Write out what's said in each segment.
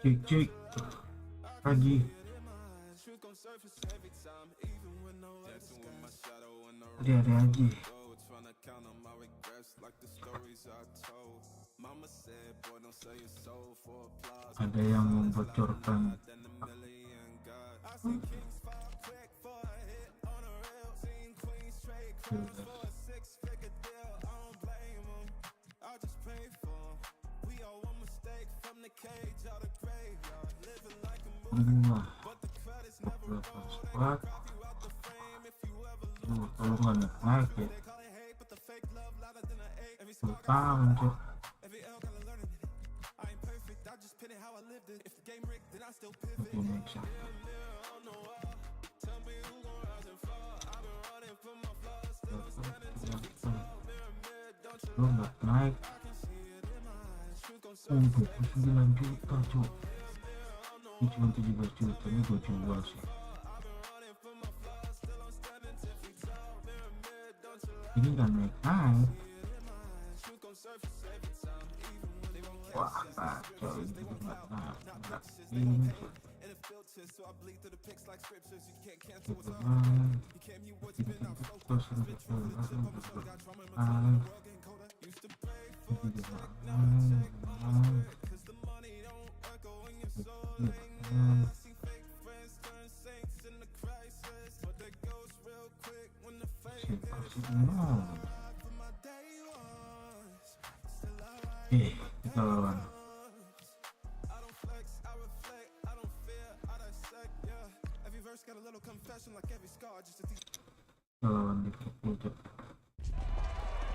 Cek lagi. Ada aja. Ada yang membocorkan. Squad. Kalau nggak naik ya. Tahu cok. Nggak naik. 29 juta cok. Ini cuma 17 juta, ini gue jual sih. Ini nggak naik. Wah kacau, ini nggak naik. Ini kita lawan.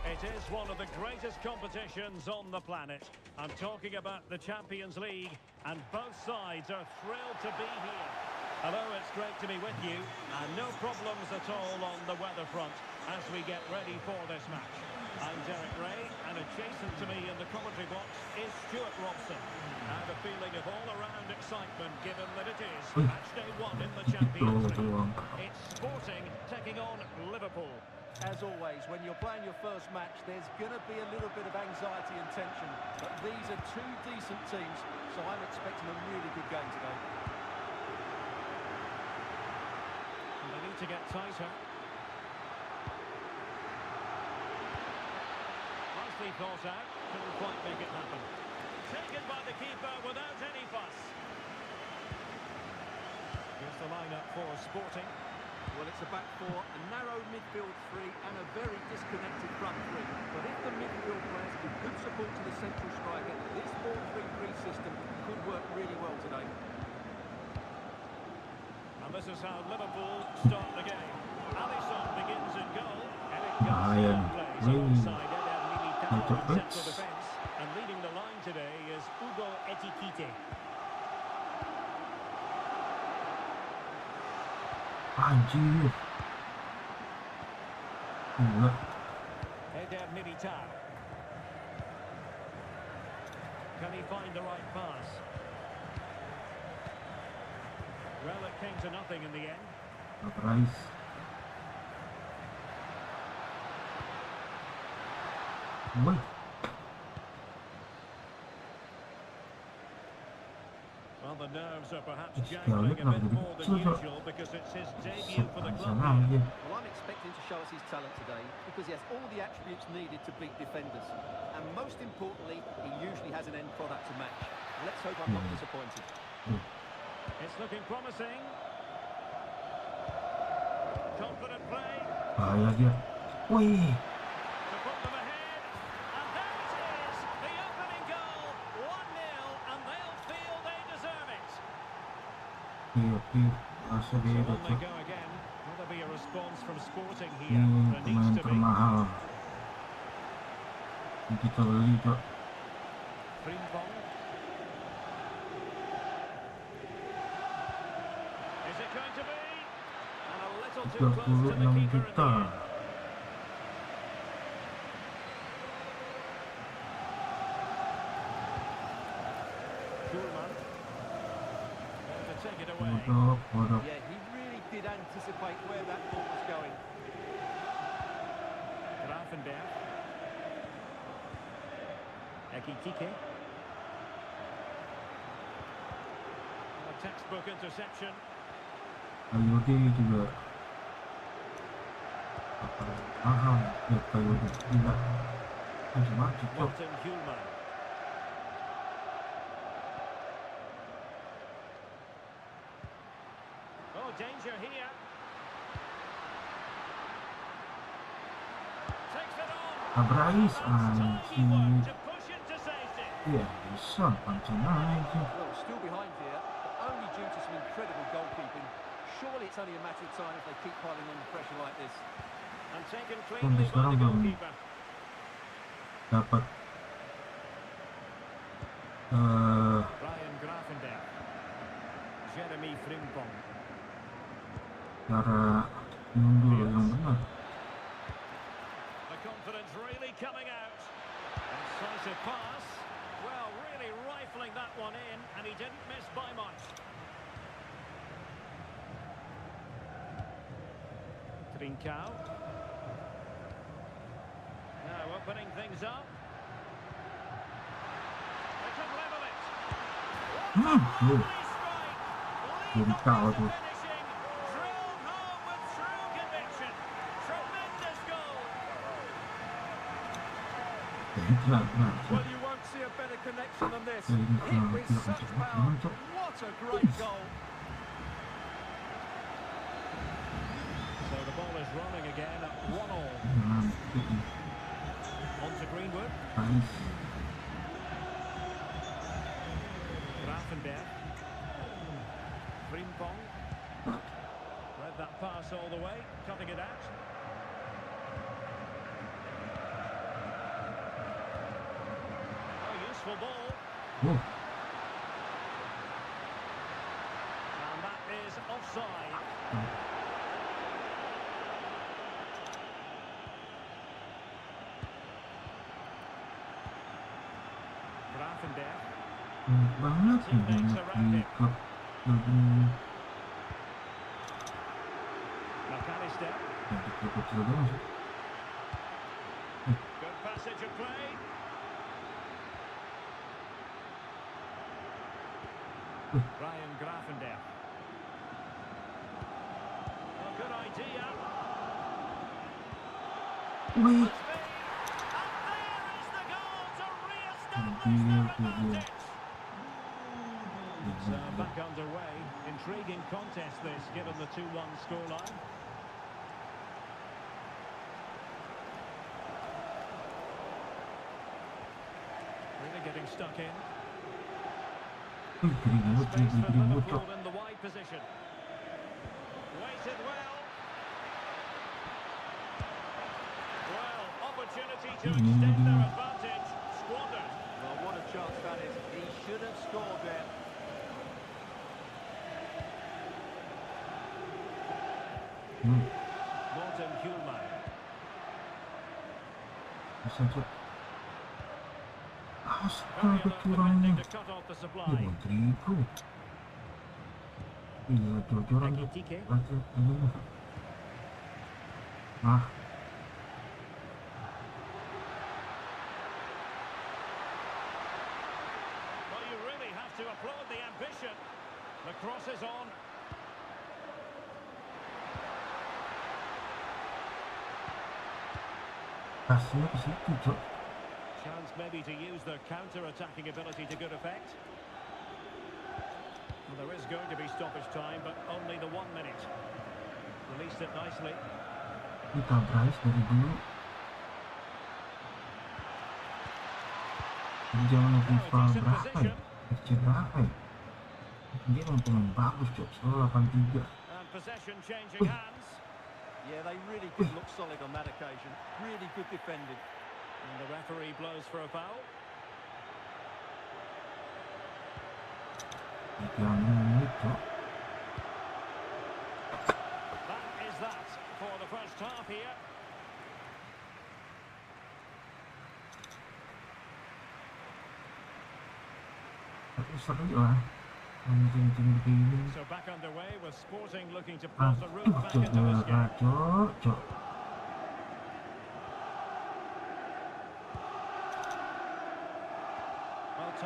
It is one of the greatest competitions on the planet. I'm talking about the Champions League, and both sides are thrilled to be here. Hello, it's great to be with you, and no problems at all on the weather front as we get ready for this match. I'm Derek Ray, and adjacent to me in the commentary box is Stuart Robson. And a feeling of all-around excitement given that it is match day one in the Champions League. It's Sporting taking on Liverpool. As always, when you're playing your first match, there's going to be a little bit of anxiety and tension. But these are two decent teams, so I'm expecting a really good game today. And they need to get tighter. Nicely thought out, couldn't quite make it happen. Taken by the keeper without any fuss. Here's the lineup for Sporting. Well, it's a back four, a narrow midfield three, and a very disconnected front three. But if the midfield players give good support to the central striker, this 4-3-3 system could work really well today. And this is how Liverpool start the game. Alisson begins in goal, and it goes plays alongside in central defence, and leading the line today is Ugo Etikite. Anjir. Gila. Eder Militao. Can he find the right pass? Well, it came to nothing in the end. Price. Wait. Well, the nerves are perhaps jangling a bit more than usual because it's his debut for the club. Well, I'm expecting to show us his talent today because he has all the attributes needed to beat defenders. And most importantly, he usually has an end product to match. Let's hope I'm not disappointed. It's looking promising. Confident play. Bahaya dia. Wih. Masa dia dapat pemain termahal yang kita beli kok. 36 juta. Bodoh. Yeah, he really did anticipate where that ball was going. Ekitike. A textbook interception. Kayode juga mahal ya, Kayode gila macam-macam kok. Musim Berhasil. Oh, danger here. Takes it on. Abrais Tidy work anjir. to push it to safety. Ya bisa pancing aja. Well, still behind here, but only due to some incredible goalkeeping. Surely it's only a matter of time if they keep piling on the pressure like this. And taken Sampai cleanly by sekarang the belum goalkeeper. dapat Ryan Gravenberch. Jeremy Frimpong. cara mundur yang benar. The confidence really coming out. Incisive pass. Well, really rifling that one in, and he didn't miss by much. Trincao. Now opening things up. They can level it. Loh, Lovely strike. Trincao tuh. Finishing. Drilled home with true conviction. Tremendous goal. Well, you won't see a better connection than this. Hit with such power. What a great goal. So the ball is running again at 1-1. On to Greenwood. Gravenberch. Frimpong. Read that pass all the way, cutting it out. A useful ball. Oh, And that is offside. Gravenberch. banyak banget nih, banyak di klub lagi McAllister. yang di klub kecil doang sih. Good passage of play. Ryan Gravenberch. A good idea. Wih, Must be. And there is the goal to re-establish Gila, their gila. advantage. So back underway. Intriguing contest this, given the 2-1 scoreline. Really getting stuck in. Greenwood, Space for Greenwood Liverpool kok. in the wide position. Waited well. Well, opportunity to extend their advantage. Squandered. Well, what a chance that is. He should have scored there. Musim Berhasil. Bisa cok. Very Astaga, alert curangnya. defending to cut off the supply. Iya, triku. Iya, cocoran tuh. Ekitike. Baca ini. Ah, Well, you really have to applaud the ambition. The cross is on. kasihnya ke situ, cok. Chance maybe to use their counter-attacking ability to good effect. Well, there is going to be stoppage time, but only the 1 minute. Released it nicely. Kita Bryce dari dulu. Di zaman FIFA berapa ya? FC berapa ya? Dia memang pemain bagus, cok. Selalu 83. And possession changing hands. Yeah, they really did look solid on that occasion. Really good defending. And the referee blows for a foul. 3 menit, cok. That is that for the first half here. Tapi seru lah. Tim-tim begini. So back underway with Sporting looking to plot a route Aduh, back into this cedera, game. cok, cok.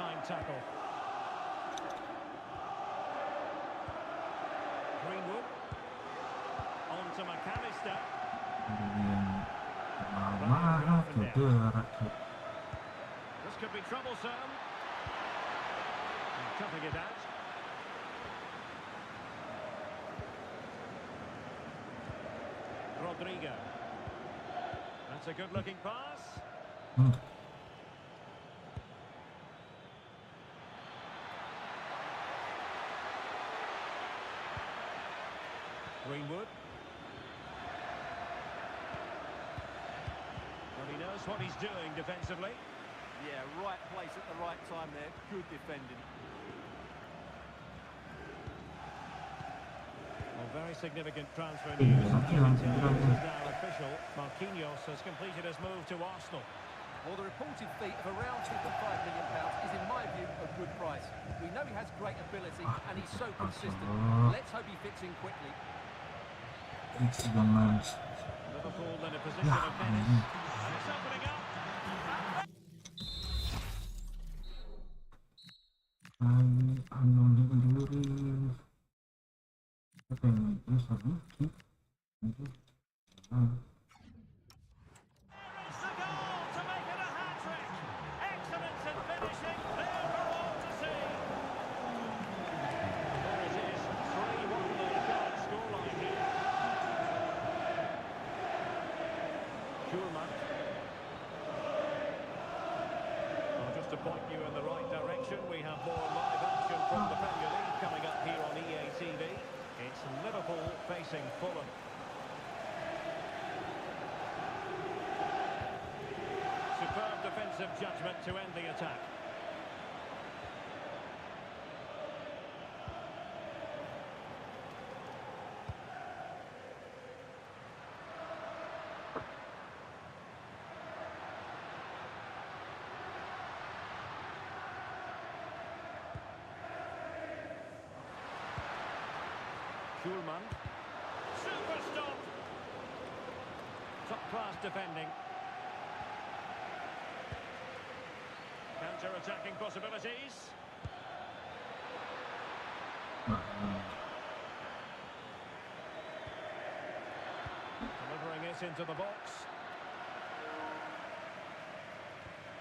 well-timed tackle. Greenwood. On to McAllister. Marah cedera. This could be troublesome. Cutting it out. Rodrigo. That's a good-looking pass. Greenwood. Well, he knows what he's doing defensively. Yeah, right place at the right time there. Good defending. Well, very significant transfer news. This is now official. Marquinhos has completed his move to Arsenal. Well, the reported fee of around £55 million is, in my view, a good price. We know he has great ability and he's so consistent. Let's hope he fits in quickly. Liverpool in a position of menace. And it's opening up. The goal to make it a hat-trick. Excellence in finishing, there for all to see. There it is, 3-1 the current scoreline here. Schulman. Well, just to point you in the right direction, we have more live action from the Premier League coming up here on EA TV. It's Liverpool facing Fulham. Superb defensive judgment to end the attack. Schulman. Super stop. Top-class defending. Counter-attacking possibilities. Delivering it into the box.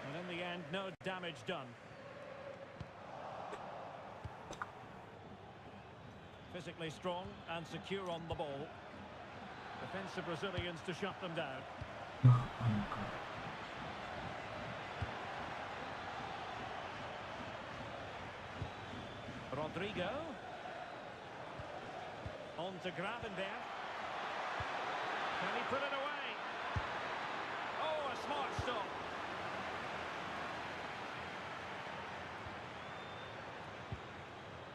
And in the end, no damage done. Physically strong and secure on the ball. Defensive Brazilians to shut them down. Rodrigo. On to Gravenberg. Can he put it away? Oh, a smart stop.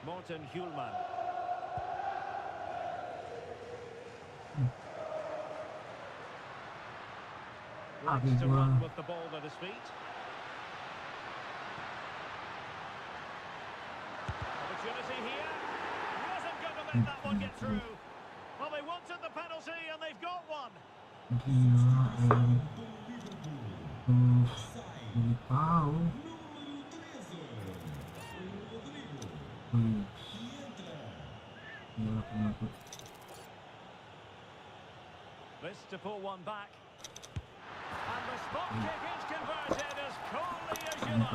Morten Hjulman. Likes to run with the ball at his feet. Opportunity here. He wasn't going to let that one get through. Well, they wanted the penalty and they've got one. This to pull one back. And the spot kick is converted as coolly as you like.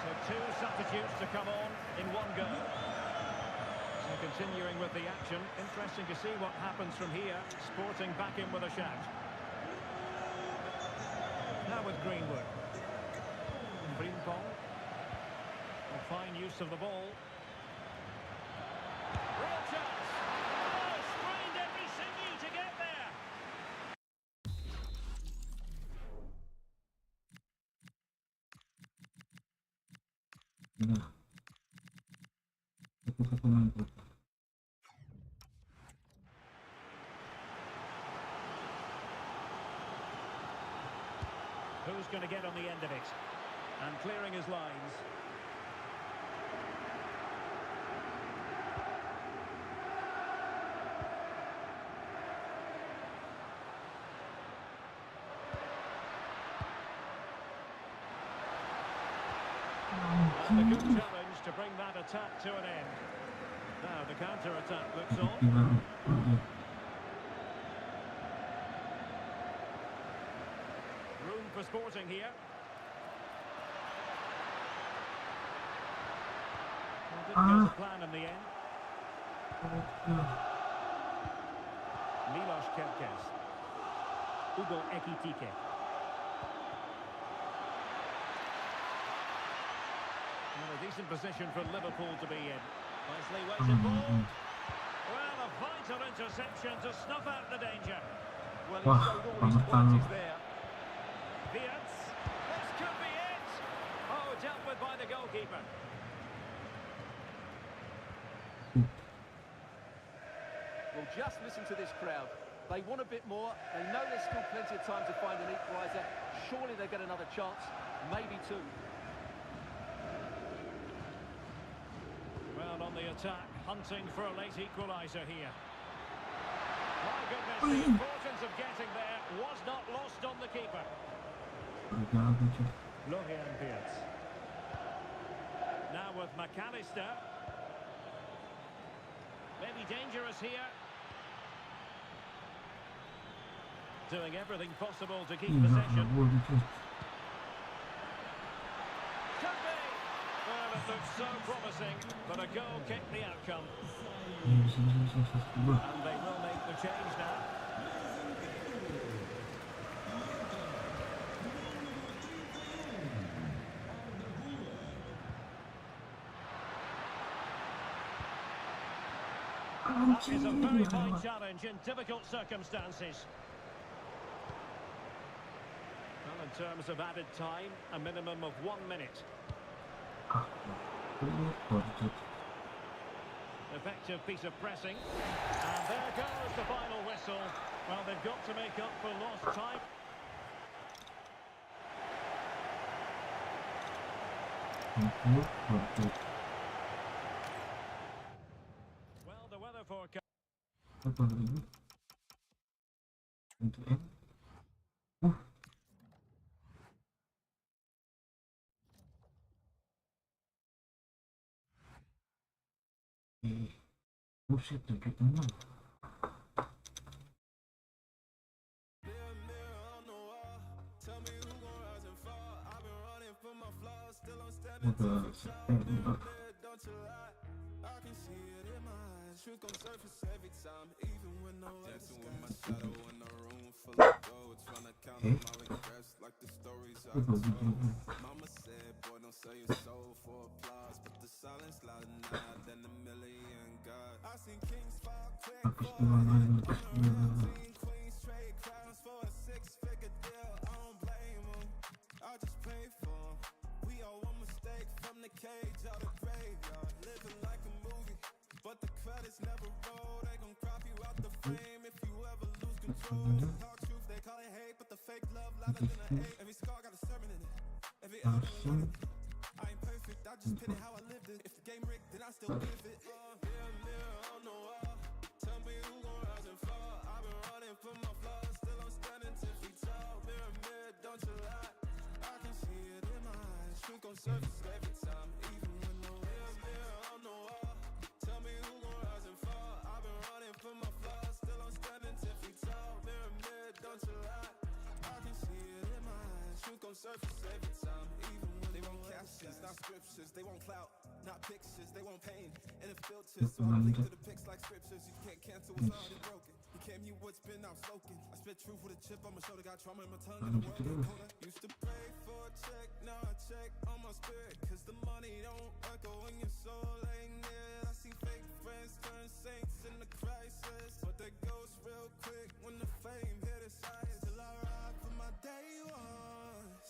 So two substitutes to come on in one go. So continuing with the action, interesting to see what happens from here. Sporting back in with a shout. now with Greenwood. Frimpong. Fine use of the ball. Real chance. Oh, strained every sinew to get there. Nah, satu pemain tuh. Who's going to get on the end of it? And clearing his lines. And a good challenge to bring that attack to an end. Now the counter-attack looks on. Room for Sporting here. Well, didn't go to plan in the end. Milos Kerkez. Hugo Ekitike. Well, a decent position for Liverpool to be in. Nicely weighted ball. Well, a vital interception to snuff out the danger. Well, he showed all his qualities there. Vietz. This could be it. Oh, dealt with by the goalkeeper. Well, just listen to this crowd. They want a bit more. They know there's still plenty of time to find an equaliser. Surely they get another chance, maybe two. Well, on the attack, hunting for a late equaliser here. My goodness, the importance of getting there was not lost on the keeper. Florian Wirtz. Now with McAllister. Maybe dangerous here. Doing everything possible to keep possession. Could be. Well, it looks so promising, but a goal kicked the outcome. And they will make the change now. That is a very high challenge in difficult circumstances. Well, in terms of added time, a minimum of 1 minute. Effective piece of pressing. And there goes the final whistle. Well, they've got to make up for lost time. Well, the weather forecast. Buset, terkait teman. Udah September. Surface every time, even when they want captions, not scriptures, they want clout, not pictures, they want pain, and it filters, so I link to the pics like scriptures, you can't cancel what's already broken, you can't mute what's been outspoken, I spit spit truth with a chip on my shoulder, got trauma in my tongue, and the lanjut world terus. colder. Used to pray for a check, now I check on my spirit, cause the money don't echo when your soul ain't near. I see fake friends turn saints in the crisis, but they ghost real quick when the fame hit its eyes. Still I ride for my day ones,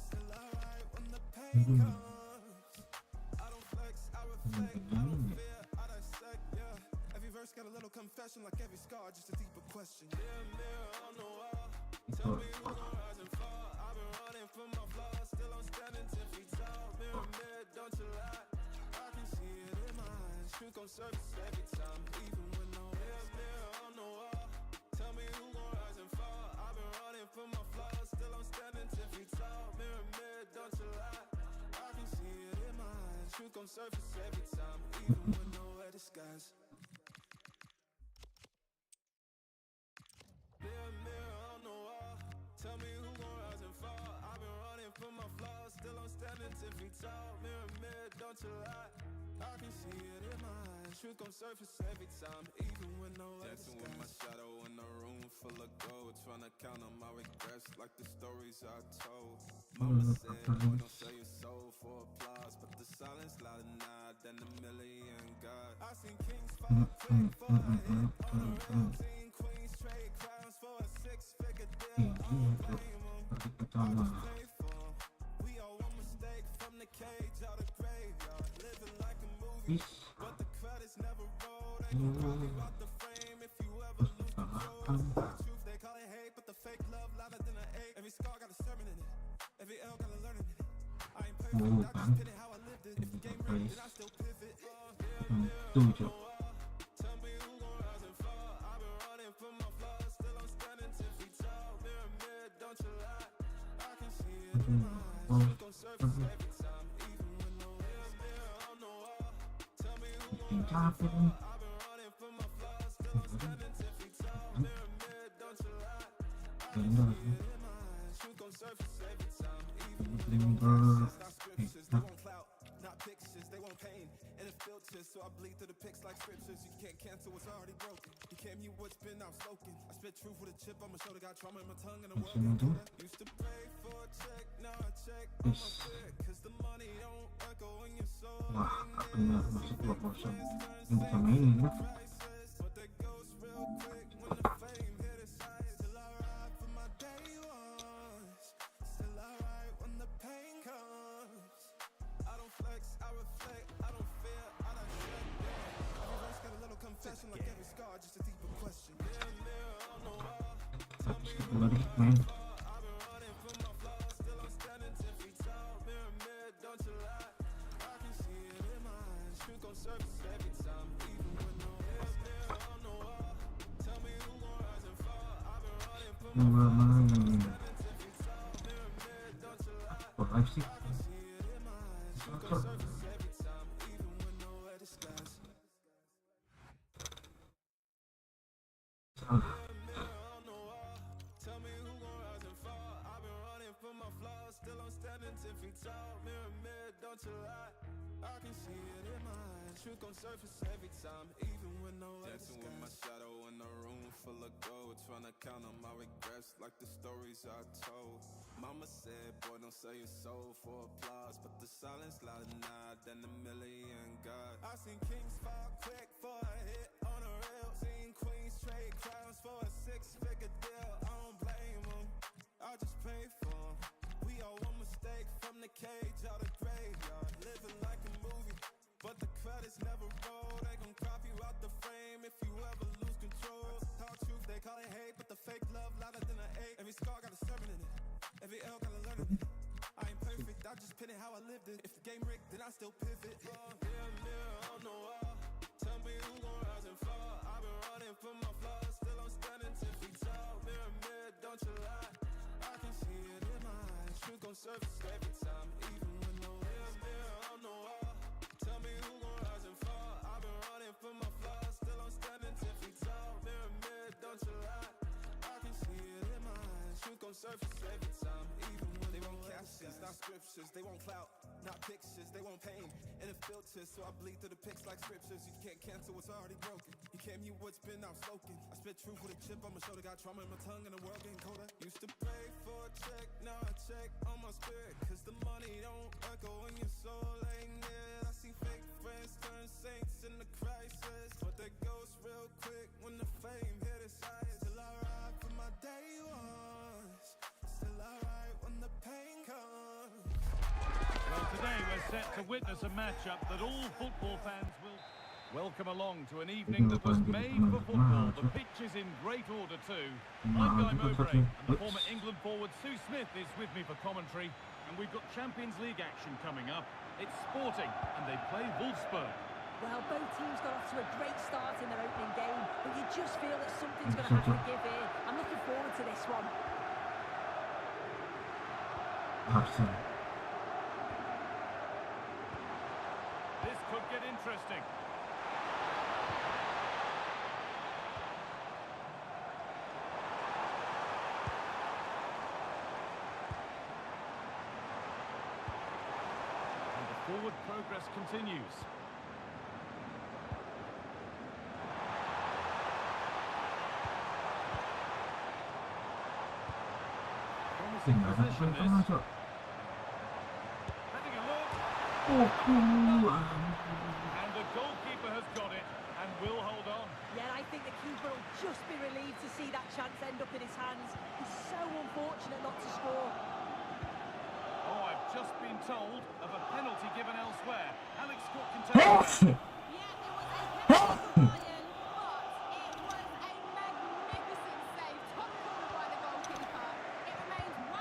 still I ride when the pain comes. I don't flex, I reflect, I don't fear, I dissect, yeah. Every verse got a little confession, like every scar, just a deeper question. Mirror, mirror on the wall, tell me who gon' rise and fall. I've been running from my flaws, still I'm standing 10 feet tall. Mirror, mirror, don't you lie, I can see it in my eyes. Truth gon' surface every time, even when no mirror, mirror on the wall, tell me who gon' rise and fall. I've been running from my flaws, still I'm standing 10 feet tall. Mirror, mirror, don't you lie, I can see it in my eyes. Truth gon' surface every time, even when nowhere disguised. Mirror, mirror on the wall, tell me who gon' rise and fall. I've been running from my flaws, still I'm standing 10 feet tall. Mirror, mirror, don't you lie, I can see it in my eyes. Truth gon' surface every time, even when nowhere dancing with my shadow in a room full of gold, trying to count on my regrets like the stories I told. Mama said, boy, don't sell your soul for applause, but the silence louder now than a million gods. I seen kings fall quick for a hit on a rail, seen queens trade crowns for a six-figure deal. I don't blame 'em, I just pray for 'em. We all one mistake from the cage out of graveyard, living like a movie, but the credits never roll. They gon' crop you out the frame if you ever lose control. It's the truth, they call it hate, but the fake love louder than an ache. Every scar got a sermon in it, every L got a learning in it. I ain't perfect, I just did it how I lived it. If the game rigged, then I still pivot. Tujuh. Tell me who gon' rise and fall. I've been running from my flaws, still I'm standing 10 feet tall. Mirror, mirror, don't you lie, I can see it in my eyes. Truth gon' surface every time, even when no mirror, mirror on the wall, tell me who gon' rise and fall. I've been running from my flaws, still I'm standing 10 feet tall. Mirror, mirror, don't you lie, I can see it in my eyes. Truth gon' surface every time, even when they won't captions, not scriptures, they won't clout, not pictures, they won't pain, and it filters, so I bleed through the pics like scriptures. You can't cancel what's already broken, you can't mute what's been outspoken. I spit truth with a chip on my shoulder, got trauma in my tongue, and the world colder. Used to pray for a check, now I check on my spirit, cause the money don't echo when your soul Wah, ain't katanya near. masih 2 kosong. Turn Ini bisa saints mainin in the ya. crisis, but they ghost real quick when the fame hit its eyes. Still I ride for my day ones, still I ride when the pain comes. I don't flex, I reflect, I don't fear, I dissect, yeah. Every verse got a little confession, like every scar, just a deeper question. Mirror, mirror on the wall, tell me who Lari gon' main. rise and fall. I've been running from my flaws, still I'm standing 10 feet tall. Mirror, mirror, don't you lie, I can see it in my eyes. Truth gon' surface every time, even when no mirror, mirror on the wall, tell me who gon' rise and fall. I've been running from my Nggak flaws, still I'm main. standing 10 feet tall. Mirror, mirror, don't you lie, For live sih. I can see it in my eyes. Truth gon' surface every time, even when nowhere disguised. Salah. Mirror, mirror on the wall, tell me who gon' rise and fall. I've been running from my flaws, still I'm standing 10 feet tall. Mirror, mirror, don't you lie, I can see it in my eyes. Truth gon' surface every time, even when nowhere dancing with my shadow in a room full of gold, trying to count on my regrets like the stories I told. Mama said, boy, don't sell your soul for applause, but the silence louder now than a million gods. I seen kings fall quick for a hit on a rail, seen queens trade crowns for a six-figure deal. I don't blame 'em, I just pray for 'em. We all one mistake from the cage out of graveyard, living like a movie, but the credits never roll. They gon' crop you out the frame if you ever lose control. Talk truth, they call it hate, but the fake love louder than an ache. Every scar got a sermon in it, every L got a learning in it. I ain't perfect, I just pin it how I lived it. If the game rigged, then I still pivot. Mirror, mirror on the wall, tell me who gon' rise and fall. I've been running from my flaws, still I'm standing 10 feet tall. Mirror, mirror, don't you lie, I can see it in my eyes. Truth gon' surface every time, even when no mirror, mirror on the wall, tell me who gon' rise and fall. I've been running from my flaws, still I'm standing 10 feet tall. Mirror, mirror, don't you lie, I can see it in my eyes. Truth gon' surface every time, even when they won't captions, not scriptures, they won't clout, not pictures, they won't pain, and it filters, so I bleed through the pics like scriptures. You can't cancel what's already broken, you can't Cam, you what's been outspoken. I spit truth with a chip on my shoulder. Got trauma in my tongue and the world getting colder. Used to pray for a check, now I check on my spirit. Cause the money don't echo when your soul ain't near. I see fake friends turn saints in the crisis, but that goes real quick when the fame hit its highest. Still I ride for my day ones. Still I ride when the pain comes. Well, today we're set to witness a matchup that all football fans will welcome along to an evening that was made for football. The pitch is in great order too. I'm Guy Mowbray, and the former England forward Sue Smith is with me for commentary. And we've got Champions League action coming up. It's Sporting, and they play Wolfsburg. Well, both teams got off to a great start in their opening game, but you just feel that something's going to have to give in. I'm looking forward to this one. This could get interesting. And the forward progress continues. Promising position this. Having a look. And the goalkeeper has got it and will hold on. Yeah, I think the keeper will just be relieved to see that chance end up in his hands. He's so unfortunate not to score. Oh, I've just been told of a penalty given elsewhere. Alex Scott can tell you that. Yeah, it was a penalty for Bayern, but it was a magnificent save, top corner by the goalkeeper. It remains 1-0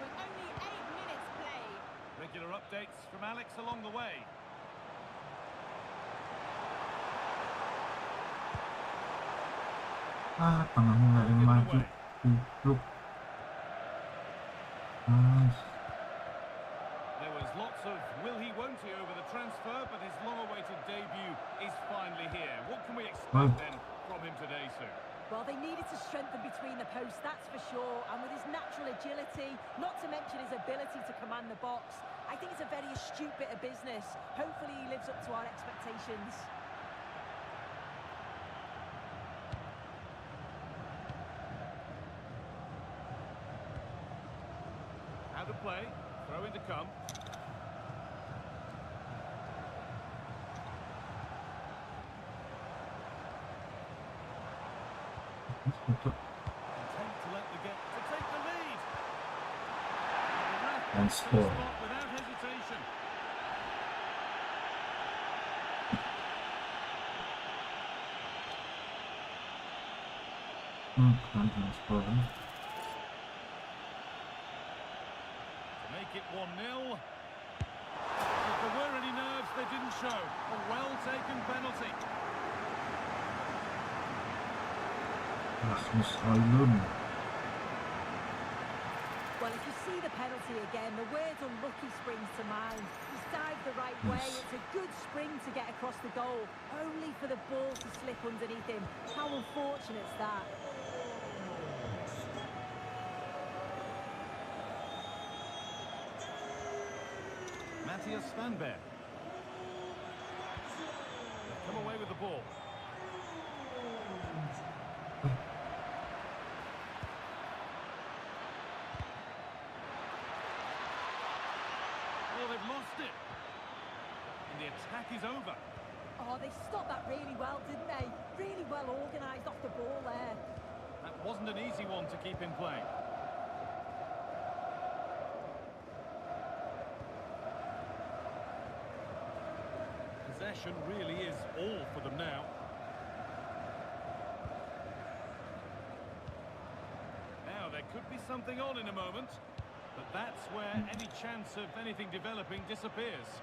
with only 8 minutes played. Regular updates from Alex along the way. Tengahnya nggak ada yang maju. Look. Nice. There was lots of will he, won't he over the transfer, but his long-awaited debut is finally here. What can we expect then from him today, Sue? Well, they needed to strengthen between the posts, that's for sure. And with his natural agility, not to mention his ability to command the box, I think it's a very astute bit of business. Hopefully he lives up to our expectations. How to play, throw in to come. Content to take the lead. And score. Without hesitation. Can't score. Make it 1-0. If there were any nerves, they didn't show. A well-taken penalty. Rasmus Højlund. Well, if you see the penalty again, the word unlucky springs to mind. He's dived the right way. It's a good spring to get across the goal, only for the ball to slip underneath him. How unfortunate is that? Matthias Svanberg. Come away with the ball. Oh, they've lost it. And the attack is over. Oh, they stopped that really well, didn't they? Really well organised off the ball there. That wasn't an easy one to keep in play. Possession really is all for them now. Now, there could be something on in a moment, but that's where any chance of anything developing disappears.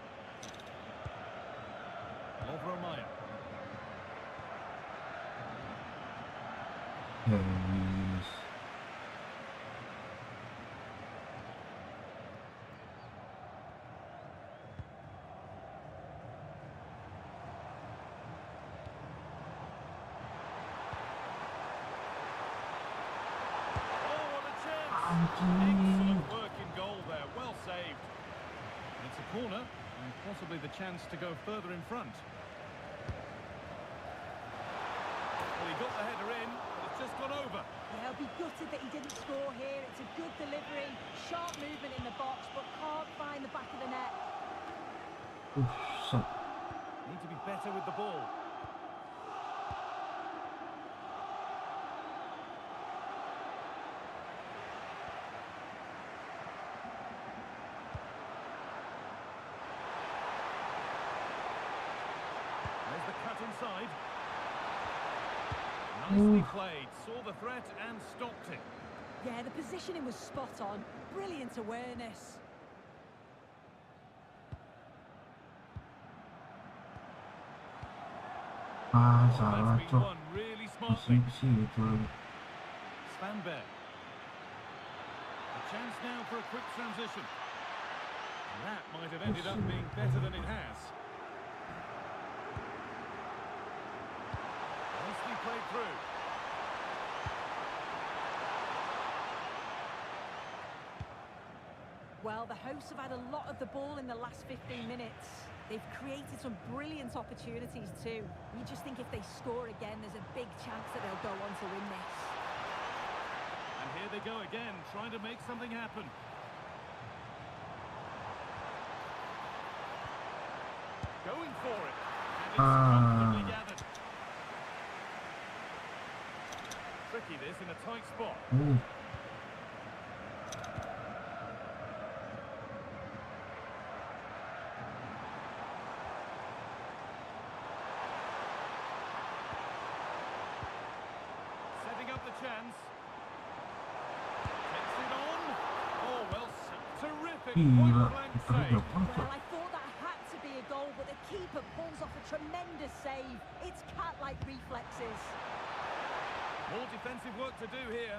Lovro Maya. Excellent work in goal there, well saved. It's a corner, and possibly the chance to go further in front. just gone over. Yeah, he'll be gutted that he didn't score here. It's a good delivery, sharp movement in the box, but can't find the back of the net. Buset. Need to be better with the ball. There's the cut inside. Nicely played. Saw the threat and stopped it. Yeah, the positioning was spot on. Brilliant awareness. Ah, That's salah been cok. won really smartly. Besi itu lagi. Svanberg. A chance now for a quick transition. And that might have ended up being better than it has. Nicely played through. Well, the hosts have had a lot of the ball in the last 15 minutes. They've created some brilliant opportunities too. You just think if they score again, there's a big chance that they'll go on to win this. And here they go again, trying to make something happen. Going for it. And it's comfortably gathered. Tricky this in a tight spot. Setting up the chance. Takes it on. Oh, well, terrific Gila, point-blank itu save. udah masuk. Well, I thought that had to be a goal, but the keeper pulls off a tremendous save. It's cat-like reflexes. More defensive work to do here.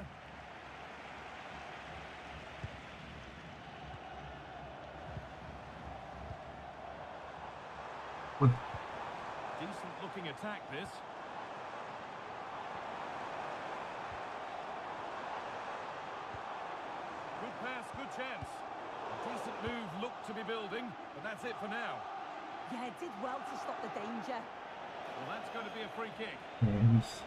Wih, Decent looking attack this. Good pass, good chance. A decent move looked to be building, but that's it for now. Yeah, did well to stop the danger. Well, that's going to be a free kick. habis.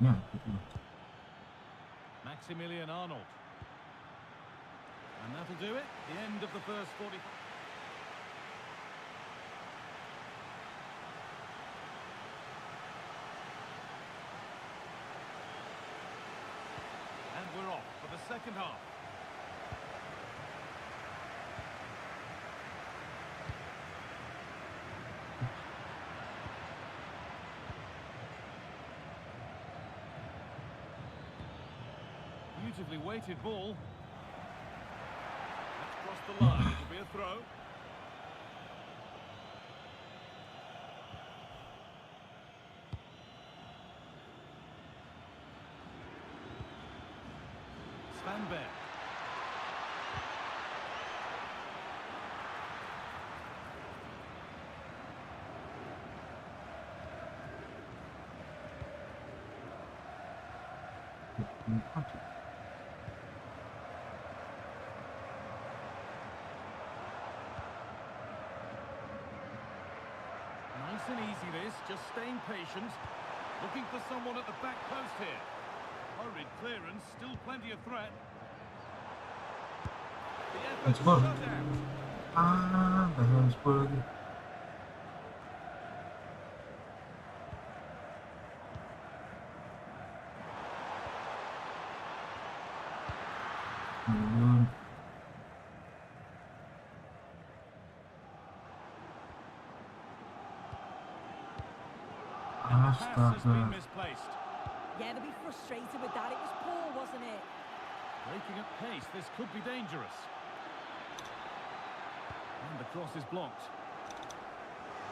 Nyangkut loh. Maximilian Arnold. And that'll do it. The end of the first 40. And we're off for the second half. Beautifully weighted ball. That's crossed the line. It'll be a throw. Svanberg. Nice and easy this, just staying patient. Looking for someone at the back post here. Hurried clearance, still plenty of threat. The effort Let's go. shut out. Ah, bahaya Spurs lagi. Belum. And the pass has been Astaga. misplaced. Yeah, they'll be frustrated with that. It was poor, wasn't it? Breaking at pace, this could be dangerous. And the cross is blocked.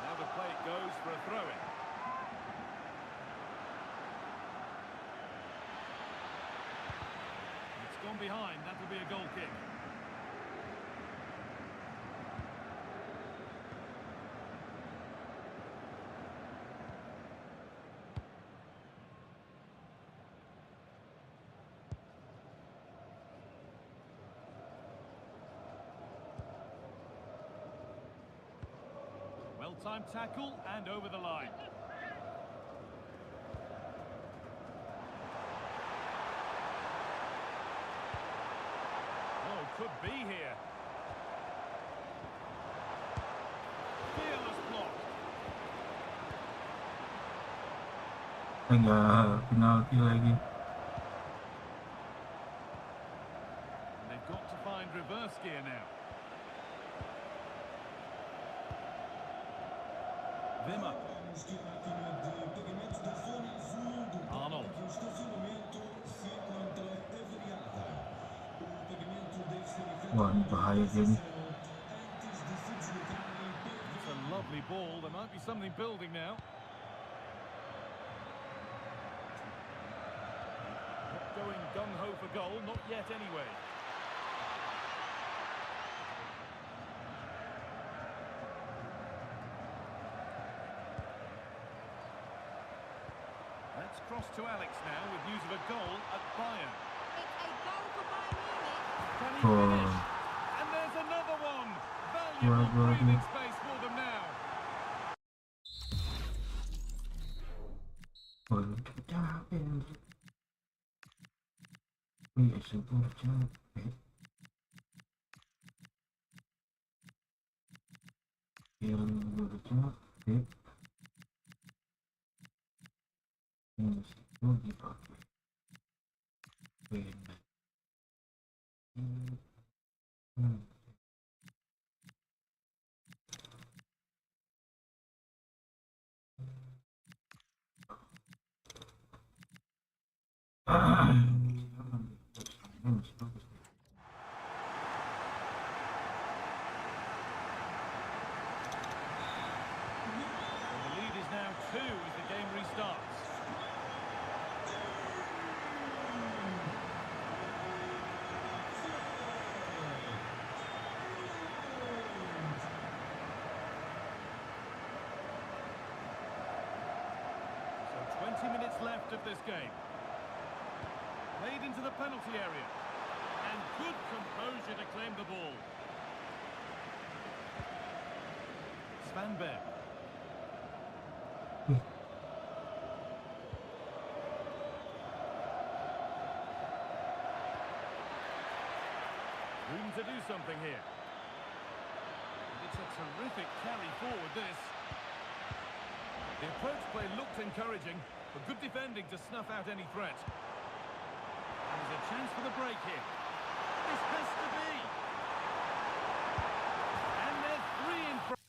Now the play goes for a throw-in. It's gone behind, that'll be a goal kick. well-timed tackle and over the line. Oh, could be here. Fearless block. Enggak penalti lagi. And they've got to find reverse gear now. Wimmer. Arnold. Wah, ini bahaya dia nih. It's a lovely ball. There might be something building now. Not going gung-ho for goal, not yet anyway. Let's cross to Alex now with news of a goal at Bayern. It's a goal for Bayern Munich. Can he Oh. finish? And there's another one. Valuable Waduh. breathing space for them now. Waduh, capek anjir. Iya, super capek. Yang udah capek. Yang itu dipakai. Beda. The lead is now 2 as the game restarts. So 20 minutes left of this game. Played into the penalty area. And good composure to claim the ball. Svanberg. Room to do something here. It's a terrific carry forward, this. The approach play looked encouraging, but good defending to snuff out any threat. And there's a chance for the break here. This has to be. And they're 3 in front.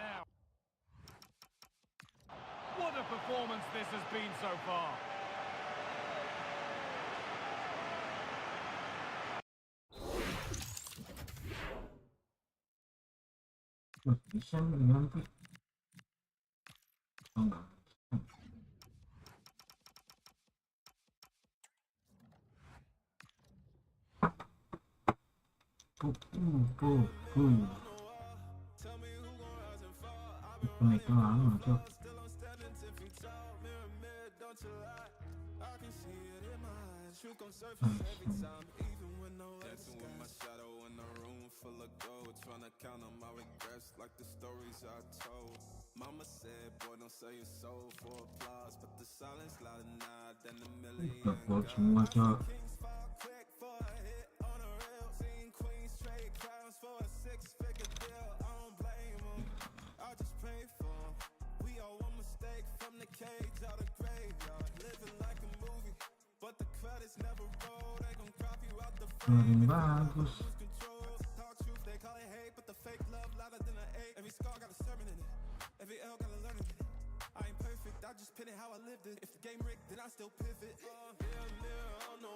Now. What a performance this has been so far. Bisa nanti. Oh, enggak. Itu naik lama, Cok. Dancing with my shadow in a room full of gold, trying to count on my regrets like the stories I told. Mama said, boy, don't sell your soul for applause, but the silence louder now than a million. Gol semua, Cok. Kings fall quick for a hit on a reel. Seen queens trade crowns for a 6-figure deal. I don't blame them, I just pray for them. We all one mistake from the cage out of graveyard. Living like a movie, but the credits never roll. They gon' crop you out the Makin bagus. Talk truth, they call it hate, but the fake love louder than an 8. Every scar got a sermon in it, every L got a learning in it. I ain't perfect, I just pin it how I lived it. If the game rigged, then I still pivot.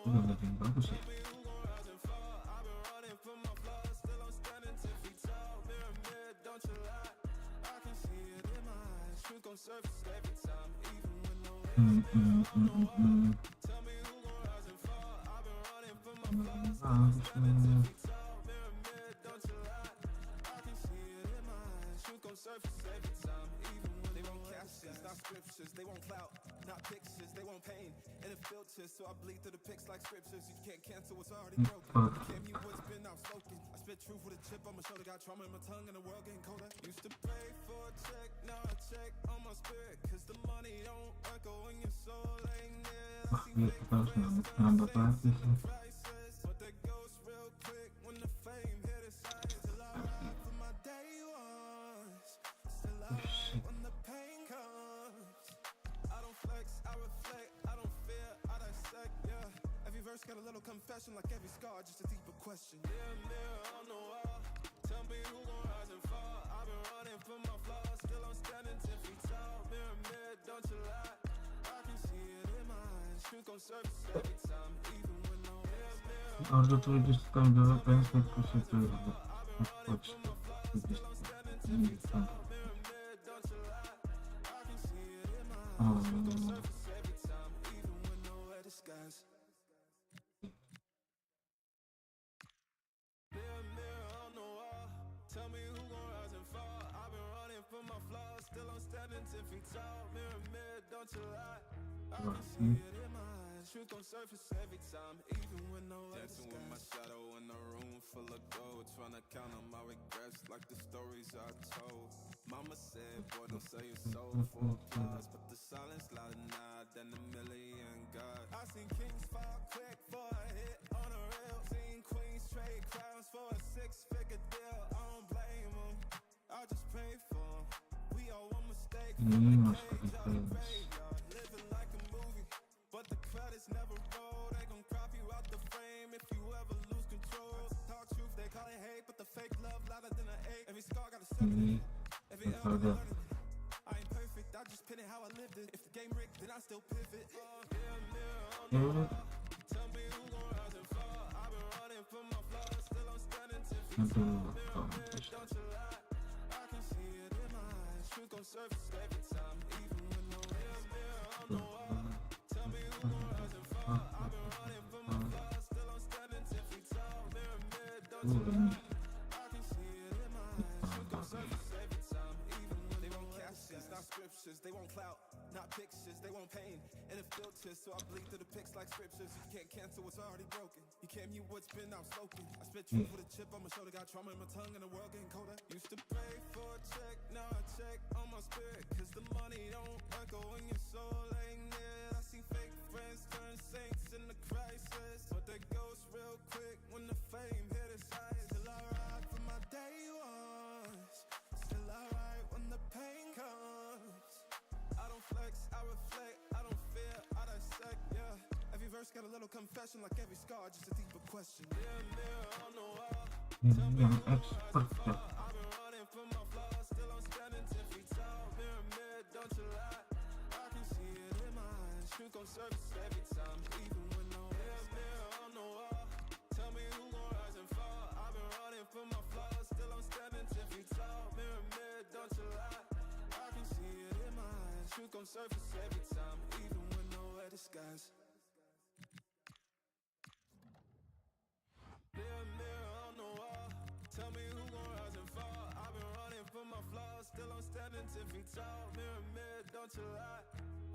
Udah makin bagus ya. I've been running for my flaws, still I'm standing 10 feet tall. Mirror, mirror, don't you lie. I can see it in my eyes. Truth gon' surface every time, even when no way. Tell me who gon' rise and fall. I've been running for my flaws, still I'm standing 10 feet tall. Mirror, mirror, don't you lie. I can see it in my eyes. Truth gon' surface every time, even when they won't catch it. Not scriptures, they won't clout. not pictures, they want pain and it filters, so I bleed through the pics like scriptures. You can't cancel what's already broken. You can't mute what's been outspoken. I spit truth with a chip on my shoulder, got trauma in my tongue and the world getting colder. Used to pray for a check, now I check on my spirit, cause the money don't echo when your soul ain't near. I see fake friends turn saints in the crisis, but they ghost real quick when the fame hit its eyes. Still I ride for my day ones, still I ride when the pain comes. I don't flex, I reflect, I don't fear, I dissect, yeah. Every verse got a little confession, like every scar, just a deeper question. Mirror on the wall, tell me who gon' rise and fall. I've been running from my flaws, still I'm standing 10 feet tall. Mirror, don't you lie, I can see it in my eyes. Truth gon' surface every time, even when no mirror. Orada turistten göre ben pek teşekkür ederim. Tell me who gon' rise and fall. I've been running from my flaws, still I'm standing 10 feet tall. Mirror, don't you lie, I can see it in my eyes. Truth gon' surface every time, even when no dancing with my shadow in a room full of gold, trying to count on my regrets like the stories I told. Mama said, boy, don't sell your soul for applause, but the silence louder now than a million gods. I seen kings fall quick for a hit on a rail, seen queens trade crowns for a six-figure deal. I don't blame them, I just pray for them. We all one mistake from the cage out of graveyard, living like a movie, but the credits never roll. They gon' crop you out the frame if you ever lose control. Talk truth, they call it hate, but the fake love louder than an eight. Every scar got a seven. Every L got a learning. I ain't perfect, I just pin it how I lived it. If the game rigged, then I still pivot. Tell me who gon' rise and fall. I've been running from my flaws, still I'm standing 10 feet tall. Don't you lie, I can see it in my eyes. Truth gon' surface every time, even when no mirror on the wall. Tell me who gon' rise and fall. I've been running from my flaws, still I'm standing 10 feet tall. Mirror, don't you lie, I can see it in my eyes. Truth gon' surface every time, even when they want captions, not scriptures. They want clout, not pictures. They want pain and it filters, so I bleed through the pics like scriptures. You can't cancel what's already broken. You can't mute what's been outspoken. I spit truth with a chip on my shoulder, got trauma in my tongue and the world getting colder. Used to pray for a check, now I check on my spirit, cause the money don't echo when your soul ain't near. I see fake friends turn saints in the crisis, but they ghost real quick when the fame hit its eyes. Still I ride for my day ones, still I ride when the pain comes. I don't flex, I reflect, I don't fear, I dissect, yeah. Every verse got a little confession, like every scar, just a deeper question. Mirror on the wall, tell me who gon' rise and fall. I've been running from my flaws, still I'm standing 10 feet tall. Mirror, don't you lie, I can see it in my eyes. Truth gon' surface every time, even when no mirror on the wall. Tell me who gon' rise and fall. I've been running from my flaws, still I'm standing 10 feet tall. Mirror, don't you lie, I can see it in my eyes. Truth gon' surface every time, even when nowhere disguise. Mirror on the wall, tell me who gon' rise and fall. I've been running from my flaws, still I'm standing 10 feet tall. Mirror, don't you lie,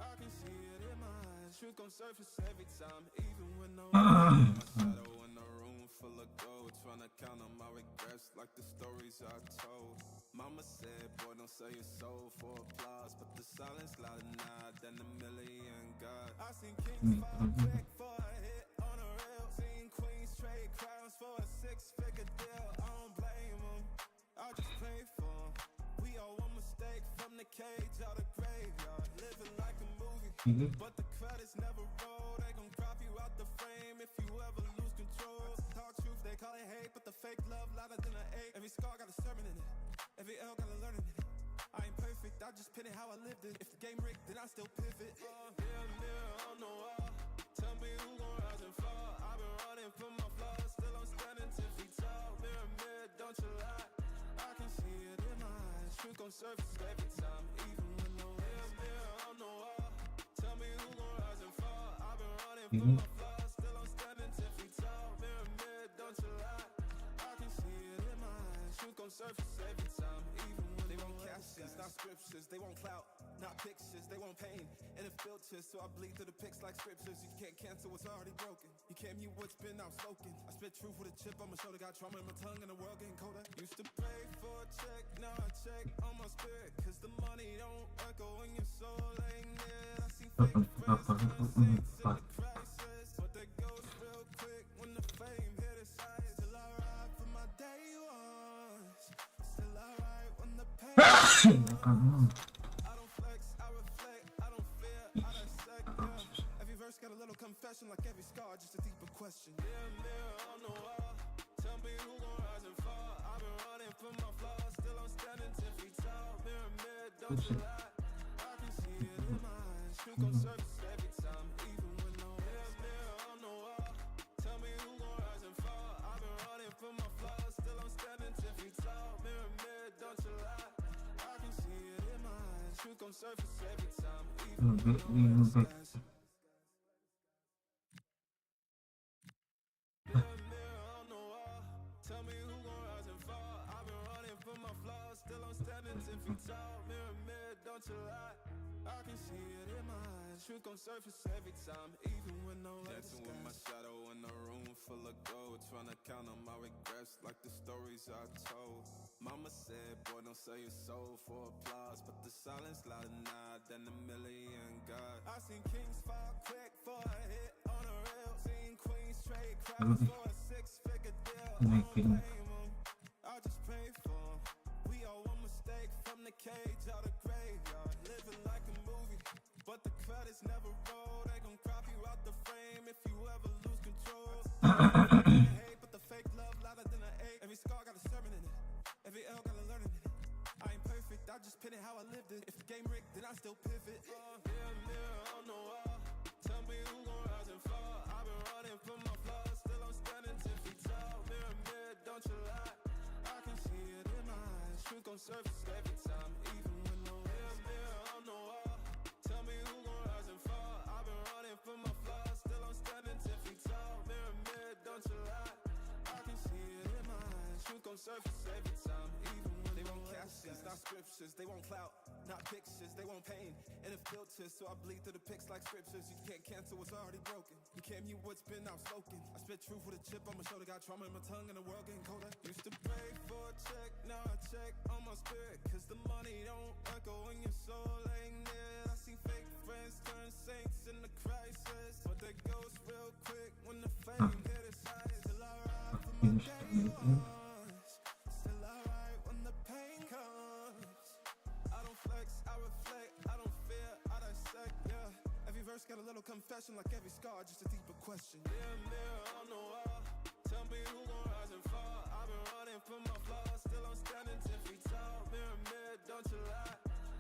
I can see it in my eyes. Truth gon' surface every time, even when no my shadow in a room full of gold, trying to count on my regrets like the stories I told. Mama said, boy, don't sell your soul for applause, but the silence louder now than a million gods. I seen kings fall quick for a hit on a rail, seen queens trade crowns for a six-figure deal. I don't blame them, I just pray for them. We all one mistake from the cage out of graveyard, living like a movie, but the credits never roll. They gon' crop you out the frame if you ever lose control. Talk truth, they call it hate, but the fake love louder than an eight. Every scar got a sermon in it, every L got a learning in it. I ain't perfect, I just pin it how I lived it. If the game rigged, then I still pivot. Mirror on the wall, tell me who gon' rise and fall. I've been running from my flaws, still I'm standing 10 feet tall. Mirror, don't you lie, I can see it in my eyes. Truth gon' surface every time, even when no mirror on the wall. Tell me who gon' rise and fall. I've been running from my flaws, still I'm standing 10 feet tall. Mirror, don't you lie, I can see it in my eyes. Truth gon' surface every time, even when They want captions, not scriptures. They want clout, not pictures. They want pain and it filters, so I bleed through the pics like scriptures. You can't cancel what's already broken. You can't mute what's been outspoken. I spit truth with a chip on my shoulder. Got trauma in my tongue and the world getting colder. Used to pray for a check, now I check on my spirit. Cause the money don't echo when your soul ain't there. I see fake friends turn saints in the crisis, but they ghost real quick when the fame hit its highest. Still I ride for my day ones. Still I ride when the pain I don't flex, I reflect, I don't fear, I dissect, yeah. Every verse got a little confession, like every scar, just a deeper question. Mirror on the wall, tell me who gon' rise and fall. I've been running from my flaws, still I'm standing 10 feet tall. Mirror, don't you lie, I can see it in my eyes. Truth gon' surface every time, even when no mirror on the wall, tell me who gon' rise and fall. I've been running from my flaws, still I'm standing 10 feet tall. Mirror, don't you lie, I can see it in my eyes. Truth gon' surface every time, even when no disguise. Mirror on the wall, tell me who gon' rise and fall. I've been running from my flaws, still I'm standing 10 feet tall. Mirror, don't you lie, I can see it in my eyes. Truth gon' surface every time, even when no light is. Dancing with my shadow in a room full of gold, trying to count on my regrets like the stories I told. Mama said, boy, don't sell your soul for applause, but the silence louder now than a million God. I seen kings fall quick for a hit on a rail, seen queens trade crowds for a six-figure deal. I don't blame 'em, I just pray for 'em. We all one mistake from the cage out of graveyard, living like a movie, but the credits never roll. They gon' crop you out the frame if you ever lose control. Hate, but the fake love louder than an ache. Every scar got a sermon in it, every L got a learning in it. I ain't perfect, I just pin it how I lived it. If the game rigged, then I still pivot. Mirror on the wall, tell me who gon' rise and fall. I've been running from my flaws, still I'm standing 10 feet tall. Mirror, don't you lie, I can see it in my eyes. Truth gon' surface every time, even when no mirror on the wall, tell me who gon' rise and fall. I've been running from my flaws, still I'm standing 10 feet tall. Mirror, don't you lie, I can see it in my eyes. Truth gon' surface every time, even when they want captions, not scriptures. They want clout, not pictures. They want pain and it filters, so I bleed through the pics like scriptures. You can't cancel what's already broken. You can't mute what's been outspoken. I spit truth with a chip on my shoulder. Got trauma in my tongue and the world getting colder. Used to pray for a check, now I check on my spirit. Cause the money don't echo when your soul ain't near. I see fake friends turn saints in the crisis, but they ghost real quick when the fame hit its highest. Still I ride for my day ones. Still I ride when the pain comes. I don't flex, I reflect, I don't fear, I dissect, yeah. Every verse got a little confession, like every scar, just a deeper question. Mirror on the wall, tell me who gon' rise and fall. I've been running from my flaws, still I'm standing 10 feet tall. Mirror, don't you lie,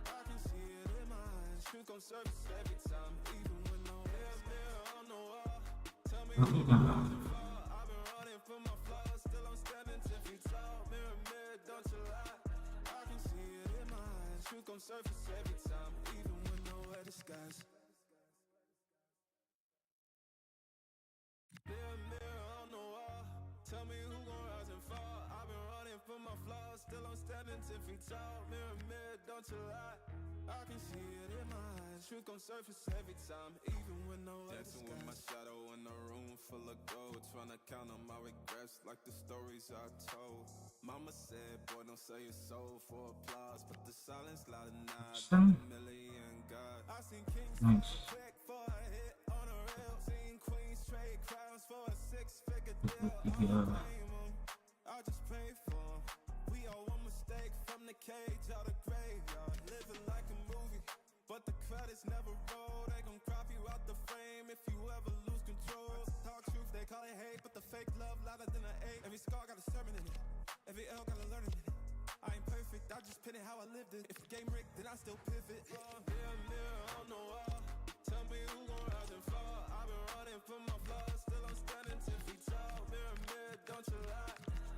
I can see it in my eyes. Truth gon' surface every time, even when no mirror on the wall, tell me who gon' rise and fall. I've been running from my flaws, still I'm standing 10 feet tall. Mirror, don't you lie, I can see it in my eyes. Truth gon' surface every time, even when nowhere disguise. Mirror on the wall, tell me who gon' rise and fall. I've been running from my flaws, still I'm standing 10 feet tall. Mirror, don't you lie, I can see it in my eyes. Truth gon' surface every time, even when no dancing with my shadow in a room full of gold, trying to count on my regrets like the stories I told. Mama said, boy, don't sell your soul for applause, but the silence louder now than a million God. I seen kings fall quick for a hit on a rail, seen queens trade crowns for a six-figure deal. I don't blame 'em, I just pray for 'em. We all one mistake from the cage out of graveyard, living like a movie, but the credits never roll. They gon' crop you out the frame if you ever lose control. Talk truth, they call it hate, but the fake love louder than an ache. Every scar got a sermon in it, every L got a learning in it. I ain't perfect, I just pin it how I lived it. If the game rigged, then I still pivot. Mirror on the wall, tell me who gon' rise and fall. I've been running from my flaws, still I'm standing 10 feet tall. Mirror, don't you lie,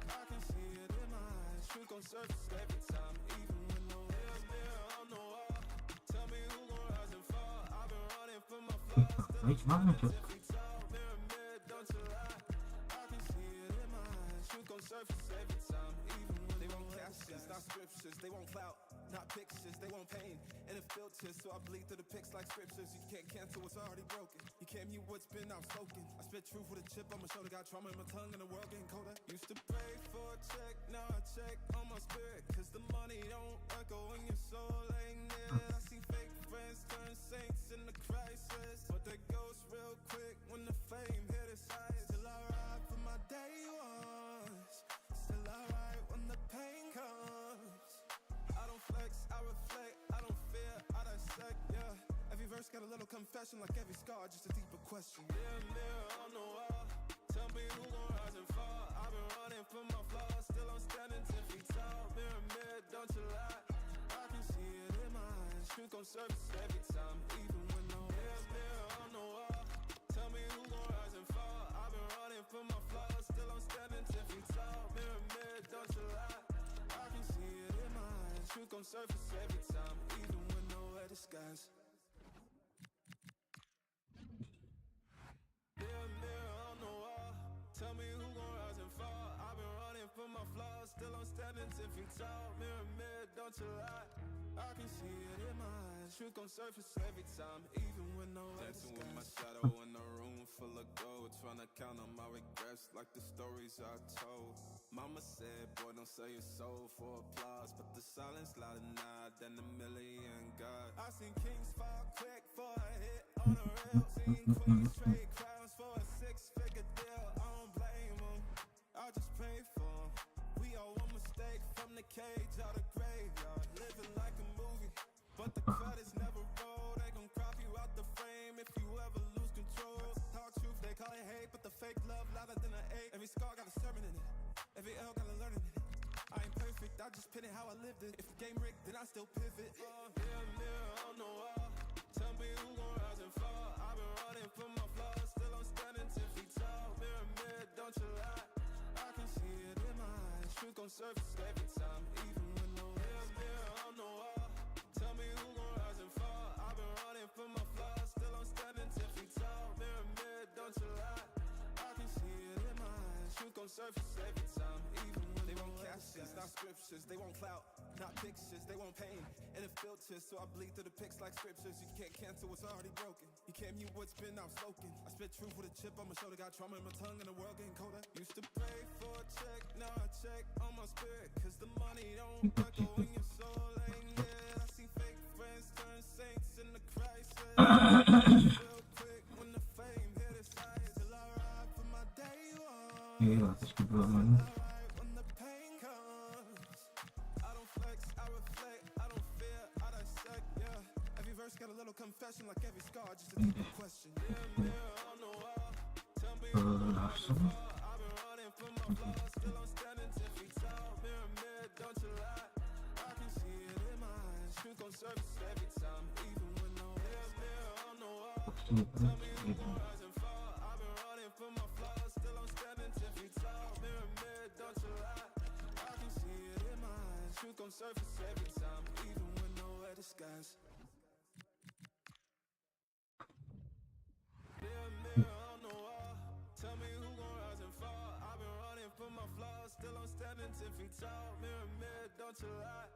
I can see it in my eyes. Truth gon' surface every time, even when no mirror on the wall, tell me who gon' rise and fall. I've been running from my flaws, still I'm standing 10 feet tall. Mirror, don't you lie, I can see it in my eyes. Truth gon' surface every time, even when they want captions, not scriptures. They want clout, not pictures, they want pain and a filter, so I bleed through the pics like scriptures. You can't cancel what's already broken. You can't mute what's been outspoken. I spit truth with a chip on my shoulder, got trauma in my tongue and the world getting colder. Used to pray for a check, now I check on my spirit, cause the money don't echo when your soul ain't near. I see fake friends turn saints in the crisis, but they ghost real quick when the fame hit its highest. Still I ride for my day ones, still I ride when the pain comes. I don't flex, I reflect, I don't fear, I dissect, yeah. Every verse got a little confession, like every scar, just a deeper question. Mirror on the wall, tell me who gon' rise and fall. I've been running from my flaws, still I'm standing 10 feet tall. Mirror, don't you lie, I can see it in my eyes. Truth gon' surface every time, even when no mirror on the wall, tell me who gon' rise and fall. I've been running from my flaws, still I'm standing 10 feet tall. Mirror, don't you lie, I can see it in my eyes. Truth gon' surface every time, even when nowhere disguise. Mirror on the wall, tell me who gon' rise and fall. I've been running from my flaws, still I'm standing 10 feet tall. Mirror, don't you lie, I can see it in my eyes. Truth gon' surface every time, even when nowhere Dancing disguise. with my shadow in a room full of gold, trying to count on my regrets like the stories I told. Mama said, boy, don't sell your soul for applause, but the silence louder now than a million God. I seen kings fall quick for a hit on a rail, seen queens trade crowns for a six-figure deal. I don't blame them, I just pray for them. We all one mistake from the cage out of graveyard, living like a movie, but the credits never roll. They gon' crop you out the frame if you ever lose control. Talk truth, they call it hate, but the fake love louder than an ache. Every scar got a sermon in it, every L got a learning in it. I ain't perfect, I just pin it how I lived it. If the game rigged, then I still pivot. Mirror on the wall, tell me who gon' rise and fall. I've been running from my flaws, still I'm standing 10 feet tall. Mirror, don't you lie, I can see it in my eyes. Truth gon' surface every time, even when no mirror on the wall, tell me who gon' rise and fall. I've been running from my flaws, still I'm standing 10 feet tall. Mirror, don't you lie, I can see it in my eyes. Truth gon' surface every time, even when they want captions, not scriptures. They want clout, not pictures. They want pain and a filter, so I bleed through the pics like scriptures. You can't cancel what's already broken. You can't mute what's been outspoken. I spit truth with a chip on my shoulder, got trauma in my tongue and the world getting colder. Used to pray for a check, now I check on my spirit, cause the money don't echo when your soul ain't near. I see fake friends turn saints in the crisis. Real quick when the fame hit its highest. Till I ride for my day one. Iya, terus di bawah mana? When the pain comes, I don't flex, I reflect, I don't fear, I dissect, yeah. Every verse got a little confession, like every scar, just a deeper question. Mirror on the wall, tell me who gon' rise and fall. I've been running from my flaws, still I'm standing 10 feet tall. Mirror, don't you lie, I can see it in my eyes. Truth gon' surface every time, even when no mirror on the wall, tell me who gon' rise and fall. I've been running from my flaws, still I'm standing 10 feet tall. Mirror, don't you lie, I can see it in my eyes. Truth gon' surface every time, even when nowhere disguise. Mirror on the wall, tell me who gon' rise and fall. I've been running from my flaws, still I'm standing 10 feet tall. Mirror, don't you lie,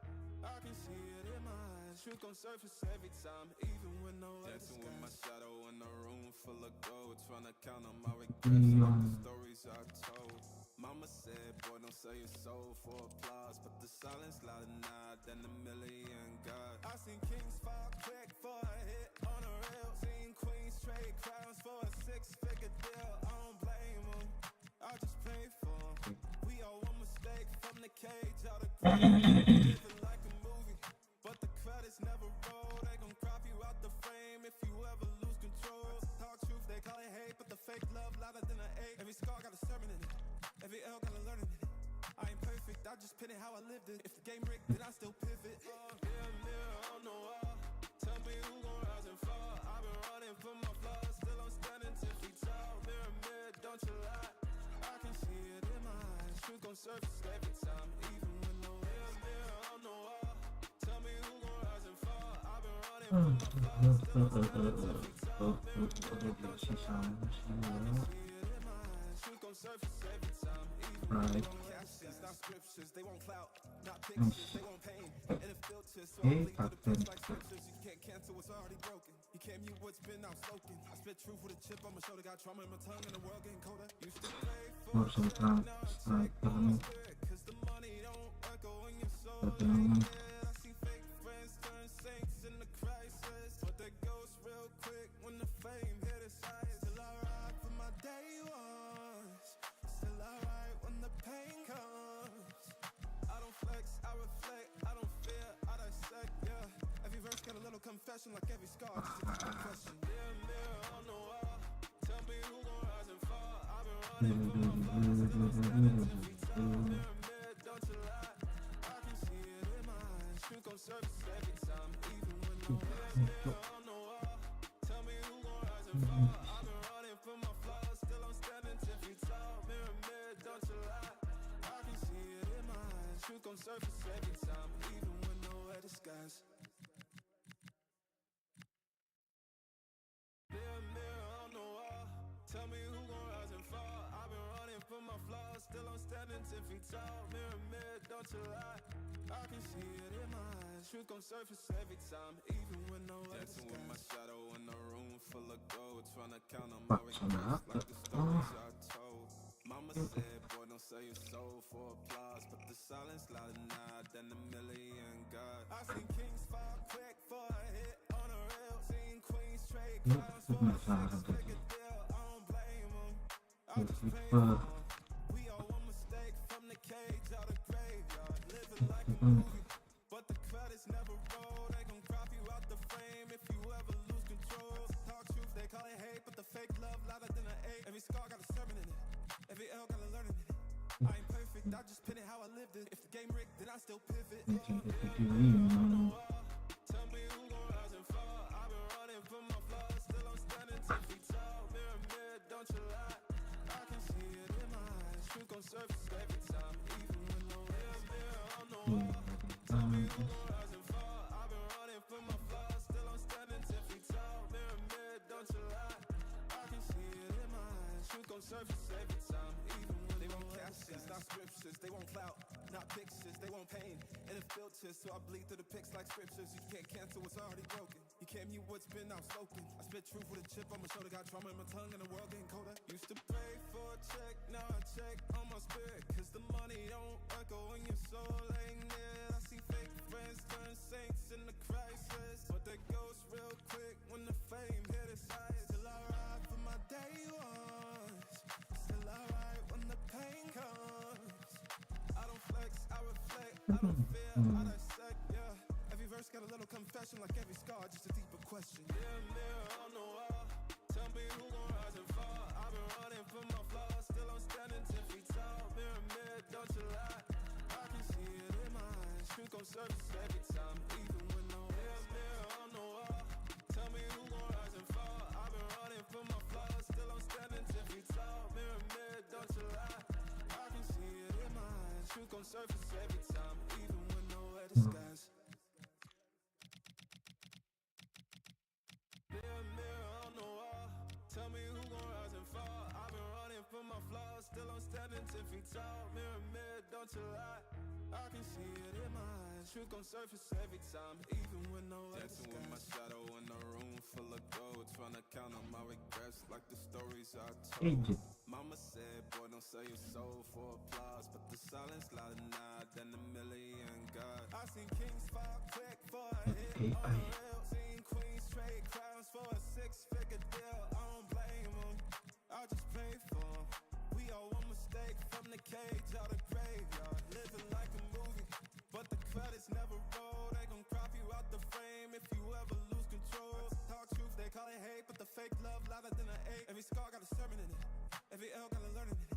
I can see it in my eyes. Truth gon' surface every time, even when nowhere Dancing with my disguise. shadow in a room full of gold, trying to count on my regrets like the stories I told. Mama said, boy, don't sell your soul for applause, but the silence louder now than a million God. I seen kings fall quick for a hit on a rail, seen queens trade crowns for a six-figure deal. I don't blame them, I just pray for them. We all one mistake from the cage out of graveyard, living like a movie, but the credits never roll. They gon' crop you out the frame if you ever lose control. Talk truth, they call it hate, but the fake love louder than an ache. Every scar got a sermon in it, every L got a learning in it. I ain't perfect, I just pin it how I lived it. If the game rigged, then I still pivot. Mirror on the wall, tell me who gon' rise and fall. I've been running from my flaws, still I'm standing 10 feet tall. Mirror, don't you lie, I can see it in my eyes. Truth gon' surface every time, even when no mirror on the wall, tell me who gon' rise and fall. I've been running from my flaws, still I'm standing 10 feet tall. Mirror, don't you lie, I can see it in my eyes. Truth gon' surface every Right. Captions, not scriptures, they won't clout, not And pictures, they won't pain. And it filters, so I hey, bleed through the Captain. pics like scriptures. You can't cancel what's already broken. You can't mute what's been outspoken. I spit truth with a chip on my shoulder, got trauma in my tongue, and the world getting colder. Used to pray for Musim Berhasil Buat cause the money don't echo in your soul. Profit. I see fake friends turn saints in the crisis, but they ghost real quick when the fame hit its eyes. Still I ride for my day ones, still I ride when the pain comes. I don't flex, I reflect, I don't fear, I dissect, yeah. Every verse got a little confession, like every scar, just a deeper question. Mirror on the wall, tell me who gon' rise and fall. I've been running for my flaws, still I'm standing 10 feet tall. Mirror, don't you lie, I can see it in my eyes. Truth gon' surface every time, even when no mirror on the wall. Tell me who gon' rise and fall. I've been running for my flaws, still I'm standing 10 feet tall. Mirror, don't you lie, I can see it in my eyes. Truth gon' surface every time, even when nowhere disguise. Mirror on the wall, tell me who gon' rise and fall. I've been running for my flaws, still I'm standing 10 feet tall. Mirror, don't you lie, I can see it in my eyes. Truth gon' surface every time, even when nowhere dancing with my shadow in a room full of gold, trying to count on my regrets like the stories I told. Mama said, boy, don't sell your soul for applause, but the silence louder now than a million God. I seen kings fall quick for a hit on a rail, seen queens trade crowns for a six-figure deal. I don't blame them, I just pray for them. We all one mistake from the cage out of graveyard, living like a movie, but the credits never roll. They gon' crop you out the frame if you ever lose control. Talk truth, they call it hate, but the fake love louder than an eight. Every scar got a sermon in it, every L got a learning in it. I ain't perfect, I just pin it how I lived it. If the game rigged, then I still pivot. Tell me who gon' rise and fall. I've been running for my flaws, still I'm standing 10 feet tall. Mirror, don't you lie, I can see it in my eyes. Truth gon' surface every time, even when no mirror on the wall. Tell me who gon' rise and fall. I've been running for my flaws, still I'm standing 10 feet tall. Mirror, don't you lie, I can see it in my eyes. Truth gon' surface every time, even when they won't captions, not scriptures, they won't clout, not pictures, they won't pain. And it filters, so I bleed through the pics like scriptures. You can't cancel what's already broken. You can't mute what's been outspoken. I spit truth with a chip on my shoulder, got trauma in my tongue, and the world getting colder. Used to pray for a check, now I check on my spirit, cause the money don't echo in your soul ain't near. I see fake friends turn saints in the crisis, but they ghost real quick when the fame hit its eyes. Still I ride for my day ones, still I ride when the pain comes. I don't flex, I reflect, I don't fear, I dissect, yeah. Every verse got a little confession, like every scar, just a deeper question. Mirror on the wall, tell me who gon' rise and fall. I've been running for my flaws, still I'm standing 10 feet tall. Mirror, don't you lie, I can see it in my eyes. Truth gon' surface every time, even when no mirror on the wall. Tell me who gon' rise and fall. I've been running for my flaws, still I'm standing 10 feet tall. Mirror, don't you lie, I can see it in my eyes. Truth gon' surface every time, even when nowhere disguise. Mirror on the wall, tell me who gon' rise and fall. I've been running for my flaws, still I'm standing 10 feet tall. Mirror, don't you lie, I can see it in my eyes. Truth gon' surface every time, even when nowhere dancing with my shadow in a room full of gold, trying to count on my regrets like the stories I told. Mama said, boy, don't sell your soul for applause, but the silence louder now than a million God. I seen kings fall quick for a hit on a rail, seen queens trade crowns for a six-figure deal. I don't blame them, I just pray for them. We all one mistake from the cage out of graveyard, living like a movie, but the credits never roll. They gon' crop you out the frame if you ever lose control. Talk truth, they call it hate, but the fake love louder than an eight. Every scar got a sermon in it, every L got a learning in it.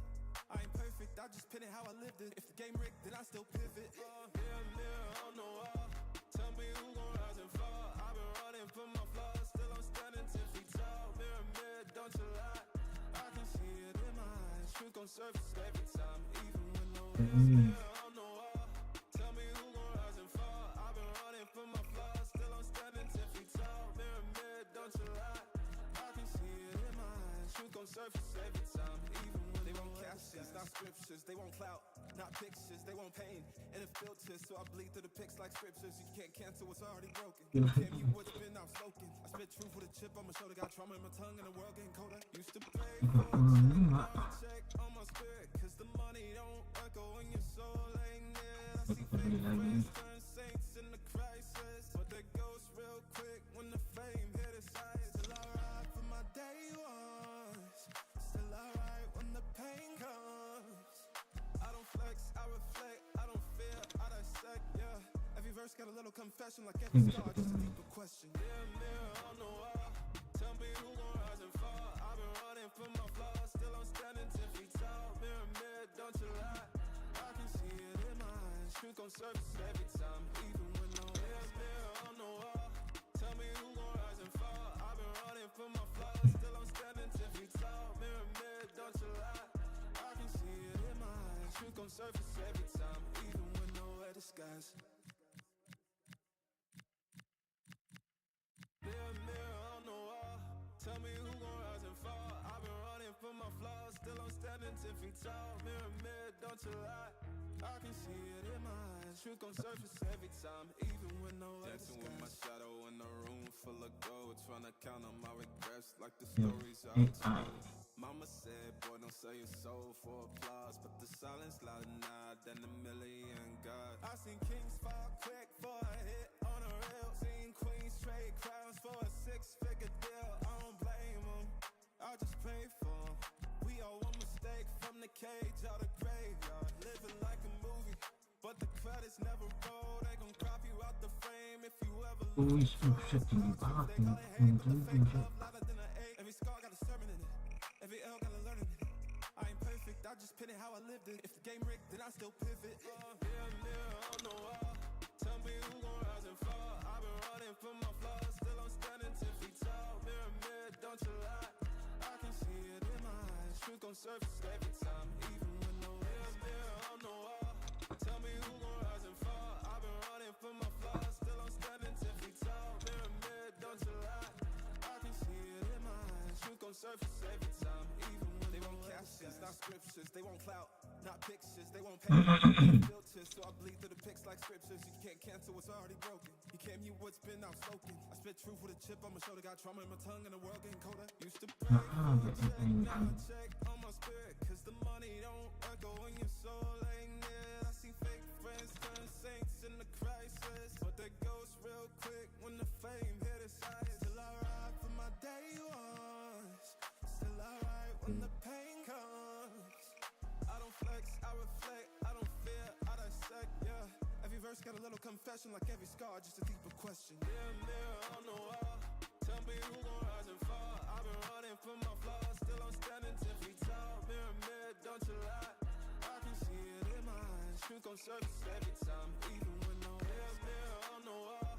I ain't perfect, I just pin it how I lived it. If the game rigged, then I still pivot. Mirror on the wall, tell me who gon' rise and fall. I've been running for my flaws, still I'm standing 10 feet tall. Mirror, don't you lie, I can see it in my eyes. Truth gon' surface every time, even when no mirror on the wall. Tell me who gon' rise and fall. I've been running for my flaws, still I'm standing 10 feet tall. Mirror, don't you lie, I can see it in my eyes. Truth gon' surface every time, even when they won't captions, not scriptures, they want clout, not pictures, they want pain. And it filters, so I bleed through the pics like scriptures. You can't cancel what's already broken. Damn, you what's been outspoken. I spit truth with a chip on my shoulder, got trauma in my tongue and the world getting colder. Used to pray for a check on my spirit, cause the money don't echo when your soul ain't near. I see fake friends turn saints in the crisis, but they ghost real quick when the fame hit its eyes. Still alright for my day ones, still alright when the pain comes. I don't flex, I reflect, I don't fear, I dissect, yeah. Every verse got a little confession, like every star, just a deeper question. Mirror on the wall, tell me who gon' rise and fall. I've been running from my flaws, still I'm standing 10 feet tall. Mirror, don't you lie, I can see it in my eyes. Truth gon' surface every time, even when no mirror on the wall. Tell me who gon' rise and fall. I've been running from my flaws, still I'm standing 10 feet tall. Mirror, don't you lie, I can see it in my eyes. Truth gon' surface every time, even when nowhere disguised. Mirror on the wall, tell me who gon' rise and fall. I've been running from my flaws, still I'm standing 10 feet tall. Mirror, don't you lie, I can see it in my eyes. Truth gon' surface every time, even when nowhere dancing with my shadow in a room full of gold, trying to count on my regrets like the stories I told. Mama said, boy, don't sell your soul for applause, but the silence louder now than a million gods. I seen kings fall quick for a hit on a reel, seen queens trade crowns for a 6-figure deal. I don't blame them, I just pray for them. We all one mistake from the cage out of graveyard, living like a movie, but the credits never roll. They gon' crop you out the frame if you ever lose control. They call it hate, but the fake love louder than an ache. Every scar got a sermon in it, every L got a learning in it. I ain't perfect, I just pin it how I lived it. If the game rigged, then I still pivot. Mirror on the wall, tell me who gon' rise and fall. I've been running from my flaws, still I'm standing 10 feet tall. Mirror, don't you lie, I can see it in my eyes. Truth gon' surface every time, even when no mirror on the wall. Tell me who gon' rise and fall. I've been running from my flaws, still I'm standing 10 feet tall. Mirror, don't you lie, I can see it in my eyes. Truth gon' surface every time, even when they want captions, not scriptures. They want clout, not pictures. They want pain, filters, so I bleed through the pics like scriptures. You can't cancel what's already broken. You can't mute what's been outspoken. I spit truth with a chip on my shoulder, got trauma in my tongue and the world getting colder. Used to pray for a check, now I check on my spirit, cause the money don't echo when your soul ain't near. I see fake friends turn saints in the crisis, but they ghost real quick when the fame hit its eyes. Still alright for my day ones, still alright when the pain comes. I don't flex, I reflect, I don't fear, I dissect, yeah. Every verse got a little confession, like every scar, just a deeper question. Mirror on the wall, tell me who gon' rise and fall. I've been running from my flaws, still I'm standing 10 feet tall. Mirror, don't you lie, I can see it in my eyes. Truth gon' surface every time, even when no mirror on the wall.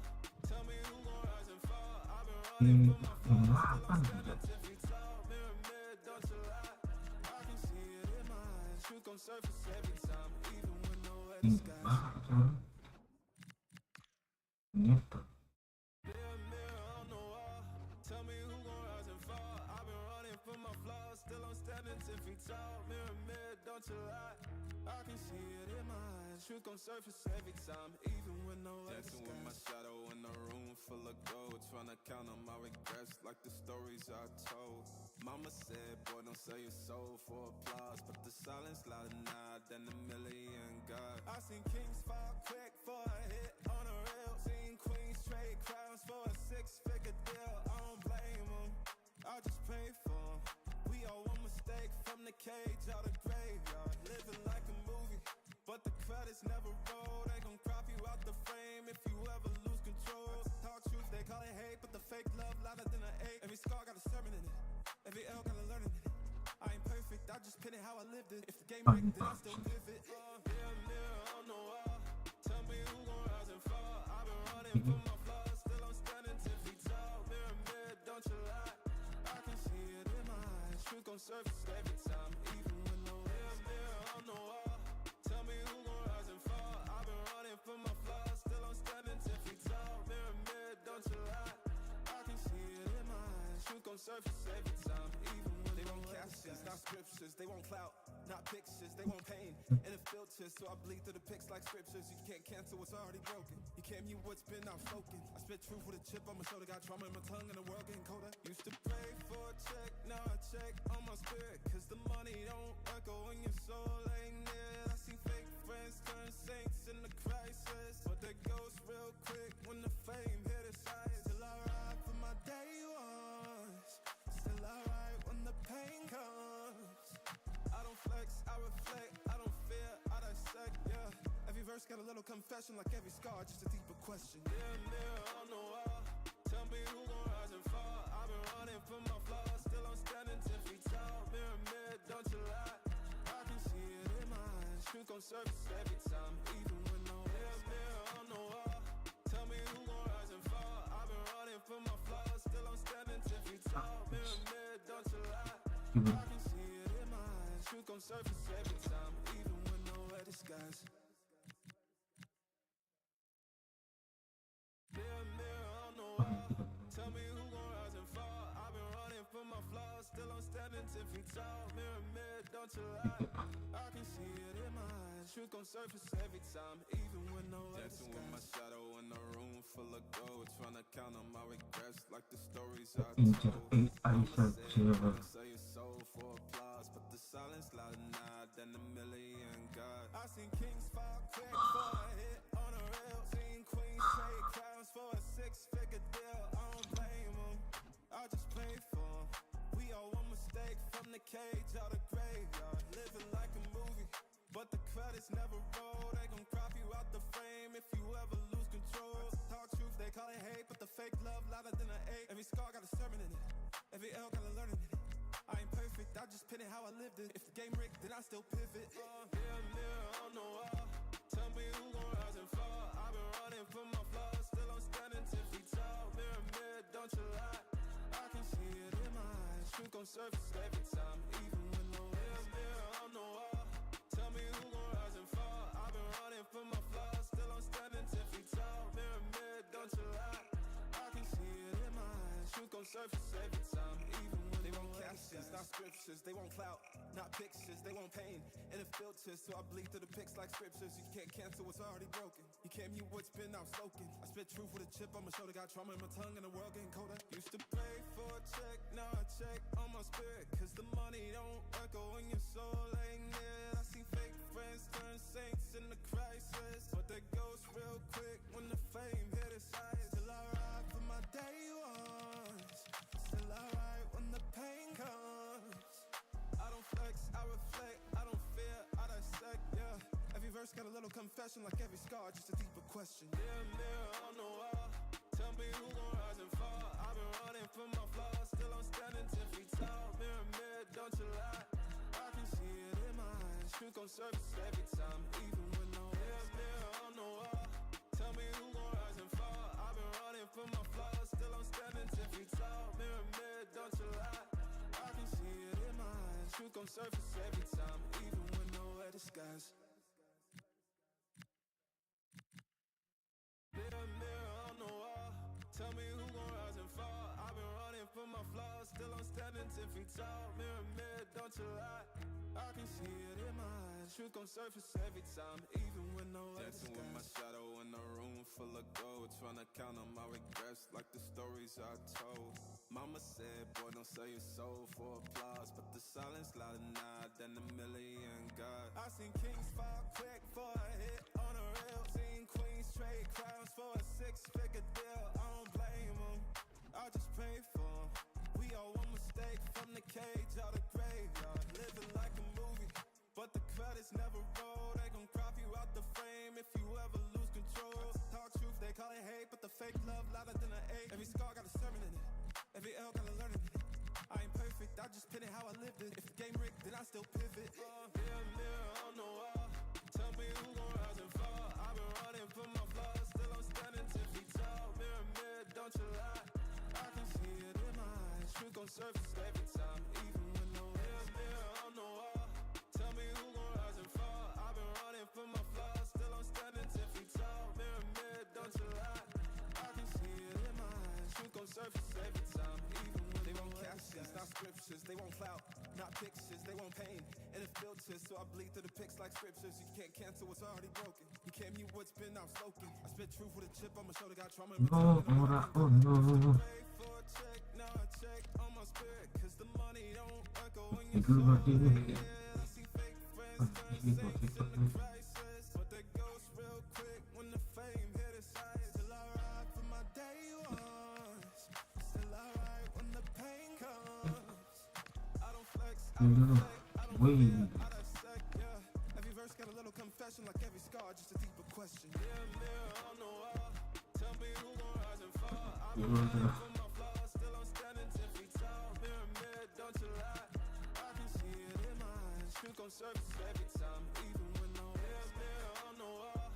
Tell me who gon' rise and fall. I've been running from my flaws, still I'm standing 10 feet tall. Mirror, don't you lie, I can see it in my eyes. Truth gon' surface every time, even when nowhere disguised. Mirror on the wall, tell me who gon' rise and fall. I've been running from my flaws, still I'm standing 10 feet tall. Mirror, don't you lie, I can see it in my eyes. Truth gon' surface every time, even when nowhere dancing with my shadow in a room full of gold, trying to count on my regrets like the stories I told. Mama said, boy, don't sell your soul for applause, but the silence louder now than a million gods. I seen kings fall quick for a hit on a reel, seen queens trade crowns for a 6-figure deal. I don't blame them, I just pray for them. We all one mistake from the cage out of graveyard, living like a movie, but the credits never roll. They gon' crop you out the frame if you ever lose control. Talk truth, they call it hate, but the fake love louder than an ache. Every scar got a sermon in it, every L got a learning in it. I ain't perfect, I just pin it how I lived it. If the game rigged, then I still pivot. Mirror on the wall, tell me who gon' rise and fall. I've been running from my flaws, still I'm standing 10 feet tall. Mirror, don't you lie, I can see it in my eyes. Truth gon' surface every time, even when no mirror on the wall. Tell me who gon' rise and fall. I've been running from my flaws, still I'm standing 10 feet tall. Mirror, don't you lie, I can see it in my eyes. Truth gon' surface every time, even when they want captions, not scriptures. They want clout, not pictures, they want pain and a filter, so I bleed through the pics like scriptures. You can't cancel what's already broken. You can't mute what's been outspoken. I spit truth with a chip on my shoulder, got trauma in my tongue and the world getting colder. Used to pray for a check, now I check on my spirit, cause the money don't echo when your soul ain't near. I see fake friends turn saints in the crisis, but that goes real quick when the fame hit its eyes. Still I ride for my day ones, still I ride when the pain comes. I don't flex, I reflect, I don't fear, I dissect, yeah. Every verse got a little confession, like every scar, just a deeper question. Mirror on the wall, tell me who gon' rise and fall. I've been running from my flaws, still I'm standing 10 feet tall. Mirror, don't you lie, I can see it in my eyes. Truth gon' surface every time, even when no mirror on the wall, tell me who gon' rise and fall. I've been running from my flaws, still I'm standing 10 feet tall. Mirror, don't you lie, I can see it in my eyes. Truth gon' surface every time, even when nowhere disguise. Mirror on the wall, tell me who gon' rise and fall. I've been running from my flaws, still I'm standing 10 feet tall. Mirror, don't you lie, I can see it in my eyes. Truth gon' surface every time, even when nowhere dancing with my shadow in a room full of gold, trying to count on my regrets like the stories I told. Mama said, don't sell your soul for applause, but the silence louder now than a million God. I seen kings fall quick for a hit on a rail, seen queens trade crowns for a six-figure deal. I don't blame them, I just pray for them. We all one mistake from the cage out of graveyard, living like a movie, but the credits never roll. They gon' crop you out the frame if you ever lose control. Talk truth, they call it hate, but the fake love louder than an ache. Every scar got a sermon in it, every L got a learning in it. I ain't perfect, I just pin it how I lived it. If the game rigged, then I still pivot. Mirror on the wall, tell me who gon' rise and fall. I've been running from my flaws, still I'm standing 10 feet tall. Mirror, don't you lie, I can see it in my eyes. Truth gon' surface every time, even when no mirror on the wall, tell me who gon' rise and fall. I've been running from my flaws, still I'm standing 10 feet tall. Mirror, don't you lie, I can see it in my eyes. Truth gon' surface every time, even when they want captions, not scriptures. They want clout, not pictures. They want pain and a filter, so I bleed through the pics like scriptures. You can't cancel what's already broken. You can't mute what's been outspoken. I spit truth with a chip on my shoulder, got trauma in my tongue and the world getting colder. Used to pray for a check, now I check on my spirit, cause the money don't echo when your soul ain't near. I see fake friends turn saints in the crisis, but that goes real quick when the fame hit its eyes. Still I ride for my day ones, still I ride when the pain comes. I don't flex, I reflect, I don't fear, I dissect, yeah. Every verse got a little confession, like every scar, just a deeper question. Mirror on the wall, tell me who gon' rise and fall. I've been running from my flaws, still I'm standing 10 feet tall. Mirror, don't you lie, I can see it in my eyes. Truth gon' surface every time, even when no mirror on the wall, tell me who gon' rise and fall. I've been running from my flaws, still I'm standing 10 feet tall. Mirror, don't you lie, I can see it in my eyes. Truth gon' surface every time, even when nowhere disguise. Mirror on the wall, tell me who gon' rise and fall. I've been running from my flaws, still I'm standing 10 feet tall. Mirror, don't you lie, I can see it in my eyes. Truth gon' surface every time, even when nowhere dancing with my shadow in a room full of gold, trying to count on my regrets like the stories I told. Mama said, boy, don't sell your soul for applause, but the silence louder now than a million God. I seen kings fall quick for a hit on a rail, seen queens trade crowns for a six-figure deal. I don't blame them, I just pray for them. We all one mistake from the cage out of graveyard, living like a movie, but the credits never roll. They gon' crop you out the frame if you ever lose control. Talk truth, they call it hate, but the fake love louder than an ache. Every scar got a sermon in it, every L got a learning in it. I ain't perfect, I just pin it how I lived it. If the game rigged, then I still pivot. Mirror on the wall, tell me who gon' rise and fall. I've been running from my flaws, still I'm standing 10 feet tall. Mirror, don't you lie, I can see it in my eyes. Truth gon' surface every time, even when no mirror on the wall, tell me who gon' rise and fall. I've been running from my flaws, still I'm standing 10 feet tall. Mirror, don't you lie, I can see it in my eyes. Truth gon' surface every time, even when they want captions, not scriptures. They want clout, not pictures, they want pain and it's filters, so I bleed through the pics like scriptures. You can't cancel what's already broken. You came here what's been outspoken. I spit truth with a chip on my shoulder, got trauma in No, ora, oh no. for a check, now I check on my spirit, cause the money don't echo when you Itu berarti ini. I see fake friends turn saints in the crisis, but they ghost real quick when the fame hit its eyes. Still I ride for my day ones, still I ride when the pain comes. I don't flex, I don't Wih, I dissect, yeah. Every verse got a little confession, like every scar, just a deeper question. Mirror on the wall, tell me who gon' rise and fall. I've been running from my flaws, still I'm standing 10 feet tall. Mirror, don't you lie, I can see it in my eyes. Truth gon' surface every time, even when no mirror on the wall.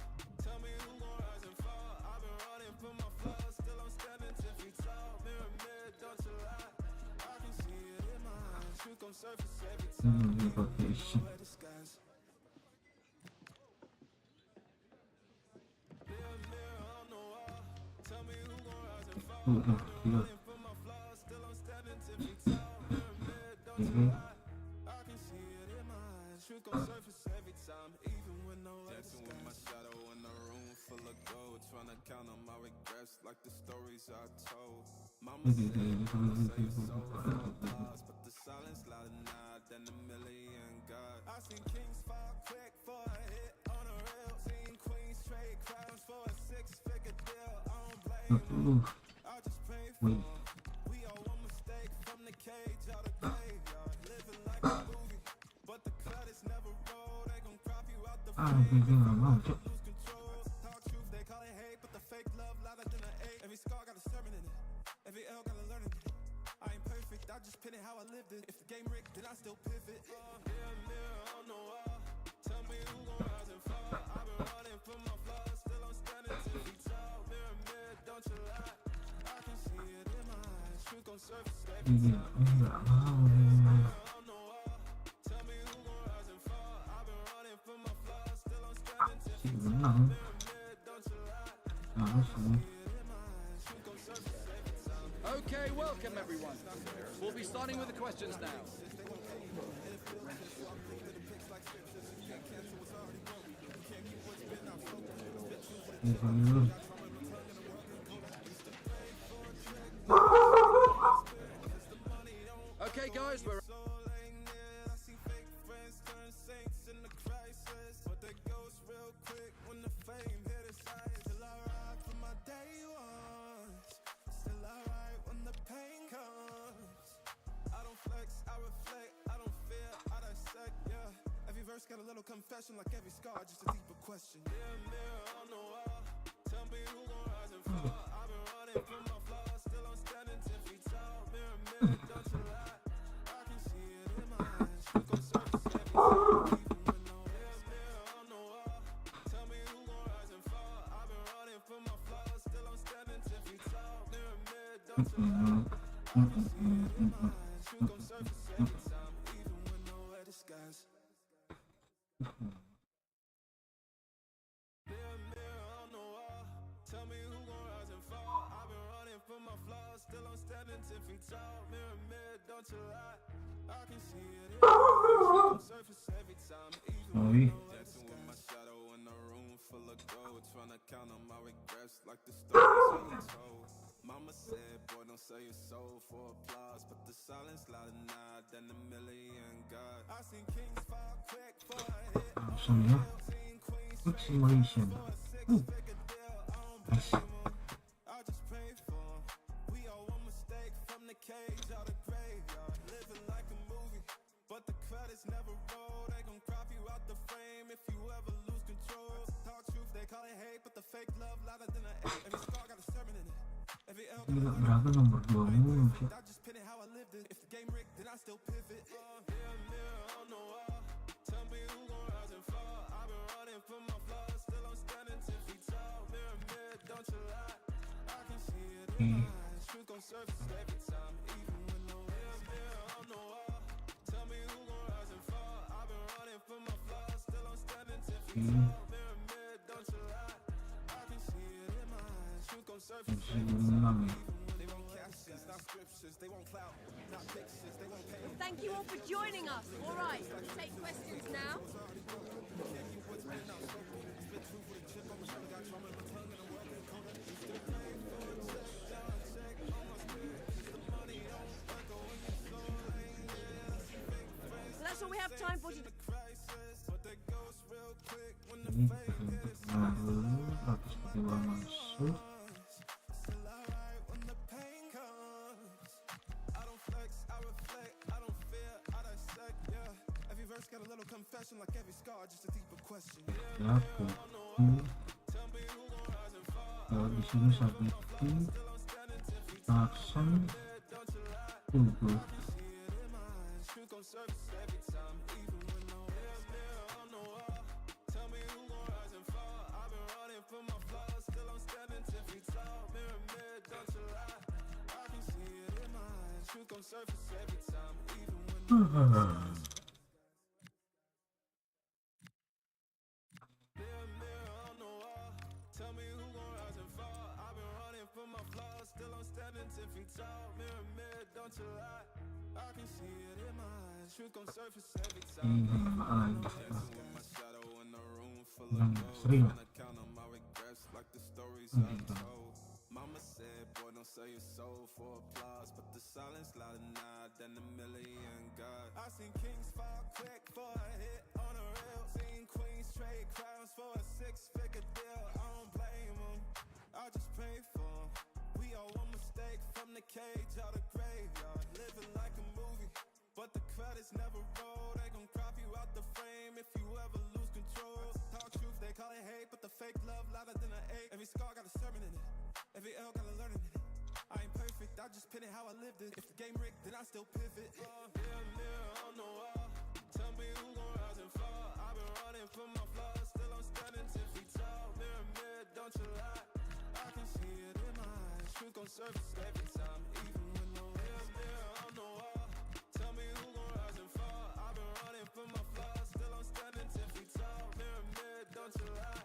Tell me who gon' rise and fall. I've been running from my flaws, still I'm standing 10 feet tall. Mirror, don't you lie, I can see it in my eyes. Truth gon' surface every time. ini pakai isi. Gila. Ini. Dancing with my shadow in a room full of gold, trying to count on my regrets like the stories I told. Mama said, "Don't say it's so for applause," but the silence louder now than a million gods. I seen kings fall quick for a hit on a rail, seen queens trade crowns for a six-figure deal. I don't blame, I just pray for Wih. 'em. We all one mistake from the cage out of graveyard, living like a movie, but the credits never roll. They gon' crop you out the Ah, gue nggak mau, Cok. lose control. Talk truth, they call it hate, but the fake love louder than an eight. Every scar got a sermon in it, every L got a learning. I ain't perfect, I just pin it how I lived it. If the game rigged, then I still pivot. Mirror on the wall, tell me who gon' rise and fall. I've been running from my flaws, still I'm standing 10 feet tall. Mirror, don't you lie, I can see it in my eyes. Truth gon' surface every Ini time. nggak mau. On the wall, tell me who gon' rise and fall. I've been running from my flaws, still I'm standing 10 Si feet menang. don't you lie. Harus nih. Okay, welcome everyone. We'll be starting with the questions now. Ini dulu. Okay, guys, we're I see fake friends turn saints in the crisis, but they ghost real quick when the fame hit its eyes. Still I ride for my day ones, still I ride when the pain comes. I don't flex, I reflect, I don't fear, I dissect, yeah. Every verse got a little confession, like every scar, just a deeper question. Mirror on the wall, tell me who gon' rise and fall. I've been running from my flaws, still I'm standing 10 feet tall. Mirror, don't you lie, I can see it in my eyes. Truth gon' surface every time, even when no mirror on the wall. Tell me who gon' rise and fall. I've been running from my flaws, still I'm standing 10 feet tall. Mirror, don't you lie, I can see it in my eyes. Truth gon' surface every time, even when nowhere disguise. Mirror on the wall, tell me who gon' rise and fall. I've been running from my flaws, still I'm standing 10 feet tall. Mirror, don't you lie, I can see it in my eyes. Surface every time, even Oi. dancing with my shadow in a room full of gold, trying to count on my regrets like the stories I told. Mama said, boy, don't sell your soul for applause, but the silence louder now than a million gods. I seen kings fall quick for a hit, Langsung ya. seen queens Quick simulation. six-figure deal. I don't blame 'em, I just pray for 'em. We all one mistake from the cage out of graveyard, living like a movie, but the credits never roll. They gon' crop you out the frame if you ever lose control. Talk truth, they call it hate, but the fake love louder than an eight. Every scar got a sermon in it, every L got a Gila, learning. berapa nomor 2 mulu, Cok. I just pin it how I lived it. If the game rigged, then I still pivot. Mirror on the wall, tell me who gon' rise and fall. I've been running from my flaws, still I'm standing 10 feet tall. Mirror, don't you lie, I can see it in my eyes. Truth gon' surface every time, even when no mirror on the wall. Tell me who gon' rise and fall. I've been running from my flaws, still I'm standing 10 feet tall. Mirror, don't you lie, I can see it in my eyes. Truth gon' surface every time, even when they won't catch us. Stop scriptures, they won't clout, not pictures, they won't pay. Thank you all for joining us. All right, we take questions now. So that's all we have time for today. Ini pertama dulu, habis kedua masuk. Got a little confession like every scar, just a deeper question. Ya, kalau di sini sabitin aksen tubuh. Sering. Mama said, boy, don't sell your soul for applause, but the silence louder now than a million God. I seen kings fall quick for a hit on a reel. Seen queens trade crowns for a six-figure deal. I don't blame them, I just pray for them. We all one mistake from the cage out of graveyard. Living like a movie, but the credits never roll. They gon' crop you out the frame if you ever lose control. Talk truth, they call it hate, but the fake love louder than an eight. Every scar got a sermon in it, every L got a learning in it. I ain't perfect, I just pin it how I lived it. If the game rigged, then I still pivot. Mirror on the wall, tell me who gon' rise and fall. I've been running from my flaws, still I'm standing 10 feet tall. Mirror, don't you lie, I can see it in my eyes. Truth gon' surface every time, even when no mirror on the wall. Tell me who gon' rise and fall. I've been running from my flaws, still I'm standing 10 feet tall. Mirror, don't you lie,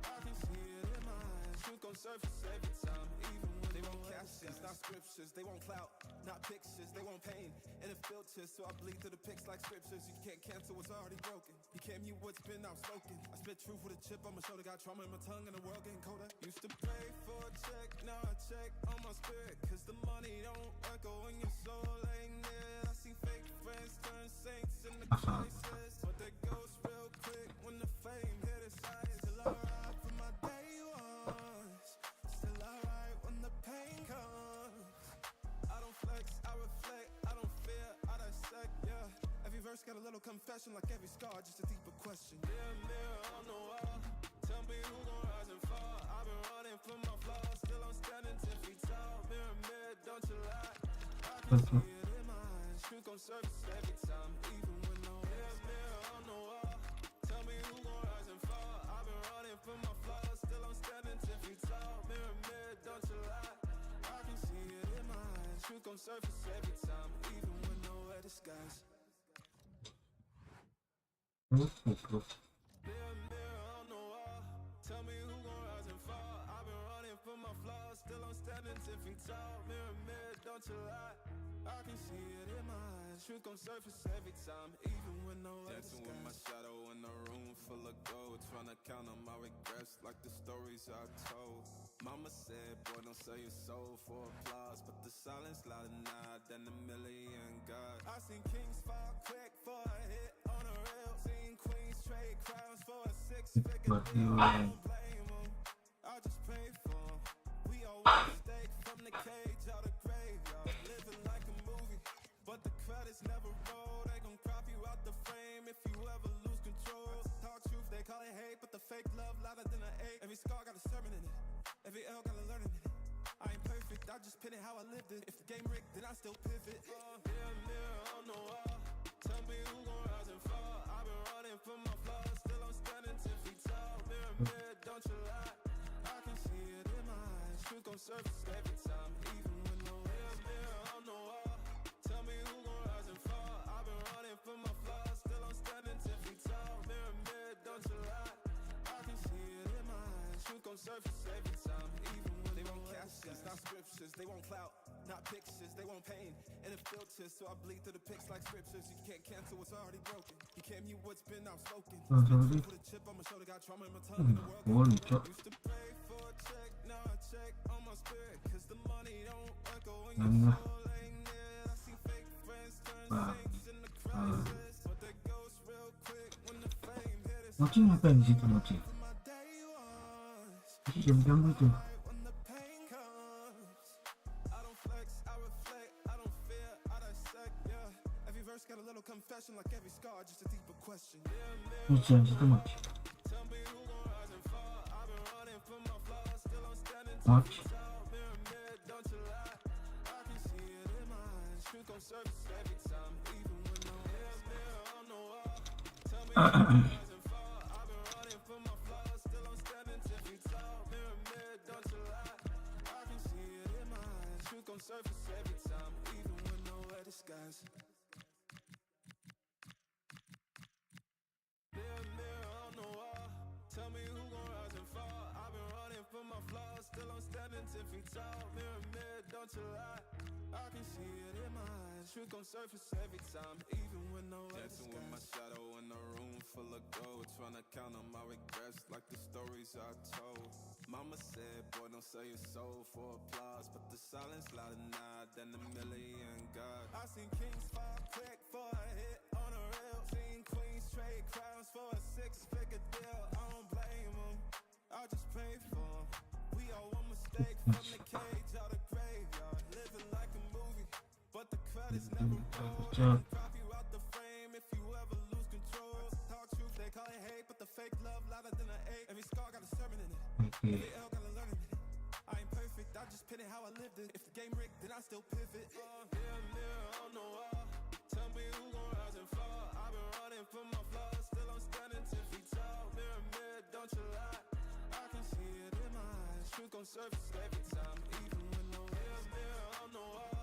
I can see it in my eyes. Truth gon' surface every time, even when they won't captions, not scriptures. They won't clout, not pictures. They won't pain, and it filters, so I bleed through the pics like scriptures. You can't cancel what's already broken. You can't mute what's been outspoken. I spit truth with a chip on my shoulder. Got trauma in my tongue, and the world getting colder. Used to pray for a check, now I check on my spirit, cause the money don't echo when your soul ain't near. I see fake friends turn saints in the crisis, but they ghost real quick when the fame hit its highest. Still alright for my day ones, still alright when the pain comes. I don't flex, I reflect, I don't fear, I dissect, yeah. Every verse got a little confession like every scar, just a deeper question. Mirror on the wall, tell me who gon' rise and fall. I've been running from my flaws, still I'm standing 10 feet tall. Mirror, don't you lie, I can see it in my eyes. Truth gon' surface every time, even when no mirror on the wall. Tell me who gon' rise and fall. I've been running from my flaws, still I'm standing 10 feet tall. Mirror, don't you lie, I can see it in my eyes. Truth gon' surface every time, even when nowhere disguise. Mirror on the wall, tell me who gon' rise and fall. I've been running from my flaws, still I'm standing 10 feet tall. Mirror, don't you lie, I can see it in my eyes. Truth gon' surface every time, even when nowhere Dancing with my disguise. shadow in a room full of gold, trying to count on my regrets like the stories I told. Mama said, boy, don't sell your soul for applause, but the silence louder now than a million God. I seen kings fall quick for a hit on a reel. Seen queens trade crowns for a six-figure deal. I don't blame them, I just pray for them. We all one mistake from the cage out of graveyard. Living like a movie, but the credits never roll. They gon' crop you out the frame if you ever lose control. Talk truth, they call it hate, but the fake love louder than an eight. Every scar got a sermon in it, every L got a learning in it. I ain't perfect, I just pin it how I lived it. If the game rigged, then I still pivot. Mirror on the wall, tell me who gon' rise and fall. I've been running from my flaws, still I'm standing 10 feet tall. Mirror, don't you lie, I can see it in my eyes. Truth gon' surface every time, even when no mirror on the wall. Tell me who gon' rise and fall. I've been running from my flaws, still I'm standing 10 feet tall. Mirror, don't you lie, I can see it in my eyes. Truth gon' surface every time, even when They want captions, not scriptures. They want clout, not pictures. They want pain and it filters, so I bleed through the pics like scriptures. You can't cancel what's already broken. You can't mute what's been outspoken. Sorry. Put a chip on my shoulder, got trauma in my tongue in the world. Holy chop. Used to pray for a check, now I check on my spirit, cause the money don't work when Ano your na? soul ain't there. I see fake friends turn saints in the crisis, but they ghost real quick when the fame hit us. Mochi ngapain di situ Mochi? My day ones, Mochi jam-jam itu. when the pain comes, I don't flex, I reflect, I don't fear, I dissect, yeah. Every verse got a little confession, like every scar, just a deeper question. Mochi yang situ Mochi. Tell me who gon' rise and fall. I've been running from my flaws, still I'm standing Mochi. tall. Mirror, mirror, don't you lie. I can see it in my eyes. Truth gon' surface every time, even when no mirror, mirror on the wall. Tell me who gon' rise and fall. I've been running from my flaws, still I'm standing 10 feet tall. Mirror, mirror, don't you lie. I can see it in my eyes. Truth gon' surface every time, even when nowhere disguise. Mirror, mirror on the wall. Tell me who gon' rise and fall. I've been running from my flaws, still I'm standing 10 feet tall. Mirror, mirror, don't you lie. I can see it in my eyes. Truth gon' surface every time, even when nowhere disguise. Dancing with my shadow in a room full of gold, trying to count on my regrets like the stories I told. Mama said, boy, don't sell your soul for applause, but the silence louder now than a million God. I seen kings fall quick for a hit on a rail. Seen queens trade crowns for a six-figure deal. I don't blame them, I just pray for them. We all one mistake from the cage out of graveyard. Living like a movie, but the credits never roll. They can drop you out the frame if you ever lose control. Talk truth, they call it hate, but the fake love louder than an eight. Every scar got a sermon in it. Every L got a learning in it. I ain't perfect, I just pin it how I lived it. If the game rigged, then I still pivot. Mirror, mirror on the wall. Tell me who gon' rise and fall. I've been running from my flaws, still I'm standing 10 feet tall. Mirror, mirror, don't you lie. I can see it in my eyes. Truth gon' surface every time, even when no mirror, mirror on the wall.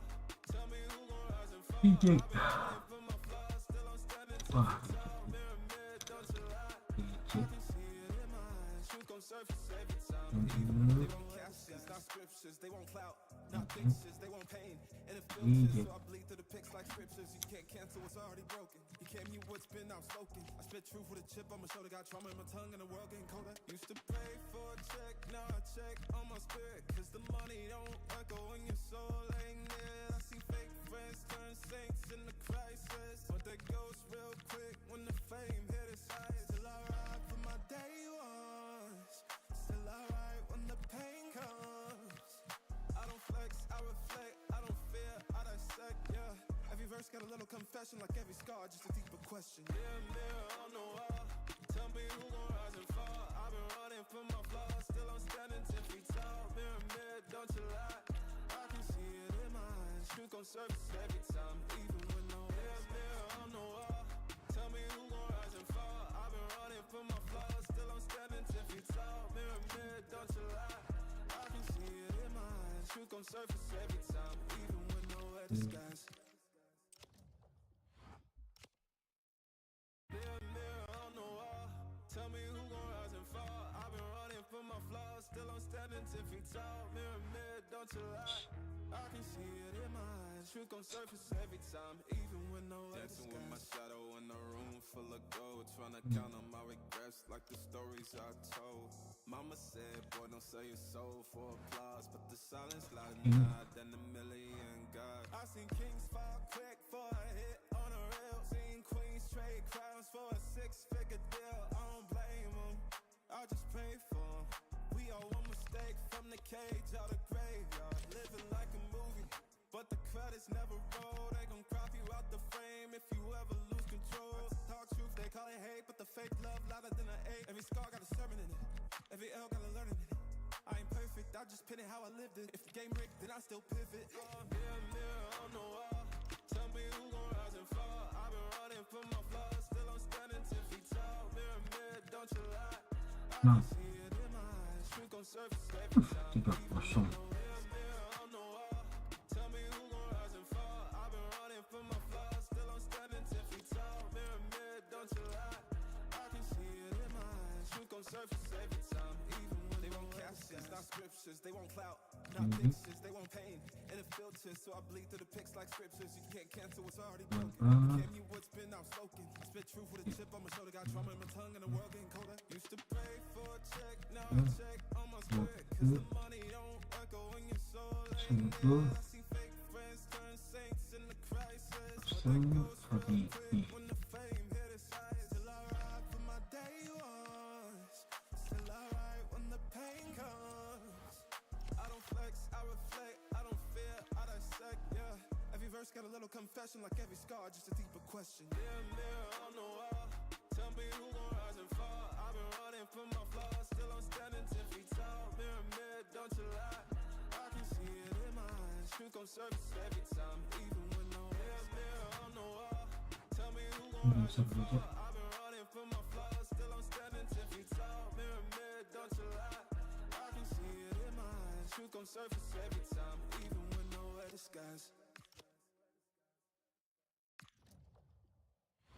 Tell me who gon' rise and fall. DJ. I've been running from my flaws, still I'm standing 10 Wah. feet tall. Mirror, mirror, don't you lie. I DJ. can see it in my eyes. Truth gon' surface every time. They want captions, not scriptures. They want clout, not pictures. They want pain and it filters, so I bleed through the pics like scriptures. You can't cancel what's already broken. You can't mute what's been outspoken. I spit truth with a chip on my shoulder, got trauma in my tongue, and the world getting colder. Used to pray for a check, now I check on my spirit, cause the money don't work when your soul ain't there. I see fake friends turn saints in the crisis, but they ghost real quick when the fame hit its highest. Still I ride for my day ones, still I ride when the pain comes. I don't flex, I reflect, I don't fear, I dissect, yeah. Every verse got a little confession, like every scar, just a deeper question. Mirror, mirror on the wall. Tell me who gon' rise and fall. I've been running from my flaws, still I'm standing 10 feet tall. Mirror, mirror, don't you lie. I can see it in my eyes. Truth gon' surface every time, even when no mirror, mirror on the wall. Tell me who gon' rise and fall. I've been running from my flaws, still I'm standing 10 feet tall. Mirror, mirror, don't you lie. I can see it in my eyes. Truth gon' surface every time, even when nowhere disguise. Mirror, mirror on the wall. Tell me who gon' rise and fall. I've been running from my flaws, still I'm standing 10 feet tall. Mirror, mirror, don't you lie. I can see it in my eyes. Truth gon' surface every time, even when nowhere Dancing with my disguise. shadow in a room full of gold, trying to count on my regrets like the stories I told. Mama said, boy, don't sell your soul for applause, but the silence louder now than a million God. I seen kings fall quick for a hit on a rail. Seen queens trade crowns for a six-figure deal. I don't blame them, I just pray for them. We all one mistake from the cage out of graveyard. Living like a movie, but the credits never roll. They gon' crop you out the frame if you ever lose control. Talk truth, they call it hate, but the fake love louder than an eight. Every scar got a sermon in it, every L got a learning in it. I ain't perfect, I just pin it how I lived it. If the game rigged, then I still pivot. Mirror, mirror on the wall. Tell me who gon' rise and fall. I've been running from my flaws, still I'm standing 10 feet tall. Mirror, mirror, don't you lie. I can see it in my eyes. Truth gon' surface every time. Tidak kosong. Mirror, mirror on the wall. Tell me who gon' rise and fall. I've been running from my flaws, still I'm standing 10 feet tall. Mirror, mirror, don't you lie. I can see it in my eyes. Truth gon' surface every time, even when they won't catch. captions, not scriptures. They want clout, not pictures. They want pain and a filter, so I bleed through the pics like scriptures. You can't cancel what's already broken. Came you what's been outspoken. Spit truth with a chip on my shoulder. Got trauma in my tongue and the world getting colder. Used to pray for a check, now I check on my spirit. Cause the money don't echo in your soul. Ain't there. I see fake friends turn saints in the crisis. But that goes real quick when the fame hit its highs. Still I ride for my day ones. Still I ride when the pain comes. I don't flex, I reflect. I don't fear, I dissect, yeah. Every verse got a little confession, like every scar, just a deeper question. Mirror on the wall, tell me who gon' rise and fall. I've been running from my flaws, still I'm standing 10 feet tall. Mirror, don't you lie, I can see it in my eyes. Truth gon' surface every time, even when no mirror on the wall. Tell me who gon' rise and fall. I've been running from my flaws, still I'm standing 10 feet tall. Mirror, don't you lie, I can see it in my eyes. Truth gon' surface every time, even when nowhere disguise.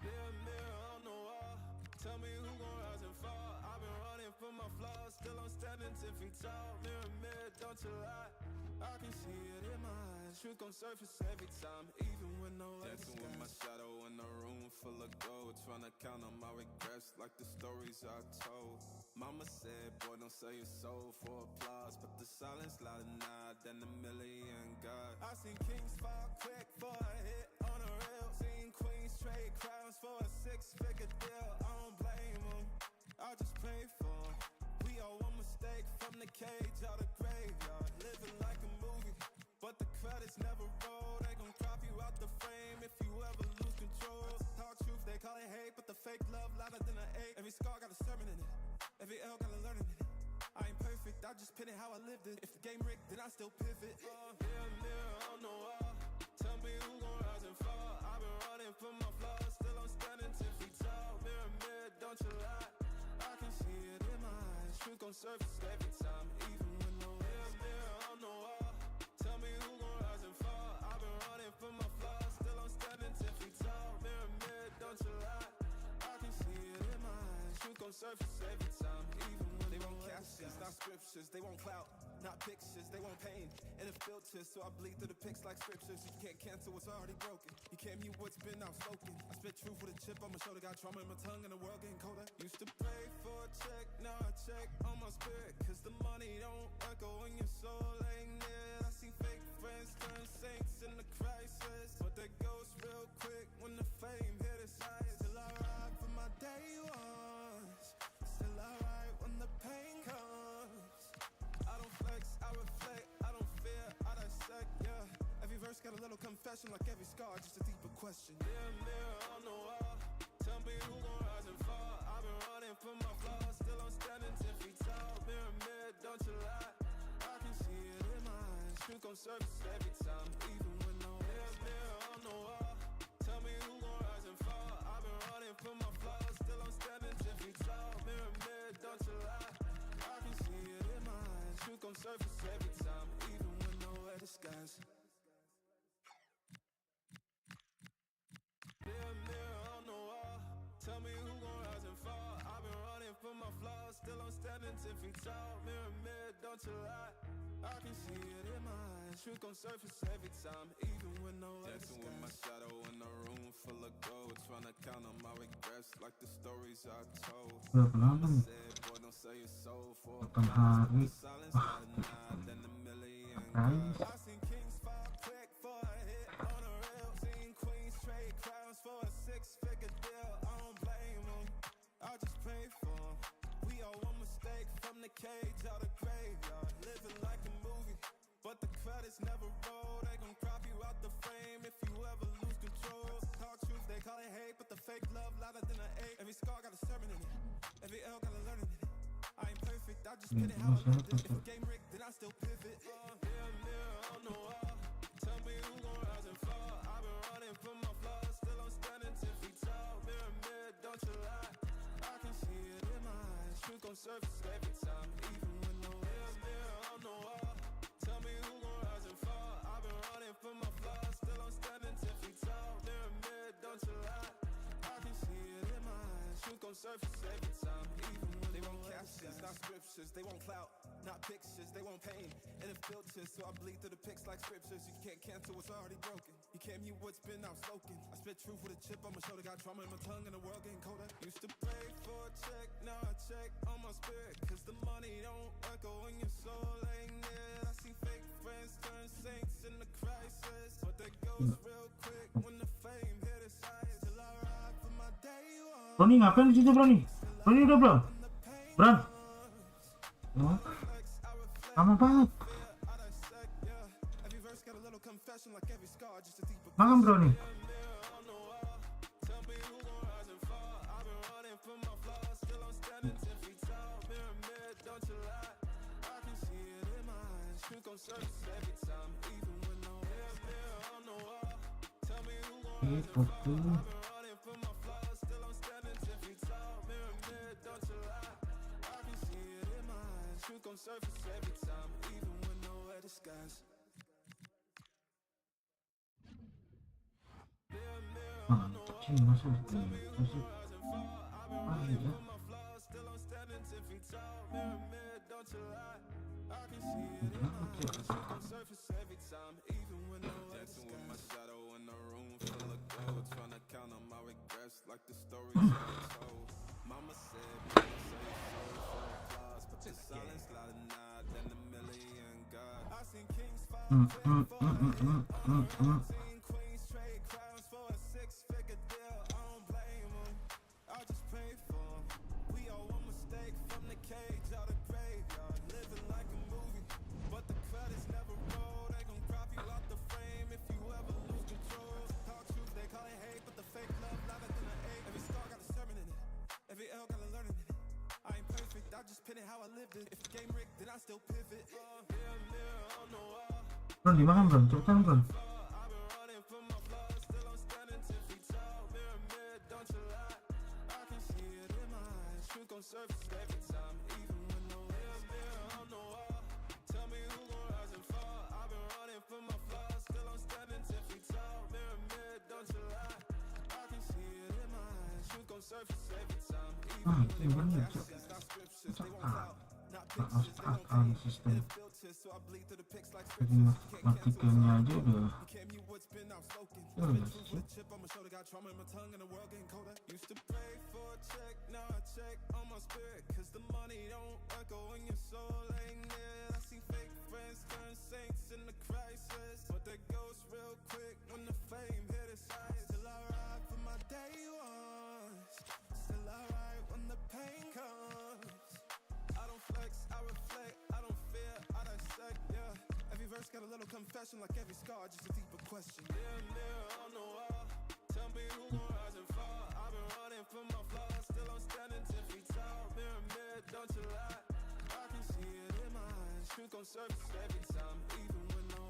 Mirror on the wall, tell me who gon' rise and fall. I've been running from my flaws, still I'm standing 10 feet tall. Mirror, don't you lie, I can see it in my eyes. Truth gon' surface every time, even when nowhere Dancing with my shadow in a room full of gold, trying to count on my regrets like the stories I told. Mama said, boy, don't sell your soul for applause, but the silence louder now than a million God. I seen kings fall quick for a hit on a reel. Seen queens trade crowns for a 6-figure deal. I don't blame them, I just pray for them. We all one mistake from the cage out of graveyard. Living like a movie, but the credits never roll. They gon' crop you out the frame if you ever lose control. Talk truth, they call it hate, but the fake love louder than an 8. Every scar got a sermon in it, every L got a learning in it. I ain't perfect, I just pin it how I lived it. If the game rigged, then I still pivot. Mirror on the wall, tell me who gon' rise and fall. I've been running from my flaws, still I'm standing 10 feet tall. Mirror, don't you lie, I can see it in my eyes. Truth gon' surface every time, even when no mirror on the wall. Tell me who gon' rise and fall. I've been running from my flaws, still I'm standing 10 feet tall. Mirror, don't you lie, I can see it in my eyes. Truth gon' surface every time, even when they want captions, not scriptures. They want clout, not pictures. They want pain and a filter, so I bleed through the pics like scriptures. You can't cancel what's already broken. You can't mute what's been outspoken. I spit truth with a chip on my shoulder. Got trauma in my tongue and the world getting colder. Used to pray for a check, now I check on my spirit. Cause the money don't echo in your soul. Ain't there. I see fake friends turn saints in the crisis, but that goes real quick when the fame hit its highs. Still I ride for my day ones. Still I ride when the pain comes. I don't flex, I reflect. I don't fear, I dissect, yeah. Every verse got a little confession, like every scar, just a deeper question. Mirror on the wall, tell me who gon' rise and fall. I've been running from my flaws, still I'm standing 10 feet tall. Mirror, don't you lie, I can see it in my eyes. Truth gon' surface every time, even when no mirror on the wall. Tell me who gon' rise and fall. I've been running from my flaws, still I'm standing 10 feet tall. Mirror, don't you lie, I can see it in my eyes. Truth gon' surface every time, even when nowhere disguise. Mirror on the wall, tell me who gon' rise and fall. I've been running from my flaws, still I'm standing 10 feet tall. Mirror, don't you lie, I can see it in my eyes. Truth gon' surface every time, even when nowhere Dancing with my shadow in a room full of gold, trying to count on my regrets like the stories I told. Berapa lama nih? Said, boy, don't sell your soul for 8 hari. silence Wah, louder now than a million guys. God. I seen kings fall quick for a hit on a reel. Seen queens trade crowns for a 6-figure deal. I don't blame them, I just pray for them. We all one mistake from the cage out of graveyard. Living like a movie, but the credits never roll. They gon' crop you out the frame if you ever lose control. Talk truth, they call it hate, but the fake love louder than an 8. Every scar got a sermon in it, every L got a learning in it. I ain't perfect, I just pin it how I lived it. If the game rigged, then I still pivot. Mirror on the wall, tell me who gon' rise and fall. I've been running from my flaws, still I'm standing 10 feet tall. Mirror, don't you lie, I can see it in my eyes. Truth gon' surface every time, even when no mirror on the wall. Tell me who gon' rise and fall. I've been running from my flaws, still I'm standing 10 feet tall. Mirror, don't you lie, I can see it in my eyes. Truth gon' surface every time, even when they want captions, not scriptures. They want clout, not pictures. They want pain and it filters, so I bleed through the pics like scriptures. You can't cancel what's already broken. You can't mute what's been outspoken. I spit truth with a chip on my shoulder. Got trauma in my tongue and the world getting colder. Used to pray for a check, now I check on my spirit, cause the money don't echo when your soul ain't near. I see fake friends turn saints in the crisis, but that goes real quick when the fame hit its highest. Till I ride for my day one. Brownie ngapain di situ Brownie? Brownie udah belum? Bran? Oh, lama banget. Makan Brownie. Foto. Kecil masuk sih. Dancing with my shadow in a room full of gold, trying to count on my regrets like the stories I told. Mama said, boy, don't say your soul for applause, but the silence louder now than a million God. I seen kings fall quick for a hit, seen queens trade crowns for a six-figure deal. I don't blame them, I just pray for them. We all one mistake from the cage out of graveyard, living like a movie, but the credits never roll. They gon' crop you out the frame if you ever lose control. Talk truth, they call it hate, but the fake love louder than an eight. Every scar got a sermon in it, every L got a learning in it. I ain't perfect, I just pin it how I lived it. If the game rigged, then I still pivot. Mirror on the wall. Bron dimakan Bron, cepetan Bron. I've been running from my flaws, still I'm standing 10 feet tall. Mirror, don't you lie. I can see it in my eyes. Truth gon' surface every time, even when no mirror on the wall. Tell me who gon' rise and fall. I've been running from my flaws, still I'm standing 10 feet tall. Mirror, don't you lie. I can see it in my eyes. Truth gon' surface every time, even when they want captions, not scriptures. They want clout, not pictures. They want pain and it filters, so I bleed through the pics like Jadi scriptures. matikannya aja udah. Can't mute what's been outspoken. Ya udah Spit truth with a chip on my shoulder. Got trauma in my tongue and the world getting colder. Used to pray for a check, now I check on my spirit, cause the money don't echo when your soul ain't near. I see fake friends turn saints in the crisis, but that goes real quick when the fame hit its highest. Till I ride for my day ones, still I ride when the pain comes. I don't flex, I reflect, I don't fear, I dissect, yeah. Every verse got a little confession, like every scar, just a deeper question. Mirror on the wall, tell me who gon' rise and fall. I've been running from my flaws, still I'm standing 10 feet tall. Mirror, don't you lie. I can see it in my eyes. Truth gon' surface every time, even when no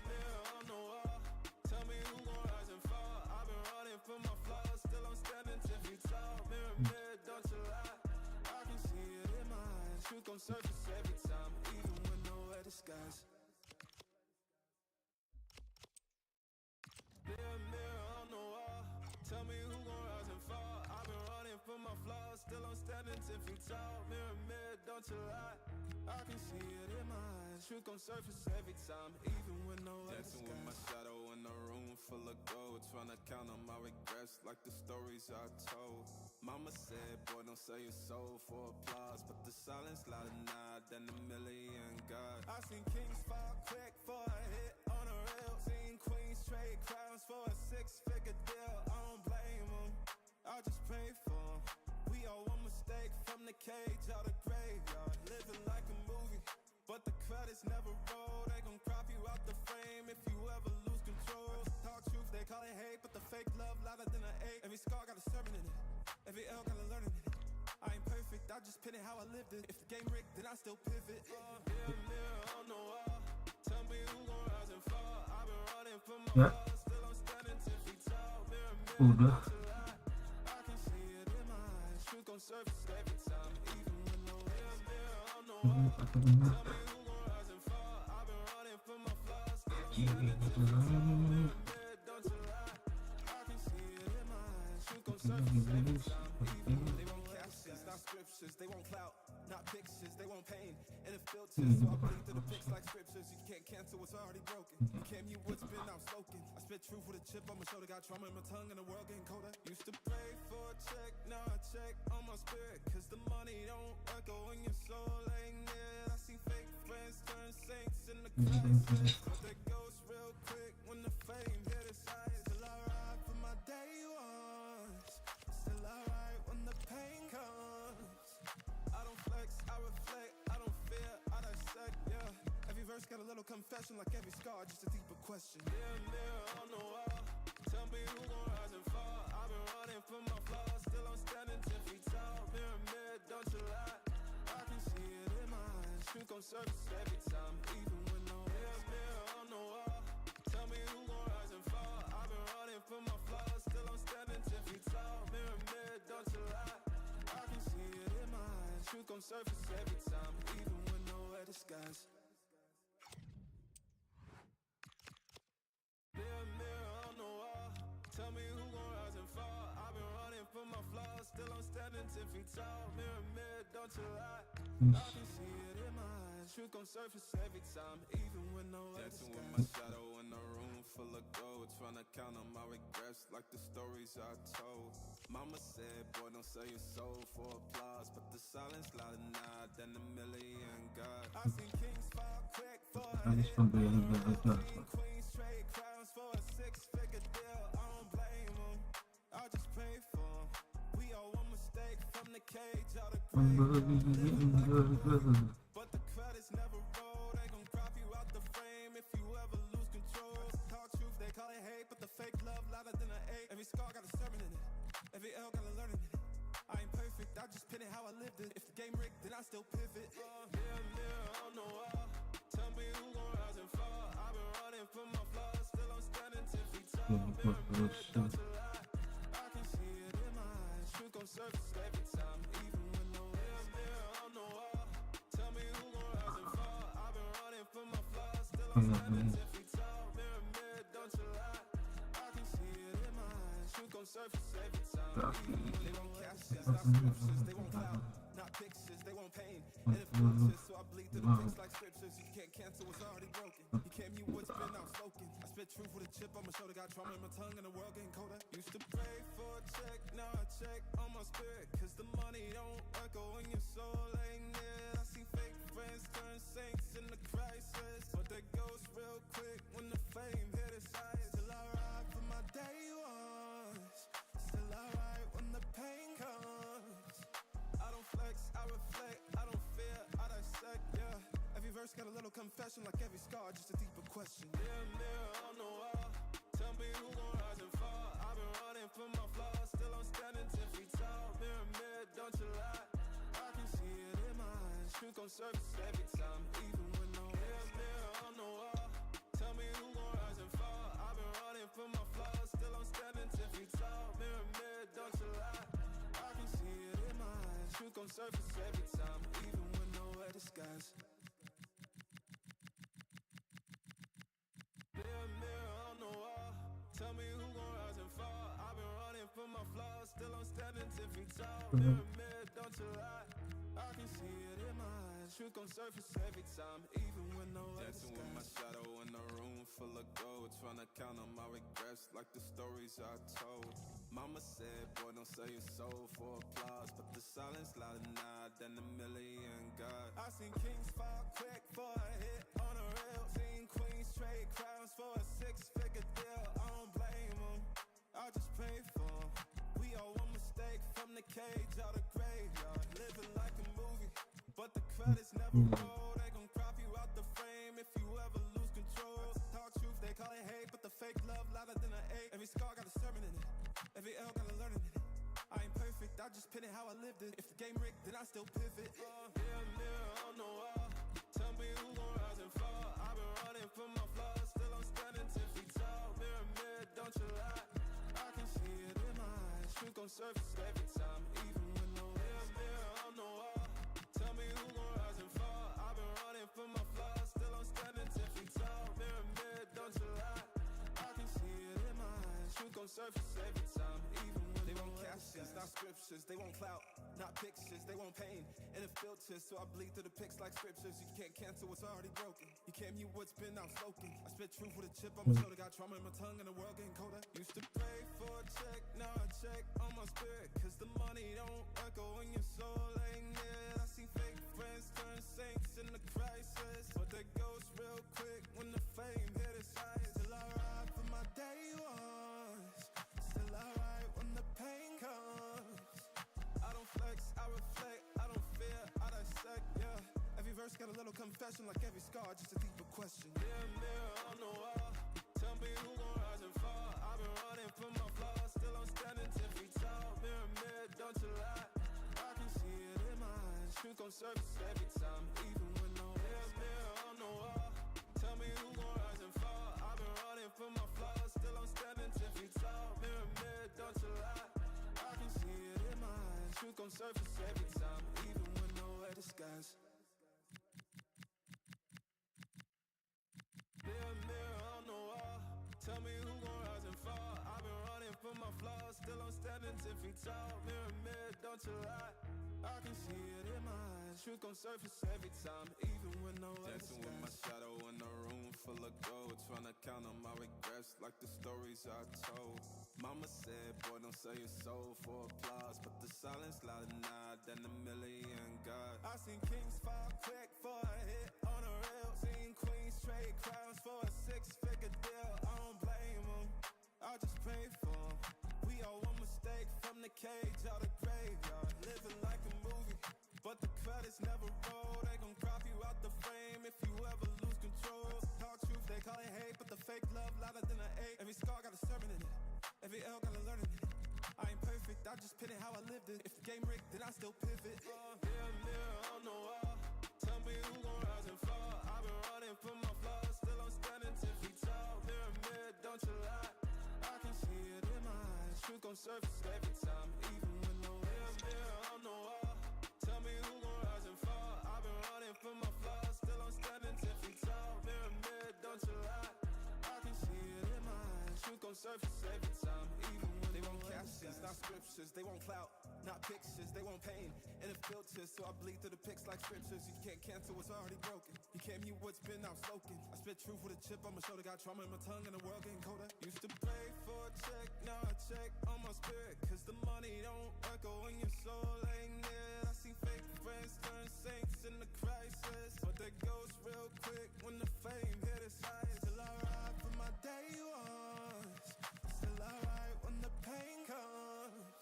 mirror on the wall. Tell me who gon' rise and fall. I've been running from my flaws, still I'm standing 10 feet tall. Mirror, don't you lie. I can see it in my eyes. Truth gon' surface every time, even when nowhere disguise. Mirror on the wall. Tell me who gon' rise and fall. I've been running from my flaws, still I'm standing 10 feet tall. Mirror, don't you lie. I can see it in my eyes. Truth gon' surface every time, even when nowhere Dancing with my shadow in a room full of gold, trying to count on my regrets like the stories I told. Mama said, boy, don't sell your soul for applause, but the silence louder now than a million God. I seen kings fall quick for a hit on a rail. Seen queens trade crowns for a six-figure deal. I don't blame them, I just pray for them. We all one mistake from the cage out of graveyard, living like a movie, but the credits never roll. They gon' crop you out the frame if you ever lose control. Talk truth, they call it hate, but the fake love louder than an eight. Every scar got a sermon in it, every L got a learning in it. I ain't perfect, I just pin it how I lived it. If the game rigged, then I still pivot. Mirror on the wall, tell me who gon' rise and fall. I've been running from my Ya, flaws, still I'm standing 10 feet tall. Mirror, udah. don't you lie. I can see it in my eyes. Truth gon' surface every time, even when no mirror on the Ini wall. pakai bener. Tell me who gon' rise and fall. I've been running from my flaws, still I'm Jadi standing 10 gitu feet tall. lah. Mirror, don't you lie. I can see it in my eyes. Truth gon' Ini surface every dibeli time, seperti even when they want captions, not scriptures. They want clout, not pictures. They want want pain, and it filters. So I bleed through the pics like scriptures. You can't cancel what's already broken. You can't mute what's been outspoken. I spit truth with a chip on my shoulder. Got trauma in my tongue and the world getting colder. Used to pray for a check, now I check on my spirit. Cause the money don't echo when your soul ain't near. I see fake friends turn saints in the crisis. But they ghost real quick when the fame hit its highest. Still I ride for my day ones. Still I ride when the pain comes. I don't flex, I reflect, I don't fear, I dissect, yeah. Every verse got a little confession, like every scar, just a deeper question. Mirror on the wall, tell me who gon' rise and fall. I've been running from my flaws, still I'm standing 10 feet tall. Mirror, don't you lie, I can see it in my eyes. Truth gon' surface every time, even when no mirror on the wall, tell me who gon' rise and fall. I've been running from my flaws, still I'm standing 10 feet tall. Mirror, don't you lie, I can see it in my eyes. Truth gon' surface every time, even when nowhere disguise. Mirror on the wall, tell me who gon' rise and fall. I've been running from my flaws, still I'm standing 10 feet tall. Mirror, don't you lie, I can see it in my eyes. Truth gon' surface every time, even when nowhere Dancing disguise. with my shadow in a room full of gold, trying to count on my regrets like the stories I told. Mama said, boy, don't sell your soul for applause, but the silence louder now than a million God. I seen kings fall quick for a Habis hit. pembelian Medsos. Seen queens trade crowns for a six-figure deal. I don't blame them, I just pray for them. We all one mistake from the cage out of grave. But the credits never roll. They gon' crop you out the frame if you ever lose control. Talk truth, they call it hate, but the fake love louder than an eight. Every scar got a sermon in it. Every L got a learning in it. I ain't perfect, I just pin it how I lived it. If the game rigged, then I still pivot. Mirror on the wall, tell me who gon' rise and fall. I've been running from my flaws, still I'm standing 10 feet tall. Mirror, don't you lie, I can see it in my eyes. Truth gon' surface every time, even when no mirror on the wall, tell me who gon' rise and fall. I've been running from my flaws, still I'm standing 10 feet tall. Mirror, don't you lie, I can see it in my eyes. Truth gon' surface every time, even when they won't captions, not scriptures, they won't clout, not pictures, they won't pain. And it filters, so I bleed through the pics like scriptures. You can't cancel what's already broken. You can't mute what's been outspoken. I spit truth with a chip on my shoulder. Got trauma in my tongue and the world getting colder. Used to pray for a check, now I check on my spirit. Cause the money don't echo when your soul ain't near. I see fake friends turn saints in the crisis, but they ghost real quick when the fame hit its highest. Still I ride for my day ones. Still I ride when the pain comes. I don't flex, I reflect, I don't fear, I dissect, yeah. Every verse got a little confession, like every scar, just a deeper question. Mirror on the wall, tell me who gon' rise and fall. I've been running from my flaws, still I'm standing 10 feet tall. Mirror, don't you lie, I can see it in my eyes. Truth gon' surface every time, even when no mirror on the wall, tell me who gon' rise and fall. I've been running from my flaws, still I'm standing 10 feet tall. Mirror, don't you lie, I can see it in my eyes. Truth gon' surface every time, even when nowhere disguise. Mirror on the wall, tell me who gon' rise and fall. I've been running from my flaws, still I'm standing 10 feet tall. Mirror, don't you lie, I can see it in my eyes. Truth gon' surface every time, even when nowhere Dancing with my disguise. shadow in a room full of gold, trying to count on my regrets like the stories I told. Mama said, boy, don't sell your soul for applause, but the silence louder now than a million God. I seen kings fall quick for a hit on a rail. Seen queens trade crowns for a six-figure deal. I don't blame them, I just pray for them. We all one mistake from the cage out of graveyard. Living like a movie, but the credits never roll. They gon' crop you out the frame if you ever lose control. Talk truth, they call it hate, but the fake love louder than an eight. Every scar got a sermon in it, every L got a learning in it. I ain't perfect, I just pin it how I lived it. If the game rigged, then I still pivot. Mirror on the wall, tell me who gon' rise and fall. I've been running from my flaws, still I'm standing 10 feet tall. Mirror, don't you lie, I can see it in my eyes. Truth gon' surface every time, even when no mirror on the wall, tell me who gon' rise and fall. I've been running from my flaws, still I'm standing 10 feet tall. Mirror, don't you lie, I can see it in my eyes. Truth gon' surface every time, even when They no won't one captions, not scriptures, they won't clout, not pictures, they want pain and it filters, so I bleed through the pics like scriptures. You can't cancel what's already broken. You can't mute what's been outspoken. I spit truth with a chip on my shoulder, got trauma in my tongue and the world getting colder. Used to pray for a check, now I check on my spirit, cause the money don't echo when your soul ain't near. I see fake friends turn saints in the crisis, but they ghost real quick when the fame hit its highest. Still I ride for my day ones, still I ride when the pain comes. I don't flex, I reflect, I don't fear, I dissect, yeah. Every verse got a little confession, like every scar, just a deeper question. Mirror, mirror on the wall, tell me who gon' rise and fall. I've been running from my flaws, still I'm standing 10 feet tall. Mirror, mirror, don't you lie, I can see it in my eyes. Truth gon' surface every time, even when no mirror, mirror on the wall, tell me who gon' rise and fall. I've been running from my flaws, still I'm standing 10 feet tall. Mirror, mirror, don't you lie, I can see it in my eyes. Truth gon' surface every time, even when nowhere disguise. Mirror, mirror on the wall, tell me who gon' rise and fall. I've been running from my flaws, still I'm standing 10 feet tall. Mirror, mirror, don't you lie, I can see it in my eyes. Truth gon' surface every time, even when nowhere Dancing with my shadow in a room full of gold, trying to count on my regrets like the stories I told. Mama said, boy, don't sell your soul for applause, but the silence louder now than a million God. I seen kings fall quick for a hit on a rail, seen queens trade crowns for a 6-figure deal. I don't blame them, I just pray for them. We all one mistake from the cage out the graveyard, living like a movie, but the credits never roll. They gon' crop you out the frame if you ever lose control. Talk truth, they call it hate, but the fake love louder than an 8. Every scar got a sermon in it, every L got a learning in it. I ain't perfect, I just pin it how I lived it. If the game rigged, then I still pivot. Mirror, mirror on the wall, tell me who gon' rise and fall. I've been running from my flaws, still I'm standing 10 feet tall. Mirror, mirror, don't you lie, I can see it in my eyes. Truth gon' surface every time, even when no mirror, mirror on the wall, tell me who gon' rise and fall. I've been running from my flaws, still I'm standing 10 feet tall. Mirror, mirror, don't you lie, I can see it in my eyes. Truth gon' surface every time, even when they want captions, not scriptures. They want clout, not pictures. They want pain and it filters, so I bleed through the pics like scriptures. You can't cancel what's already broken. You can't mute what's been outspoken. I spit truth with a chip on my shoulder, got trauma in my tongue and the world getting colder. Used to pray for a check, now I check on my spirit, cause the money don't echo when your soul ain't near. I see fake friends turn saints in the crisis, but they ghost real quick when the fame hit its highest. Still I ride for my day ones, still I ride when the pain comes.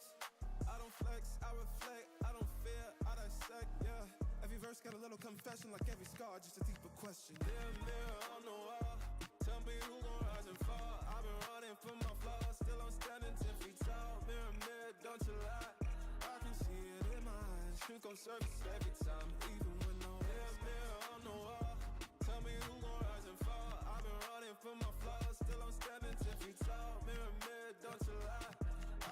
I don't flex, I reflect, I don't fear, I dissect, yeah. Every verse got a little confession, like every scar, just a deeper question. Mirror, mirror on the wall, tell me who gon' rise and fall. I've been running from my flaws, still I'm standing 10 feet tall. Mirror, mirror, don't you lie, I can see it in my eyes. Truth gon' surface every time, even when no mirror, mirror on the wall, tell me who gon' rise and fall. I've been running from my flaws, still I'm standing 10 feet tall. Mirror, mirror, don't you lie,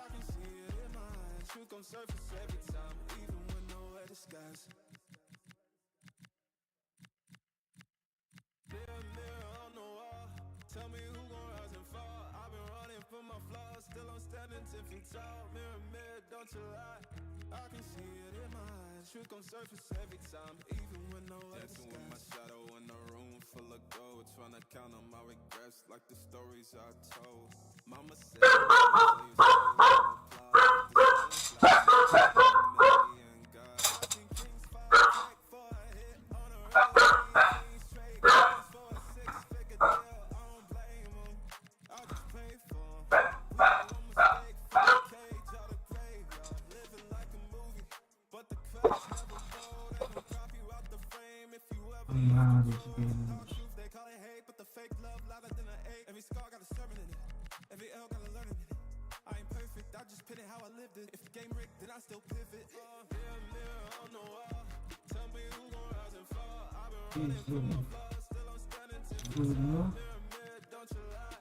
I can see it in my eyes. Truth gon' surface every time, even when nowhere disguise. Mirror, mirror on the wall, tell me who gon' rise and fall. I've been running from my flaws, still I'm standing 10 feet tall. Mirror, mirror, don't you lie, I can see it in my eyes. Truth gon' surface every time, even when nowhere Dancing with my disguise. shadow in a room full of gold, trying to count on my regrets like the stories I told. Mama said, boy, don't sell your soul for applause, but the silence louder than a million God. I seen kings fall quick for a hit on a rail, seen queens trade crowns for a 6-figure deal. I don't blame them, I just pray for them. We all one mistake from the cage out the graveyard, living like a movie, but the credits never roll. They gon' crop you out the frame if you ever lose control. Talk truth, they call it hate, but the fake love louder than an 8. Every scar got a sermon in it, every L got a learning in it. I ain't perfect, I just pin it how I lived it. If the game rigged, then I still pivot. Mirror, mirror on the wall, tell me who gon' rise and fall. I've been running from my flaws, still I'm standing 10 feet tall. Mirror, mirror, don't you lie,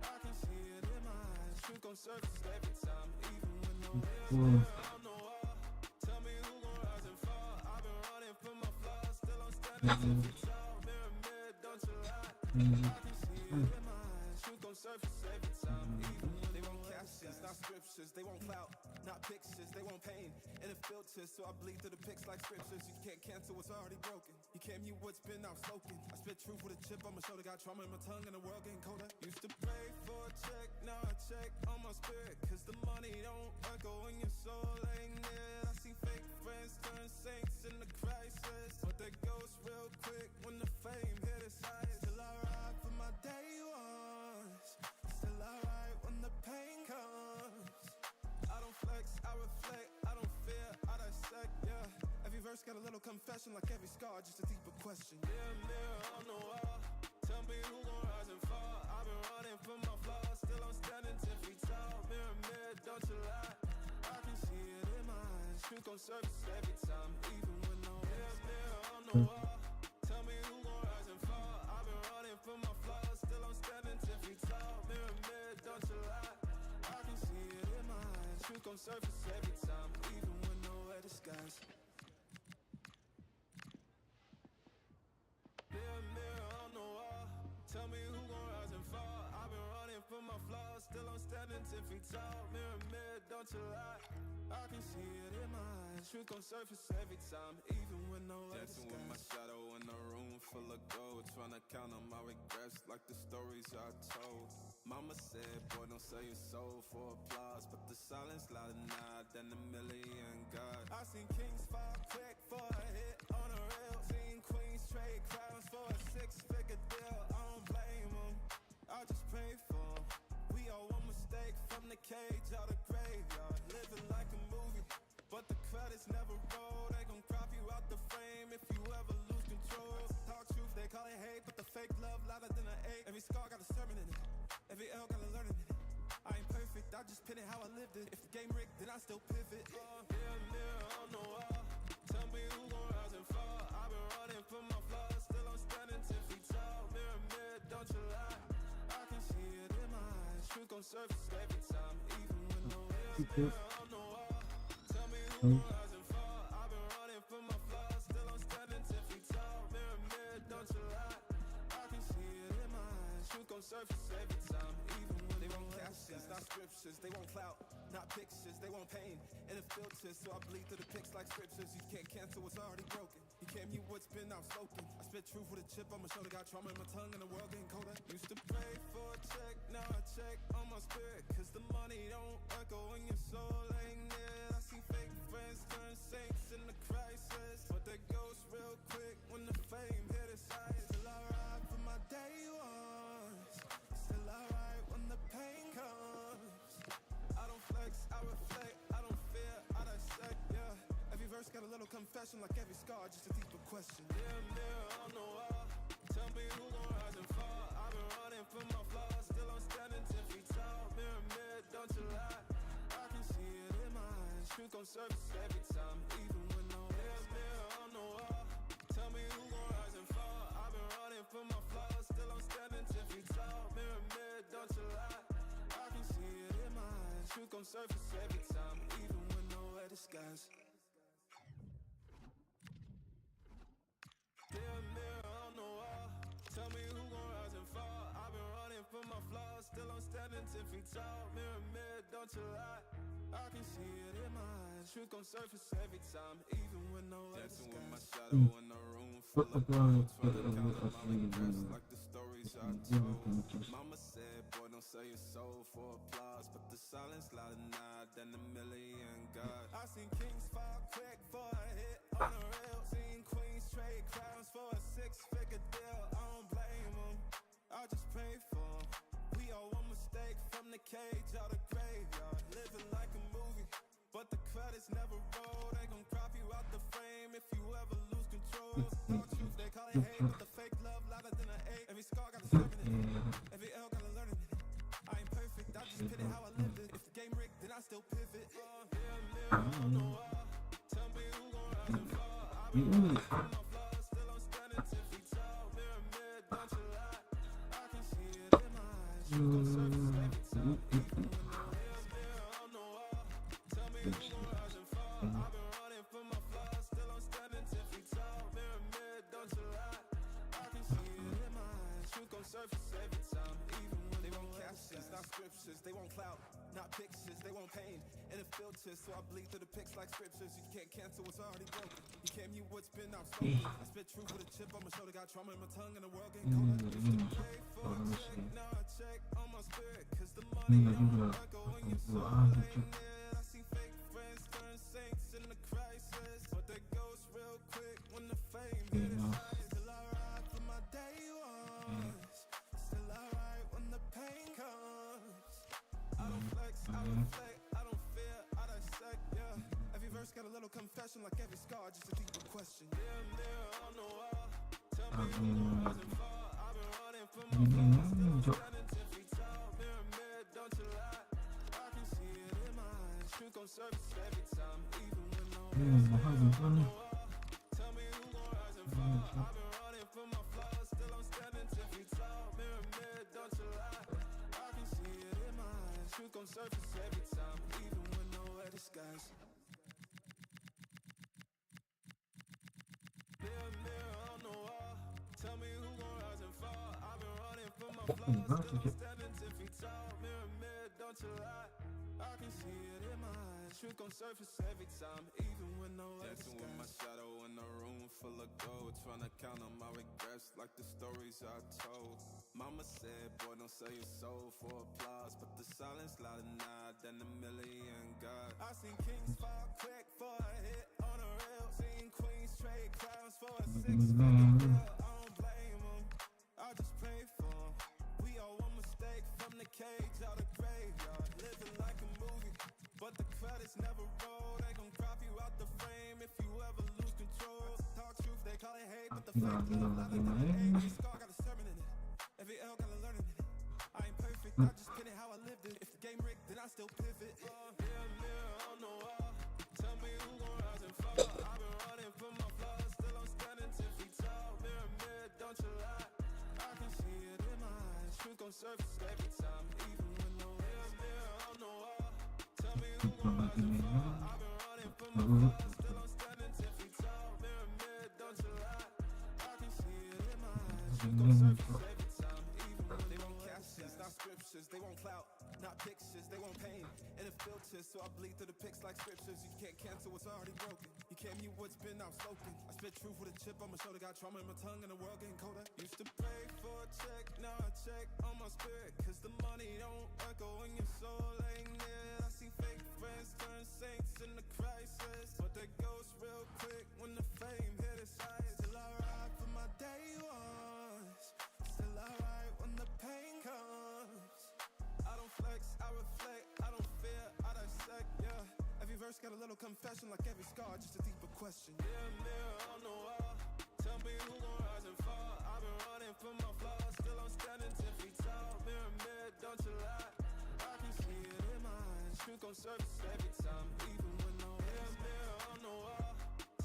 I can see it in my eyes. Truth gon' surface every time, even when no mirror, mirror on the wall, tell me who gon' rise and fall. I've been running from my flaws, still I'm standing 10 feet tall. Mirror, mirror, don't you lie, I can see it in my eyes. Truth gon' surface every time, even when they won't catch it. captions, not scriptures. They want clout, not pictures. They want pain and it filters, so I bleed through the pics like scriptures. You can't cancel what's already broken. You can't mute what's been outspoken. I spit truth with a chip on my shoulder. Got trauma in my tongue and the world getting colder. Used to pray for a check, now I check on my spirit, cause the money don't echo when your soul ain't near. I see fake friends turn saints in the crisis, but they ghost real quick when the fame hit its highest. Still I ride for my day ones, still I ride when the pain comes. I don't flex, I reflect, I don't fear, I dissect, yeah. Every verse got a little confession, like every scar, just a deeper question. Yeah, mirror on the wall, tell me who gon' rise and fall. I've been running from my flaws, still I'm standing 10 feet tall. Mirror, mirror, don't you lie, I can see it in my eyes. Truth gon' surface every time, even when no mirror, mirror on the wall, tell me who gon' rise and fall. I've been running from my flaws, still I'm standing 10 feet tall. Mirror, mirror, don't you lie, I can see it in my eyes. Truth gon' surface every time, even when nowhere disguised. Mirror, mirror on the wall, tell me who gon' rise and fall. I've been running from my flaws, still I'm standing 10 feet tall. Mirror, mirror, don't you lie, I can see it in my eyes. Truth gon' surface every time, even when nowhere Dancing with my shadow in a room full of gold, trying to count on my regrets like the stories I told. Mama said, boy, don't sell your soul for applause, but the silence louder now than a million God. I seen kings fall quick for a hit on a rail, seen queens trade crowns for a six-figure deal. I don't blame them, I just pray for them. We all one mistake from the cage out of graveyard, living like a movie, but the credits never roll. They gon' crop you out the frame if you ever lose control. Talk truth, they call it hate, but the fake love louder than an ache. Every scar got a sermon in it, every L got a learning in it. I ain't perfect, I just pin it how I lived it. If the game rigged, then I still pivot. Mirror, mirror on the wall, tell me who gon' rise and fall. I've been running from my flaws, still I'm standing 10 feet tall. Mirror, mirror, don't you lie, I can see it in my eyes. Truth gon' surface every time, even when no mirror, mirror on the wall, tell me who gon' rise and fall. I've been running from my flaws, still I'm standing 10 feet tall. Mirror, mirror, don't you lie, I can see it in my eyes. Truth gon' surface every time, even when they want captions, not scriptures. They want clout, not pictures. They want pain and it filters, so I bleed through the pics like scriptures. You can't cancel what's already broken. You can't mute what's been outspoken. I spit truth with a chip on my shoulder. Got trauma in my tongue and the world getting colder. Used to pray for a check, now I check on my spirit, cause the money don't echo when your soul ain't near. I see fake friends turn saints in the crisis, but they ghost real quick when the fame hit its highest. Still I ride for my day ones, still I ride when the pain comes. I don't flex, I reflect, I don't fear, I dissect, yeah. Every verse got a little confession, like every scar, just a deeper question. Mirror, mirror on the wall, tell me who gon' rise and fall. I've been running from my flaws, still I'm standing 10 feet tall. Mirror, mirror, don't you lie, I can see it in my eyes. Truth gon' surface every time, even when no mirror, mirror on the wall, tell me who gon' rise and fall. I've been running from my flaws, still I'm standing 10 feet tall. Mirror, mirror, don't you lie, I can see it in my eyes. Truth gon' surface every time, even when nowhere disguised. Mirror, mirror on the wall, tell me who gon' rise and fall. I've been running from my flaws, still I'm standing 10 feet tall. Mirror, mirror, don't you lie, I can see it in my eyes. Truth gon' surface every time, even when nowhere Dancing with my disguised. shadow in a room full of gold, trying to count on my regrets like the stories I told. Mama said, boy, don't sell your soul for applause, but the silence louder now than a million God. I seen kings fall quick for a hit on a rail, seen queens trade crowns for a six-figure deal. I don't blame them, I just pray for them. We all one mistake from the cage out of graveyard, living like a movie, but the credits never roll. They gon' crop you out the frame if you ever lose control. Talk truth, they call it hate, but the fake love louder than an ache. Every scar got a sermon in it, every L got a learning in it. I ain't perfect, I just pin it how I lived it. If the game rigged, then I still pivot. Mirror, mirror on the wall, tell me who gon' rise and fall. I've been running from my flaws, still I'm standing 10 feet tall. Mirror, mirror, don't you lie, I can see it in my eyes. Truth gon' surface every time, even when mirror, mirror on the wall, tell me who gon' rise and fall. I've been running from my flaws, still I'm standing 10 feet tall. Mirror, mirror, don't you lie, I can see it in my eyes. Truth gon' surface every time, even when they want captions, not scriptures. They want clout, not pictures. They want pain and it filters, so I bleed through the pics like scriptures. You can't cancel what's already broken. You can't mute what's been outspoken. I spit truth with a chip on my shoulder, got trauma in my tongue, and the world getting colder. Pray for a check, now I check on my spirit, cause the money don't echo when you're so late. I see fake friends turn saints in the crisis, but they ghost real quick when the fame hit its highs. Still I ride for my day ones, still I ride when the pain comes. I don't flex, I reflect, I don't fear, I dissect, yeah. Every verse got a little confession, like every scar, just a deeper question. Mirror on the wall, tell me who gon' rise and fall. I've been running for my flaws, still standing 10 feet tall. Mirror, don't you lie, I can see it in my eyes. Truth gon' surface every time, even when no one's on the wall. Tell me who gon' rise and fall. I've been running for my flaws, still I'm standing 10 feet tall. Mirror, don't you lie, I can see it in my eyes. Truth gon' surface every time, even when nowhere disguised. Mirror on the wall, tell me who gon' rise and fall. I've been running for my flaws, still I'm standing 10 feet tall. Mirror, don't you lie, I can see it in my eyes. Truth gon' surface every time, even when nowhere disguised. Dancing with my shadow in a room full of gold, trying to count on my regrets like the stories I told. Mama said, boy, don't sell your soul for applause, but the silence louder now than a million God. I seen kings fall quick for a hit on a rail, seen queens trade crowns for a six-figure deal. I don't blame them, I just pray for them. We all one mistake from the cage out the graveyard, living like a movie, but the credits never roll. They gon' crop you out the frame if you ever lose control. Talk truth, they call it hate, but the fake love louder than the hate. Every scar got a sermon in it, every L got a learning in it. I ain't perfect, I just pin it how I lived it. If the game rigged, then I still pivot. Mirror on the wall, tell me who gon' rise and fall. I've been running for my flaws, still I'm standing 10 feet tall. Mirror, don't you lie, I can see it in my eyes. Truth gon' surface every time, even when no mirror on the wall. Tell me who gon' rise and fall. I've been running for my flaws, still I'm standing 10 feet tall. Mirror, don't you lie, I can see it in my eyes. Truth gon' surface every time, even when they want captions, not scriptures. They want clout, not pictures. They want pain and it filters, so I bleed through the pics like scriptures. You can't cancel what's already broken. You can't mute what's been outspoken. I spit truth with a chip on my shoulder, got trauma in my tongue, and the world getting colder. Used to pray for a check, now I check on my spirit, cause the money don't echo when your soul ain't near. I see fake friends turn saints in the crisis, but they ghost real quick when the fame hit its highs. Still I ride for my day ones, still I ride when the pain comes. I don't flex, I reflect, I don't fear, I dissect, yeah. Every verse got a little confession, like every scar, just a deeper question. Mirror on the wall, tell me who gon' rise and fall. I've been running for my flaws, still I'm standing 10 feet tall. Mirror, don't you lie, I can see it in my eyes. Truth gon' surface every time, even when no mirror on the wall,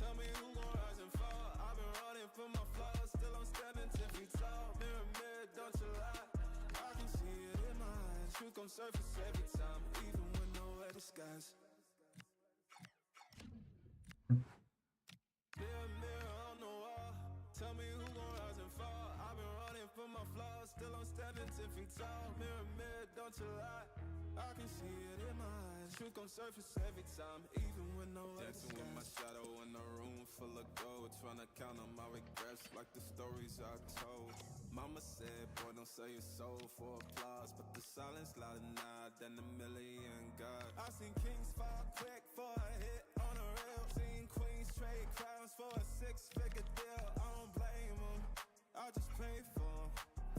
tell me who gon' rise and fall. I've been running for my flaws, still I'm standing 10 feet tall. Mirror, don't you lie, I can see it in my eyes. Truth gon' surface every time, even when nowhere disguised. Mirror on the wall, tell me who gon' rise and fall. I've been running for my flaws, still I'm standing 10 feet tall. Mirror, don't you lie, I can see it in my eyes. Truth gon' surface every time, even when nowhere Dancing with my shadow in a room full of gold, trying to count on my regrets like the stories I told. Mama said, boy, don't sell your soul for applause, but the silence louder now than a million God. I seen kings fall quick for a hit on a rail, seen queens trade crowns for a six-figure deal. I don't blame them, I just pray for them.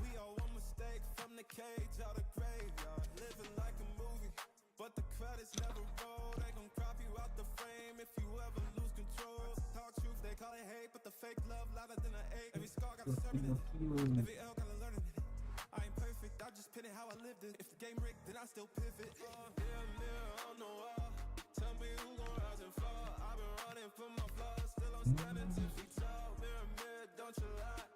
We all one mistake from the cage out the graveyard, living like a movie, but the credits never roll. They gon' crop you out the frame if you ever lose control. Talk truth, they call it hate, but the fake love louder than an ache. Every scar got a sermon in it, every L got a learning in it. I ain't perfect, I just pin it how I lived it. If the game rigged, then I still pivot. Mirror on the wall, tell me who gon' rise and fall. I've been running for my flaws, still I'm standing 10 feet tall. Mirror, don't you lie,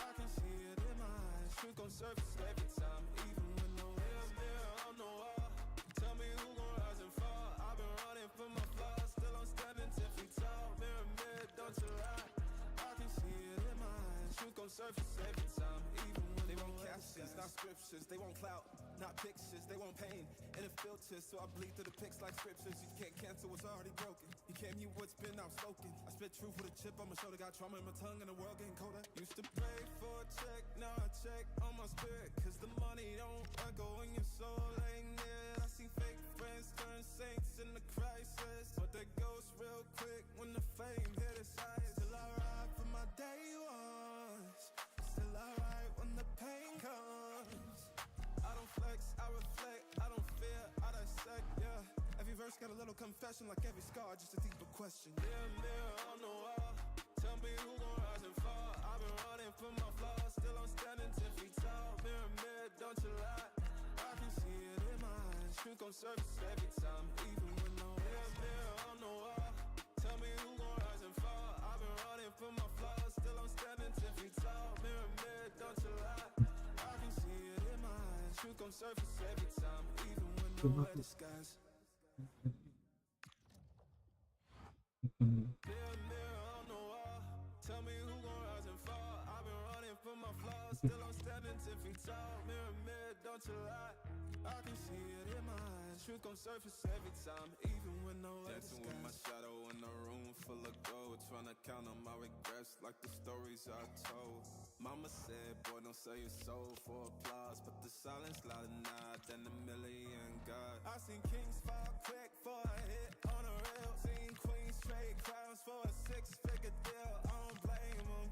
I can see it in my eyes. Truth gon' surface every time, even when no mirror on the wall, tell me who gon' rise and fall. I've been running for my flaws, still I'm standing 10 feet tall. Mirror, don't you lie, I can see it in my eyes. Truth gon' surface every time, even when They want captions, not scriptures. They want clout, not pictures. They want pain and a filter, so I bleed through the pics like scriptures. You can't cancel what's already broken. You can't mute what's been outspoken. I spit truth with a chip on my shoulder. Got trauma in my tongue and the world getting colder. Used to pray for a check, now I check on my spirit, cause the money don't echo when your soul ain't near. I see fake friends turn saints in the crisis, but they ghost real quick when the fame hit its eyes. Still I ride for my day ones, still I ride when the pain comes. I don't flex, I reflect, I don't fear, I dissect, yeah. Every verse got a little confession, like every scar, just a deeper question. Mirror on the wall, tell me who gon' rise and fall. I've been running from my flaws, still I'm standing 10 feet tall. Mirror, don't you lie, I can see it in my eyes. Truth gon' surface every time, even when no mirror on the wall, tell me who gon' rise and fall. I've been running from my flaws, still I'm standing 10 feet tall. Mirror, don't you lie, I can see it in my eyes. Truth gon' surface every time, even when nowhere disguise. Mirror on the wall, tell me who gon' rise and fall. I've been running from my flaws, still I'm standing 10 feet tall. Mirror, don't you lie, I can see it in my eyes. Truth gon' surface every time, even when nowhere dancing with my shadow in a room full of gold, trying to count on my regrets like the stories I told. Mama said, boy, don't sell your soul for applause, but the silence louder now than a million God. I seen kings fall quick for a hit on a reel, seen queens trade crowns for a 6-figure deal. I don't blame them,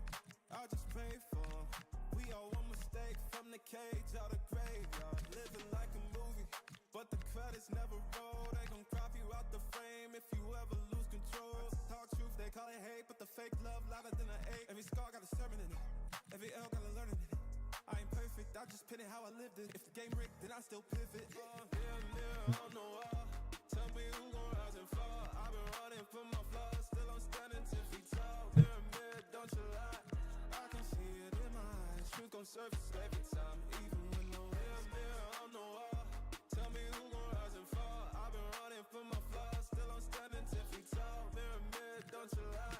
I just pray for them. We all one mistake from the cage out of graveyard, living like a movie, but the credits never roll. They gon' crop you out the frame if you ever lose control. Talk truth, they call it hate, but the fake love louder than an ache. Every scar got a sermon in it, every L got a learning in it. I ain't perfect, I just pin it how I lived it. If the game rigged, then I still pivot. Mirror on the wall, tell me who gon' rise and fall. I've been running from my flaws, still I'm standing 10 feet tall. Mirror, don't you lie, I can see it in my eyes. Truth gon' surface every time, even when no mirror on the wall, tell me who gon' rise and fall. I've been running from my flaws, still I'm standing 10 feet tall. Mirror, don't you lie,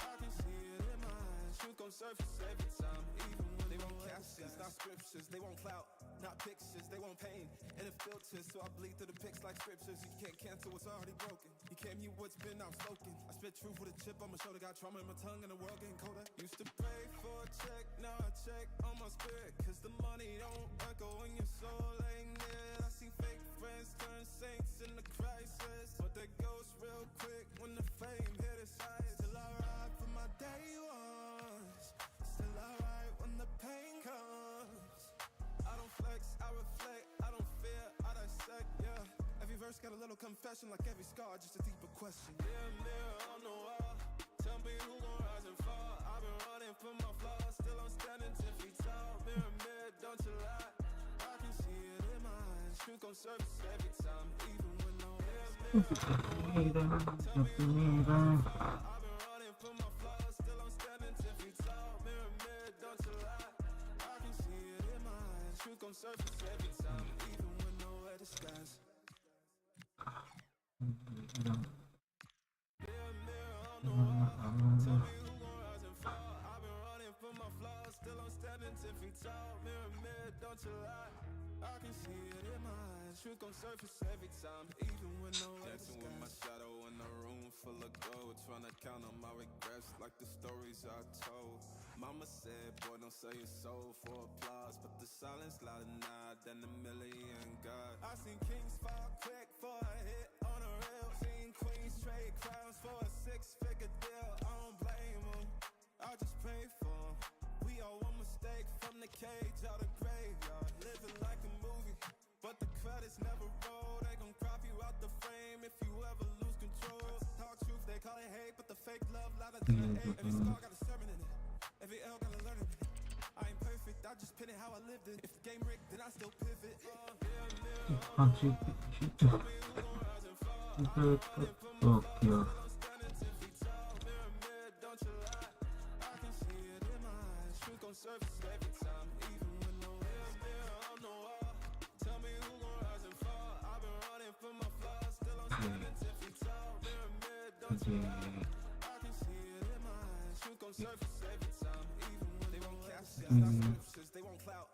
I can see it in my eyes. Truth gon' surface every time, even when they want captions, not scriptures. They want clout, not pictures. They want pain and a filter, so I bleed through the pics like scriptures. You can't cancel what's already broken. You can't mute what's been outspoken. I spit truth with a chip on my shoulder. Got trauma in my tongue and the world getting colder. Used to pray for a check, now I check on my spirit, cause the money don't echo when your soul ain't near. I see fake friends turn saints in the crisis, but they ghost real quick when the fame hit its eyes. Still I ride for my day ones, still I ride when the pain comes. I don't flex, I reflect, I don't fear, I dissect, yeah. Every verse got a little confession, like every scar, just a deeper question. Mirror on the wall, tell me who gon' rise and fall. I've been running from my flaws, still I'm standing 10 feet tall. Mirror, don't you lie, I can see it in my eyes. Truth gon' surface every time, even when no mirror on the wall, tell me who gon' rise and fall. I've been running from my flaws, still I'm standing 10 feet tall. Mirror, don't you lie, I can see it in my eyes. Truth gon' surface every time, even when nowhere disguise. Mirror on the wall, tell me who gon' rise and fall. I've been running from my flaws, still I'm standing 10 feet tall. Mirror, don't you lie, I can see it in my eyes. Truth gon' surface every time, even when nowhere dancing with my shadow in a room full of gold, trying to count on my regrets like the stories I told. Mama said, boy, don't sell your soul for applause, but the silence louder now than a million God. I seen kings fall quick for a hit on a reel, seen queens trade crowns for a 6-figure deal. I don't blame them, I just pray for them. We all one mistake from the cage out of graveyard, living like a movie, but the credits never roll. They gon' crop you out the frame if you ever lose control. Talk truth, they call it hate, but the fake love louder than an ache. Every scar got a sermon in it, every L got a learning in it. I ain't perfect, I just pin it how I lived it. If the game rigged, then I still pivot. Mirror on the wall, tell me who gon' rise and fall. I've been running from my flaws, still I'm standing 10 feet tall. Mirror, don't you lie, I can see it in my eyes. Truth gon' surface every time, even when no mirror on the wall, tell me who gon' rise and fall. I've been running from my flaws, still I'm standing 10 feet tall. Mirror, don't you lie, I can see it in my eyes. Truth gon' surface every time, even when they want captions, not scriptures. They want clout,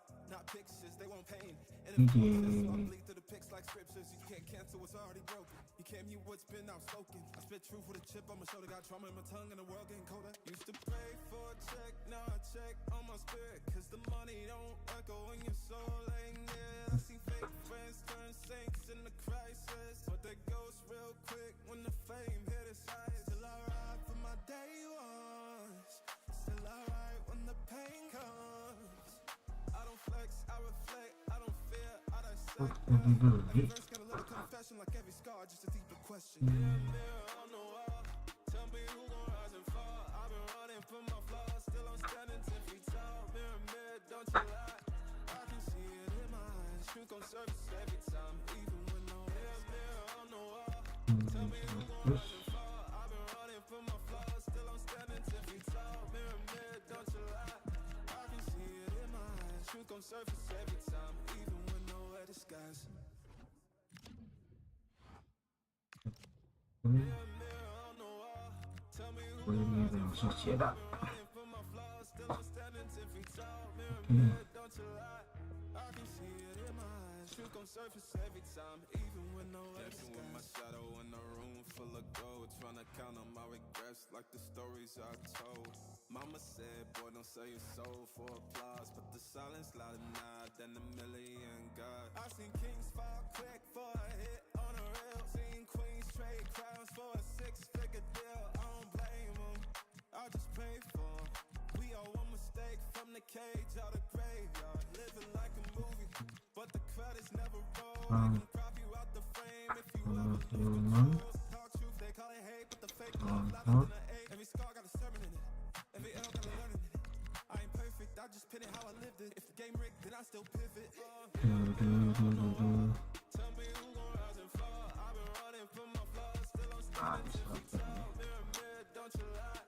pictures, they want pain. And if Ide. so I bleed through the pics like scriptures. You can't cancel what's already broken. You can't mute what's been outspoken. I spit truth with a chip on my shoulder. Got trauma in my tongue and the world getting colder. Used to pray for a check, now I check on my spirit. Cause the money don't echo when your soul ain't near. I see fake friends turn saints in the crisis, but they ghost real quick when the fame hit its eyes. Still I ride for my day ones. Still I ride when the pain comes. I don't flex, I reflect, I don't fear, I dissect. Every verse got a little confession, like every scar, just a deeper question. Mirror on the wall, tell me who gon' rise and fall. I've been running from my flaws, still I'm standing 10 feet tall. Mirror, mirror, don't you lie, I can see it in my eyes. Truth gon' surface every time, even when no mirror on the wall. Tell me who gon' rise and fall. I've been running from my flaws, still I'm standing 10 feet tall. Mirror, mirror, don't you lie, I can see it in my eyes. Truth gon' surface every time, even when nowhere disguise. Mirror, mirror on the wall, tell me who 我也没有说写的。 running from my flaws, still I'm standing 10 feet tall. Mirror, mirror, don't you lie, I can see it in my eyes. Truth gon' surface every time, even when nowhere disguise. Dancing with my shadow in a room full of gold, trying to count on my regrets like the stories I told. Mama said, boy, don't sell your soul for applause, but the silence louder now than a million God. I seen kings fall quick for a hit on a reel. Seen queens trade crowns for a 6-figure deal. I don't blame them, I just pray for 'em. We all one mistake from the cage out of graveyard. Living like a movie, but the credits never roll. They can crop you out the frame if you ever lose control. Talk truth, they call it hate, but the fake love louder than an 8. Every scar got a sermon in it, every L got a learning in it. I ain't perfect, I just pin it how I lived it. If the game rigged, then I still pivot. Tell me who gon' rise and fall. I've been running from my flaws, still I'm standing 10 feet tall. Mirror, mirror, don't you lie,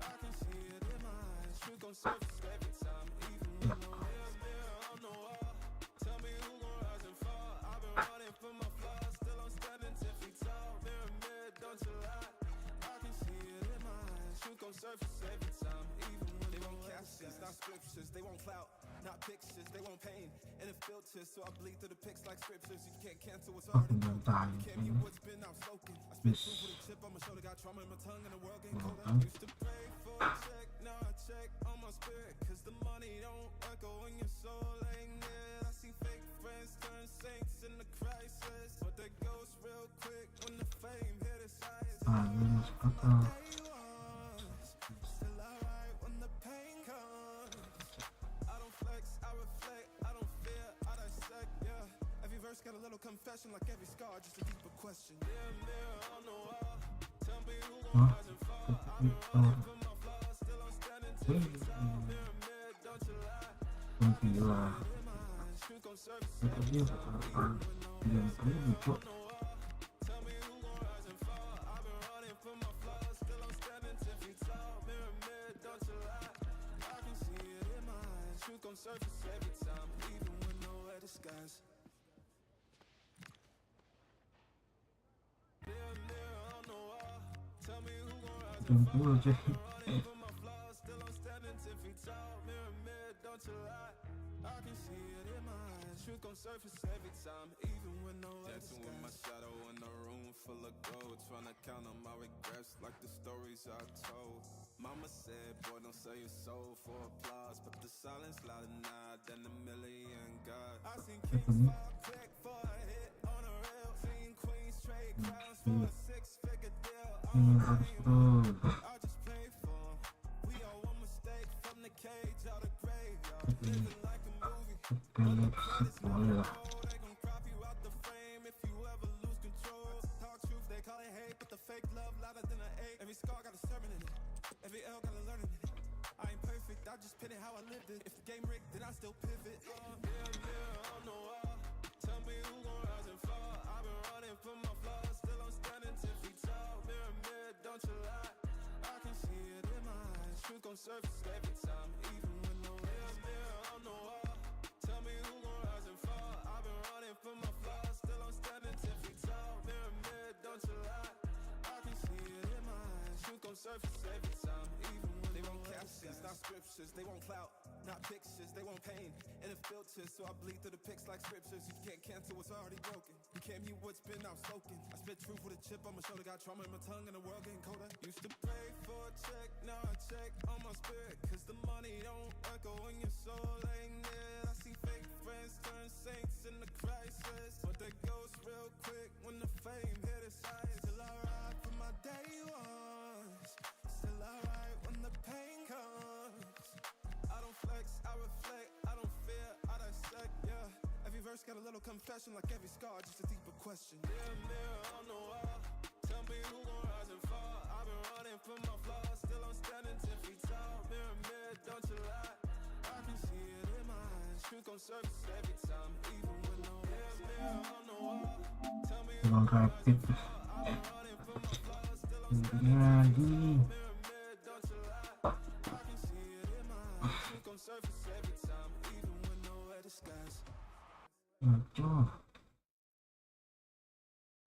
I can see it in my eyes. Truth gon' surface every time, even when no mirror on the wall. Tell me who gon' rise and fall. I've been running from my flaws, still I'm standing 10 feet tall. Mirror, mirror, don't you lie, I can see it in my eyes. Truth gon' surface every time, even when they won't captions, not scriptures. They won't clout, not pictures. They want pain and a filter, so I bleed through the pics like scriptures. You can't cancel what's already broken. You can't mute what's been outspoken. I spit truth with a chip on my shoulder. Got trauma in my tongue and the world getting colder. Used to pray for a check, now I check on my spirit. Cause the money don't echo when your soul ain't near. I see fake friends turn saints in the crisis, but they ghost real quick when the fame hit its eyes. Still I ride when the pain comes. I don't flex, I reflect, I don't fear, I dissect, yeah. Every verse got a little confession, like every scar, just a deeper question. Mirror, mirror on the wall, tell me who gon' rise and fall. I've been running from my flaws, still I'm standing 10 feet tall. Mirror, mirror, don't you lie, I can see it in my eyes. Truth gon' surface every time, even when nowhere on the wall. Tell me who gon' rise and fall. I've been running from my flaws, still I'm standing 10 feet tall. Mirror, mirror, don't you lie, I can see it in my eyes. Truth gon' surface every time, even when nowhere disguise. Mirror, mirror on the wall, tell me who gon' rise and fall. I've been running from my flaws, still I'm standing 10 feet tall. Mirror, mirror, don't you lie, I can see it in my eyes. Truth gon' surface every time, even when nowhere disguise. Dancing with my shadow in a room full of gold, trying to count on my regrets like the stories I told. Mama said, boy, don't sell your soul for applause, but the silence louder now than a million God. I seen kings fall quick for a hit on a reel. Seen queens trade crowns for a 6-figure deal. I don't blame 'em, I just pray for 'em. We all one mistake from the cage out of graveyard. Living like a movie, but the credits never roll. They gon' crop you out the frame if you ever lose control. Talk truth, they call it hate, but the fake love louder than an 8. Every scar got a sermon in it, every L got a learning in it. I ain't perfect, I just pin it how I lived it. If the game rigged, then I still pivot. Mirror, mirror on the wall, tell me who gon' rise and fall. I've been running from my flaws, still I'm standing 10 feet tall. Mirror, mirror, don't you lie, I can see it in my eyes. Truth gon' surface every time, even when no mirror, mirror on the wall, tell me who gon' rise and fall. I've been running from my flaws, still I'm standing 10 feet tall. Mirror, mirror, don't you lie, I can see it in my eyes. Truth gon' surface every time, even when they won't captions, not scriptures. They won't clout, not pictures, they want pain and the filters, so I bleed through the pics like scriptures. You can't cancel what's already broken. You can't mute what's been outspoken. I spit truth with a chip on my shoulder, got trauma in my tongue and the world getting colder. Used to pray for a check, now I check on my spirit, cause the money don't echo when your soul ain't near. I see fake friends turn saints in the crisis, but they ghost real quick when the fame hit its eyes. Still I ride for my day ones, still I ride when the pain comes. I don't flex, I reflect, I don't fear, I dissect, yeah. Every verse got a little confession, like every scar, just a deeper question. Mirror, mirror on the wall, tell me who gon' rise and fall. I've been running from my flaws, still I'm standing 10 feet tall. Mirror, mirror, don't you lie, I can see it in my eyes. Truth gon' surface every time, even when no mirror, mirror on the wall, tell me who gon' rise and fall. I've been running from my flaws, still I'm standing 10 feet tall. Mirror, mirror, don't you lie, I can see it in my eyes. Truth gon' surface every time, even when nowhere disguise. Aduh.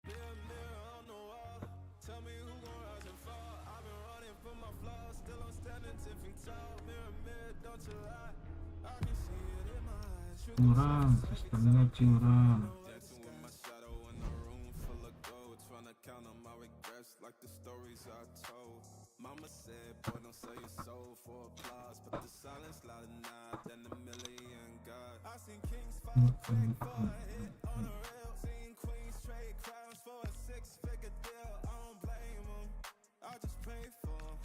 Mirror, mirror on the wall, tell me who gon' rise and fall. I've been running from my flaws, still I'm standing 10 feet tall. Mirror, mirror, don't you lie, I can see it in my eyes. Truth gon' Curang, surface every sistemnya curang. dancing with my shadow in a room full of gold, trying to count on my regrets like the stories I told. Mama said, boy, don't sell your soul for applause, but the silence louder now than a million God. I seen kings fall quick for a hit on a rail, seen queens trade crowns for a six-figure deal. I don't blame them, I just pray for them.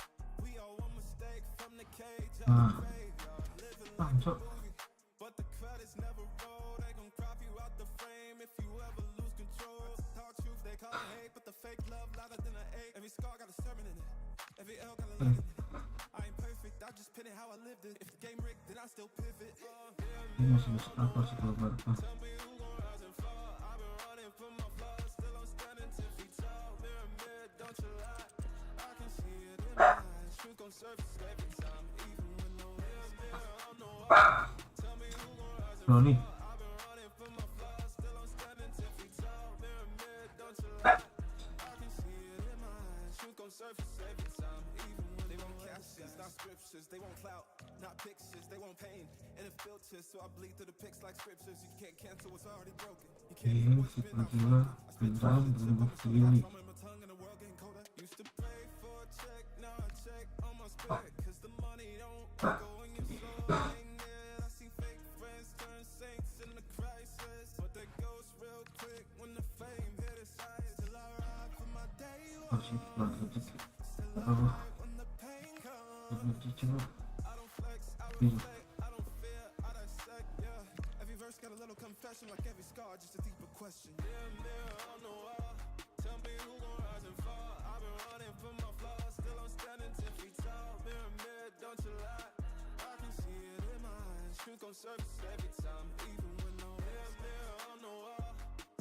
We all one mistake from the cage out the graveyard, living like a movie, but the credits never roll. They gon' crop you out the frame if you ever lose control. Talk truth, they call it hate, but the fake love louder than an ache. Every scar got a sermon in it, every L got a lesson in it. I ain't perfect, I just pin it how I lived it. If the game rigged, then I still pivot. Ini masih bisa apa sih kalau baru? Tell me who gon' rise and fall. I've been running from my flaws, still I'm standing 10 feet tall. Mirror, mirror, don't you lie, I can see it in my eyes. Truth gon' surface every time, even when no mirror, mirror on the wall. Tell me who gon' rise and fall. Ronnie. I've been running from my flaws, still I'm standing 10 feet tall. Mirror, mirror, don't you lie, I can see it in my eyes. Truth gon' surface every time, even when they won't captions, not scriptures. They want clout, not pictures. They want pain and the filters, so I bleed through the pics like scriptures. You can't cancel what's already broken. You can't Ini hear what's been sepertinya outspoken. I spit tentang truth with a chip on my shoulder, ini. got trauma in my tongue and the world getting colder. Used to pray for a check, now I check on my spirit, cause the money don't echo when your soul ain't near. I see fake friends turn saints in the crisis, but they ghost real quick when the fame hit its eyes. Still I ride for my day Masih one, lanjut. still I Apa? ride when the pain comes. Lanjut coba. I don't flex, I Ini. reflect, I don't fear, I dissect, yeah. Every verse got a little confession, like every scar, just a deeper question. Mirror, mirror on the wall, tell me who gon' rise and fall. I've been running from my flaws, still I'm standing 10 feet tall. Mirror, mirror, don't you lie, I can see it in my eyes. Truth gon' surface every time, even when no mirror, mirror on the wall,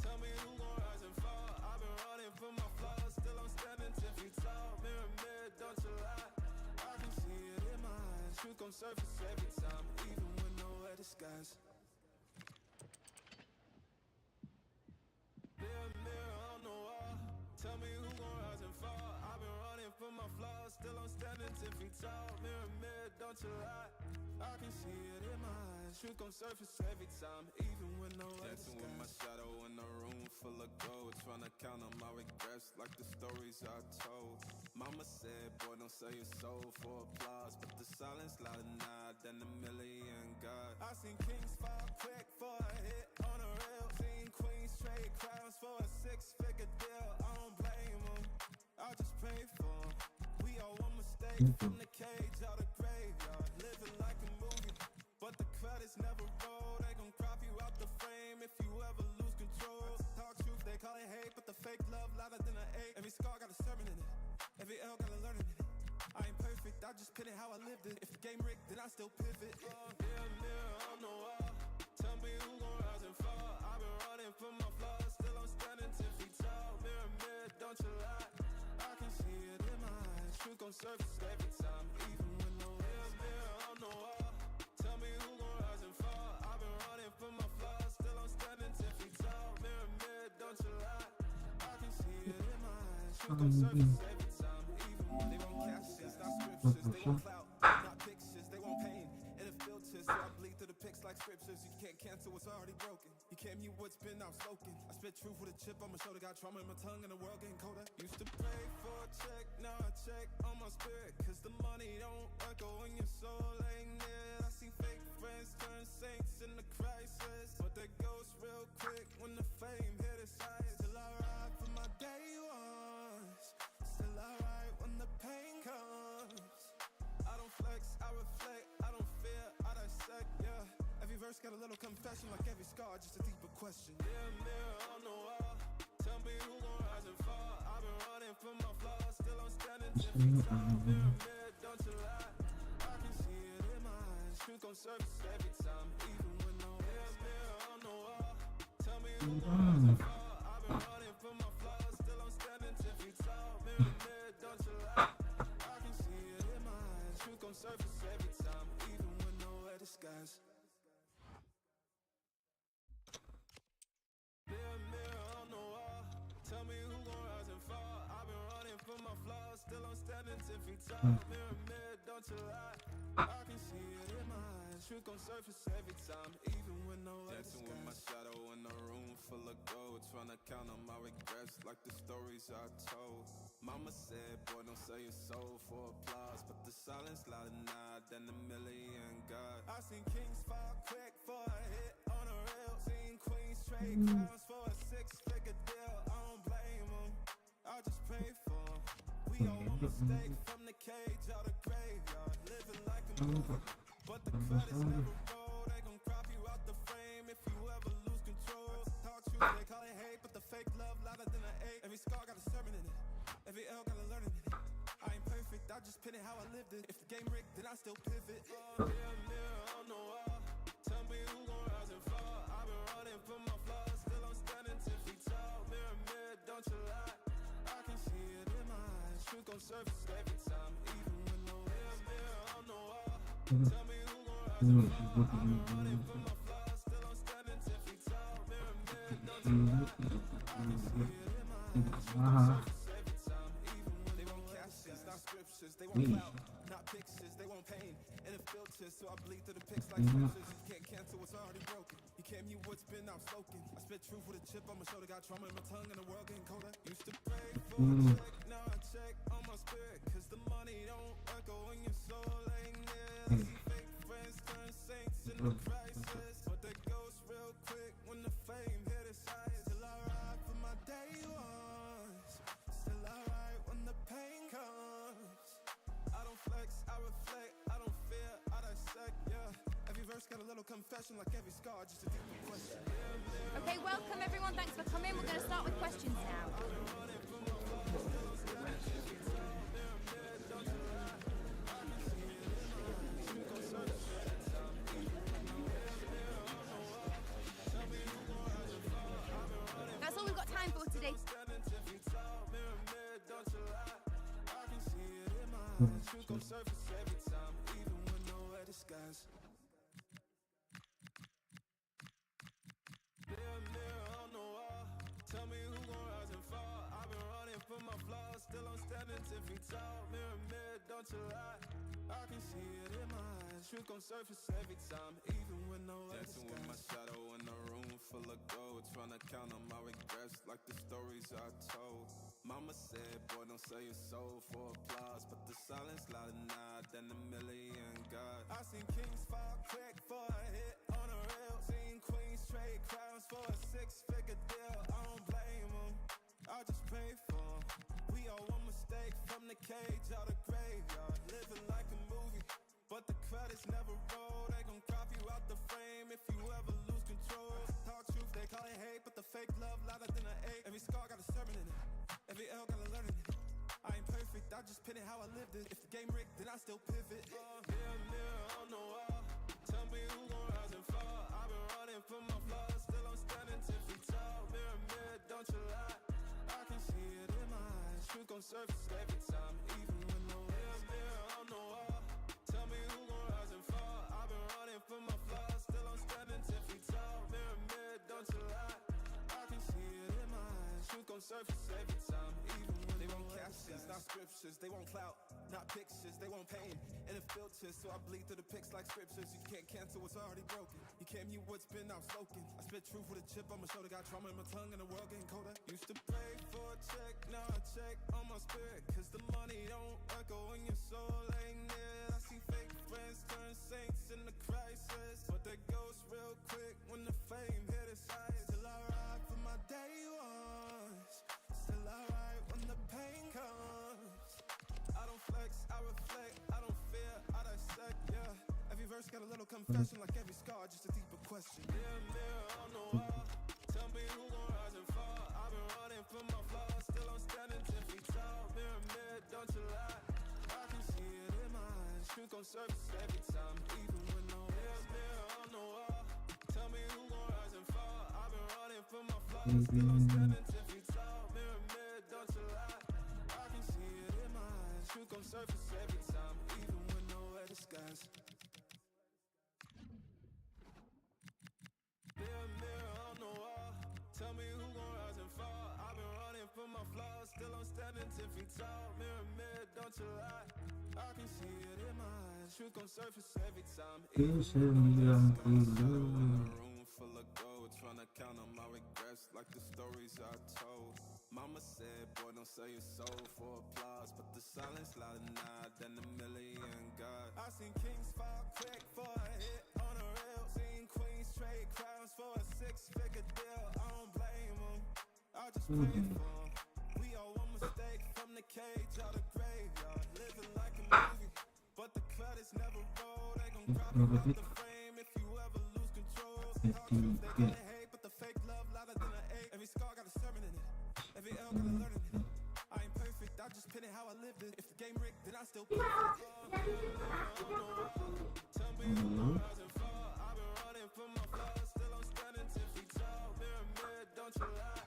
tell me who gon' rise and fall. I've been running from my flaws, still I'm standing 10 feet tall. Mirror, mirror, don't you lie, I can see it in my eyes. Truth gon' surface every time, even when nowhere disguise. Mirror, mirror on the wall, tell me who gon' rise and fall. I've been running from my flaws, still I'm standing 10 feet tall. Mirror, mirror, don't you lie, I can see it in my eyes. Truth gon' surface every time, even when nowhere Dancing with my shadow in a room full of gold, trying to count on my regrets like the stories I told. Mama said, boy, don't sell your soul for applause, but the silence louder now than a million God. I seen kings fall quick for a hit on a rail, seen queens trade crowns for a six-figure deal. I don't blame them, I just pray for them. We all one mistake from the cage out the graveyard, living like a movie, but the credits never roll. They gon' crop you out the frame if you ever lose control. Talk truth, they call it hate, but the fake love louder than an ache. Every scar got a sermon in it, every L got a learning in it. I ain't perfect, I just pin it how I lived it. If the game rigged, then I still pivot. Mirror, mirror on the wall, tell me who gon' rise and fall. I've been running from my flaws, still I'm standing 10 feet tall. Mirror, mirror, don't you lie, I can see it in my eyes. Truth gon' surface every time, even when no mirror, mirror on the wall, tell me who gon' rise and fall. I've been running from my flaws, still I'm standing 10 feet tall. Mirror, mirror, don't you lie, I can see it in my eyes. Truth gon' surface every time, even when they won't captions, not scriptures. They want clout, not pictures. They want pain and the filters, like scriptures, you can't cancel what's already broken. You came here what's been outspoken. I spit truth with a chip on my shoulder, got trauma in my tongue and the world getting colder. Used to pray for a check, now I check on my spirit, cause the money don't echo when your soul ain't near. I see fake friends turn saints in the crisis, but they ghost real quick when the fame hit its eyes. Still I ride for my day ones, still I ride when the pain comes. I don't flex, I reflect, I don't fear, I dissect, yeah. Every verse got a little confession, like every scar, just a deeper question. Mirror, mirror on the wall, tell me who gon' rise and fall. I've been running from my flaws, still I'm standing 10 feet tall. Mirror, mirror, don't you lie, I can see it in my eyes. Truth gon' surface every time, even when no mirror, mirror on the wall, tell me who gon' rise and fall. I've been running from my flaws, still I'm standing 10 feet tall. Mirror, mirror, don't you lie, I can see it in my eyes. Truth gon' surface every time, even when nowhere disguise. Mirror, mirror on the wall, tell me who gon' rise and fall. I've been running from my flaws, still I'm standing 10 feet tall. Mirror, mirror, don't you lie, I can see it in my eyes. Truth gon' surface every time, even when nowhere Dancing with my shadow in a room full of gold, trying to count on my regrets like the stories I told. Mama said, boy, don't sell your soul for applause, but the silence louder now than a million God. I seen kings fall quick for a hit on a reel. Seen queens trade crowns for a six-figure deal. I don't blame them, I just pray for them. We all one mistake from the cage out of graveyard, living like a movie, but the credits never roll. They gon' crop you out the frame if you ever lose control. Talk truth, they call it hate, but the fake love louder than an eight. Every scar got a sermon in it, every L got a learning in it. I ain't perfect, I just pin it how I lived it. If the game rigged, then I still pivot. Mirror, mirror on the wall, tell me who gon' rise and fall. I've been running from my flaws, still I'm standing 10 feet tall. Mirror, mirror, don't you lie, I can see it in my eyes. Truth gon' surface every time, even when no mirror, mirror on the wall, tell me who gon' rise and fall. I've been running from my flaws, still I'm standing 10 feet tall. Mirror, mirror, don't you lie, I can see it in my eyes. Truth gon' surface every time, even when they won't captions, not scriptures, they won't clout, not pictures, they won't pain, and it filters, so I bleed through the pics like scriptures. You can't cancel what's already broken. You came here what's been outspoken. I spit truth with a chip on my shoulder, got trauma in my tongue and the world getting colder. Used to pray for a check, now I check on my spirit, cause the money don't echo when your soul ain't near. I see fake friends turn saints in the crisis, but they ghost real quick when the fame hit its eyes. Still I ride for my day ones, still I ride when the pain comes. I don't flex, I reflect, I don't fear, I dissect, yeah. Every verse got a little confession, like every scar, just a deeper question. Okay, welcome everyone. Thanks for coming. We're going to start with questions now. That's all we've got time for today. Truth gon' surface every time, even when nowhere disguise. Mirror, mirror on the wall, tell me who gon' rise and fall. I've been running from my flaws, still I'm standing 10 feet tall. Mirror, mirror, don't you lie, I can see it in my eyes. Truth gon' surface every time, even when nowhere Dancing with my shadow in a room full of gold, trying to count on my regrets like the stories I told. Mama said, boy, don't sell your soul for applause, but the silence louder now than a million God. I seen kings fall quick for a hit on a reel. Seen queens trade crowns for a six-figure deal. I don't blame them, I just pray for them. We all one mistake from the cage out of graveyard, living like a movie, but the credits never roll. They gon' crop you out the frame if you ever lose control. Talk truth, they call it hate, but the fake love louder than an eight. Every scar got a sermon in it, every L got a learning in it. I ain't perfect, I just pin it how I lived it. If the game rigged, then I still pivot. Mirror, mirror on the wall, tell me who gon' rise and fall. I've been running from my flaws, still I'm standing 10 feet tall. Mirror, mirror, don't you lie, I can see it in my eyes. Truth gon' surface every time, even when no mirror, mirror on the wall, tell me who gon' rise and fall. I've been running from my flaws, still I'm standing 10 feet tall. Mirror, mirror, don't you lie, I can see it in my eyes. Truth gon' surface every time, even when they won't captions, not scriptures, they won't clout, not pictures. They want pain and it filters, so I bleed through the pics like scriptures. You can't cancel what's already broken. You can't mute what's been outspoken. I spit truth with a chip on my shoulder. Got trauma in my tongue and the world getting colder. Used to pray for a check, now I check on my spirit, cause the money don't echo when your soul ain't near. I see fake friends turn saints in the crisis, but they ghost real quick when the fame hit its eyes. Still I ride for my day ones, still I ride when the pain comes. I don't flex, I reflect, I don't fear, I dissect, yeah. Every verse got a little confession, like every scar, just a deeper question. Mirror, mirror on the wall, tell me who gon' rise and fall. I've been running from my flaws, still I'm standing 10 feet tall. Mirror, mirror, don't you lie, I can see it in my eyes. Truth gon' surface every time, even when no mirror, mirror on the wall, tell me who gon' rise and fall. I've been running from my flaws, still I'm standing 10 feet tall. Mirror, mirror, don't you lie, I can see it in my eyes. Truth gon' surface every time, even when nowhere disguise. Mirror, mirror on the wall, tell me who gon' rise and fall. I've been running from my flaws, still I'm standing 10 feet tall. Mirror, mirror, don't you lie, I can see it in my eyes. Truth gon' surface every time, even when nowhere disguise. Room full of gold, tryna count on my regrets like the stories I told. Mama said, boy, don't sell your soul for applause, but the silence louder now than a million God. I seen kings fall quick for a hit on a reel, seen queens trade crowns for a six-figure deal. I don't blame them, I just pray for them. We all one mistake from the cage out of graveyard, living like a movie, but the credits never roll. They gon' grab you out the frame if you ever lose control. Talk truth, they gotta hate, but the fake love louder than an eight. Every scar got a sermon in it, every L got a learning in it. I ain't perfect, I just pin it how I lived it. If the game rigged, then I still play it. Tell me who gon' rise and fall. I've been running from my flaws, still I'm standing 10 feet tall. Mirror, mirror, don't you lie,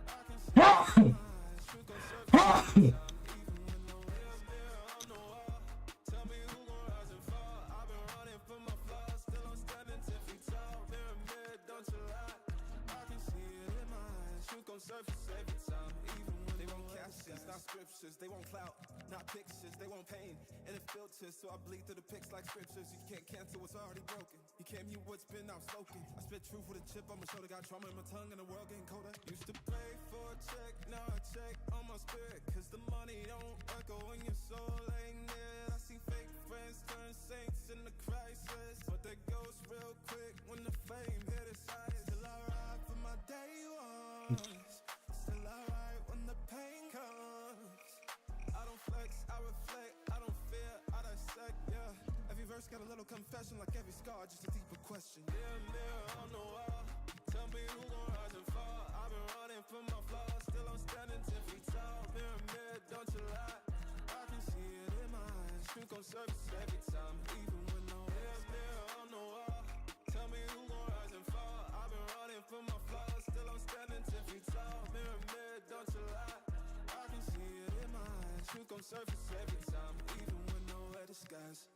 I can see my eyes. Truth gon' surface every time, even when no mirror, mirror on the wall, tell me who gon' rise and fall. I've been running from my flaws, still I'm standing 10 feet tall. Mirror, mirror, don't you lie, I can see it in my eyes. Truth gon' surface every time, even when they want captions, not scriptures. They want clout, not pictures. They want pain and it filters, so I bleed through the pics like scriptures. You can't cancel what's already broken. You can't mute what's been outspoken. I spit truth with a chip on my shoulder. Got trauma in my tongue and the world getting colder. Used to pray for a check, now I check on my spirit, cause the money don't echo when your soul ain't near. I see fake friends turn saints in the crisis, but they ghost real quick when the fame hit its eyes. Still I ride for my day ones, still I ride when the pain comes. I don't flex, I reflect, I don't fear, I dissect, yeah. Every verse got a little confession, like every scar, just a deeper question. Mirror, mirror on the wall, tell me who gon' rise and fall. I've been running from my flaws, still I'm standing 10 feet tall. Mirror, mirror, don't you lie, I can see it in my eyes. Truth gon' surface every time, even when no mirror, mirror on the wall, tell me who gon' rise and fall. I've been running from my flaws, still I'm standing 10 feet tall. Mirror, mirror, don't you lie, I can see it in my eyes. Truth gon' surface every time, even when nowhere disguise.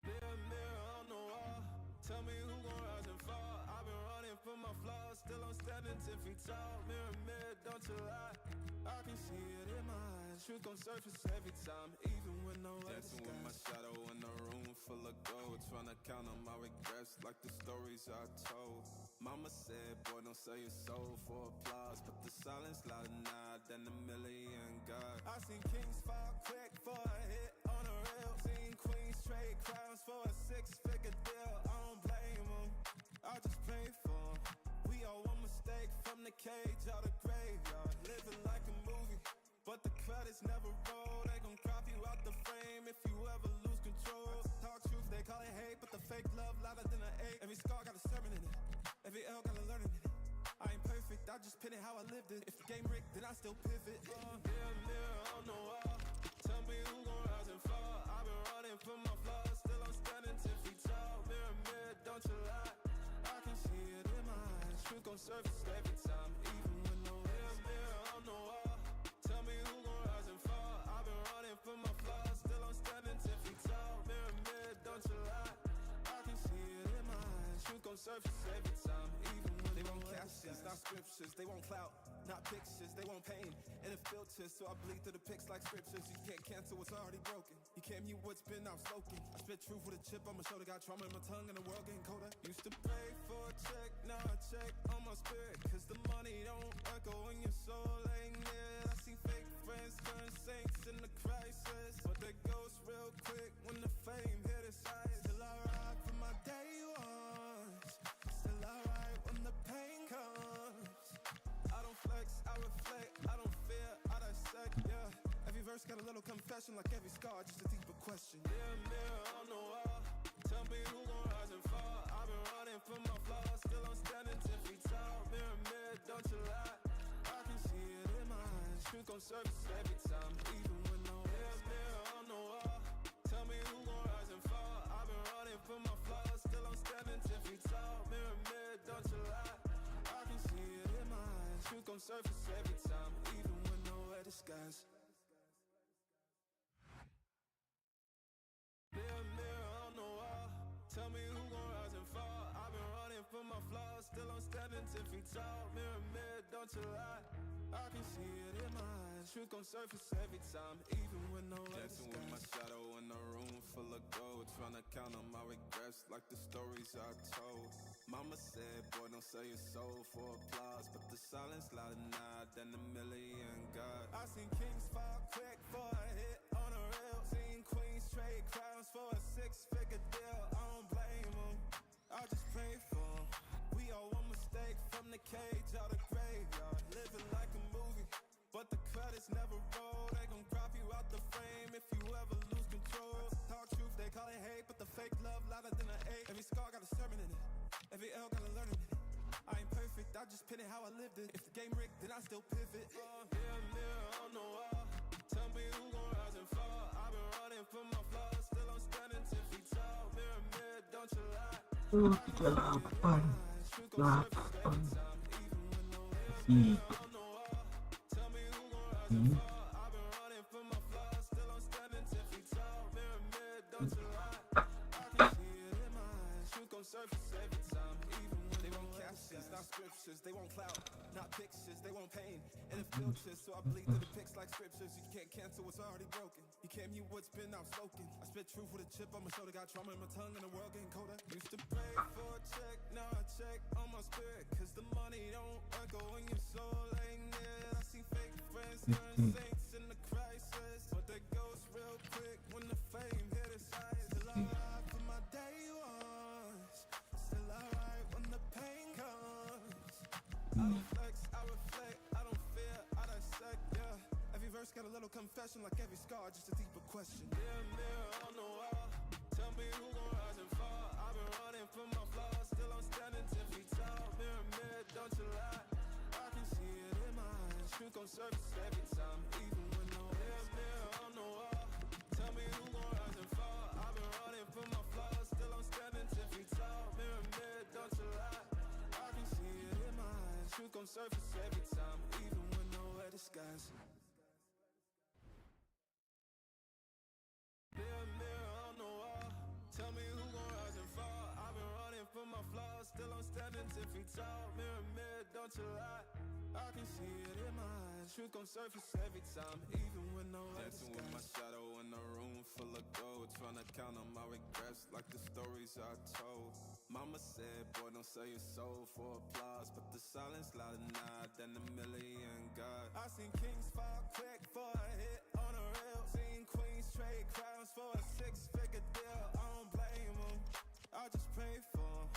Mirror, mirror on the wall, tell me who gon' rise and fall. I've been running from my flaws, still I'm standing 10 feet tall. Mirror, mirror, don't you lie, I can see it in my eyes. Truth gon' surface every time, even when nowhere disguise. Dancing with my shadow in a room full of gold, tryna count on my regrets like the stories I told. Mama said, boy, don't sell your soul for applause, but the silence louder now than a million God. I seen kings fall quick for a hit on a reel, seen queens trade crowns for a six-figure deal. I don't blame them, I just pray for them. We all one mistake from the cage out of graveyard, living like a movie, but the credits never roll. They gon' crop you out the frame if you ever lose control. Talk truth, they call it hate, but the fake love louder than an eight. Every scar got a sermon in it, every L got a learning in it. I ain't perfect, I just pin it how I lived it. If the game rigged, then I still pivot. Mirror, mirror on the wall, tell me who gon' rise and fall. I've been running from my flaws, still I'm standing 10 feet tall. Mirror, mirror, don't you lie, I can see it in my eyes. Truth gon' surface every time, even when no mirror, mirror on the wall, tell me who gon' rise and fall. I've been running from my flaws, still I'm standing 10 feet tall. Mirror, mirror, don't you lie, I can see it in my eyes. Truth gon' surface every time, even when they want captions, not scriptures. They want clout, not pictures, they want pain and it filters, so I bleed through the pics like scriptures. You can't cancel what's already broken. You can't mute what's been outspoken. I spit truth with a chip on my shoulder, got trauma in my tongue and the world getting colder. Used to pray for a check, now I check on my spirit, cause the money don't echo when your soul ain't near. I see fake friends turn saints in the crisis, but they ghost real quick when the fame hit its highest. Still I ride for my day ones, still I ride when the pain comes. I don't flex, I reflect, I don't fear, I dissect, yeah. Every verse got a little confession, like every scar, just a deeper question. Mirror, mirror on the wall, tell me who gon' rise and fall. I've been running from my flaws, still I'm standing 10 feet tall. Mirror, mirror, don't you lie, I can see it in my eyes. Truth gon' surface every time, even when no mirror, mirror on the wall, tell me who gon' rise and fall. I've been running from my flaws, still I'm standing 10 feet tall. Mirror, mirror, don't you lie, I can see it in my eyes. Truth gon' surface every time, even when nowhere disguise. Mirror, mirror on the wall, tell me who gon' rise and fall. I've been running from my flaws, still I'm standing 10 feet tall. Mirror, mirror, don't you lie, I can see it in my eyes. Truth gon' surface every time, even when nowhere disguise. Dancing with my shadow in a room full of gold, trying to count on my regrets like the stories I told. Mama said, boy, don't sell your soul for applause, but the silence louder now than a million God. I seen kings fall quick for a hit on a reel, seen queens trade crowns for a six-figure deal. I don't blame them, I just pray for them. We all one mistake from the cage out of graveyard, living like a movie, but the credits never roll. They gon' crop you out the frame if you ever lose control. Talk truth, they call it hate, but the fake love louder than an 8. Every scar got a sermon in it, every L got a learning in it. I ain't perfect, I just pin it how I lived it. If the game rigged, then I still pivot. Mirror, mirror on the wall, tell me who gon' rise and fall. I've been running from my flaws, still I'm standing 10 feet tall. Mirror, mirror, don't you lie, 8, surface every time, even when they want captions, not scriptures, they want clout, not pictures, they want pain and it filters, so I bleed through the pics like scriptures. You can't cancel what's already broken. You can't mute what's been outspoken. I spit truth with a chip on my shoulder, got trauma in my tongue and the world getting colder. Used to pray for a check, now I check on my spirit, cause the money don't echo when your soul ain't near. I see fake friends turn saints in the crisis, but they ghost real quick when the fame hit its highest. Still I ride for my day ones, still I ride when the pain comes. I don't flex, I reflect, I don't fear, I dissect, yeah. Every verse got a little confession, like every scar, just a deeper question. Mirror, mirror on the wall, tell me who gon' rise and fall. I've been running from my flaws, still I'm standing 10 feet tall. Mirror, mirror, don't you lie, I can see it in my eyes. Truth gon' surface every time, even when no mirror, mirror on the wall, tell me who gon' rise and fall. I've been running from my flaws, still I'm standing 10 feet tall. Mirror, mirror, don't you lie, I can see it in my eyes. Truth gon' surface every time, even when nowhere disguise. Mirror, mirror on the wall, tell me who gon' rise and fall. I've been running from my flaws, still I'm standing 10 feet tall. Mirror, mirror, don't you lie, I can see it in my eyes. Truth gon' surface every time, even when nowhere disguise. Dancing with my shadow in a room full of gold, trying to count on my regrets like the stories I told. Mama said, boy, don't sell your soul for applause, but the silence louder now than a million God. I seen kings fall quick for a hit on a reel, seen queens trade crowns for a six-figure deal. I don't blame them, I just pray for them.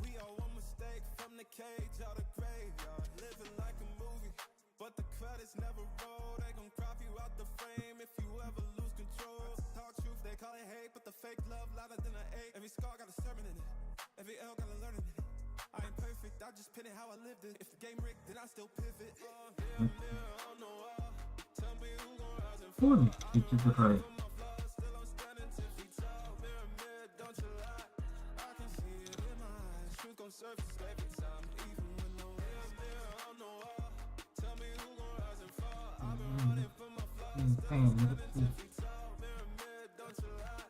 We all one mistake from the cage out of graveyard, living like a movie, but the credits never roll. They gon' crop you out the frame if you ever lose control. Talk truth, they call it hate, but the fake love louder than an 8. Every scar got a sermon in it, every L got a learning in it. I ain't perfect, I just pin it how I lived it. If the game rigged, then I still pivot. Mirror, mirror on the wall, tell me who gon' rise and fall. Musim Berhasil From my flaws, still I'm standing 10 feet tall. Mirror, mirror, don't you lie, I can see it in my eyes. Truth gon' surface every time, even when no mirror, mirror on the wall, tell me who gon' rise and fall. I've been running from my flaws, still I'm standing 10 feet tall. Mirror, mirror, don't you lie,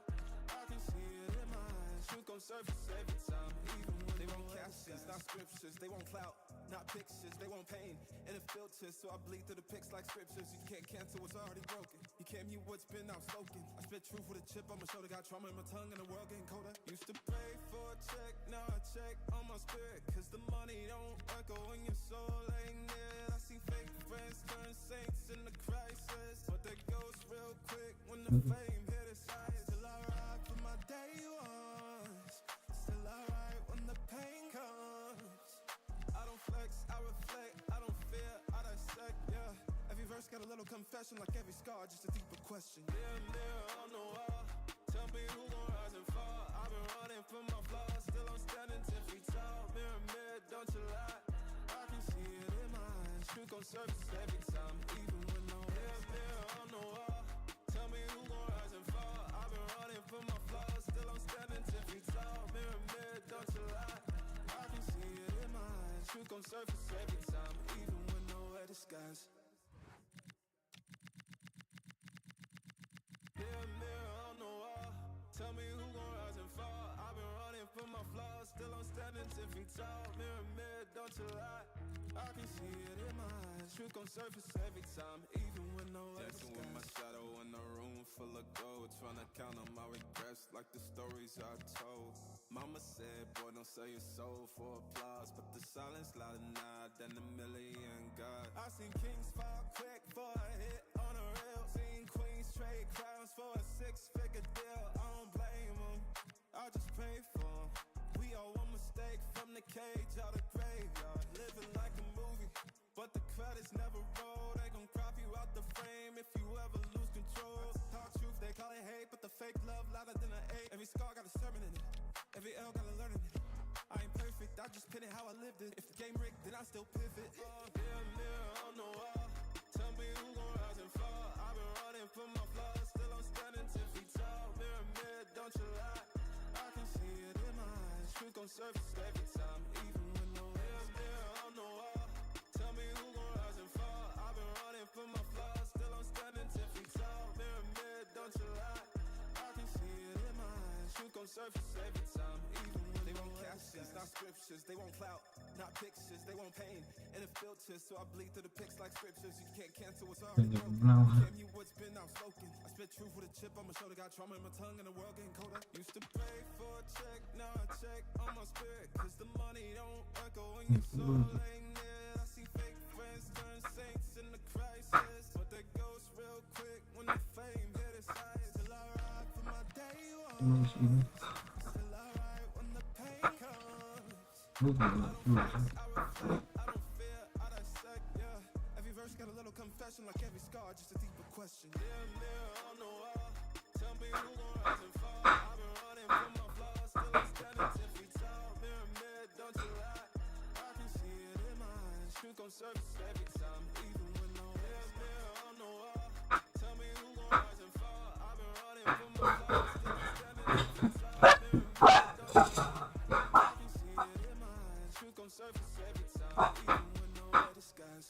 I can see it in my eyes. Truth gon' gon' surface every time. Even when they want captions, not scriptures. They want clout, not pictures. They want pain and a filter, so I bleed through the pics like scriptures. You can't cancel what's already broken. You can't mute what's been outspoken. I spit truth with a chip on my shoulder. Got trauma in my tongue and the world getting colder. Used to pray for a check, now I check on my spirit. Cause the money don't echo when your soul ain't near. I see fake friends turn saints in the crisis, but that goes real quick when the fame hit its highest. Still I ride for my day ones. Still I ride when the pain comes. I don't flex, I reflect, I don't fear, I dissect, yeah. Every verse got a little confession, like every scar, just a deeper question. Mirror on the wall, tell me who gon' rise and fall. I've been running from my flaws, still I'm standing 10 feet tall. Mirror, don't you lie, I can see it in my eyes. Truth gon' surface every time, even when no mirror on the wall, tell me who gon' rise and fall. I've been running from my flaws, still I'm standing 10 feet tall. Mirror, don't you lie, I can see it in my eyes. Truth gon' surface every time, even when nowhere disguise. Mirror on the wall, tell me who gon' rise and fall. I've been running from my flaws, still I'm standing 10 feet tall. Mirror, don't you lie, I can see it in my eyes. Truth gon' surface every time, even when nowhere Dancing with my shadow in a room full of gold, trying to count on my regrets like the stories I told. Mama said, boy, don't sell your soul for applause, but the silence louder now than a million God. I seen kings fall quick for a hit on a reel. Seen queens trade crowns for a six-figure deal. I don't blame them, I just pray for them. We all one mistake from the cage out of graveyard. Living like a movie, but the credits never roll. They gon' crop you out the frame if you ever lose control. Talk truth, they call it hate, but the fake love louder than an 8. Every scar got a sermon in it, every L got a learning in it. I ain't perfect, I just pin it how I lived it. If the game rigged, then I still pivot. Mirror on the wall, tell me who gon' rise and fall. I've been running from my flaws, still I'm standing 10 feet tall. Mirror, don't you lie, I can see it in my eyes. Truth gon' surface every time, even when no mirror on the wall, tell me who gon' rise and fall. I've been running from my flaws, still I'm standing 10 feet tall. Mirror, don't you lie, I can see it in my eyes. Truth gon' surface every time, even when they want captions, not scriptures. They want clout, not pictures. They want pain and a filter, so I bleed through the pics like scriptures. You can't cancel what's already broken. You can't mute what's been outspoken. I spit truth with a chip on my shoulder. Got trauma in my tongue and the world getting colder. Used to pray for a check, now I check on my spirit. Cause the money don't echo when your soul ain't near. I see fake friends turn saints in the crisis, but that goes real quick when the fame hit its highest. Till I ride for my day ones. Still I ride when the pain comes. I don't flex, I reflect, I don't fear, I dissect, yeah. Every verse got a little confession, like every scar, just a deeper question. Mirror on the wall, tell me who gon' rise and fall. I've been running from my flaws, still I'm standing 10 feet tall. Mirror, don't you lie, I can see it in my eyes. Truth gon' surface every time, even when no mirror on the wall, tell me who gon' rise and fall. I've been running from my flaws, still I'm standing 10 feet tall. Mirror, don't you lie, I can see it in my eyes. Truth gon' surface every time, even when nowhere disguise.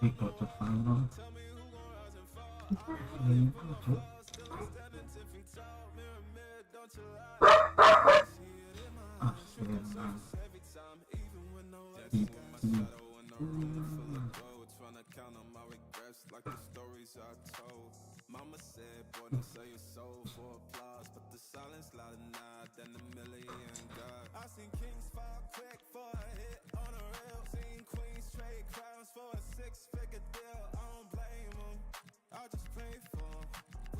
Ikut terpandang Tell me who gon' rise and fall. I've been running from my flaws, still I'm standing 10 feet tall. Mirror, don't you lie, I can see it in my eyes. Truth gon' surface every time, even when nowhere Dancing with my disguise. shadow in a room full of gold, trying to count on my regrets like the stories I told. Mama said, boy, don't sell your soul for applause, but the silence louder now than a million God. I seen kings fall quick for a hit on a reel. Seen queens trade crowns for a six-figure deal. I don't blame them, I just pray for them.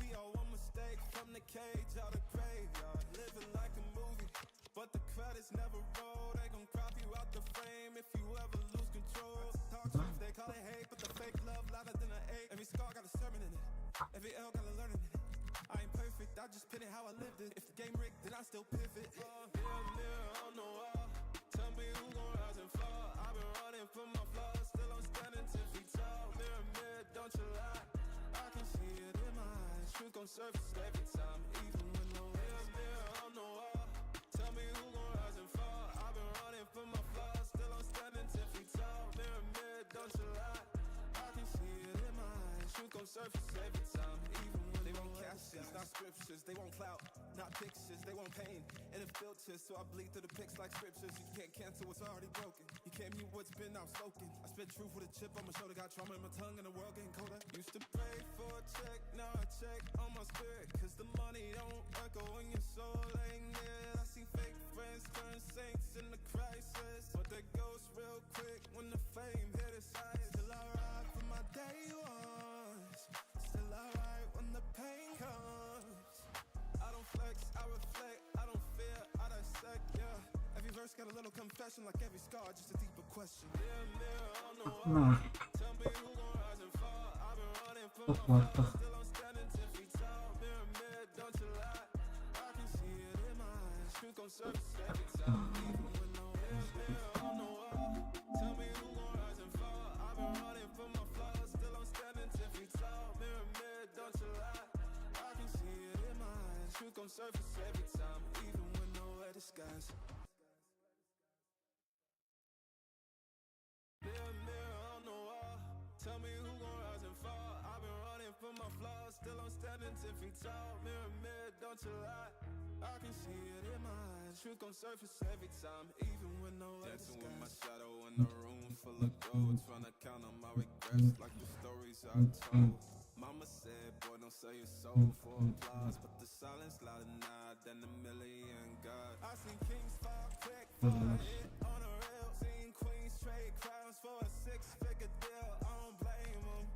We all one mistake from the cage out of graveyard. Living like a movie, but the credits never roll. They gon' crop you out the frame if you ever lose control. Talk truth, they call it hate, but the fake love louder than an 8. Every scar got a sermon in it, every L got a learning in it. I ain't perfect, I just pin it how I lived it. If the game rigged, then I still pivot. Mirror on the wall, tell me who gon' rise and fall. I've been running from my flaws, still I'm standing 10 feet tall. Mirror, don't you lie, I can see it in my eyes. Truth gon' surface every time, even when no mirror on the wall, tell me who gon' rise and fall. I've been running from my flaws, still I'm standing 10 feet tall. Mirror, don't you lie, I can see it in my eyes. truth gon' surface every time. Even when they want captions, not scriptures. They want clout, not pictures. They want pain and it filters, so I bleed through the pics like scriptures. You can't cancel what's already broken. You can't mute what's been outspoken. I spit truth with a chip on my shoulder. Got trauma in my tongue and the world getting colder. Used to pray for a check, now I check on my spirit, cause the money don't echo when your soul ain't near. I see fake friends turn saints in the crisis, but they ghost real quick when the fame hit its highest. Still I ride for my day ones, still I ride when the pain comes. I don't flex, I reflect, I don't fear, I dissect, yeah. Every verse got a little confession, like every scar, just a deeper question. Mirror, mirror on the wall, tell me who gon' rise and fall. I've been running for my flaws, still I'm standing 10 feet tall. Mirror, mirror, don't you lie, I can see it in my eyes. Truth gon' surface every time, even when no mirror, mirror on the wall. Tell me who gon' rise and fall. I've been running for my flaws, still I'm standing 10 feet tall. Mirror, mirror, don't you lie, I can see it in my eyes. Truth gon' surface every time, even when nowhere disguise. Mirror, mirror on the wall, tell me who gon' rise and fall. I've been running for my flaws, still I'm standing 10 feet tall. Mirror, mirror, don't you lie, I can see it in my eyes. Truth gon' surface every time, even when nowhere Dancing with my disguise. shadow in a room full of gold, trying to count on my regrets like the stories I told. Mama said, boy, don't sell your soul for applause, but the silence louder now than a million God. I seen kings fall quick for a hit on a rail, seen queens trade crowns for a six-figure deal. I don't blame them,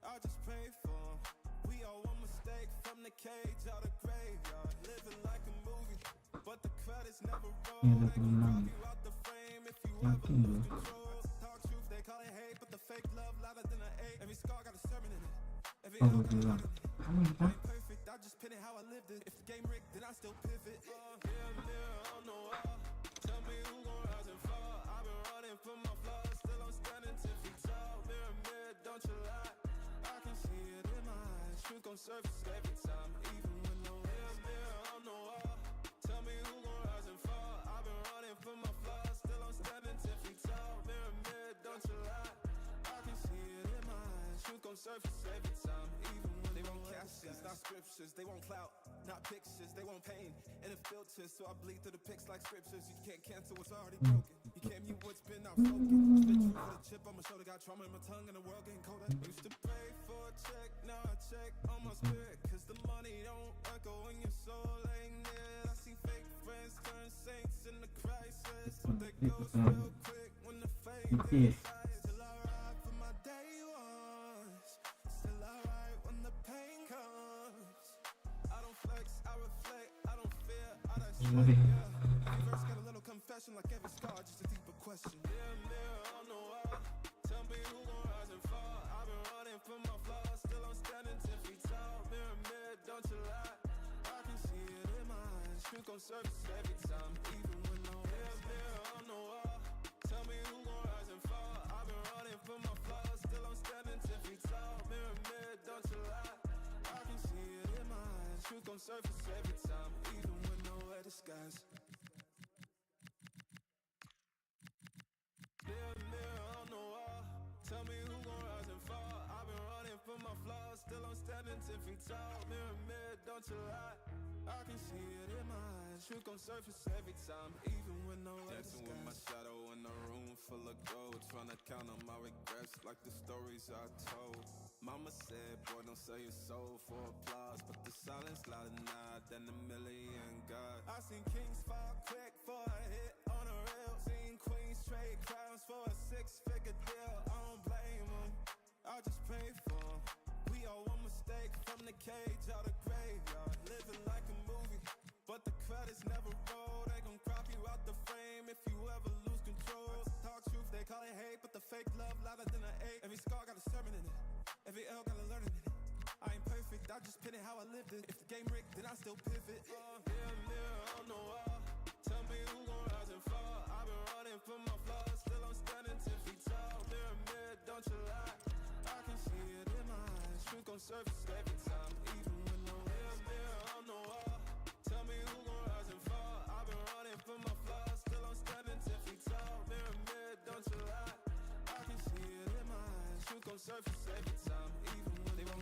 I just pray for them. We all one mistake from the cage out of graveyard, living like a movie, but the credits never roll. They gon' crop you out the frame if you ever lose control. Talk truth, they call it hate, but the fake love louder than an eight. Every scar got a sermon in it, every L got a word in it. I ain't perfect, I just pin it how I lived it. If the game rigged, then I still pivot. Mirror, mirror on the wall, tell me who gon' rise and fall. I've been running for my flaws, still I'm standing 10 feet tall. Mirror, mirror, don't you lie, I can see it in my eyes. Truth gon' surface every time, even when no mirror, mirror on the wall, tell me who gon' rise and fall. I've been running for my flaws, still I'm standing 10 feet tall. Mirror, mirror, don't you lie, I can see it in my eyes. Truth gon' surface every time, even when they want captions, not scriptures. They want clout, not pictures. They want pain and it filters, so I bleed through the pics like scriptures. You can't cancel what's already broken. You can't mute what's been outspoken. I spit truth with a chip on my shoulder. Got trauma in my tongue and the world getting colder. Used to pray for a check, now I check on my spirit, cause the money don't echo when your soul ain't near. I see fake friends turn saints in the crisis, but they ghost real quick when the fame hits highest. Still I ride for my day ones, still I ride when the pain comes. I don't flex, I reflect, I don't fear, I dissect, yeah. Every verse got a little confession, like every scar, just a deeper question. Mirror, mirror on the wall, tell me who gon' rise and fall. I've been running for my flaws, still I'm standing 10 feet tall. Mirror, mirror, don't you lie, I can see it in my eyes. Truth gon' surface every time, even when no mirror, mirror on the wall, tell me who gon' rise and fall. I've been running for my flaws, still I'm standing 10 feet tall. Mirror, mirror, don't you lie, I can see it in my eyes. Truth gon' surface every time, even when nowhere disguise. Mirror, mirror on the wall, tell me who gon' rise and fall. I've been running for my flaws, still I'm standing 10 feet tall. Mirror, mirror, don't you lie, I can see it in my eyes. Truth gon' surface every time, even when nowhere Dancing with my disguise. shadow in a room full of gold, trying to count on my regrets like the stories I told. Mama said, boy, don't sell your soul for applause, but the silence louder now than a million God. I seen kings fall quick for a hit on a rail, seen queens trade crowns for a six-figure deal. I don't blame them, I just pray for them. We all one mistake from the cage out of graveyard, living like a movie, but the credits never roll. They gon' crop you out the frame if you ever lose control. Talk truth, they call it hate, but the fake love louder than an eight. Every scar got a sermon in it, every L got a learning in it. I ain't perfect, I just pin it how I lived it. If the game rigged, then I still pivot. Mirror, mirror on the wall, tell me who gon' rise and fall. I've been running for my flaws, still I'm standing 10 feet tall. Mirror, mirror, don't you lie, I can see it in my eyes. Truth gon' surface every time, even when no mirror, mirror on the wall, tell me who gon' rise and fall. I've been running for my flaws, still I'm standing 10 feet tall. Mirror, mirror, don't you lie, I can see it in my eyes. Truth gon' surface every time, even when they want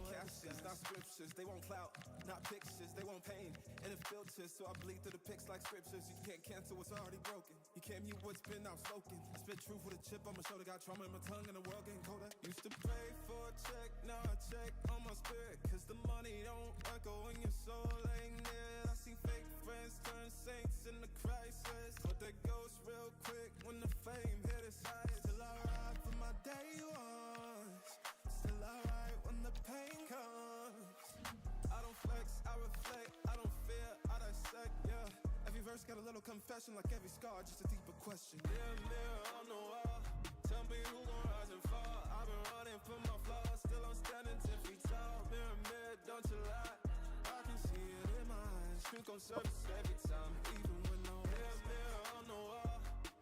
they want clout, not pictures, they want pain. And it filters, so I bleed through the pics like scriptures. You can't cancel what's already broken. You can't mute what's been outspoken. I spit truth with a chip on my shoulder, got trauma in my tongue and the world getting colder. Used to pray for a check, now I check on my spirit. Cause the money don't echo when your soul ain't near. I see fake friends turn saints in the crisis, but they ghost real quick when the fame hit its highest. Still I ride for my day ones, still I ride when the pain comes. I don't flex, I reflect, I don't fear, I dissect, yeah. Every verse got a little confession, like every scar, just a deeper question. Mirror, mirror on the wall, tell me who gon' rise and fall. I've been running from my flaws, still I'm standing 10 feet tall. Mirror, mirror, don't you lie, I can see it in my eyes. Truth gon' surface every time, even when no mirror, mirror on the wall,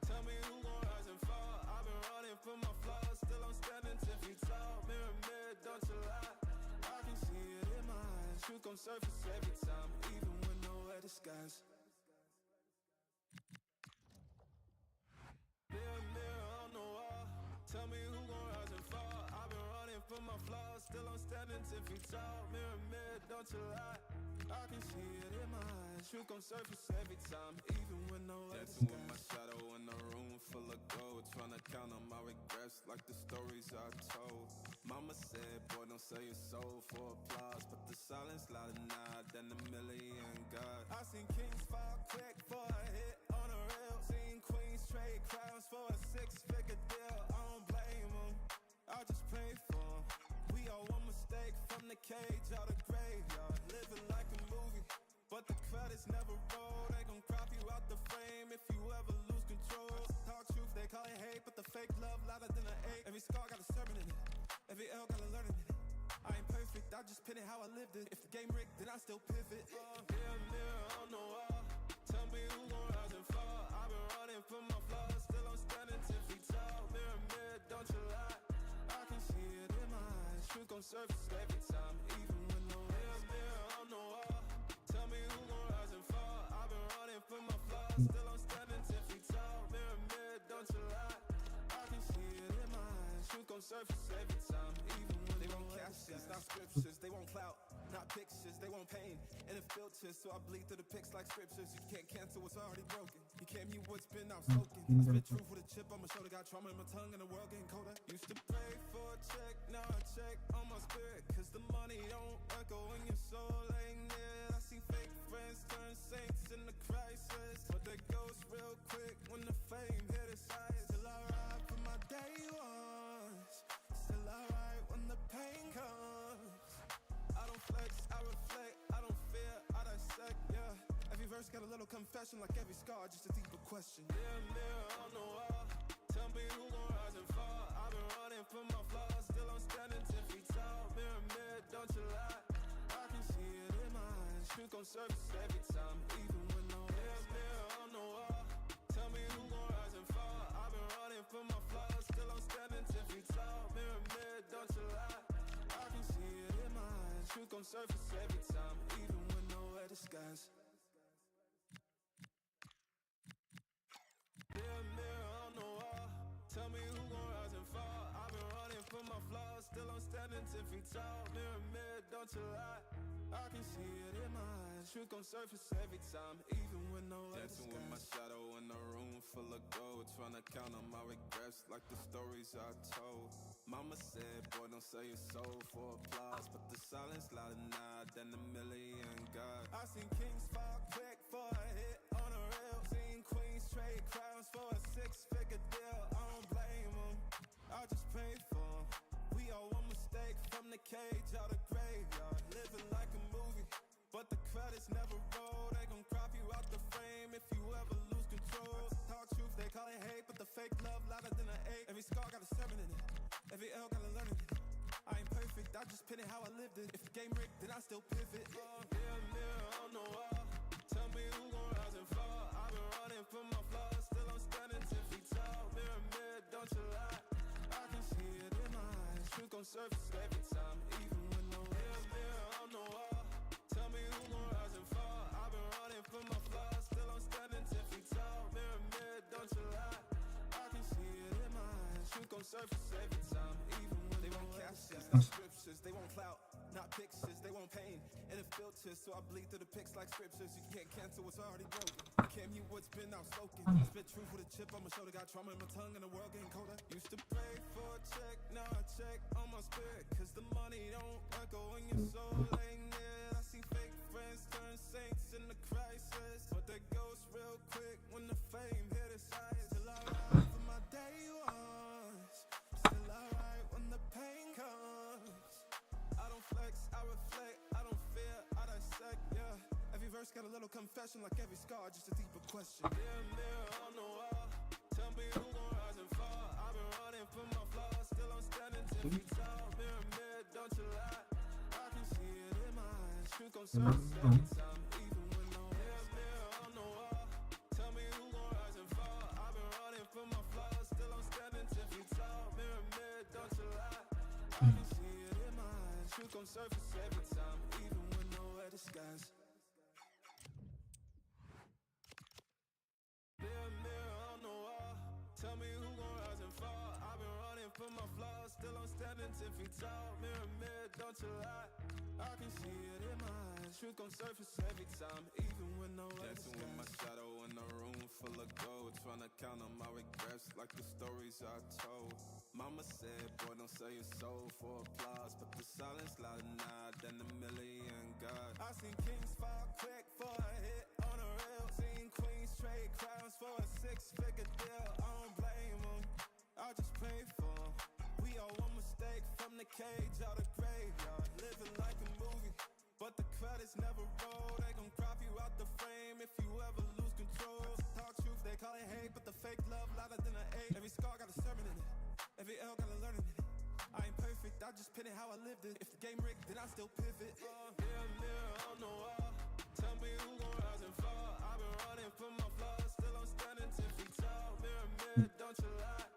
tell me who gon' rise and fall. I've been running from my flaws, still I'm standing 10 feet tall. Mirror, mirror, don't you lie, I can see it in my eyes. Truth gon' surface every time, even when nowhere disguise. Mirror, mirror on the wall, tell me who gon' rise and fall. I've been running from my flaws, still I'm standing 10 feet tall. Mirror, mirror, don't you lie, I can see it in my eyes. Truth gon' surface every time, even when nowhere Dancing with disguise. my shadow in a room full of gold, trying to count on my regrets like the stories I told. Mama said, boy, don't sell your soul for applause, but the silence louder now than a million God. I seen kings fall quick for a hit on a reel. Seen queens trade crowns for a six-figure deal. I don't blame them, I just pray for them. We all one mistake from the cage out of graveyard. Living like a movie, but the credits never roll. They gon' crop you out the frame if you ever lose control. Talk truth, they call it hate, but the fake love louder than an eight. Every scar got a sermon in it, every L got a learning in it. I ain't perfect, I just pin it how I lived it. If the game rigged, then I still pivot. Mirror, mirror on the wall, tell me who gon' rise and fall. I've been running from my flaws, still I'm standing 10 feet tall. Mirror, mirror, don't you lie, I can see it in my eyes. Truth gon' surface every time, even when no mirror, mirror on the wall, tell me who gon' rise and fall. I've been running from my flaws, still I'm standing 10 feet tall. Mirror, mirror, don't you lie, I can see it in my eyes. Truth gon' surface every time, even when they want captions, not scriptures. They want clout, not pictures. They want pain, and it filters, so I bleed through the pics like scriptures. You can't cancel what's already broken. You can't mute what's been outspoken. I spit truth with a chip on my shoulder, got trauma in my tongue and the world getting colder. Used to pray for a check, now I check on my spirit. Cause the money don't echo when your soul ain't near. I see fake friends turn saints in the crisis, but they ghost real quick when the fame hit its highest. Still I ride for my day ones, still I ride when the pain comes. I don't flex, I reflect, I don't fear, I dissect, yeah. Every verse got a little confession, like every scar, just a deeper question. Mirror, mirror on the wall, tell me who gon' rise and fall. I've been running from my flaws, still I'm standing 10 feet tall. Mirror, mirror, don't you lie, I can see it in my eyes. Truth gon' surface every time, even when no mirror, mirror on the wall, tell me who gon' rise and fall. I've been running from my flaws, still I'm standing 10 feet tall. Mirror, mirror, don't you lie, I can see it in my eyes. Truth gon' surface every time, even when nowhere disguise. Mirror, mirror on the wall, tell me who gon' rise and fall. I've been running from my flaws, still I'm standing 10 feet tall. Mirror, mirror, don't you lie, I can see it in my eyes. Truth gon' surface every time, even when nowhere Dancing with my disguise. shadow in a room full of gold, trying to count on my regrets like the stories I told. Mama said, boy, don't sell your soul for applause, but the silence louder now than a million God. I seen kings fall quick for a hit on a reel. Seen queens trade crowns for a six-figure deal. I don't blame them, I just pray for them. We all one mistake from the cage out of graveyard. Living like a movie, but the credits never roll. They gon' crop you out the frame if you ever lose control. Talk truth, they call it hate, but the fake love louder than an eight. Every scar got a sermon in it, every L got a learning in it. I ain't perfect, I just pin it how I lived it. If the game rigged, then I still pivot. Mirror, mirror on the wall, tell me who gon' rise and fall. I've been running from my flaws, still I'm standing 10 feet tall. Mirror, mirror, don't you lie, I can see it in my eyes. Truth gon' surface every time, even when no mirror, mirror on the wall, tell me who gon' rise and fall. I've been running from my flaws, still I'm standing 10 feet tall. Mirror, mirror, don't you lie, I can see it in my eyes. Truth gon' surface every time, even when they want captions, not scriptures. They want clout, not pictures. They want pain, filters, so I bleed through the pics like scriptures. You can't cancel what's already broken. You can't mute what's been outspoken. I spit truth with a chip on my shoulder, got trauma in my tongue and the world getting colder. Used to pray for a check, now I check on my spirit, cause the money don't echo when your soul ain't near. I see fake friends turn saints in the crisis, but they ghost real quick when the fame hit its highest. Still alright for my day ones, still alright when the pain comes. I don't flex, I reflect, I don't fear, I dissect, yeah. Every verse got a little confession, like every scar, just a deeper question. Mirror on the wall, tell me who gon' rise and fall. I've been running from my flaws, still I'm standing 10 feet tall. Mirror, don't you lie, I can see it in my eyes. Truth gon' surface every time, even when no mirror on the wall, tell me who gon' rise and fall. I've been running from my flaws, still I'm standing 10 feet tall. Mirror, don't you lie, I can see it in my eyes. Truth gon' surface every time, even when nowhere disguise. Mirror on the wall, tell me who gon' rise and fall. I've been running from my flaws, still I'm standing 10 feet tall. Mirror, don't you lie, I can see it in my eyes. Truth gon' surface every time, even when nowhere dancing with my shadow in a room full of gold, trying to count on my regrets like the stories I told. Mama said, boy, don't sell your soul for applause, but the silence louder now than a million gods. I seen kings fall quick for a hit on a rail, seen queens trade crowns for a six-figure deal. I don't blame them, I just pray for them. We all one mistake from the cage out of graveyard, living like a movie, but the credits never roll. They gon' crop you out the frame if you ever lose control. Talk truth, they call it hate, but the fake love louder than an eight. Every scar got a sermon in it, every L got a learning in it. I ain't perfect, I just pin it how I lived it. If the game rigged, then I still pivot. Mirror on the wall, tell me who gon' rise and fall. I've been running from my flaws, still I'm standing 10 feet tall. Mirror, don't you lie,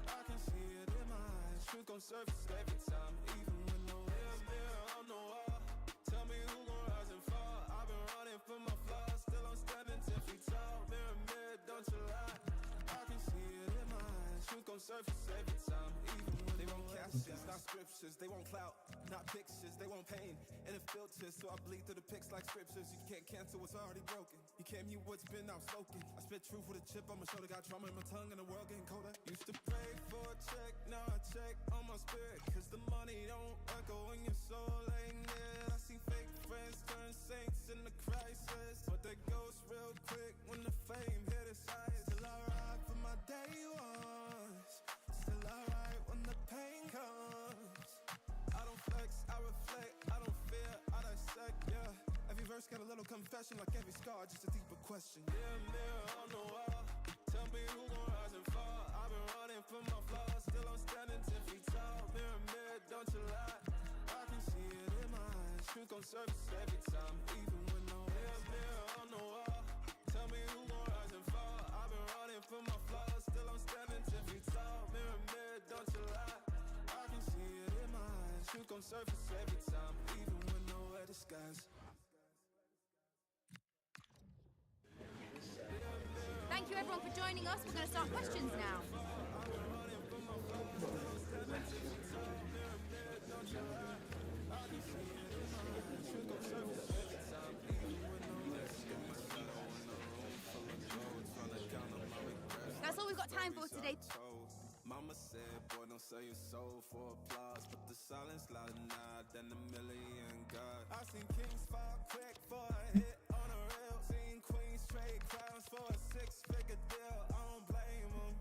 I can see it in my eyes. Truth gon' surface every time, even when no mirror on the wall, tell me who gon' rise and fall. I've been running from my flaws, still I'm standing 10 feet tall. Mirror, don't you lie, I can see it in my eyes. Truth gon' surface every time, even when they won't captions, not scriptures. They won't clout, not pictures. They won't pain and it filters, so I bleed through the pics like scriptures. You can't cancel what's already broken. You can't mute what's been outspoken. I spit truth with a chip on my shoulder, got trauma in my tongue and the world getting colder. Used to pray for a check, now I check on my spirit, cause the money don't echo when your soul ain't near. I see fake friends turn saints in the crisis, but they ghost real quick when the fame hit its highest. Still alright for my day ones, still alright when the pain comes. I don't flex, I reflect, I don't fear, I dissect, yeah. Every verse got a little confession, like every scar, just a deeper question. Mirror on the wall, tell me who gon' rise and fall. I've been running from my flaws, still I'm standing 10 feet tall. Mirror, don't you lie, I can see it in my eyes. Truth gon' surface every time, even when no mirror on the wall, tell me who gon' rise and fall. I've been running from my flaws, still I'm standing 10 feet tall. Mirror, don't you lie, I can see it in my eyes. Truth gon' surface every time, even when nowhere disguise. Thank you everyone for joining us. We're going to start questions now. That's all we've got time for today. Mama said, boy, don't sell your soul for applause, but the silence louder now than a million gods. I seen kings fall quick for a hit on a rail, seen queens trade crowns for a six-figure deal. I don't blame them,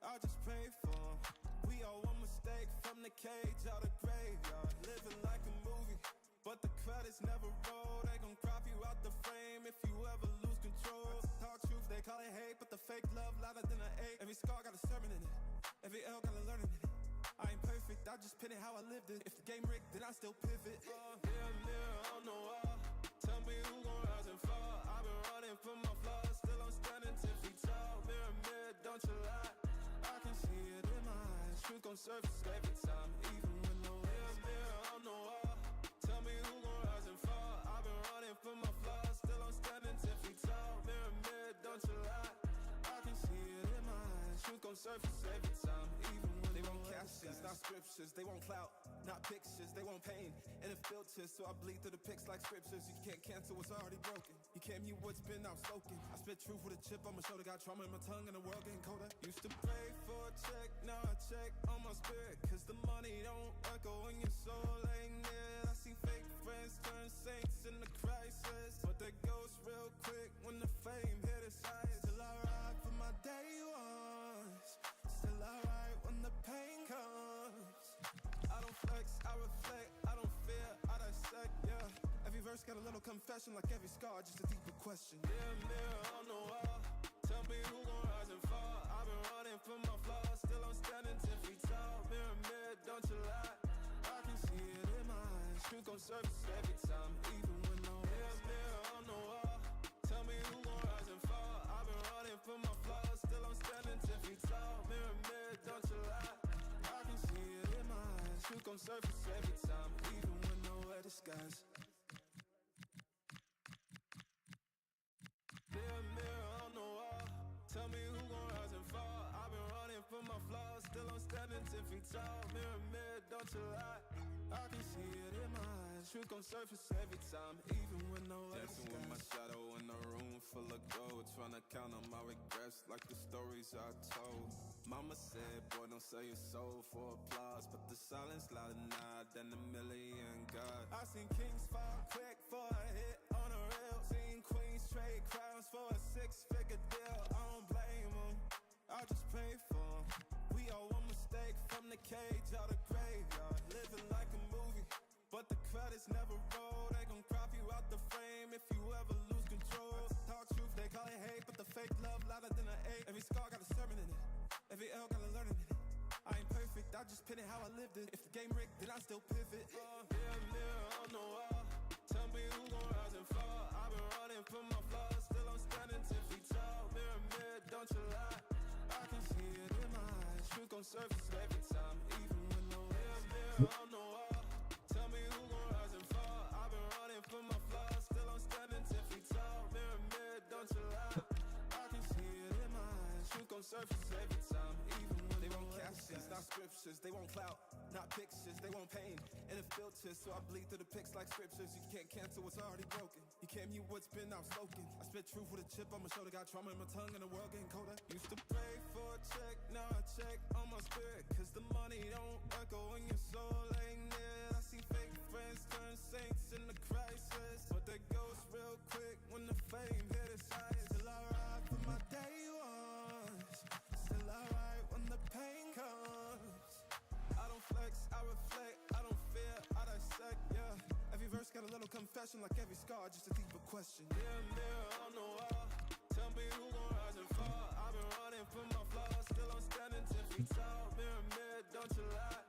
I just pray for them. We all one mistake from the cage out of graveyard, living like a movie, but the credits never roll. They gon' crop you out the frame if you ever lose control. Talk truth, they call it hate, but the fake love louder than an eight. Every scar got a sermon in it, every L got a learning in it. I ain't perfect, I just pin it how I lived it. If the game rigged, then I still pivot. Mirror on the wall, tell me who gon' rise and fall. I've been running from my flaws, still I'm standing 10 feet tall. Mirror, don't you lie, I can see it in my eyes. Truth gon' surface every time, even when no mirror on the wall, tell me who gon' rise and fall. I've been running from my flaws, still I'm standing 10 feet tall. Mirror, don't you lie, I can see it in my eyes. Truth gon' surface every time, even when they won't captions, not scriptures. They won't clout, not pictures, they want pain and it filters, so I bleed through the pics like scriptures. You can't cancel what's already broken. You can't mute what's been outspoken. I spit truth with a chip on my shoulder, got trauma in my tongue and the world getting colder. Used to pray for a check, now I check on my spirit, cause the money don't echo when your soul ain't near. I see fake friends turn saints in the crisis, but they ghost real quick when the fame hit its highest. Still I ride for my day ones, still I ride when the pain comes. I don't flex, I reflect, I don't fear, I dissect, yeah. Every verse got a little confession, like every scar, just a deeper question. Mirror, mirror on the wall, tell me who gon' rise and fall. I've been running from my flaws, still I'm standing 10 feet tall. Mirror, mirror, don't you lie, I can see it in my eyes. Truth gon' surface every time, even when no mirror, mirror on the wall, tell me who gon' rise and fall. I've been running from my flaws, still I'm standing 10 feet tall. Mirror, mirror, don't you lie, I can see it in my eyes. Truth gon' surface every time, even when nowhere disguised. Mirror, mirror on the wall, tell me who gon' rise and fall. I've been running from my flaws, still I'm standing 10 feet tall. Mirror, mirror, don't you lie, I can see it in my eyes. Truth gon' surface every time, even when nowhere Dancing with my shadow in a room full of gold, trying to count on my regrets like the stories I told. Mama said, boy, don't sell your soul for applause, but the silence louder now than a million God. I seen kings fall quick for a hit on a reel, seen queens trade crowns for a 6-figure deal. I don't blame them, I just pray for them. We all one mistake from the cage out the graveyard, living like a movie, but the credits never roll. They gon' crop you out the frame if you ever lose control. Talk truth, they call it hate, but the fake love louder than an 8. Every scar got a sermon in it, every L got a learning in it. I ain't perfect, I just pin it how I lived it. If the game rigged, then I still pivot. Mirror, mirror on the wall, tell me who gon' rise and fall. I've been running from my flaws, still I'm standing 10 feet tall. Mirror, mirror, don't you lie, I can see it in my eyes. Truth gon' surface every time, even when no mirror, mirror on the wall, tell me who gon' rise and fall. I've been running from my flaws, still I'm standing 10 feet tall. Mirror, mirror, don't you lie, I can see it in my eyes. Truth gon' surface every time, even when they won't captions, not scriptures. They won't clout, not pictures. They want pain and it filters, so I bleed through the pics like scriptures. You can't cancel what's already broken. You can't mute what's been outspoken. I spit truth with a chip on my shoulder, got trauma in my tongue and the world getting colder. Used to pray for a check, now I check on my spirit, cause the money don't echo when your soul ain't near. I see fake friends turn saints in the crisis, but they ghost real quick when the fame hit its highest. Still I ride for my day ones, still I ride when the pain comes. I don't flex, I reflect, I don't fear, I dissect, yeah. Every verse got a little confession, like every scar, just a deeper question. Mirror, mirror on the wall, tell me who gon' rise and fall. I've been running from my flaws, still I'm standing 10 feet tall. Mirror, mirror, don't you lie,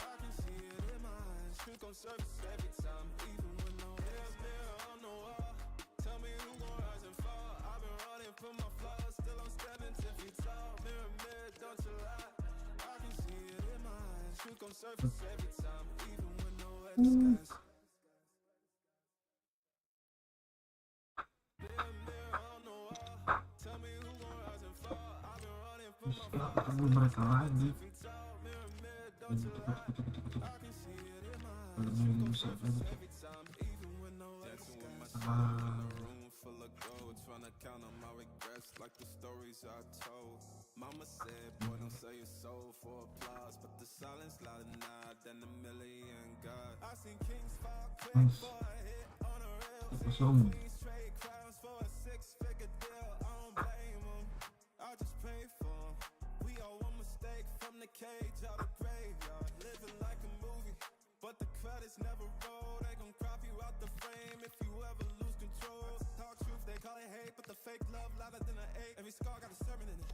I can see it in my eyes. Truth gon' surface every time, even when no mirror, mirror on the wall, tell me who gon' rise and fall. I've been running from my flaws, still I'm standing 10 feet tall. Mirror, mirror, don't you lie, I can see it in my eyes. Truth gon' surface every time, even when nowhere disguised. Mirror, mirror on the wall, tell me who gon' rise and fall. I've been running from my flaws, Ketemu mereka lagi. feet tall. Mirror, mirror, don't you lie, I can see it in my eyes. Kalau Truth ini gon' bisa surface every time, even when nowhere Dancing with my disguised. shadow in a room full of gold, trying to count on my regrets like the stories I told. Mama said, boy, don't sell your soul for applause, but the silence louder now than a million God. I seen kings fall quick for a hit on a reel, kosong. queens trade crowns for a 6-figure deal. I don't blame them, I just pray for them. We all one mistake from the cage out the graveyard, living like a movie, but the credits never roll. They gon' crop you out the frame if you ever lose control. Talk truth, they call it hate, but the fake love louder than an 8. Every scar got a sermon in it,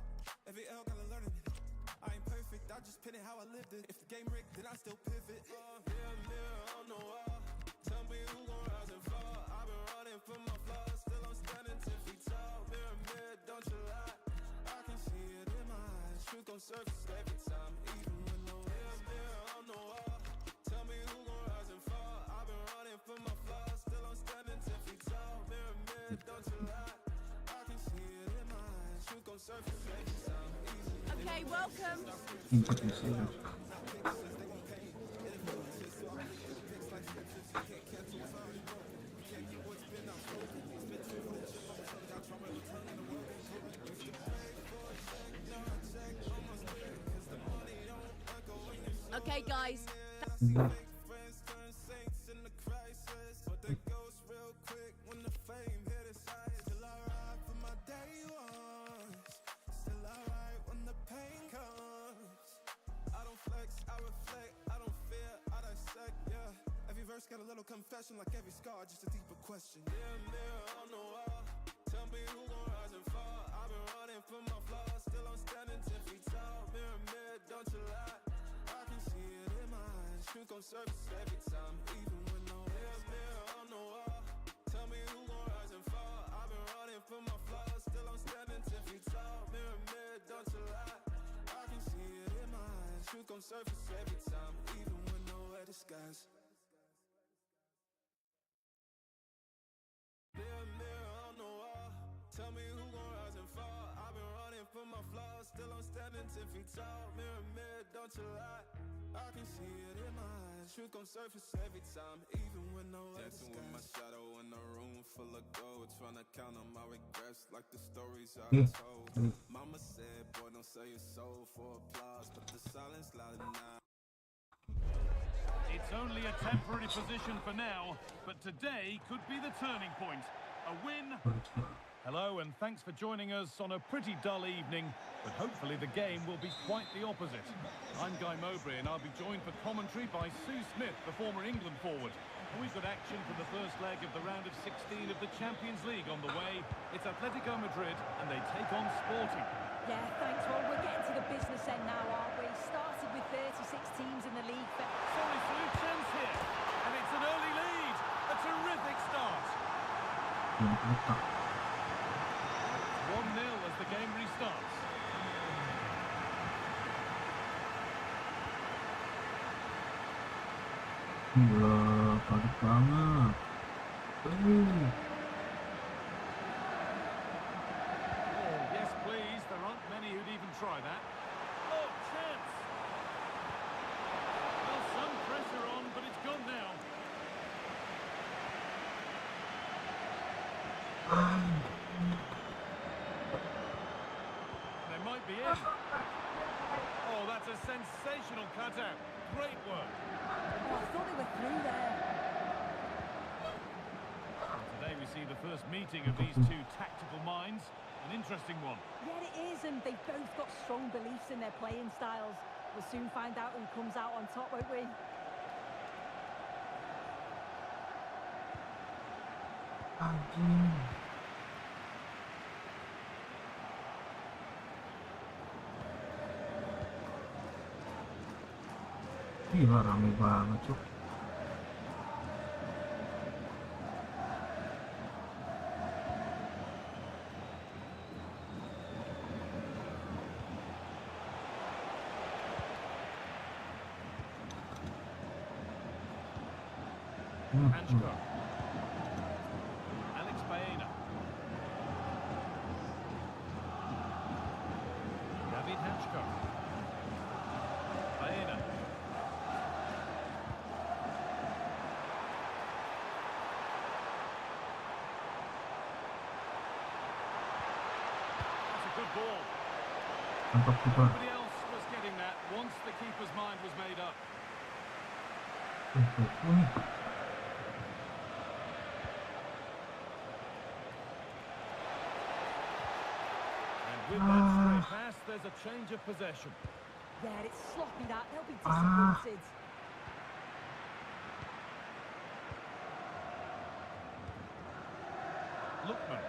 every L got a learning in it. I ain't perfect, I just pin it how I lived it. If the game rigged, then I still pivot. Mirror, mirror on the wall, tell me who gon' rise and fall. I've been running from my flaws, still I'm standing 10 feet tall. Mirror, mirror, don't you lie, I can see it in my eyes. Truth gon' surface every time, even when no mirror, mirror on the wall, tell me who gon' rise and fall. I've been running from my flaws, still I'm standing 10 feet tall. Mirror, mirror, don't you lie, I can see it in my eyes. Truth gon' surface every time, even when Okay, welcome. Import ya sih. Okay, guys. Iya. Got a little confession, like every scar, just a deeper question. Mirror, mirror on the wall, tell me who gon' rise and fall. I've been running from my flaws, still I'm standing 10 feet tall. Mirror, mirror, don't you lie, I can see it in my eyes. Truth gon' surface every time, even when no mirror, mirror on the wall, tell me who gon' rise and fall. I've been running from my flaws, still I'm standing 10 feet tall. Mirror, mirror, don't you lie, I can see it in my eyes. Truth gon' surface every time, even when nowhere disguise. Mirror, mirror on the wall, tell me who gon' rise and fall. I've been running from my flaws, still I'm standing 10 feet tall. Mirror, mirror, don't you lie, I can see it in my eyes. Truth gon' surface every time, even when no other Dancing with my shadow in a room full of gold, trying to count on my regrets like the stories I told. Mama said, boy, don't sell your soul for applause, but the silence loud enough. It's only a temporary position for now, but today could be the turning point. A win. Hello, and thanks for joining us on a pretty dull evening, but hopefully the game will be quite the opposite. I'm Guy Mowbray, and I'll be joined for commentary by Sue Smith, the former England forward. We've got action for the first leg of the round of 16 of the Champions League on the way. It's Atletico Madrid, and they take on Sporting. Yeah, thanks. Well, we're getting to the business end now, aren't we? Started with 36 teams in the league. Sorry, Sue, chance here. And it's an early lead. A terrific start. 1-0 as the game restarts. Gila, padat banget. Oh, yes, please. There aren't many who'd even try that. Oh, chance. Well, some pressure on, but it's gone now. They might be in. Oh, that's a sensational cutout. Great work. Oh, I thought they were through there. Today we see the first meeting of these two tactical minds. An interesting one. Yeah, it is, and they've both got strong beliefs in their playing styles. We'll soon find out who comes out on top, won't we? Anjing. Gila, rame banget, cuk. Hanchko. Alex Baena. David Hanchko. Baena. That's a good ball. Mantap kiper. Nobody else was getting that once the keeper's mind was made up. With that stray pass, there's a change of possession. Yeah, it's sloppy that. They'll be disappointed. Lookman.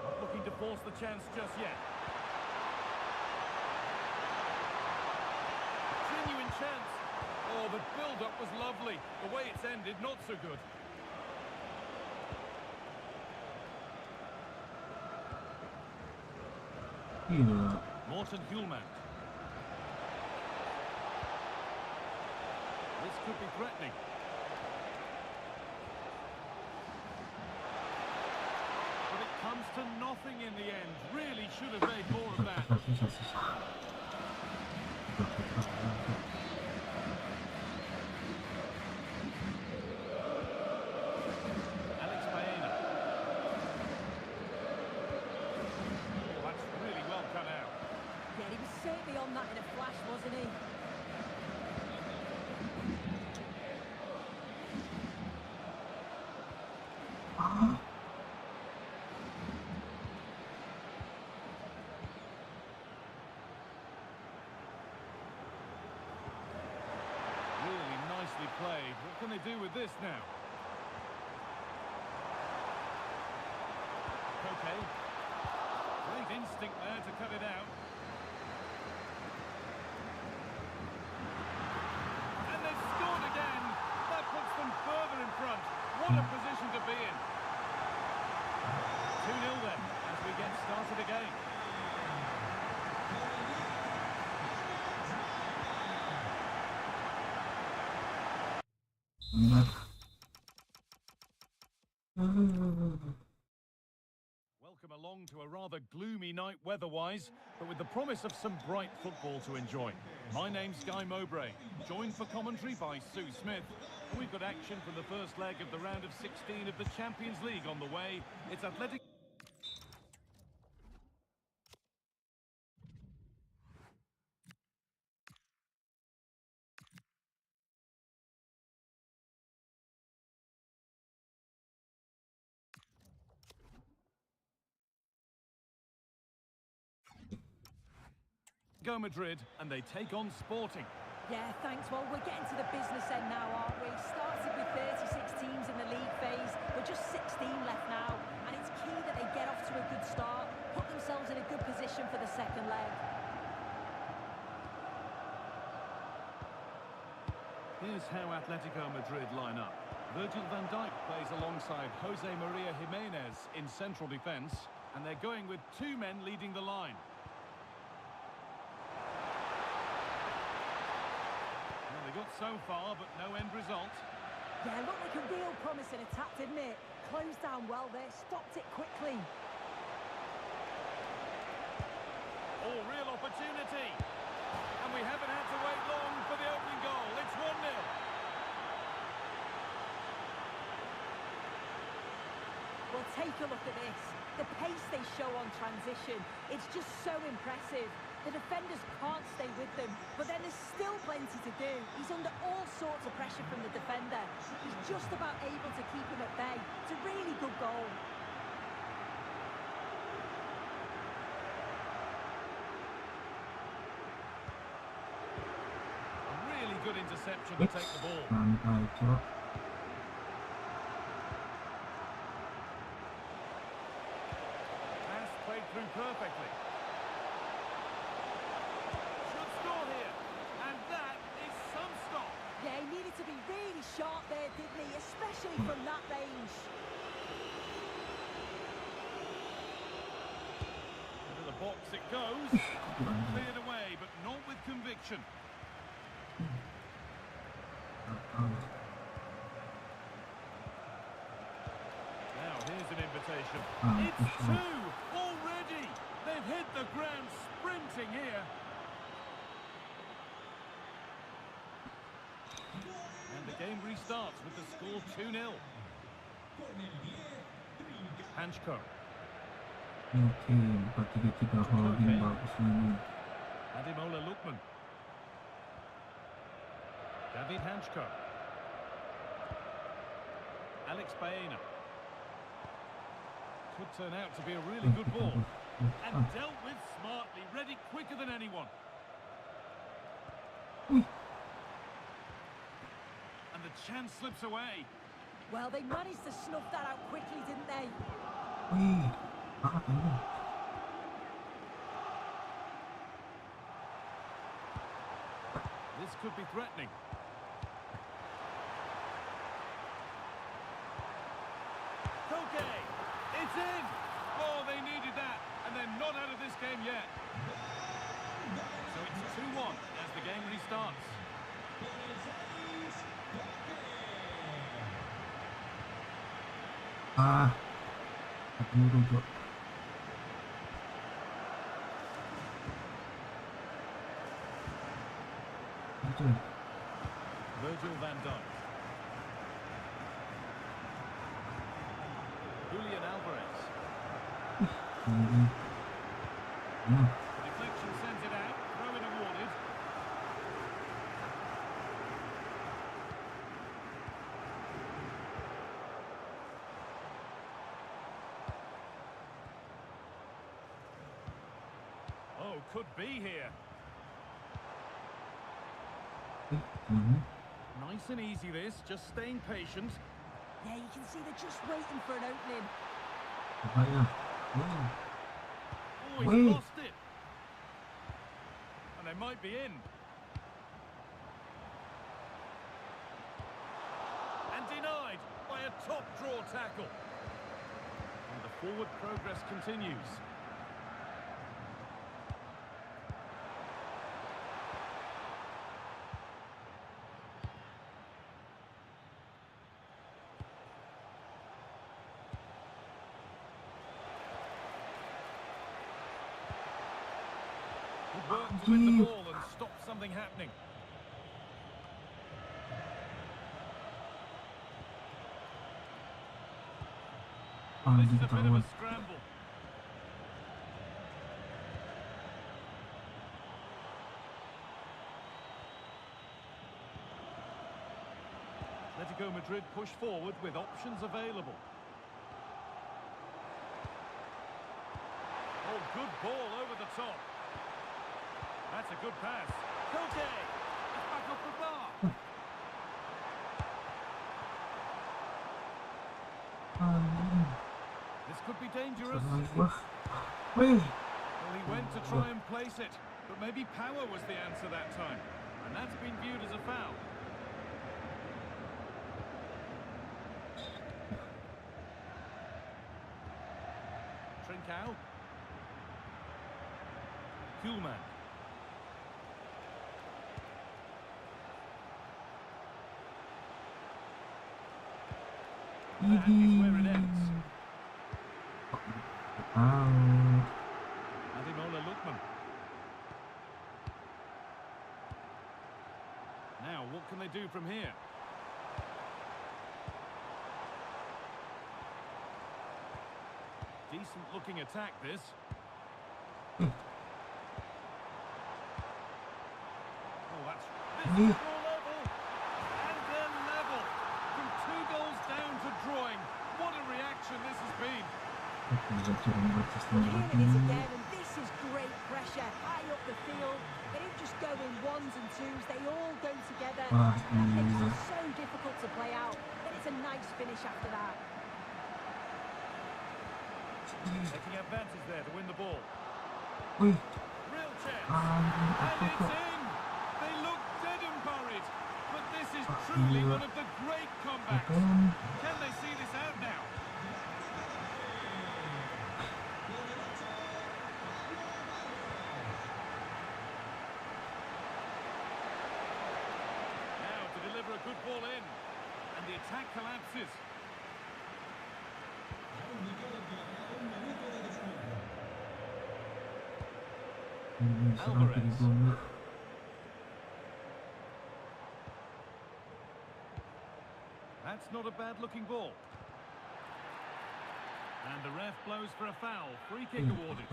Not looking to force the chance just yet. Genuine chance. Oh, the build-up was lovely. The way it's ended, not so good. Gila. Morten Hjulmand. This could be threatening. But it comes to nothing in the end. Really should have made more of that. Alex Baena. Oh, that's really well cut out. Yeah, he was certainly on Madrid. What can they do with this now? Okay. Great instinct there to cut it out. And they've scored again. That puts them further in front. What a position to be in. 2-0 then, as we get started again. Welcome along to a rather gloomy night weather-wise, but with the promise of some bright football to enjoy. My name's Guy Mowbray, joined for commentary by Sue Smith. And we've got action from the first leg of the round of 16 of the Champions League on the way. It's Athletic... Madrid, and they take on Sporting. Yeah, thanks. Well, we're getting to the business end now, aren't we? Started with 36 teams in the league phase. We're just 16 left now, and it's key that they get off to a good start, put themselves in a good position for the second leg. Here's how Atletico Madrid line up. Virgil van Dijk plays alongside Jose Maria Jimenez in central defence, and they're going with two men leading the line. Well, they got so far, but no end result. Yeah, looked like a real promising attack, didn't it? Closed down well there, stopped it quickly. Oh, real opportunity. And we haven't had to wait long for the opening goal. It's 1-0. Well, take a look at this. The pace they show on transition, it's just so impressive. The defenders can't stay with them, but then there's still plenty to do. He's under all sorts of pressure from the defender. He's just about able to keep him at bay. It's a really good goal. A really good interception to take the ball. Pass played through perfectly. Should score here, and that is some stop. Yeah, he needed to be really sharp there, didn't he? Especially from that range. Into the box it goes. Cleared away, but not with conviction. Now here's an invitation. It's two already. They've hit the ground sprinting here. And the game restarts with the score 2-0. Hanchko. Oke, 4-3-3 holding bagus ini. Ademola Lookman. David Hanchko. Alex Baena. Could turn out to be a really good ball. And dealt with smartly, read it quicker than anyone. And the chance slips away. Well, they managed to snuff that out quickly, didn't they? Wih, apa ini? This could be threatening. Okay, it's in. Oh, they needed that, and they're not out of this game yet. So it's 2-1 as the game restarts. Keburu kok. Virgil van Dijk. Julian Alvarez. The deflection sends it out. Throw-in awarded. Oh, could be here. Nice and easy this, just staying patient. Yeah, you can see they're just waiting for an opening. Bahaya. Oh, he's Wait. lost it. And they might be in. And denied by a top draw tackle. And the forward progress continues. Good work to win the ball and stop something happening. This is a bit of a scramble. Atletico Madrid push forward with options available. Oh, good ball over the top. That's a good pass. Koke! It's back off the bar. This could be dangerous. Well, he went to try and place it, but maybe power was the answer that time. And that's been viewed as a foul. Trincao. Kuhlman. That is where it ends. Ademola Lookman. Now, what can they do from here? Decent looking attack, this. Oh, this is all level. And they're level. From 2 goals down to drawing. What a reaction this has been. Well, here it is again, and this is great pressure. High up the field. They don't just go in ones and twos. They all go together. That makes it so difficult to play out. Then it's a nice finish after that. Taking advantage there to win the ball. Wih, Real chance. And it's in. They look dead and buried. But this is truly one of the great comebacks. Can they see this out now? Now to deliver a good ball in. And the attack collapses. Alvarez. That's not a bad-looking ball. And the ref blows for a foul. Free kick awarded.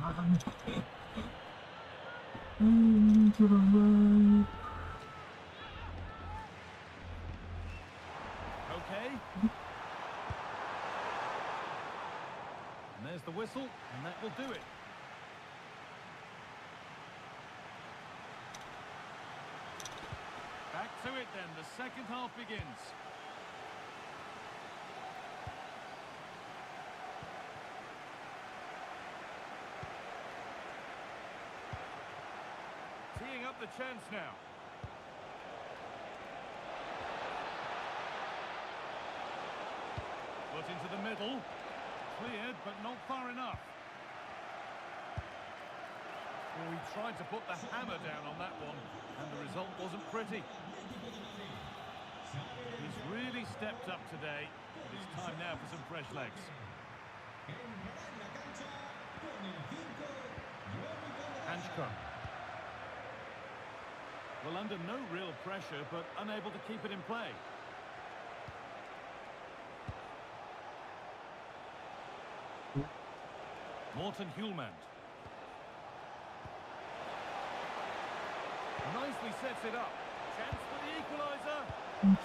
Okay. And there's the whistle, and that will do it. Back to it then, the second half begins. Teeing up the chance now. Put into the middle. Cleared, but not far enough. Well, he tried to put the hammer down on that one, and the result wasn't pretty. He's really stepped up today. It's time now for some fresh legs. Anshka. Well, under no real pressure, but unable to keep it in play. Morten Hjulmand. Nicely sets it up. Chance for the equaliser.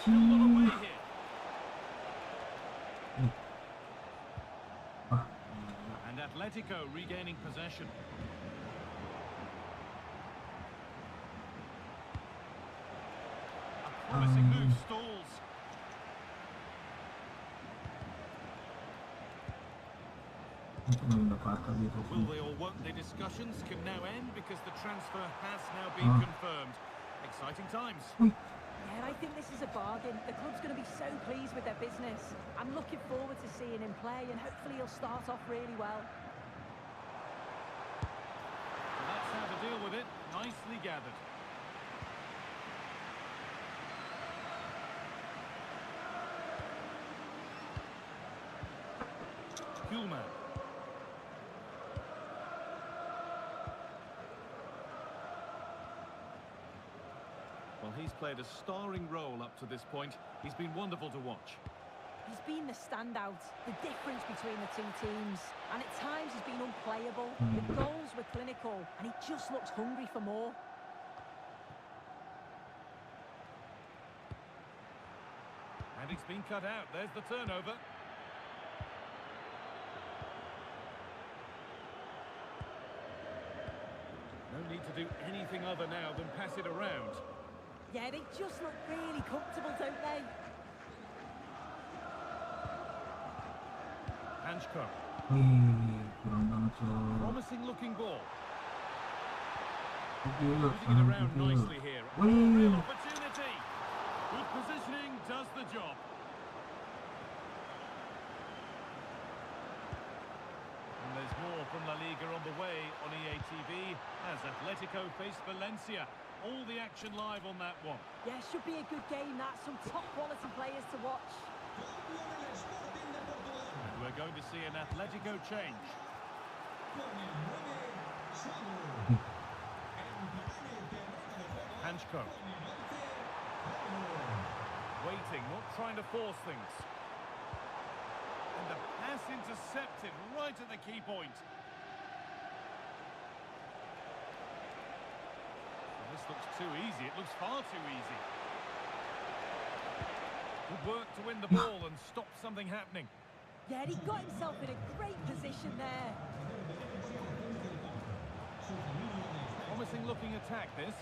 Still not away here. And Atletico regaining possession. A promising move stalled. Untuk mendapatkan itu. Will the discussions can now end because the transfer has now been confirmed. Exciting times. Yeah, I think this is a bargain. The club's going to be so pleased with their business. I'm looking forward to seeing him play, and hopefully he'll start off really well. And that's how to deal with it. Nicely gathered. Kuhlman. Well, he's played a starring role up to this point. He's been wonderful to watch. He's been the standout, the difference between the two teams. And at times he's been unplayable. The goals were clinical, and he just looks hungry for more. And it's been cut out. There's the turnover. No need to do anything other now than pass it around. Yeah, they just look really comfortable, don't they? Hanchko. Kurang banget Cok. Promising looking ball. Gila, Moving it around gila. nicely here. Wih. Real opportunity. Good positioning does the job. And there's more from La Liga on the way on EA TV as Atletico face Valencia. All the action live on that one. Yeah, should be a good game, that. Some top quality players to watch. And we're going to see an Atletico change. Hanchko. Waiting, not trying to force things. And the pass intercepted right at the key point. Well, this looks too easy. It looks far too easy. Good work to win the ball and stop something happening. Yeah, and he got himself in a great position there. Promising looking attack, this.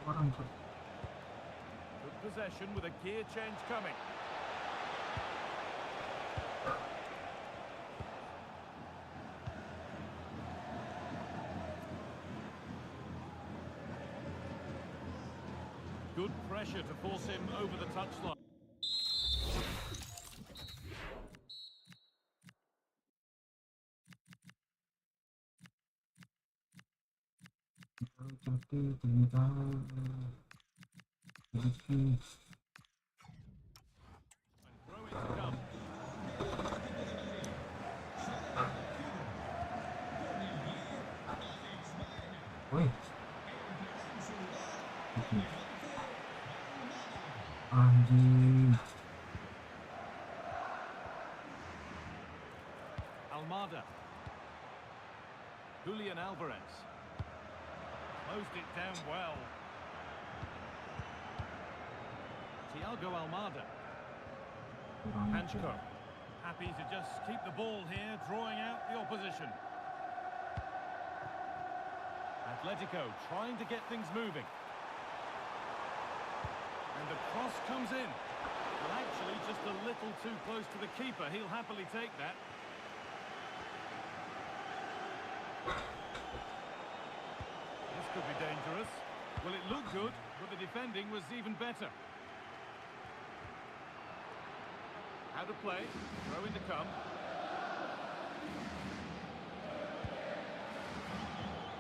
Orang Cok. Good possession with a gear change coming. Good pressure to force him over the touchline. Tapi ternyata rezeki. Throw it to come. Wih. Anjing. Almada. Julian Alvarez. Closed it down well. Thiago Almada. Hanchko. Happy to just keep the ball here, drawing out the opposition. Atletico trying to get things moving. And the cross comes in. Well, actually, just a little too close to the keeper. He'll happily take that. This could be dangerous. Well, it looked good, but the defending was even better. How to play. Throw in to come.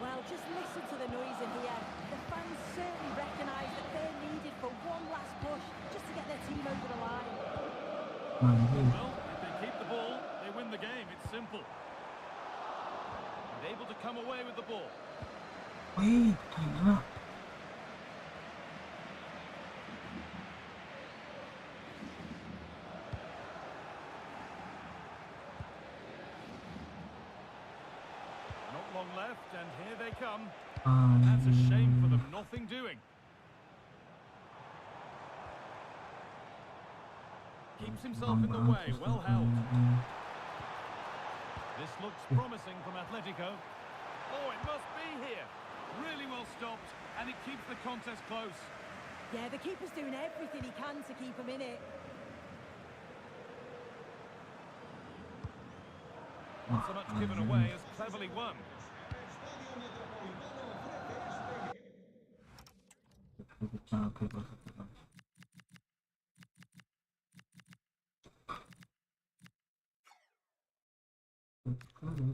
Well, just listen to the noise in here. The fans certainly recognise that they're needed for one last push, just to get their team over the line. Anjing. Well, if they keep the ball, they win the game. It's simple. And able to come away with the ball. Wih, gila. Not long left, and here they come. That's a shame for them. Nothing doing. Keeps himself in the way. Well held. This looks promising from Atletico. Oh, it must be here. Really well stopped, and it keeps the contest close. Yeah, the keeper's doing everything he can to keep him in it. Not so much given away as cleverly won. Capek banget kan.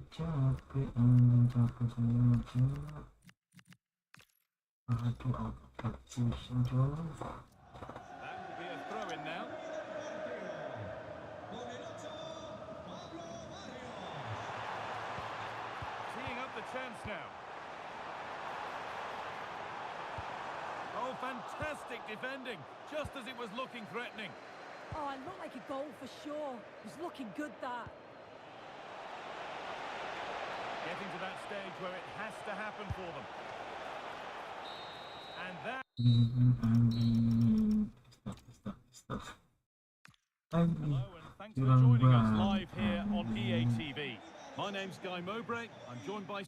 Capek saja. Aduh, apa sih jauh. That will be a throw-in now. Teeing up the chance now. Oh, fantastic defending, just as it was looking threatening. Oh, it looked like a goal for sure. It was looking good, that. Getting to that stage where it has to happen for them. And that... Stop. Hello and thanks for joining us live here on EA TV. My name's Guy Mowbray. I'm joined by...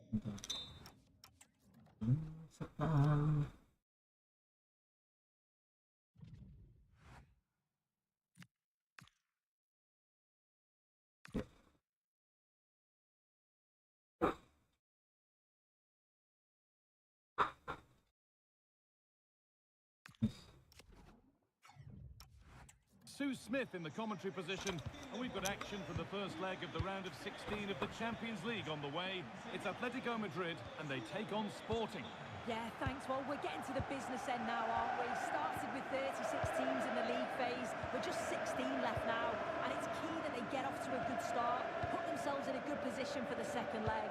Sue Smith in the commentary position, and we've got action for the first leg of the round of 16 of the Champions League on the way. It's Atletico Madrid, and they take on Sporting. Yeah, thanks. Well, we're getting to the business end now, aren't we? Started with 36 teams in the league phase. We're just 16 left now, and it's key that they get off to a good start, put themselves in a good position for the second leg.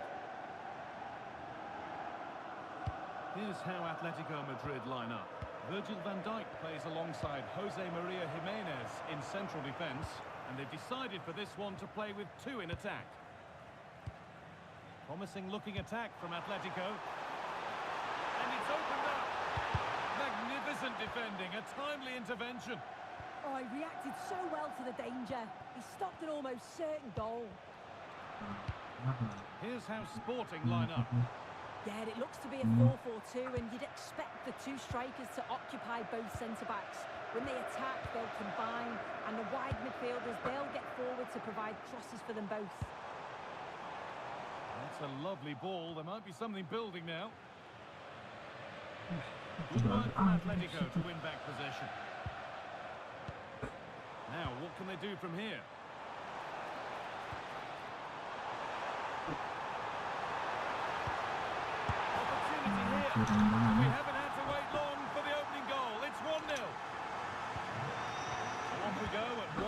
Here's how Atletico Madrid line up. Virgil van Dijk plays alongside Jose Maria Jimenez in central defence, and they've decided for this one to play with two in attack. Promising looking attack from Atletico. And it's opened up. Magnificent defending, a timely intervention. Oh, he reacted so well to the danger. He stopped an almost certain goal. Here's how Sporting line up. Yeah, it looks to be a 4-4-2, and you'd expect the two strikers to occupy both centre-backs. When they attack, they'll combine, and the wide midfielders, they'll get forward to provide crosses for them both. That's a lovely ball. There might be something building now. Good work from Atletico to win back possession. Now, what can they do from here? We haven't had to wait long for the opening goal. It's 1-0. So off we go at 1-0.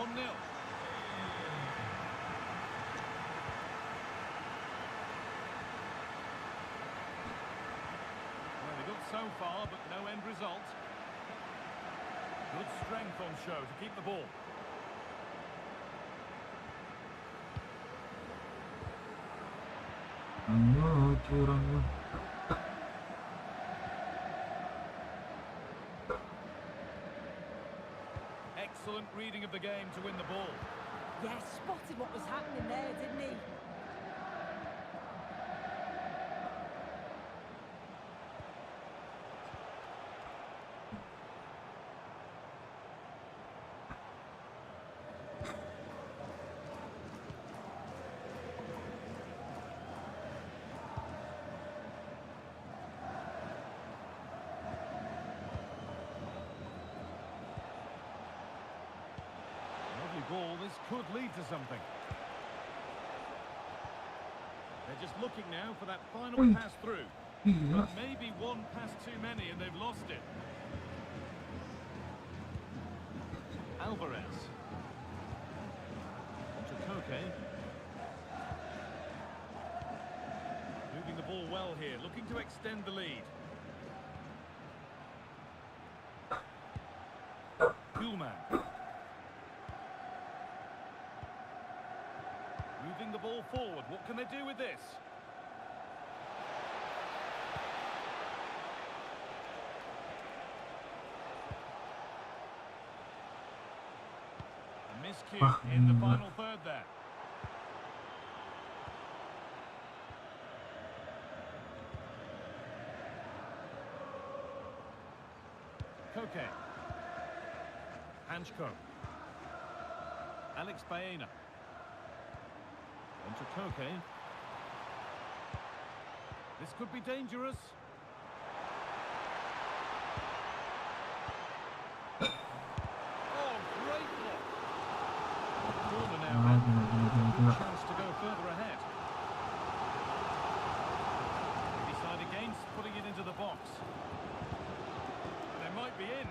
Well, they got so far, but no end result. Good strength on show to keep the ball. Excellent reading of the game to win the ball. Yeah, spotted what was happening there, didn't he? Ball, this could lead to something. They're just looking now for that final pass through. But maybe one pass too many and they've lost it. Alvarez. To Koke. Moving the ball well here, looking to extend the lead. Gulman. Moving the ball forward. What can they do with this? A miscue in the final third there. Koke. Hanchko. Alex Baena. On to Koke. This could be dangerous. Oh, great block. Corner now. Good chance to go further ahead. Decide against putting it into the box. They might be in.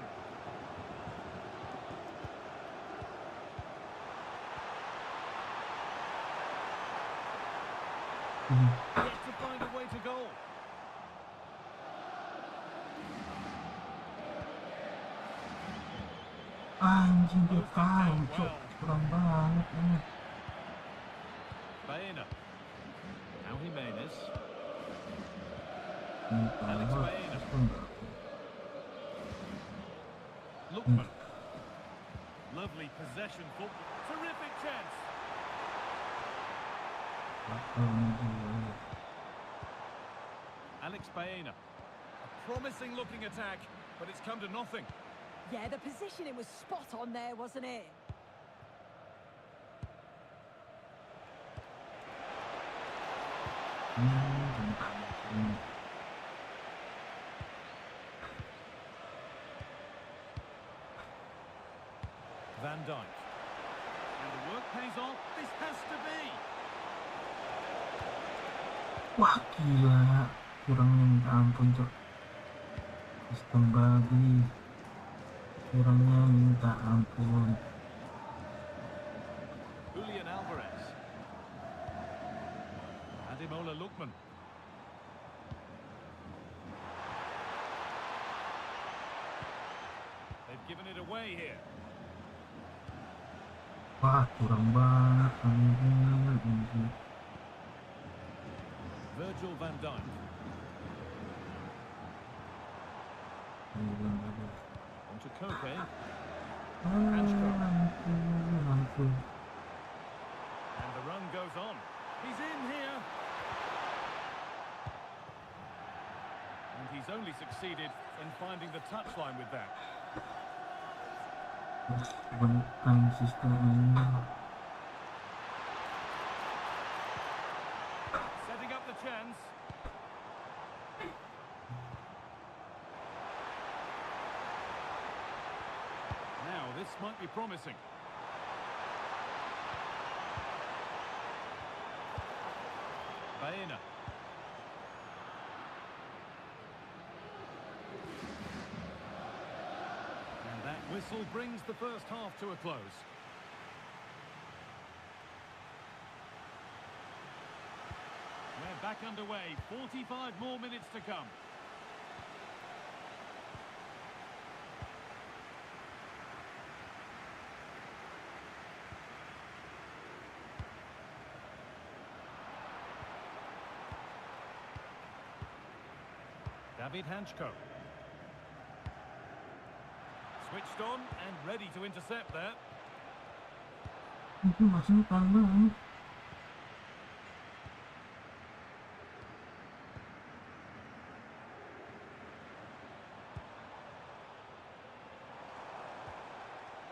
Yet to find a way to goal. Anjing dia tahu, cok. Kurang banget ini. Baena. Now Jimenez. Alex Baena. Lookman. Lovely possession football. Terrific chance. Alex Baena. A promising looking attack, but it's come to nothing. Yeah, the positioning was spot on there, wasn't it? Van Dijk. And the work pays off. This has to be. Wah, gila. Kurang minta ampun, cok. Sistem babi. Kurangnya minta ampun. Julian Alvarez. Ademola Lookman. They've given it away here. Wah, kurang banget. Virgil van Dijk. On to Koke. And the run goes on. He's in here. And he's only succeeded in finding the touchline with that. Bentang sistem ini. Setting up the chance. Now this might be promising. Baena. And that whistle brings the first half to a close. We're back underway. 45 more minutes to come. David Hanchko. Switched on and ready to intercept there. Itu masih tambah.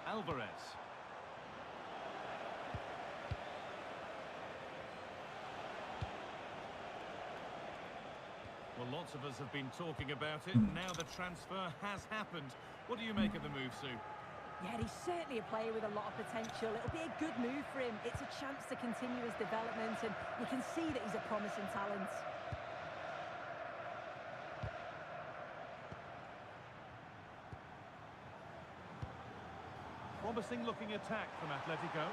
Alvarez. Well, lots of us have been talking about it. Now the transfer has happened. What do you make of the move, Sue? Yeah, he's certainly a player with a lot of potential. It'll be a good move for him. It's a chance to continue his development, and you can see that he's a promising talent. Promising looking attack from Atletico.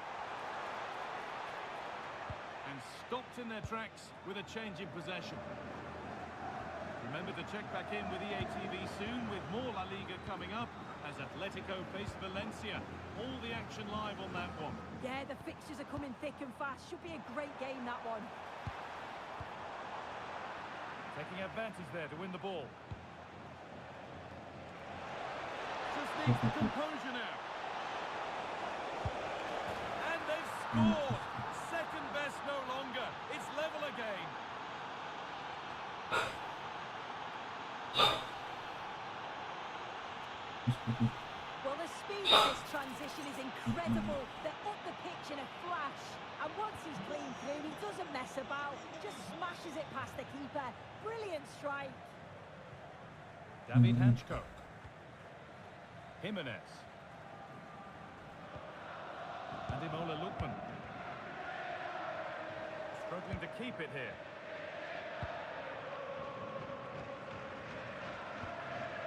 And stopped in their tracks with a change in possession. Remember to check back in with EATV soon with more La Liga coming up as Atletico face Valencia. All the action live on that one. Yeah, the fixtures are coming thick and fast. Should be a great game, that one. Taking advantage there to win the ball. Just needs the composure now. And they've scored. Second best no longer. It's level again. Well, the speed of this transition is incredible. They're up the pitch in a flash. And once he's clean through, he doesn't mess about. Just smashes it past the keeper. Brilliant strike. David Hanchko. Jimenez. And Imola Lukman. Struggling to keep it here.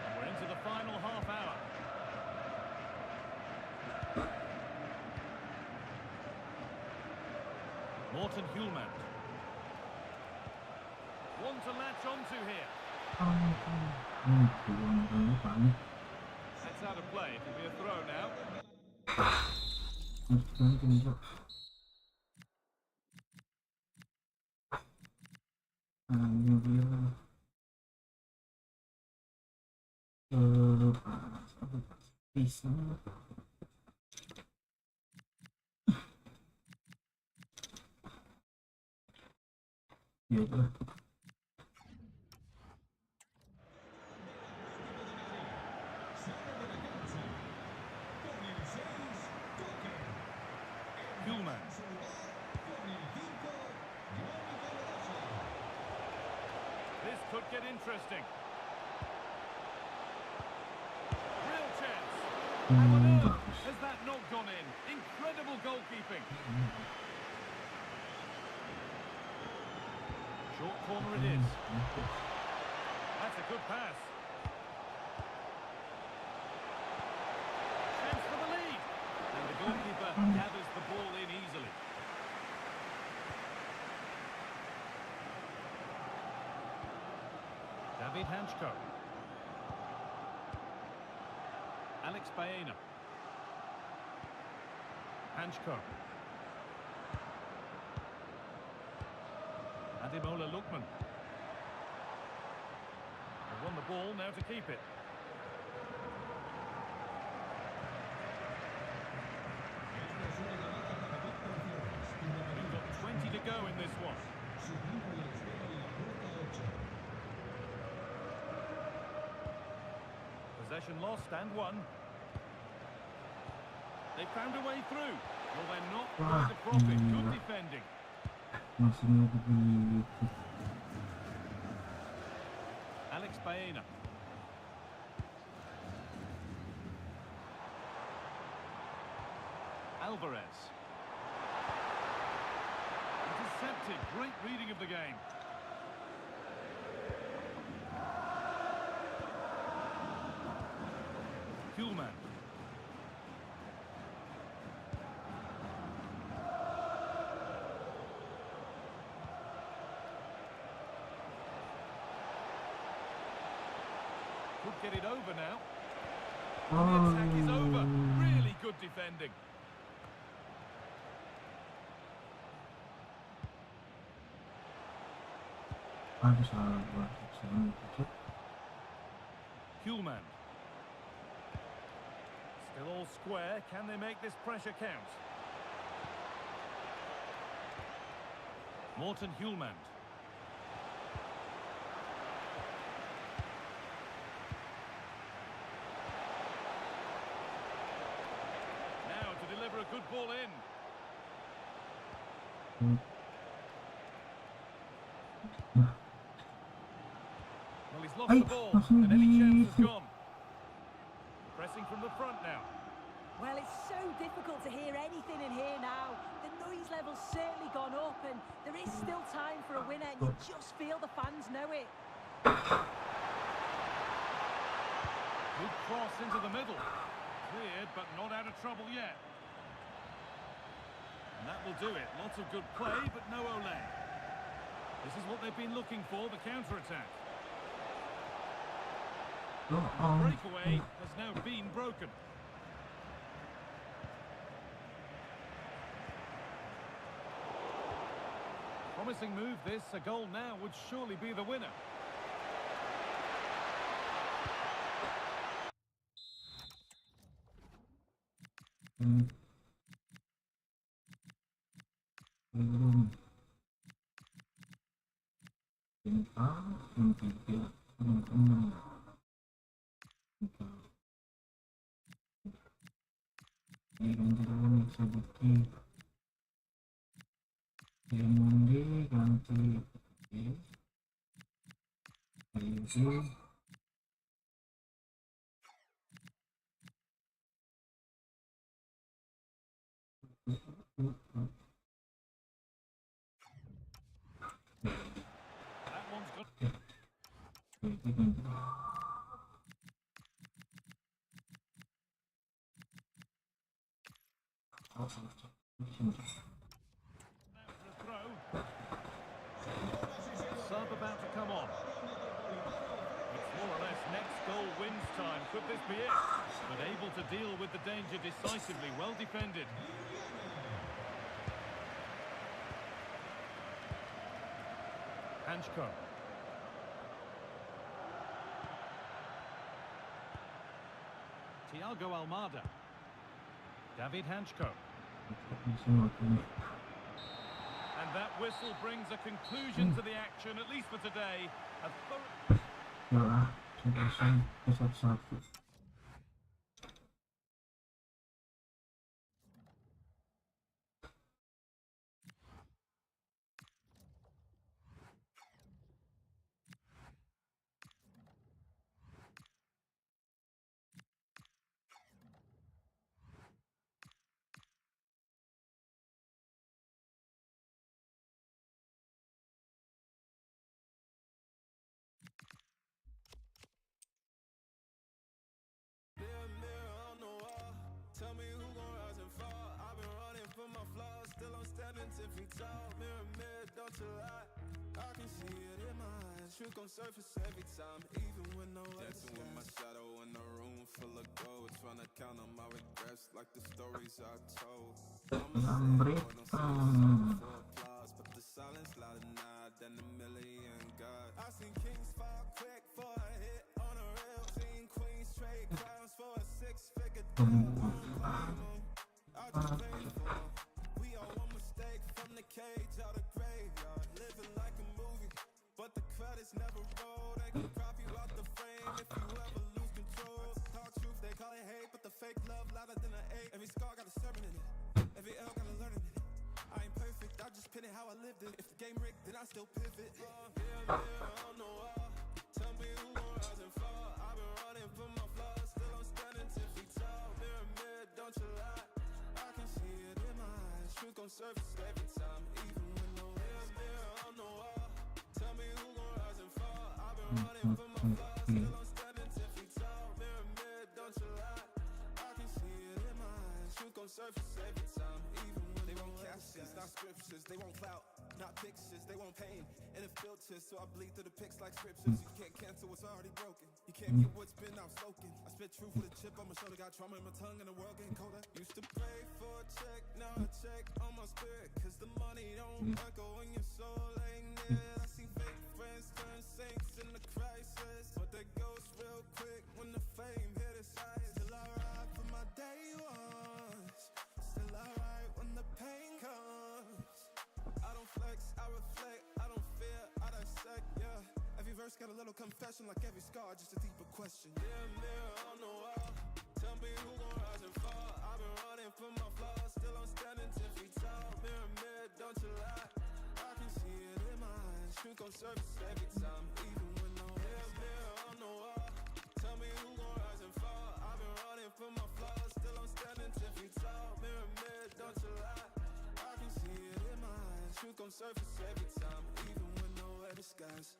And we're into the final half hour. Morten Hjulmand. One to latch onto here. That's out of play. It will be a throw now. Hjulmand. This could get interesting. Real chance. How on earth has that not gone in? Incredible goalkeeping. Short corner it is. That's a good pass. Chance for the lead. And the goalkeeper gathers the ball in easily. David Hanchko. Alex Baena. Hanchko. Ademola Lookman. They won the ball, now to keep it. We've got 20 to go in this one. Possession lost and won. They found a way through. Well, they're not going to profit. Good defending. Alex Baena. Alvarez. Intercepted. Great reading of the game. Hjulmand. Could get it over now. The attack is over. Really good defending. Hjulmand. Still all square. Can they make this pressure count? Morten Hjulmand. Now to deliver a good ball in. Well, he's lost the ball, and any chance is gone. Pressing from the front now. Well, it's so difficult to hear anything in here now. The noise level's certainly gone up, and there is still time for a winner, and you just feel the fans know it. Good cross into the middle. Cleared, but not out of trouble yet. And that will do it. Lots of good play, but no Olé. This is what they've been looking for, the counter-attack. The breakaway has now been broken. Promising move this. A goal now would surely be the winner. diganti dulu nih Suzuki Diamond ganti sih That one's good. Sub about to come on. It's more or less next goal wins time. Could this be it? But able to deal with the danger decisively. Well defended. Hanchko. Thiago Almada. David Hanchko. And that whistle brings a conclusion to the action, at least for today. Tell me who gon' rise and fall. I've been running from my flaws, still I'm standing 10 feet tall. Mirror, mirror, don't you lie. I can see it in my eyes. Truth gon' surface every time, even when no dancing with my shadow in a room full of gold. Tryna count on my regrets like the stories I told. Mama said, boy, don't say it's for applause, but the silence louder now than a million gods. I seen kings fall quick for a hit on a rail. Seen queens trade crowns for a six-figure deal. I just pay for 'em. We all one mistake from the cage out of graveyard. Living like a movie, but the credits never roll. They can crop you out the frame if you ever lose control. Talk truth, they call it hate, but the fake love louder than an 8. Every scar got a sermon in it. Every L got a learning in it. I ain't perfect, I just pin it how I lived it. If the game rigged, then I still pivot. Yeah, on the wall. Tell me who gon' rise and fall. I've been running from my flaws, still I'm standing 10 feet tall. Mirror, mirror, don't you lie. I can see it in my eyes. Truth gon' surface every time, even when no mirror on the wall. Tell me who gon' rise and fall. I've been running from my flaws, still I'm standing 10 feet tall. Mirror, mirror, don't you lie. I can see it in my eyes. Truth gon' surface every time, even when they won't captions, not scriptures. They won't clout, not pictures. They won't pain, and it filters, so I bleed through the pics like scriptures. You can't cancel what's already broken. You can't get what's been outspoken. I spit truth with a chip on my shoulder. Got trauma in my tongue, and the world getting colder. Used to pray for a check, now I check on my spirit. Cause the money don't echo when your soul ain't near. I see fake friends turn saints in the crisis, but they ghost real quick when the fame hit its eyes. Still I ride for my day ones. Still I ride when the pain comes. I don't flex, I reflect, I don't fear, I dissect, yeah. Every verse got a little confession, like every scar, just a deeper question. Yeah, mirror on the wall. Tell me who gon' rise and fall. I've been running from my flaws, still I'm standing 10 feet tall. Mirror, mirror, don't you lie. I can see it in my eyes. Truth gon' surface every time, even when no mirror on the wall. Tell me who gon' rise and fall. I've been running from my flaws, still I'm standing 10 feet tall. Mirror, mirror, don't you lie. I can see it in my eyes. Truth gon' surface every time, even when nowhere disguise.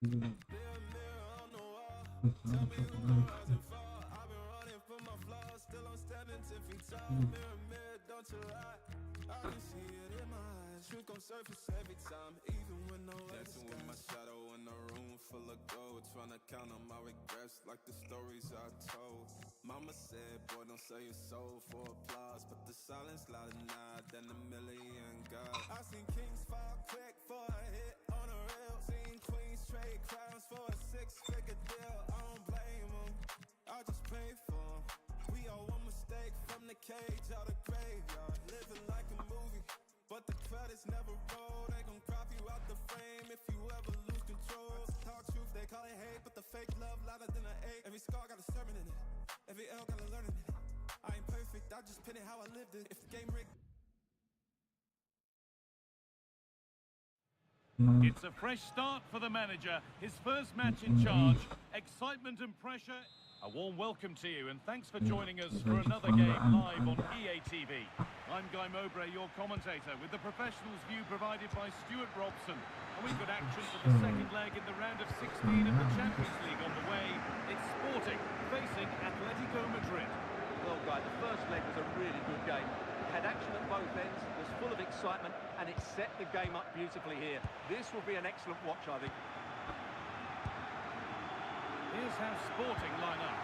Mirror, mirror on the wall. Tell me who gon' rise and fall. I've been running from my flaws, still I'm standing 10 feet tall. Mirror, mirror, don't you lie. I can see it in my eyes. Truth gon' surface every time, even when nowhere dancing with my shadow in a room full of gold. Tryna count on my regrets like the stories I told. Mama said, boy, don't sell your soul for applause, but the silence louder now than a million gods. I seen kings fall quick for a hit on a rail. Seen queens trade crowns for a six-figure deal. I don't blame them, I just pray for 'em. We all one mistake from the cage out of graveyard. Living like a movie, but the credits never roll. They gon' crop you out the frame if you ever lose control. Talk truth, they call it hate, but the fake love louder than an 8. Every scar got a sermon in it. Every L gotta learn it. I ain't perfect, I just pin it how I lived it. If the game rigged. It's a fresh start for the manager. His first match in charge. Excitement and pressure. A warm welcome to you and thanks for joining us for another game live on EA TV. I'm Guy Mowbray, your commentator, with the professionals' view provided by Stuart Robson. And we've got action for the second leg in the round of 16 of the Champions League on the way. It's Sporting facing Atletico Madrid. Well, Guy, the first leg was a really good game. It had action at both ends, was full of excitement, and it set the game up beautifully here. This will be an excellent watch, I think. Here's how Sporting line up.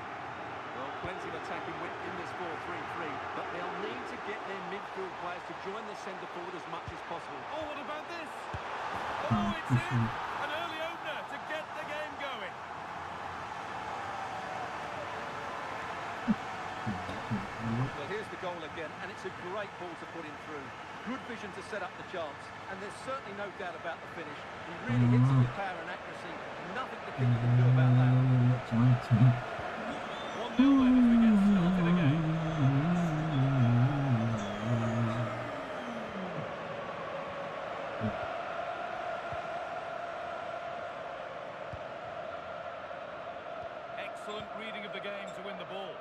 Well, plenty of attacking width in this 4-3-3, but they'll need to get their midfield players to join the centre forward as much as possible. Oh, what about this? Oh, it's in! An early opener to get the game going. Well, here's the goal again, and it's a great ball to put him through. Good vision to set up the chance, and there's certainly no doubt about the finish. He really hits it with power and accuracy. Nothing the keeper can do about that. 1-0 then as we get started again. Excellent reading of the game to win the ball.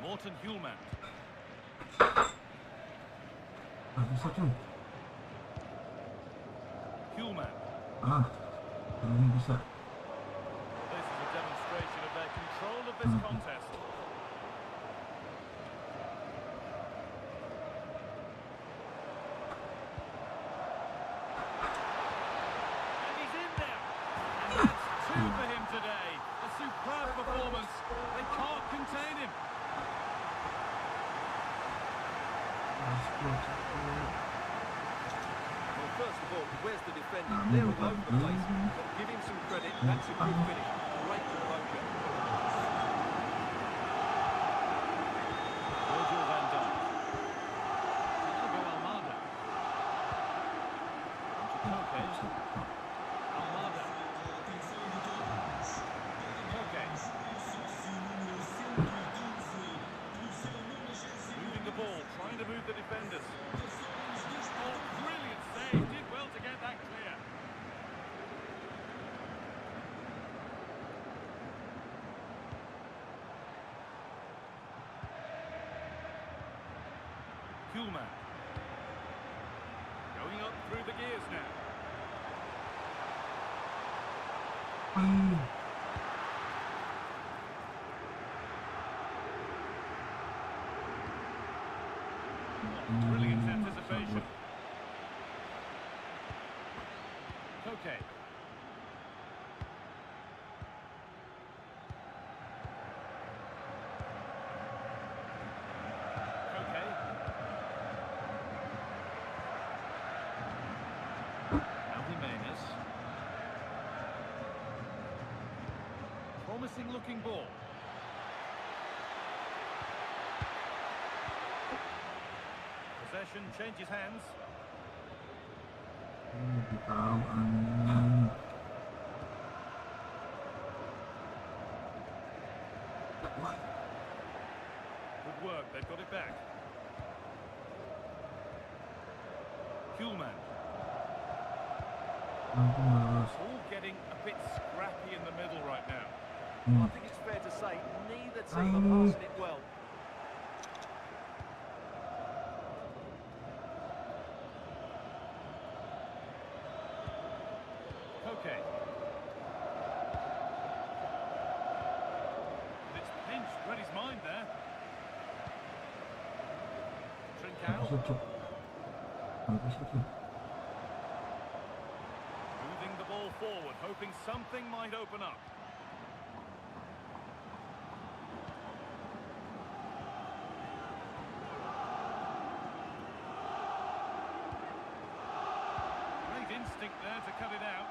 Morten Hjulmand. Hjulmand. Ini bisa. This is a demonstration of their control of this contest. And he's in there. And that's two for him today. A superb performance. They can't contain him. Well, first of all, where's the defender? They're all over the place. But give him some credit. That's a good finish. Great composure. Virgil van Dijk. Thiago Almada. Okay. Almada. Okay. Moving the ball, trying to move the defenders. Oh, brilliant save. Did well to get that clear. Hjulmand. Going up through the gears now. Brilliant anticipation. Okay. Okay. Now Jimenez. Promising looking ball. Possession changes hands. Good work, they've got it back. Hjulmand. All getting a bit scrappy in the middle right now. I think it's fair to say neither team are passing it well. Okay. It's pinched, read his mind there. Trincao. Moving the ball forward, hoping something might open up. Great instinct there to cut it out.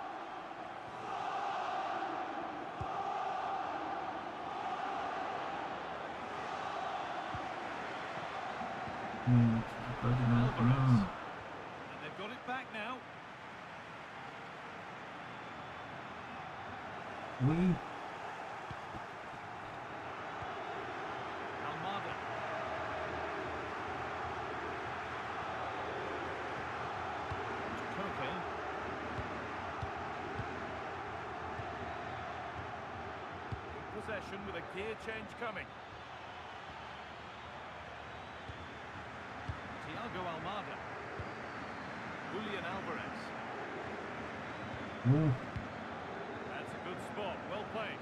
Alvarez. And they've got it back now. Wih, Almada. Koke. Possession with a gear change coming. Thiago Almada. Julian Alvarez. That's a good spot. Well played.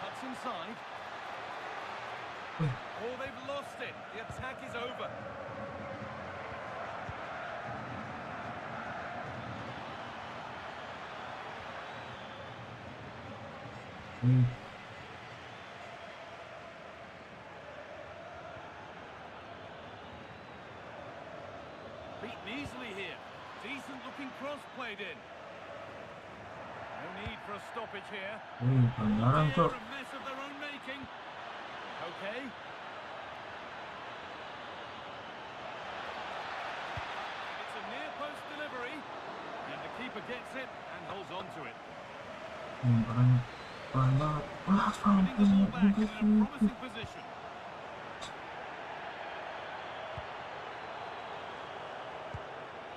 Cuts inside. Oh, they've lost it. The attack is over. Beaten easily here. Decent looking cross played in. No need for a stoppage here. pelanggaran They're cok. a mess of their own making. Okay. It's a near post delivery. And the keeper gets it and holds on to it. Pelanggaran banget. Wah, Winning the ball back sampai in a promising position.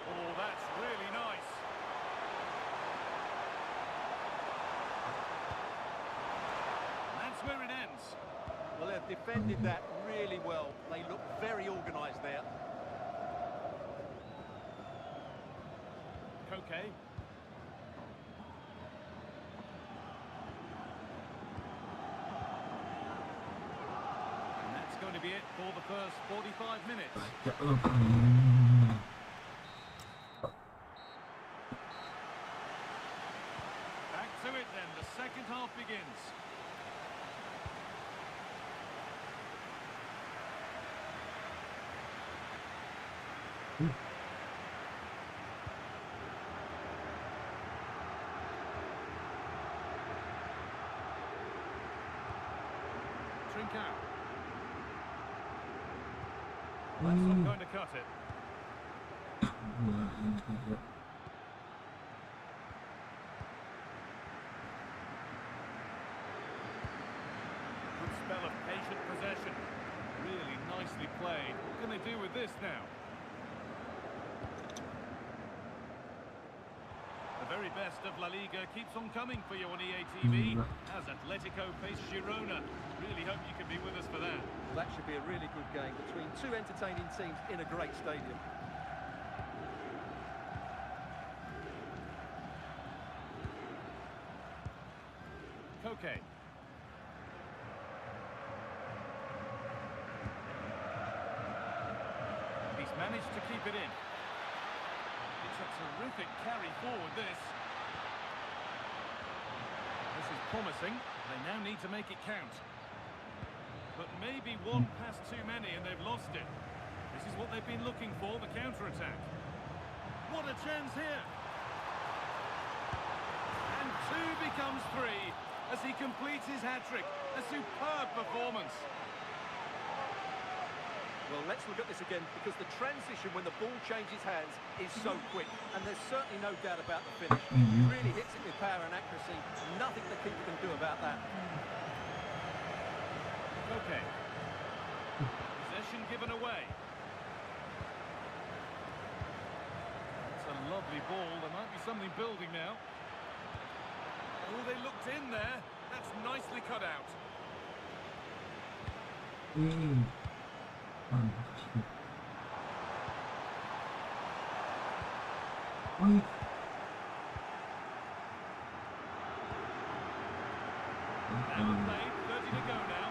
Oh, that's really nice. And that's where it ends. Well, they've defended that really well. They look very organised there. Koke. And that's going to be it for the first 45 minutes. Ya Allah. Back to it then. The second half begins. Trincao. That's not going to cut it. Good spell of patient possession. Really nicely played. What can they do with this now? The very best of La Liga keeps on coming for you on EA TV as Atletico face Girona. Really hope you can be with us for that. Well, that should be a really good game between two entertaining teams in a great stadium. Koke. He's managed to keep it in. It's a terrific carry forward, this. This is promising. They now need to make it count. But maybe one pass too many and they've lost it. This is what they've been looking for, the counter-attack. What a chance here! And two becomes three as he completes his hat-trick. A superb performance. Well, let's look at this again, because the transition when the ball changes hands is so quick, and there's certainly no doubt about the finish. He really hits it with power and accuracy. Nothing the keeper can do about that. Okay. Possession given away. It's a lovely ball. There might be something building now. Oh, they looked in there. That's nicely cut out. Now played, 30 to go now.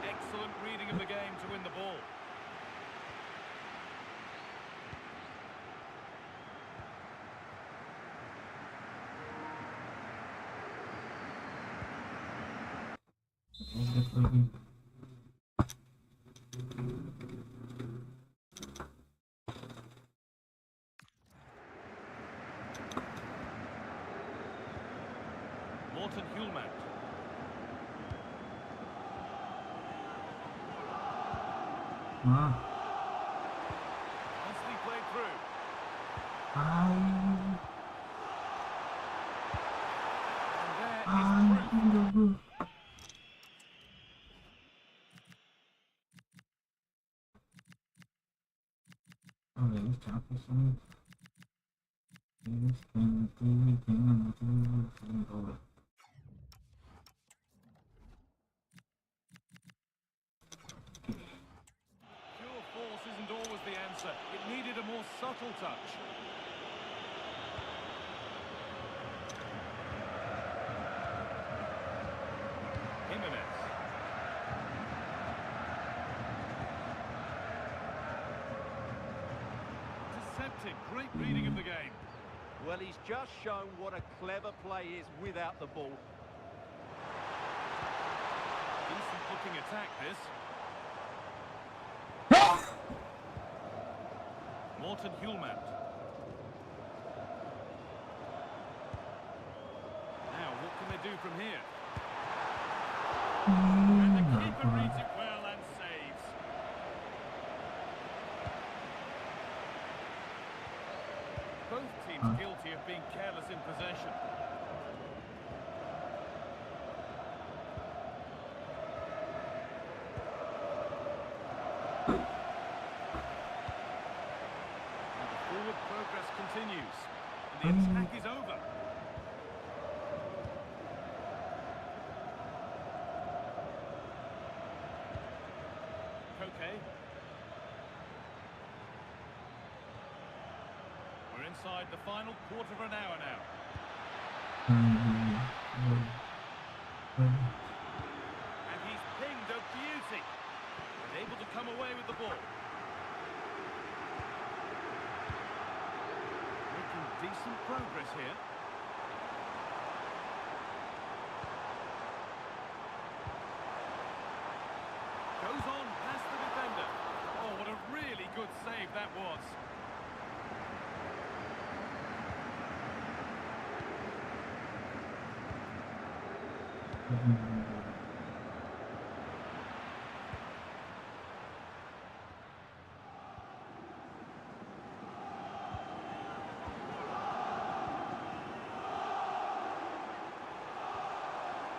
Excellent reading of the game to win the ball. Oh, ini capek sih. Ini jangan tahu. Pure force isn't always the answer. It needed a more subtle touch. Jimenez. Deceptive, great reading of the game. Well, he's just shown what a clever play is without the ball. Decent looking attack, this. Morten Hjulmand. Now, what can they do from here? And the keeper reads it well and saves. Both teams guilty of being careless in possession. And the forward progress continues. And the attack is over. Okay. We're inside the final quarter of an hour now. And he's pinged a beauty. And able to come away with the ball. Making decent progress here. Goes on past the defender. Oh, what a really good save that was.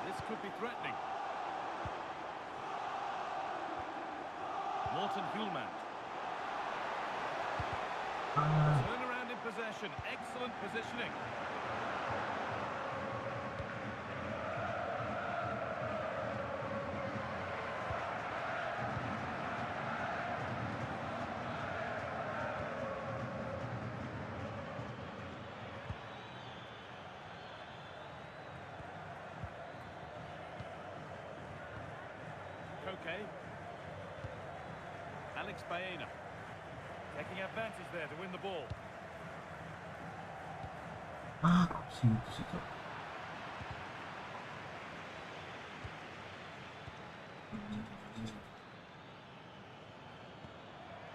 This could be threatening. Morten Hjulmand. Turn around in possession. Excellent positioning. Okay. Alex Baena taking advantage there to win the ball. Situ.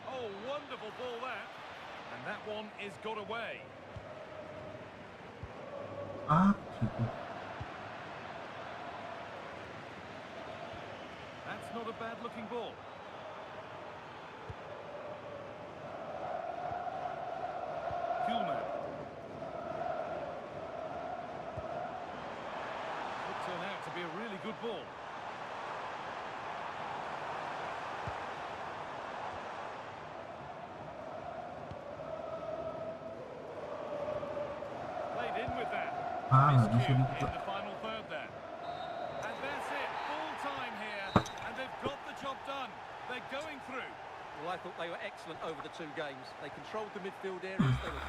Oh, wonderful ball that. And that one is got away. Situ. That's not a bad looking ball. Hjulmand. Could turn out to be a really good ball. Played in with that. Miscue in the final third there. And that's it. Full time here. And they've got the job done. They're going through. Well, I thought they were excellent over the two games. They controlled the midfield areas. They were...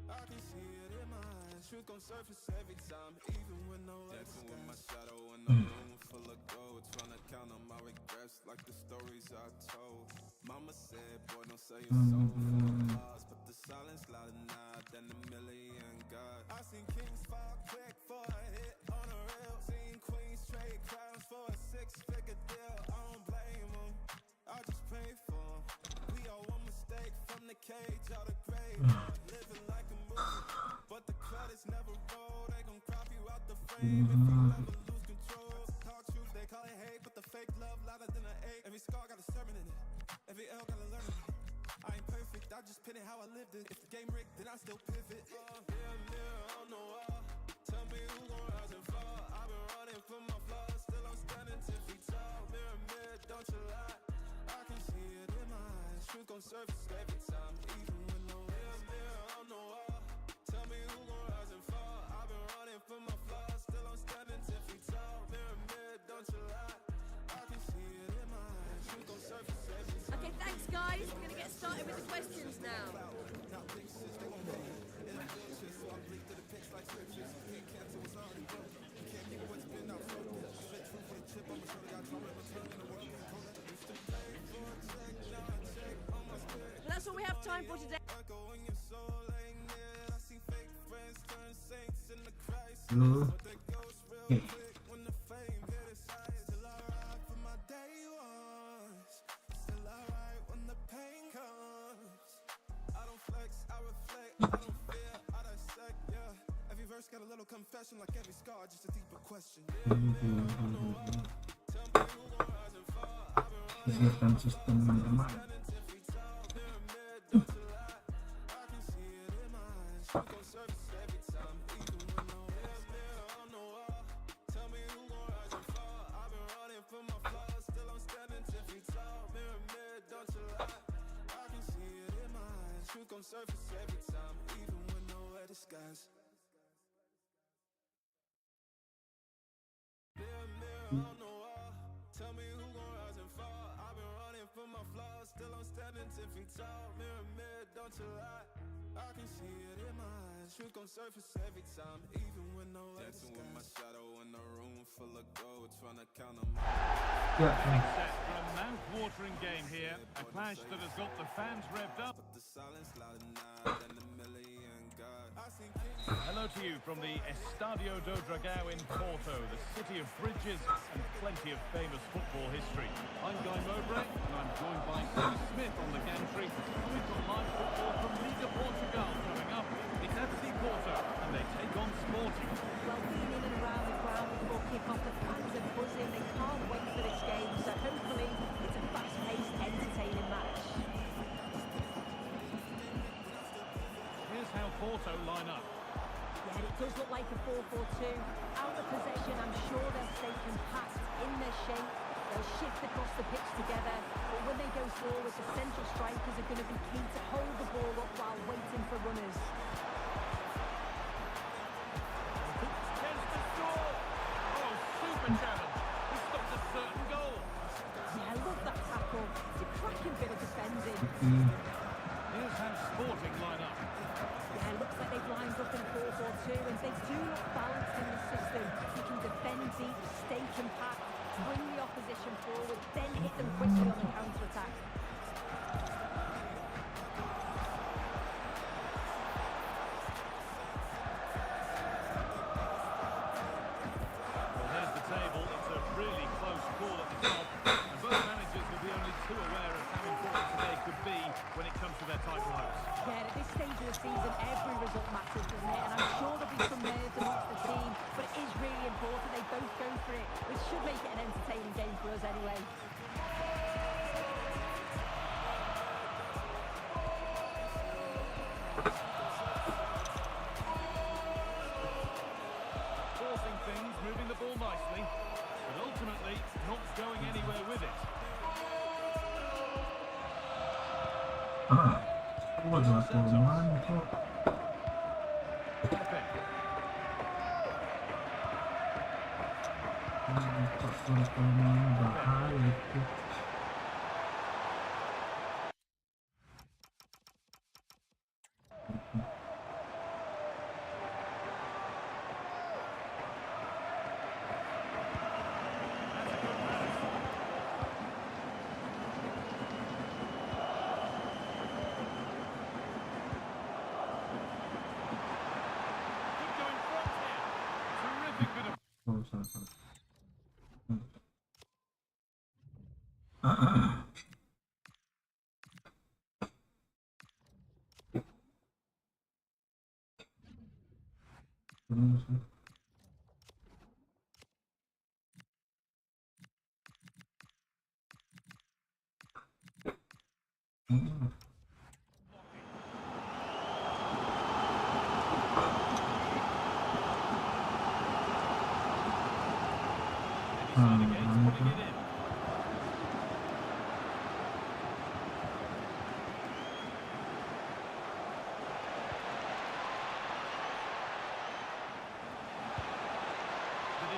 I can see it in my eyes. Truth gon' surface every time, even when no Dancing with my shadow in a room full of gold. Tryna count on my regrets like the stories I told. Mama said, boy, don't sell your soul for applause. But the silence louder now than a million gods. I seen kings fall quick for a hit. cage out of grave. Living like a movie, but the credits never roll. They gon' crop you out the frame if you ever lose control. Talk truth, they call it hate, but the fake love louder than an ache. Every scar got a sermon in it, every L got a learning. I ain't perfect, I just pin it how I lived it. If the game rigged, then I still pivot. Mirror, mirror on the wall, tell me who gon' rise and fall. I've been running from my flaws, still I'm standing 10 feet tall. Mirror, mirror, don't you lie, I can see it in my eyes. Truth gon' surface every time, even when no mirror, mirror on the wall, tell me who gon' rise and fall. I've been running from my flaws, still I'm standing 10 feet tall. Mirror, mirror, don't you lie, I can see it in my eyes. Truth gon' surface every time. Okay, thanks guys. We're going to get started with the questions now. Well, that's all we have time for today. Lu got a little confession, like every scar, just a deeper question. kegiatan sistem teman. Surface every time, even when nowhere disguise. Mirror, mirror on the wall, tell me who gon' rise and fall. I've been running from my flaws, still I'm standing 10 feet tall. Mirror, mirror, don't you lie, I can see it in my eyes. Truth gon' surface every time, even when nowhere disguise. Dancing with my shadow in a room full of gold, trying to count them. Set for a mouth-watering game here, a clash that has got the fans revved up. But the silence louder now than a million God. I seen kings. Hello to you from the Estadio do Dragão in Porto, the city of bridges and plenty of famous football history. I'm Guy Mowbray, and I'm joined by Steve Smith on the gantry. We've got live football from Liga Portugal coming up. It's FC Porto, and they take on Sporting. Well, being in and around the ground before kick-off, the fans are buzzing. They can't wait for this game, so hopefully it's a fast-paced, entertaining match. Here's how Porto line up. Yeah, it does look like a 4-4-2. Out of possession, I'm sure they'll stay compact in their shape. They'll shift across the pitch together, but when they go forward, the central strikers are going to be key to hold the ball up while waiting for runners. Yeah, I love that tackle. It's a cracking bit of defending. Here's how Sporting line up. Yeah, it looks like they've lined up in a 4-4-2, and they do look balanced in the system. You can defend deep, stay compact, bring the opposition forward, then hit them quickly on the counter-attack. Well, here's the table. It's a really close call at the top. And both managers will be only too aware of how important today could be when it comes to their title hopes. Yeah, at this stage of the season, every result matters, doesn't it? And I'm sure there'll be some nerves amongst the team, but it is really important they both go for it, which should make it an entertaining game for us anyway. Forcing things, moving the ball nicely, but ultimately not going anywhere with it. Pepe. Bener sih.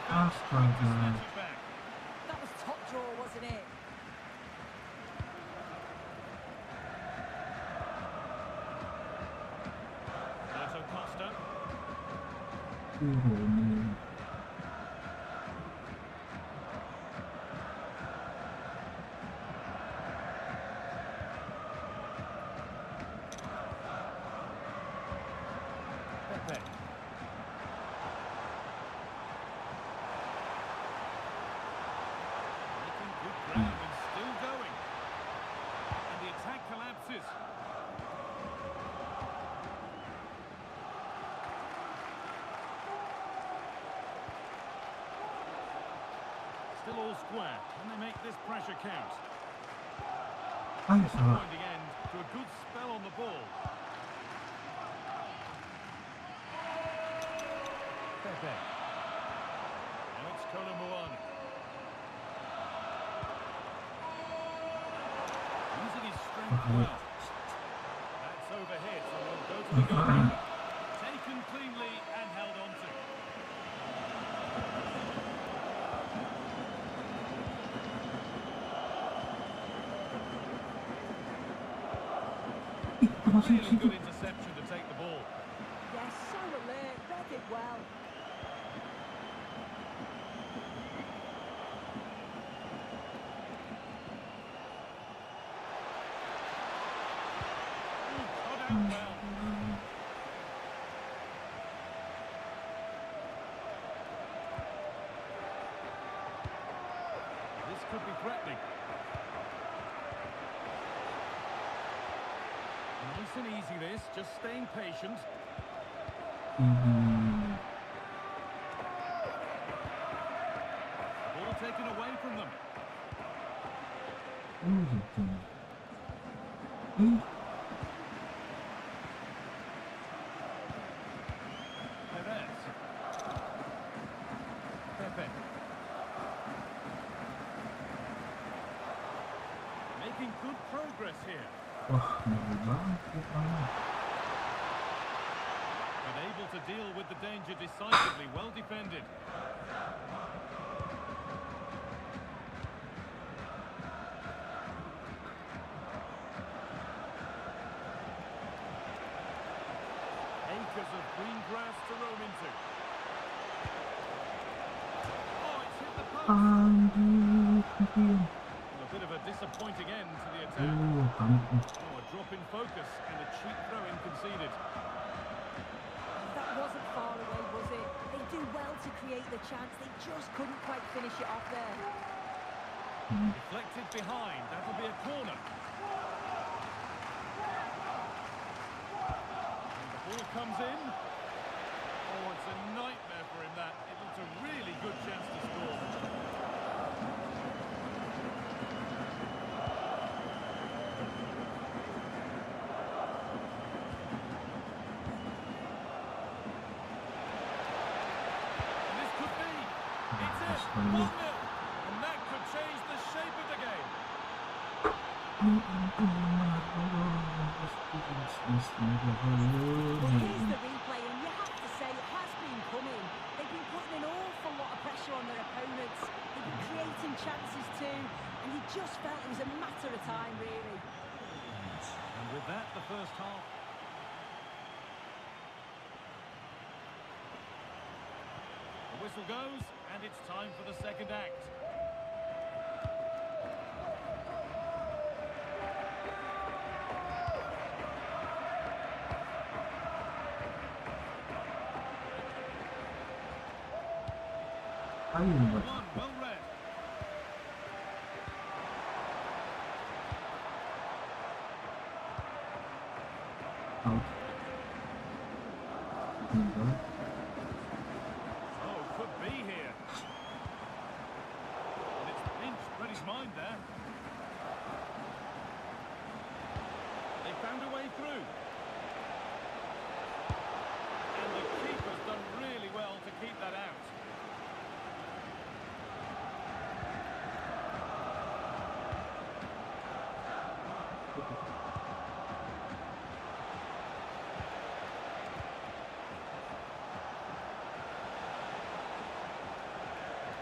Astaga. That was top draw, wasn't it? Ini. Still going. And the attack collapses. Still all square. Can they make this pressure count? Disappointing end to a good spell on the ball. Pepe. Now it's Colomboani. Using his strength well. That's overhit, so we'll go to the goal. Taken cleanly and held on to. Really good interception to take the ball. Yes, so alert, read it well. Got out well. This could be threatening. Nice and easy this, just staying patient. Ball taken away from them. Perez. Pepe. Making good progress here. Wah, ngeri banget kita. But able to deal with the danger decisively, well defended. Acres of green grass to roam into. Oh, it's hit the post. A bit of a disappointing end to the attack. Oh, a drop in focus and a cheap throw-in conceded. That wasn't far away, was it? They do well to create the chance. They just couldn't quite finish it off there. Deflected behind. That'll be a corner. And the ball comes in. Oh, it's a nightmare for him, that. It looks a really good chance to score. And this could be. It's it. 1-0. And that could change the shape of the game. Well, here's the replay, and you have to say it has been coming. They've been putting an awful lot of pressure on their opponents. They've been creating chances too, and you just felt it was a matter of time, really. And with that, the first half. The whistle goes, and it's time for the second act. One, well read.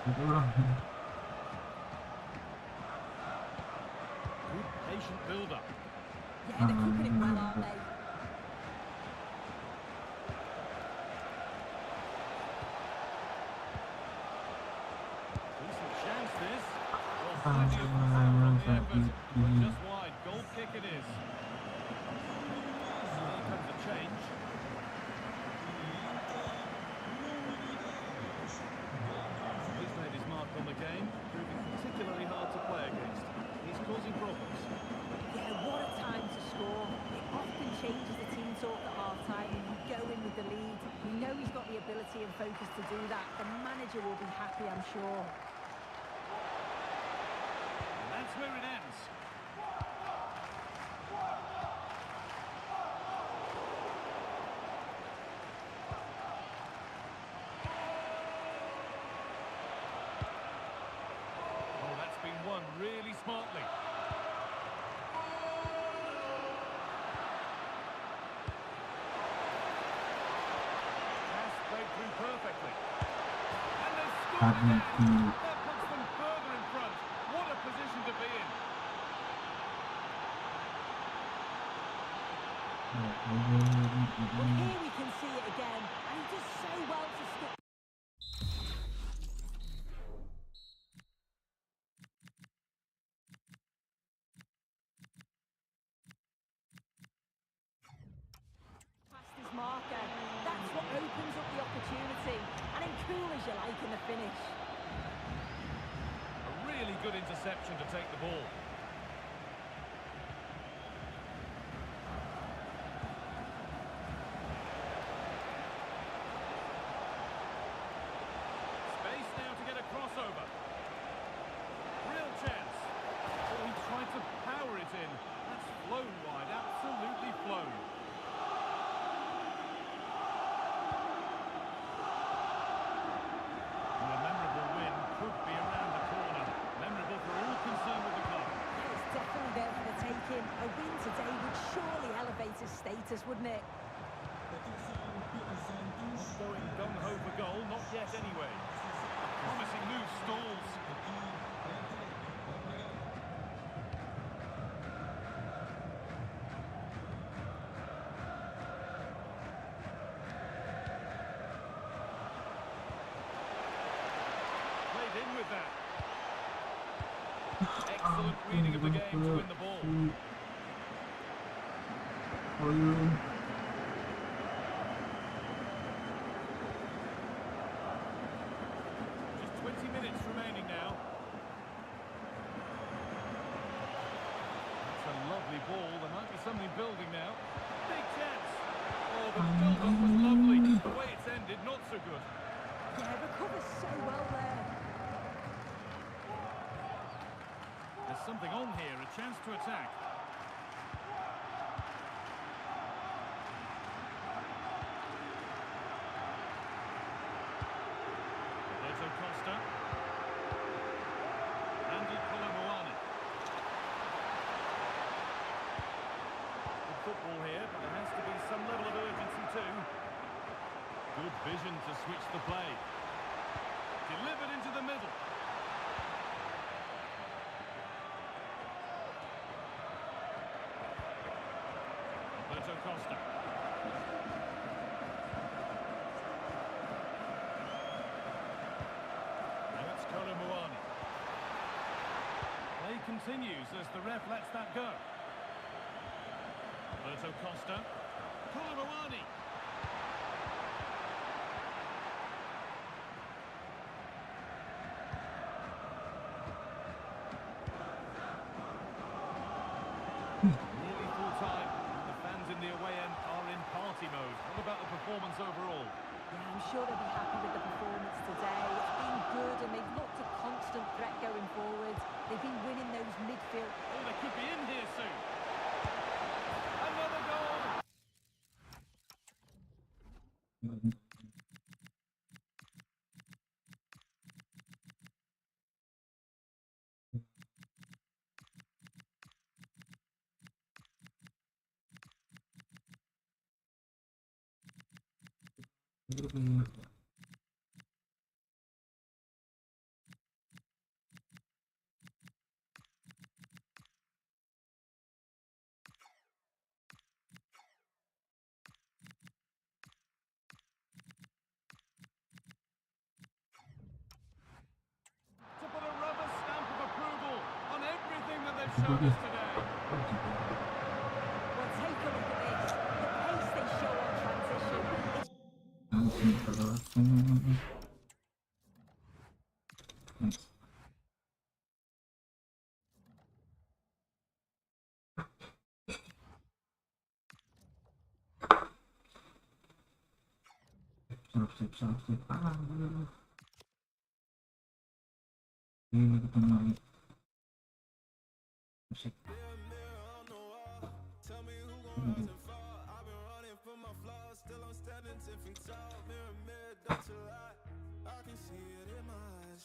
Itu orang. Good patient build-up. Yeah, they're keeping it well, aren't they? Decent chance this. Well, Ah, plenty of power from the tadi. effort, but just wide. Goal kick it is. Here comes a change. He's made his mark on the game, proving particularly hard to play against. He's causing problems. Yeah, what a time to score. It often changes the team talk at half-time and you go in with the lead. We know he's got the ability and focus to do that. The manager will be happy, I'm sure. And that's where it ends. Oh, that's been won really smartly. Pass played through perfectly. And they've scored Tadi again. di That puts them further in front. What a position to be in. Well, here we can see it again. And he does so well to stick. Past his marker. That's what opens up the opportunity. And then cool as you like in the finish. A really good interception to take the ball. Space now to get a crossover. Real chance. Oh, he tried to power it in. That's flown wide, absolutely flown. And a memorable win could be around the corner. Memorable for all concerned with the club. Yeah, it's definitely there for the taking. A win today would surely elevate his status, wouldn't it? Not going gung-ho for goal, not yet anyway. Promising move stalls. Played in with that. Excellent reading of the game to win the ball. Just 20 minutes remaining now. That's a lovely ball. There might be something building now. Big chance. Oh, the build-up was lovely. The way it's ended, not so good. Yeah, recovers so well there. There's something on here, a chance to attack. Roberto Costa. Andy Colomboani. Good football here, but there has to be some level of urgency too. Good vision to switch the play. Delivered into the middle. Roberto Costa. Now it's Colomboani. Play continues as the ref lets that go. Roberto Costa. Colomboani. Nearly full time. The fans in the away end are in party mode. What about the performance overall? Yeah, I'm sure they'll be happy with the performance today. It's been good and they've looked a constant threat going forward. They've been winning those midfield. Oh, they could be in here soon. Another goal. service today. Well, take a look at this. The pace they show on transition. Langsung terus. Nice. Sip. Dulu. Ini kita naik. Musik.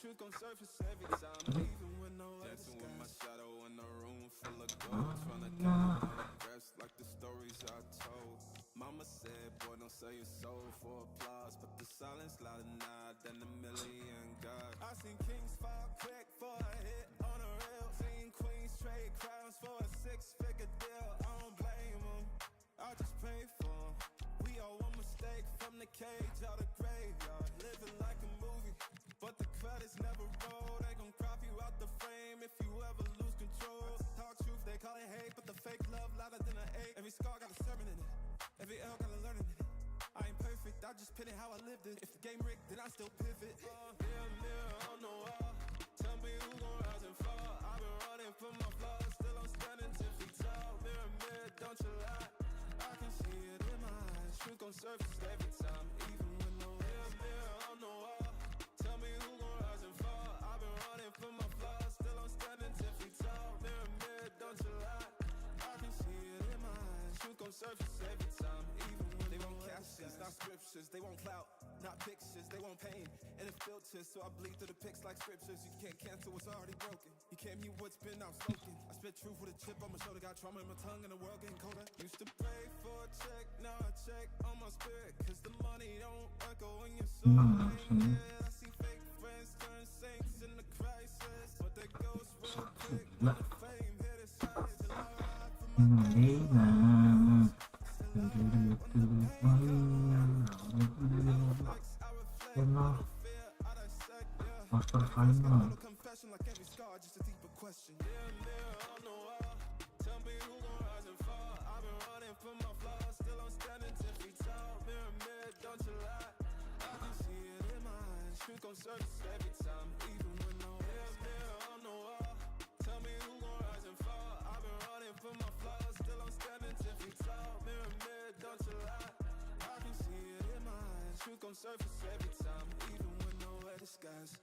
Truth gon' surface every time, even with no dancing with my shadow in a room full of gold, trying to count my regrets like the stories I told. Mama said, boy, don't sell your soul for applause, but the silence louder now than a million God. I seen kings fall quick for a hit on a rail, seen queens trade crowns for a six-figure deal. I don't blame them, I just pray for them. We all one mistake from the cage out of graveyard, living like a movie. But the credits never roll, they gon' crop you out the frame if you ever lose control. Talk truth, they call it hate, but the fake love louder than an 8. Every scar got a sermon in it, every L got a learning in it. I ain't perfect, I just pin it how I lived it. If the game rigged, then I still pivot. Mirror on the wall, tell me who gon' rise and fall. I've been running from my flaws, still I'm standing 10 feet tall. Mirror, don't you lie, I can see it in my eyes. Truth gon' surface every time, even when no mirror on the wall. Tell me who gon' rise and fall. I've been running from my flaws, still I'm standing 10 feet tall. Mirror, don't you lie, I can see it in my eyes. Truth gon' surface every time, even when they won't captions, not scriptures. They won't clout, not pictures. They won't pain, and it filters, so I bleed through the pics like scriptures. You can't cancel what's already broken. You can't mute what's been outspoken. I spit truth with a chip on my shoulder, got trauma in my tongue, and the world getting colder. Used to pray for a check, now I check on my spirit, cause the money don't echo when your soul ain't dead. I see fake friends turn saints in the crisis, but they ghost real quick when the fame hit its highs. Till I ride for my day ones, till I ride when the pain comes. I reflect, I don't fear, I dissect, yeah. Master Got a final. little confession like every scar, just a deeper question. Mirror on the wall, tell me who gon' rise and fall. I've been running from my flaws, still I'm standing 10 feet tall. Mirror, don't you lie, I can see it in my eyes. Truth gon' surface every time, even when no mirror on the wall. Tell me who gon' rise and fall. I've been running from my flaws, still I'm standing 10 feet tall. Mirror, don't you lie, I can see it in my eyes. Truth gon' surface every time, even when nowhere disguise.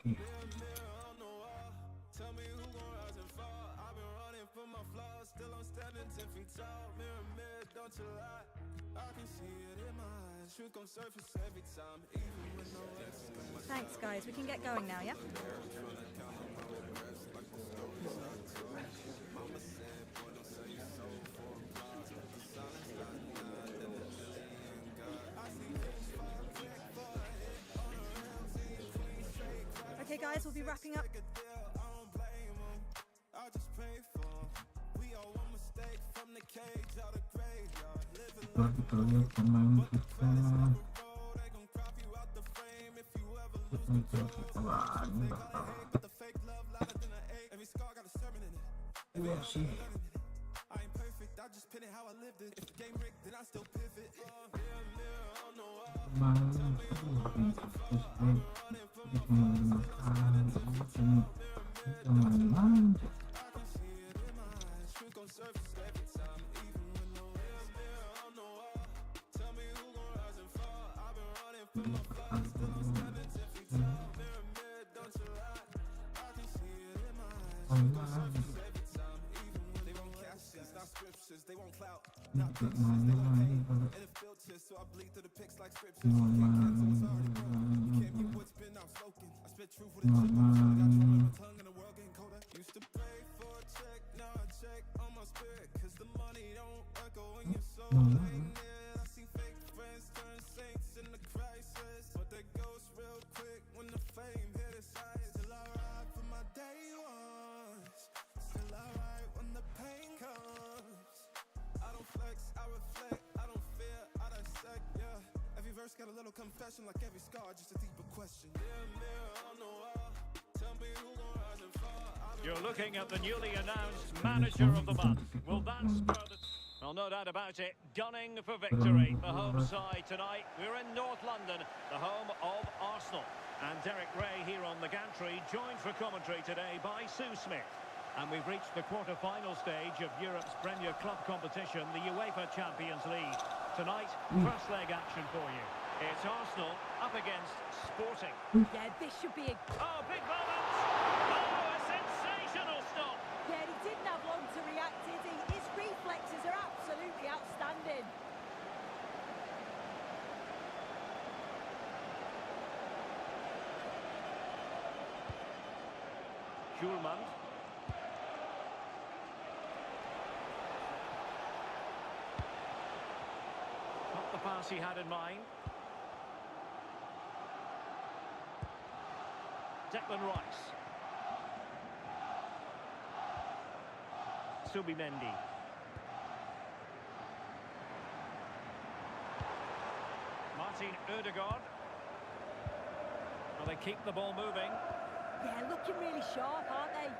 Mirror on the wall, tell me who gon' rise and fall. I've been running from my flaws, still I'm standing 10 feet tall. Mirror, don't you lie, I can see it in my eyes. Truth gon' surface every time, even when no else. Thanks, guys. We can get going now, yeah? Okay, guys, we'll be wrapping up. I don't blame 'em, I just pray for 'em. We all one mistake from the cage out of graveyard. Living Kalau kita lihat pemain kita road, they gon' crop you out the frame if you ever lose control. wah ini bakal But the fake love louder than an 8. Every scar got a sermon in it. iya sih. I ain't perfect, I just pin it how I lived it. If the game rigged, then I still pivot. Mirror on the wall, Pemain itu teman-teman I can see it in my eyes. Truth gon' surface every time, even when no mirror on the wall. Tell me who gon' rise and fall. I've been running from my flaws, still I'm standing 10 feet tall. Mirror, don't you lie, I can see it in my eyes. Truth gon' surface every time, even when they won't captions, not scriptures. They won't clout, not pictures. They won't pain, and it filters, so I bleed through the pics like scriptures. You can't cancel what's already broken. You can't mute what's been outspoken. I spit truth with a chip on my shoulder, got trauma in my tongue, and the world getting colder. Used to pray for a check, now I check on my spirit, cause the money don't echo when your soul ain't dead. I see fake friends turn saints in the crisis, but they ghost real quick when the fame hit its highs. Till I ride for my day ones, still I ride when the pain comes. I don't flex, I reflect, I don't fear, I dissect, yeah. Every verse got a little confession like every scar, just a deeper question. Mirror on the wall, tell You're looking at the newly announced manager of the month. Will that spur the... Well, no doubt about it. Gunning for victory. The home side tonight. We're in North London, the home of Arsenal. And Derek Ray here on the gantry, joined for commentary today by Sue Smith. And we've reached the quarter-final stage of Europe's Premier Club competition, the UEFA Champions League. Tonight, first leg action for you. It's Arsenal up against Sporting. Yeah, this should be a... Oh, big moment! Oh, a sensational stop! Yeah, he didn't have long to react, did he? His reflexes are absolutely outstanding. Schulman. Not the pass he had in mind. Declan Rice. Subimendi. Martin Ødegaard. Well, they keep the ball moving. Yeah, looking really sharp, aren't they?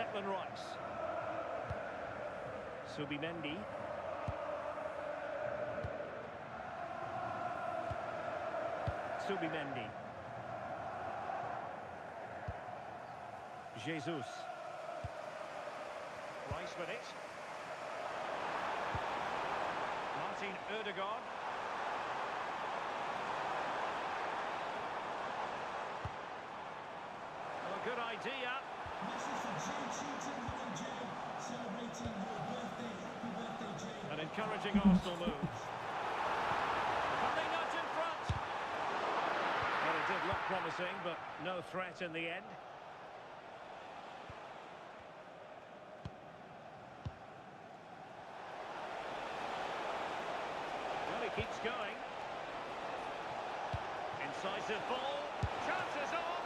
Declan Rice. Subimendi. Subimendi. Jesus. Rice with it. Martin Ødegaard. Oh, a good idea. An encouraging Arsenal move. And they nudge in front. Well, it did look promising, but no threat in the end. Well, he keeps going. Incisive ball. Chances on.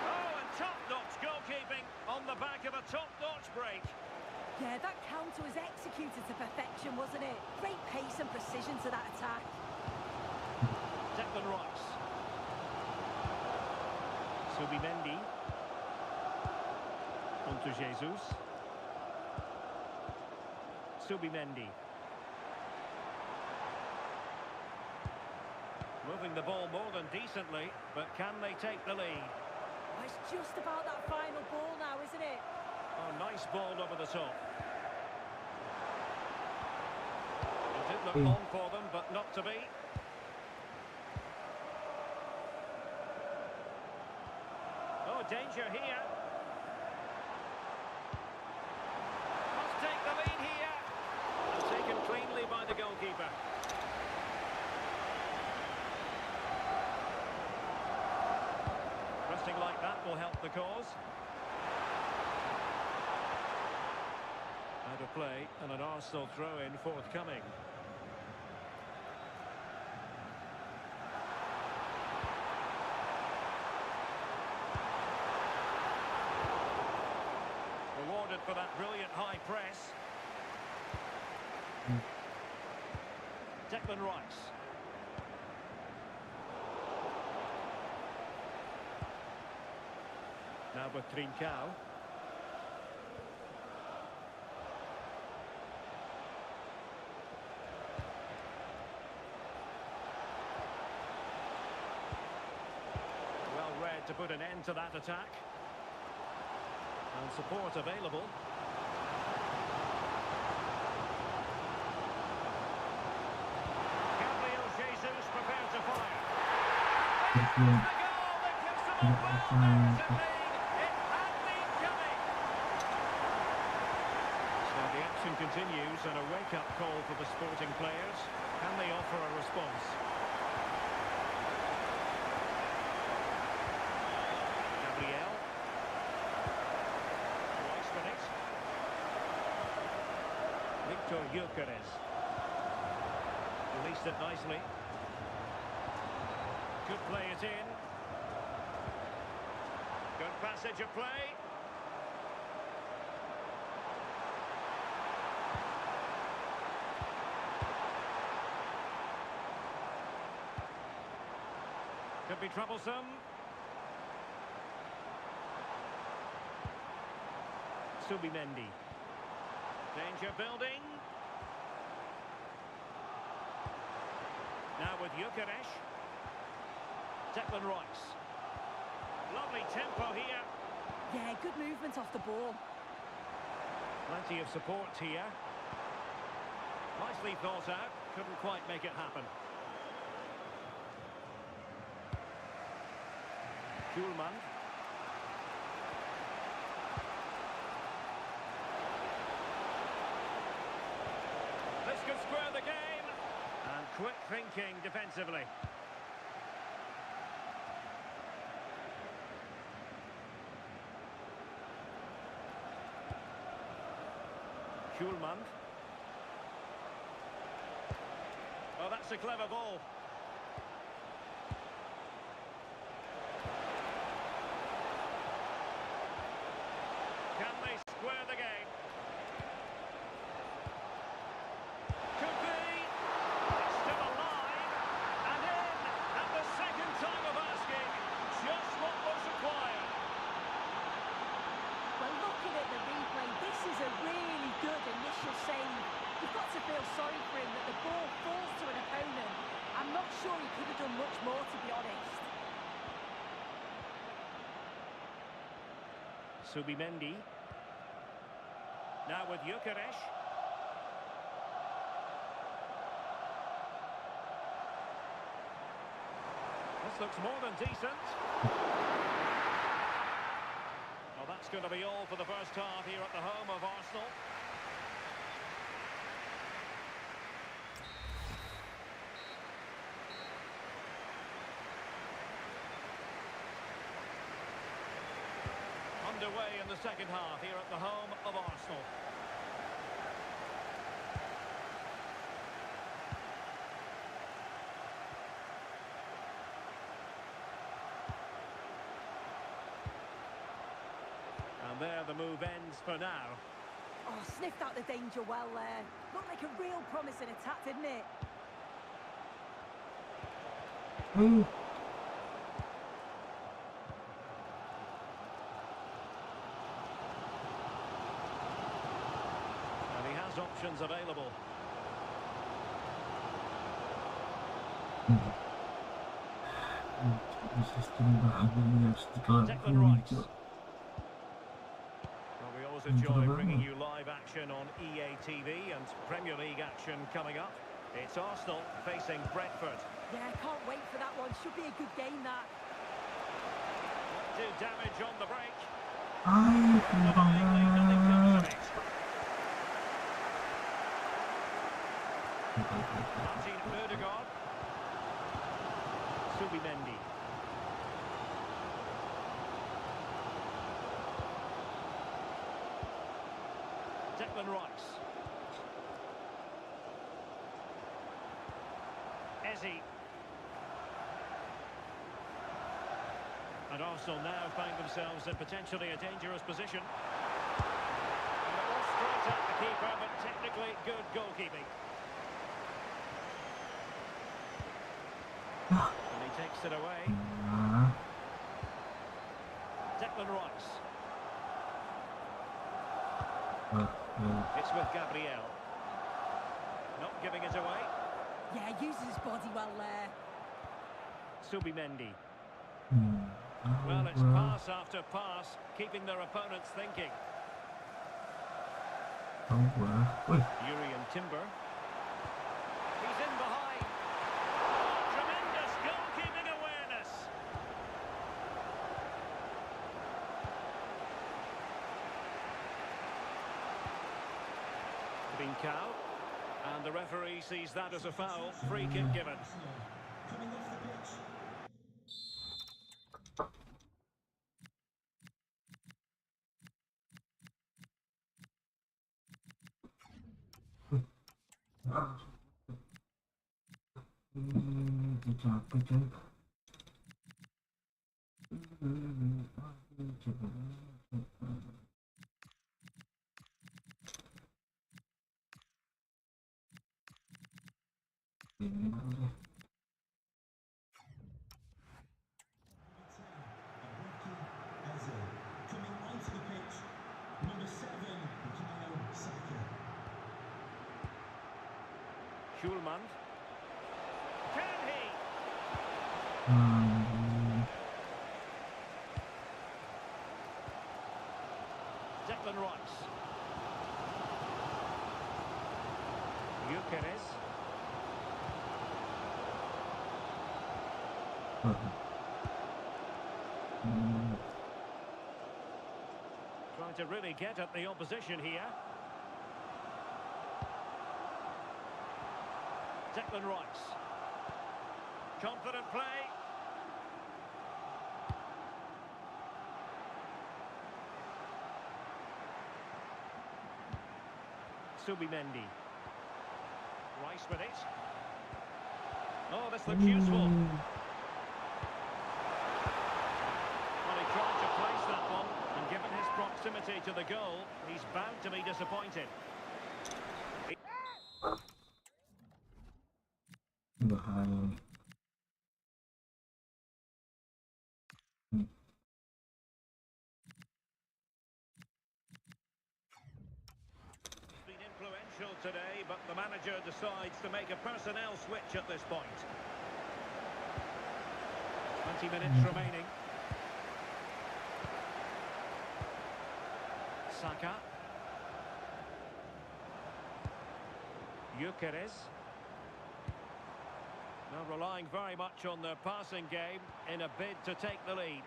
Oh, and top-notch goalkeeping on the back of a top-notch break. Yeah, that counter was executed to perfection, wasn't it? Great pace and precision to that attack. Declan Rice. Subimendi. Onto Jesus. Subimendi. Moving the ball more than decently, but can they take the lead? Oh, it's just about that final ball now, isn't it? Oh, nice ball over the top. It did look on for them, but not to be. Oh, danger here. Must take the lead here. And taken cleanly by the goalkeeper. Resting like that will help the cause. Out of play, and an Arsenal throw-in forthcoming. Rewarded for that brilliant high press. Declan Rice. Now with Trincao. Well read to put an end to that attack. And support available. Gabriel Jesus prepared to fire. There's the goal that gives them a well-merited lead. It had been coming. So the action continues, and a wake-up call for the Sporting players. Can they offer a response? Gabriel. Rice with it. Victor Gyökeres. Released it nicely. Could play it in. Good passage of play. Could be troublesome. Subimendi. Danger building. Now with Gyökeres. Declan Rice. Lovely tempo here. Yeah, good movement off the ball. Plenty of support here. Nicely thought out. Couldn't quite make it happen. Schulman. This could square the game. And quick thinking defensively. Schulman. Well, that's a clever ball. Can they square the game? Could be. It's still alive. And in at the second time of asking. Just what was required. Well, looking at the replay, this is a really good initial save. You've got to feel sorry for him that the ball falls to an opponent. I'm not sure he could have done much more, to be honest. Subimendi. Now with Gyökeres. This looks more than decent. Well, that's going to be all for the first half here at the home of Arsenal. Underway in the second half here at the home of Arsenal. And there the move ends for now. Oh, sniffed out the danger well there. Looked like a real promising attack, didn't it? Options available. Declan Rice. Well, we always enjoy bringing you live action on EA TV and Premier League action coming up. It's Arsenal facing Brentford. Yeah, can't wait for that one. Should be a good game, that. Do damage on the break. Martin Ødegaard. Subimendi. Declan Rice. Ezzy. And Arsenal now find themselves in potentially a dangerous position. And it was straight at the keeper, but technically good goalkeeping. And he takes it away. Declan Rice. It's with Gabriel. Not giving it away. Yeah, uses his body well there. Subimendi. Well, it's pass after pass, keeping their opponents thinking. Urian Timber. He's in behind. Tremendous goalkeeping awareness. Binkau. And the referee sees that as a foul. Free kick given. Coming onto the pitch, number 7. Schulman. Can he? Declan Rice. Gyökeres. Trying to really get at the opposition here. Declan Rice. Confident play. Subimendi. Rice with it. Oh, this looks useful. Well, he tried to place that one, and given his proximity to the goal, he's bound to be disappointed. Bahaya. Been influential today, but the manager decides to make a personnel switch at this point. 20 minutes remaining. Saka. Gyökeres. Now relying very much on their passing game in a bid to take the lead.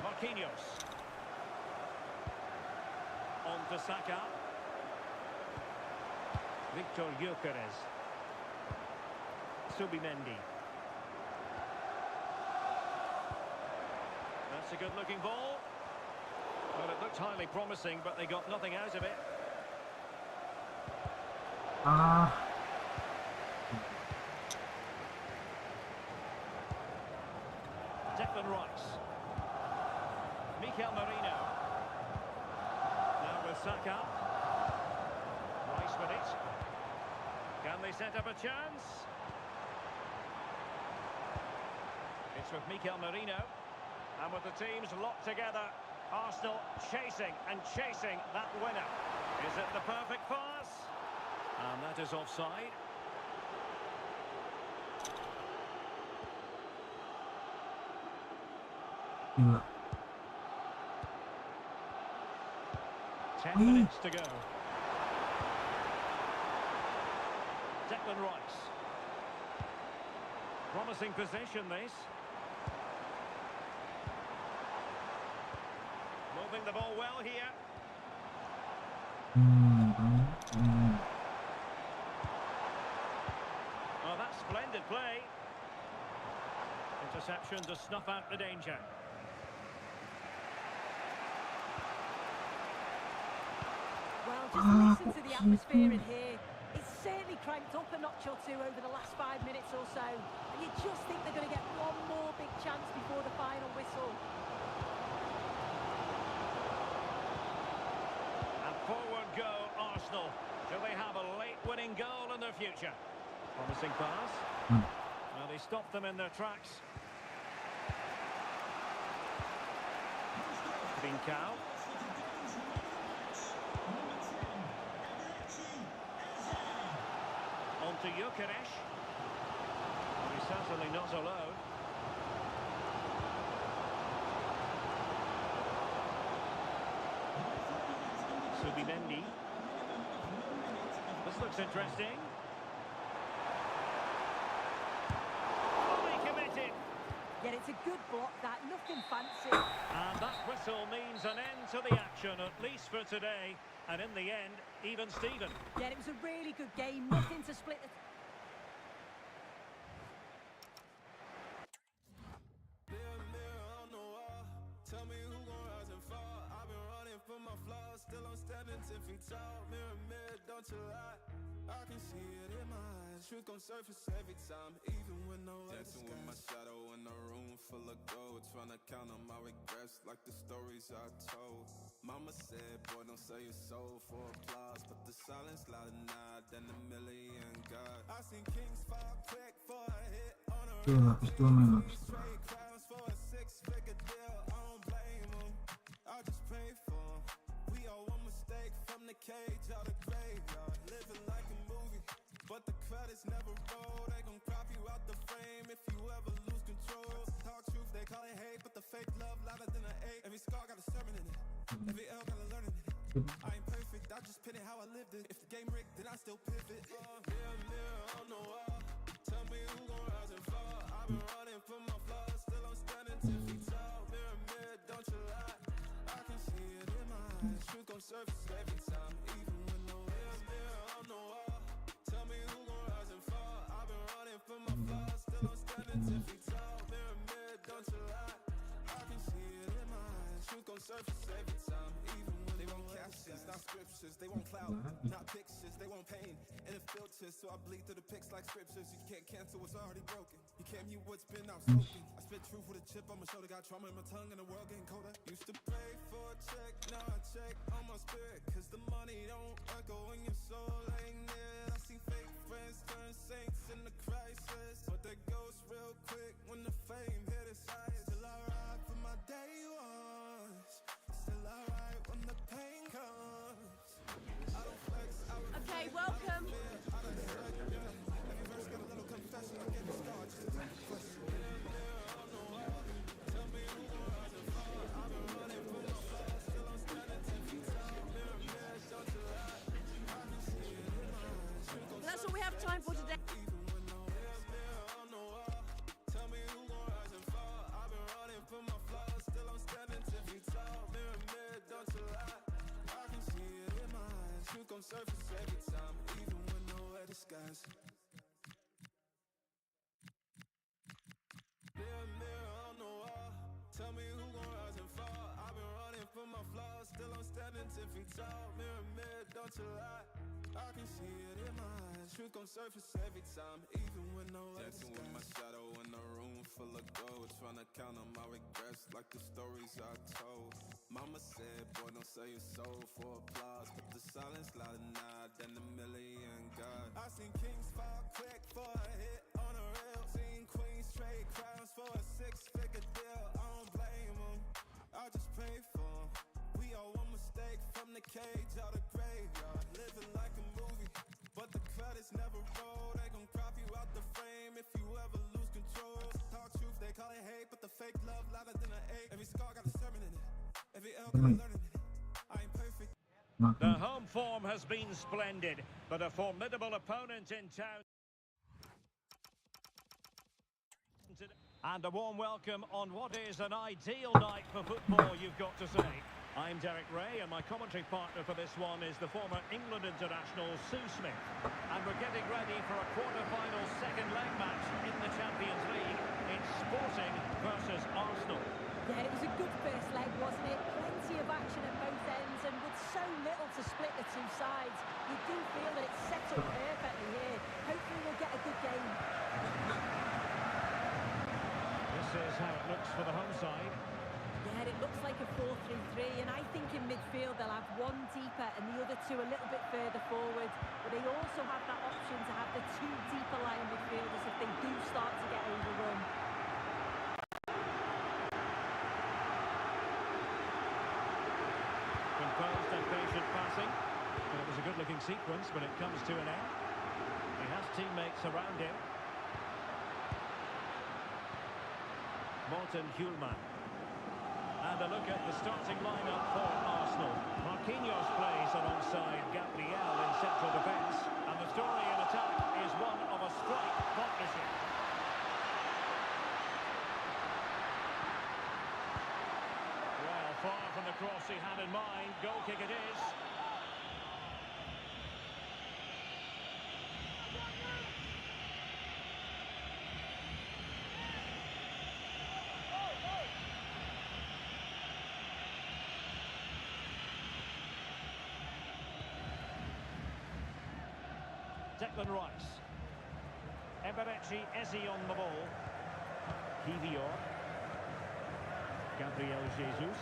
Marquinhos. On to Saka. Victor Gyökeres. Subimendi. That's a good-looking ball. Well, it looked highly promising, but they got nothing out of it. Declan Rice. Mikel Merino. Now with Saka. Rice with it. Can they set up a chance? It's with Mikel Merino. And with the teams locked together, Arsenal chasing and chasing that winner. Is it the perfect pass? And that is offside. Gila. 10 minutes to go. Declan Rice. Promising position, this. Moving the ball well here. Oh, that's splendid play. Interception to snuff out the danger. Well, just listen to the atmosphere in here. It's certainly cranked up a notch or two over the last 5 minutes or so. And you just think they're going to get one more big chance before the final whistle. And forward go Arsenal. Do they have a late winning goal in their future? Promising pass. Well, they stopped them in their tracks. PENGKHIANAT. On to Gyökeres. He's certainly not alone. Subimendi. This looks interesting. Fully committed. Yet it's a good block, that, nothing fancy. And that whistle means an end to the action, at least for today. And in the end, even Steven. Yeah, it was a really good game, nothing to split the... Mirror, mirror on the wall, tell me who gon' rise and fall. I've been running from my flaws, still I'm standing 10 feet tall. Mirror, mirror, don't you lie. I can see it in my eyes, truth gon' surface every time, even when no dancing with my shadow in a room full of gold, trying to count on my regrets like the stories I told. Mama said, boy, don't sell your soul for applause, but the silence louder now than a million God. I seen kings fall quick for a hit on a Tuh, lapis 2 main lapis 2. straight crowns for a 6-figure deal. I don't blame them, I just pray for them. We all one mistake. cage out of graveyard, living like a movie, but the credits never roll. They gon' crop you out the frame if you ever lose control. Talk truth, they call it hate, but the fake love louder than an eight. Every scar got a sermon in it, every L got a learning in it. I ain't perfect, I just pin it how I lived it. If the game rigged, then I still pivot. Mirror, mirror on the wall, tell me who gon' rise and fall. I've been running from my flaws, still I'm standing 10 feet tall. Mirror, mirror, don't you lie, I can see it in my eyes. Truth gon' surface every time, even when no mirror, mirror on the wall, tell me who gon' rise and fall. I've been running from my flaws, still I'm standing 10 feet tall. Mirror, mirror, don't you lie, I can see it in my eyes. Truth gon' surface every time, even when they won't captions, not scriptures. They won't cloud, not pictures. They won't pain and it filters, so I bleed through the pics like scriptures. You can't cancel what's already broken. You can't mute what's been outspoken. I spit truth with a chip on my shoulder, got trauma in my tongue and the world getting colder. Used to pray for a check, now I check on my spirit, cause the money don't echo when your soul ain't near. I see fake friends turn saints in the crisis, but they ghost real quick when the fame hit its highest. Still I ride for my day ones, still I ride when the pain comes. I don't flex, I Okay, welcome. every verse got a little confession. I get the star, just a question. Tell me who gon' rise and fall. I've been running from my flaws, still I'm standing 10 feet tall. Mirror, mirror, don't you lie, I can see it in my eyes. You gon' That's all we have time for today. even when no mirror, mirror on the wall, tell me who gon' rise and fall. I've been running from my flaws, still I'm standing 10 feet tall. Mirror, mirror, don't you lie, I can see it in my eyes. You gon' surface every time, even when nowhere disguise. Mirror, mirror on the wall, tell me who gon' rise and fall. I've been running from my flaws, still I'm standing 10 feet tall. Mirror, mirror, don't you lie, I can see it in my eyes. Truth gon' surface every time, even when nowhere Dancing with my shadow in a room full of gold, trying to count on my regrets like the stories I told. Mama said, boy, don't sell your soul for applause, but the silence louder now than a million God. I seen kings fall quick for a hit on a reel. Seen queens trade crowns for a 6-figure deal. I don't blame them, I just pray for them. We all one mistake from the cage out of graveyard, living like a movie, but the credits never roll. They gon' crop you out the frame if you ever lose control. Talk truth, they call it hate, but the fake love louder than an eight. Every scar got a sermon in it, every L got a learning in it. I ain't perfect. The home form has been splendid, but a formidable opponent in town. And a warm welcome on what is an ideal night for football, you've got to say. I'm Derek Ray, and my commentary partner for this one is the former England international Sue Smith. And we're getting ready for a quarter-final second leg match in the Champions League. It's Sporting versus Arsenal. Yeah, it was a good first leg, wasn't it? Plenty of action at both ends, and with so little to split the two sides, you do feel that it's set up perfectly here. Hopefully we'll get a good game. This is how it looks for the home side. Yeah, it looks like a 4-3-3, and I think in midfield they'll have one deeper and the other two a little bit further forward. But they also have that option to have the two deeper lying midfielders if they do start to get overrun. Composed and patient passing. But it was a good-looking sequence when it comes to an end. He has teammates around him. Morten Hjulman. And a look at the starting lineup for Arsenal. Marquinhos plays alongside Gabriel in central defence. And the story in attack is one of a strike partnership. Well, far from the cross he had in mind. Goal kick it is. Declan Rice. Eberechi Eze on the ball. Kivior. Gabriel Jesus.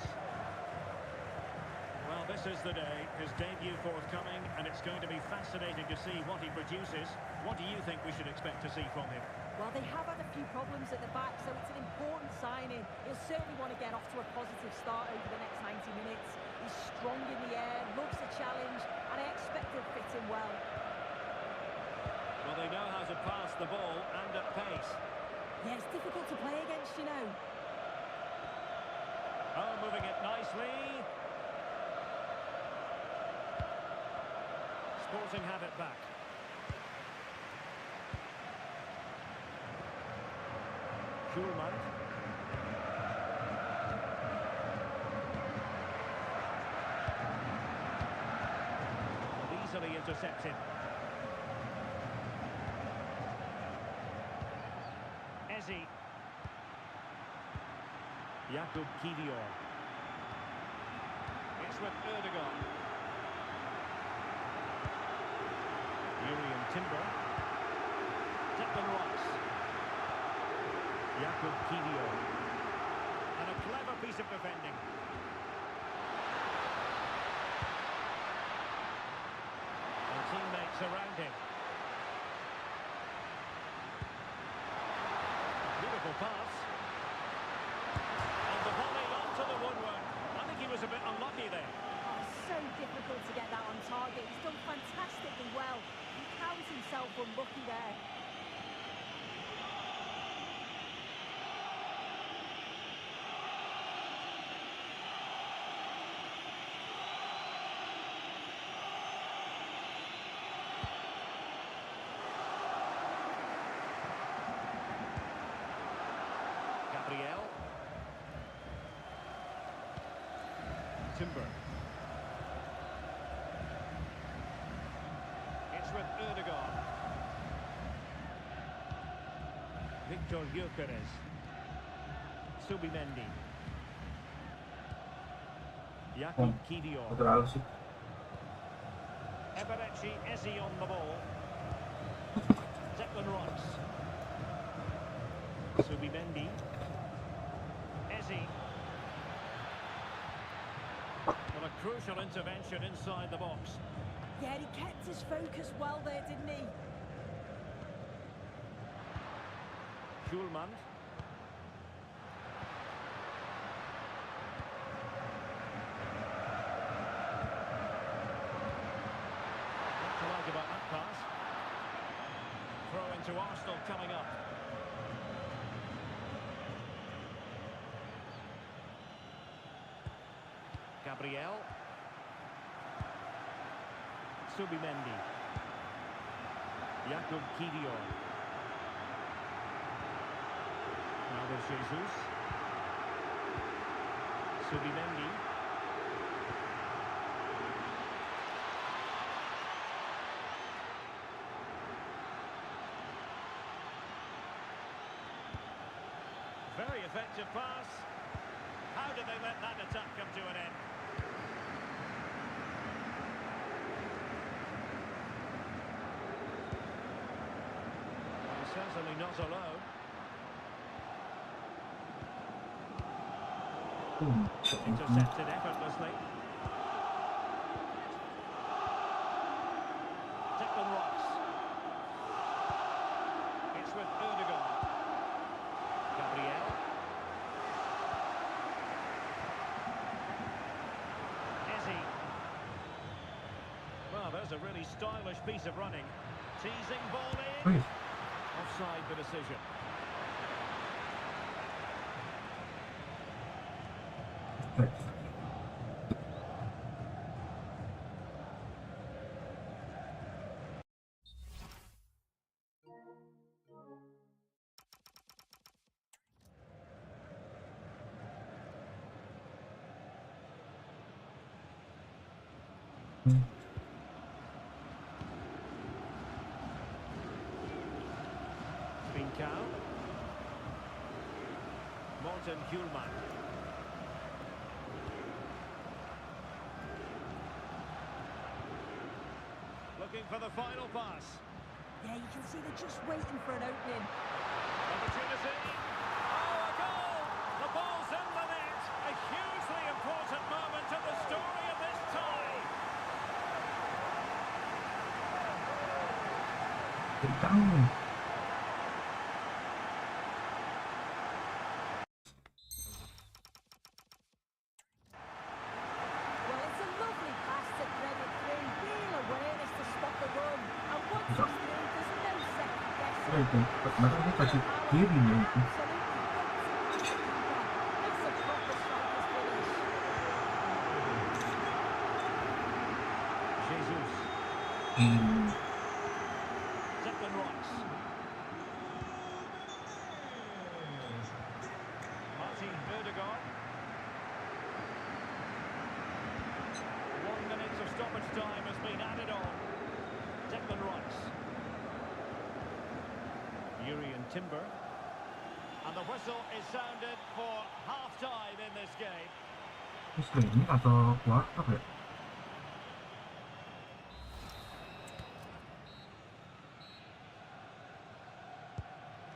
Well, this is the day. His debut forthcoming, and it's going to be fascinating to see what he produces. What do you think we should expect to see from him? Well, they have had a few problems at the back, so it's an important signing. He'll certainly want to get off to a positive start over the next 90 minutes. He's strong in the air, loves the challenge, and I expect could fit him well. Well, they know how to pass the ball and at pace. Yeah, it's difficult to play against, you know. Oh, moving it nicely. Sporting have it back. Schulman. Easily intercepted. Ezzy. Jakub Kivior. It's with Erdogan. Urian Timber. Declan Rice. Jakub Kivior. And a clever piece of defending. And teammates around him. Beautiful pass. And the volley onto the woodwork. I think he was a bit unlucky there. Oh, so difficult to get that on target. He's done fantastically well. He counts himself unlucky there. Gabriel. Timber. It's with Erdogan. Victor Gyökeres. Subimendi. Jakub Kivior. Terlalu sih. Eberechi Ezzy on the ball. Declan Rice. Subimendi. Ezzy. Well, a crucial intervention inside the box. Yeah, he kept his focus well there, didn't he? Schulman. What to like about that pass? Throw into Arsenal coming up. Gabriel. Subimendi. Jakub Kivior. Now there's Jesus. Subimendi. Very effective pass. How did they let that attack come to an end? Well, certainly not alone. Intercepted effortlessly. Declan Rice. It's with Erdogan. Gabriel. Ezzy. Well, there's a really stylish piece of running. Teasing ball in. Offside the decision. PENKKHIANAT. Morten Hjulmand. Looking for the final pass. Yeah, you can see they're just waiting for an opening. Opportunity. Oh, a goal! The ball's in the net. A hugely important moment in the story of this tie. Well, it's a lovely pass to thread it through. Real awareness to itu. Padahal dia kasih kirinya itu. Jesus. Declan Rice. Martin Ødegaard. 1 minute of stoppage time has been added on. Declan Rice. Urian Timber. And the whistle is sounded for half-time in this game. Ini streaming atau quarter ya?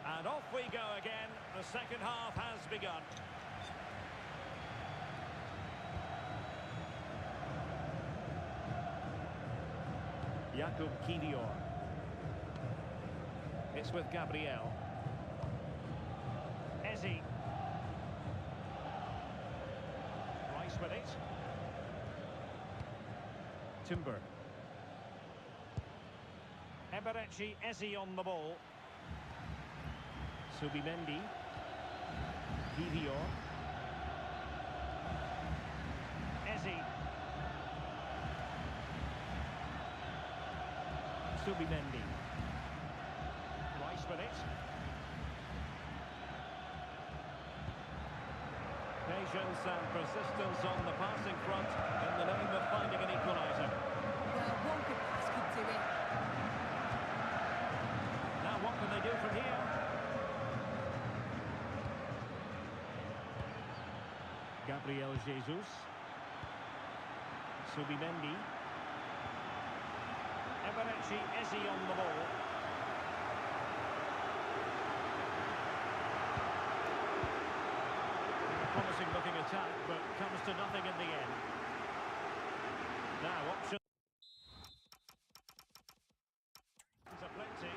And off we go again. The second half has begun. Jakub Kivior. It's with Gabriel. Ezzy. Rice with it. Timber. Eberechi Ezzy on the ball. Subimendi. Kivior. Ezzy. Subimendi. Rice with it. Patience and persistence on the passing front in the name of finding an equaliser. Well, one good pass could do it. Now what can they do from here? Gabriel Jesus. Subimendi. Eberechi Ezzy on the ball. A promising looking attack, but comes to nothing in the end. Now options are plenty.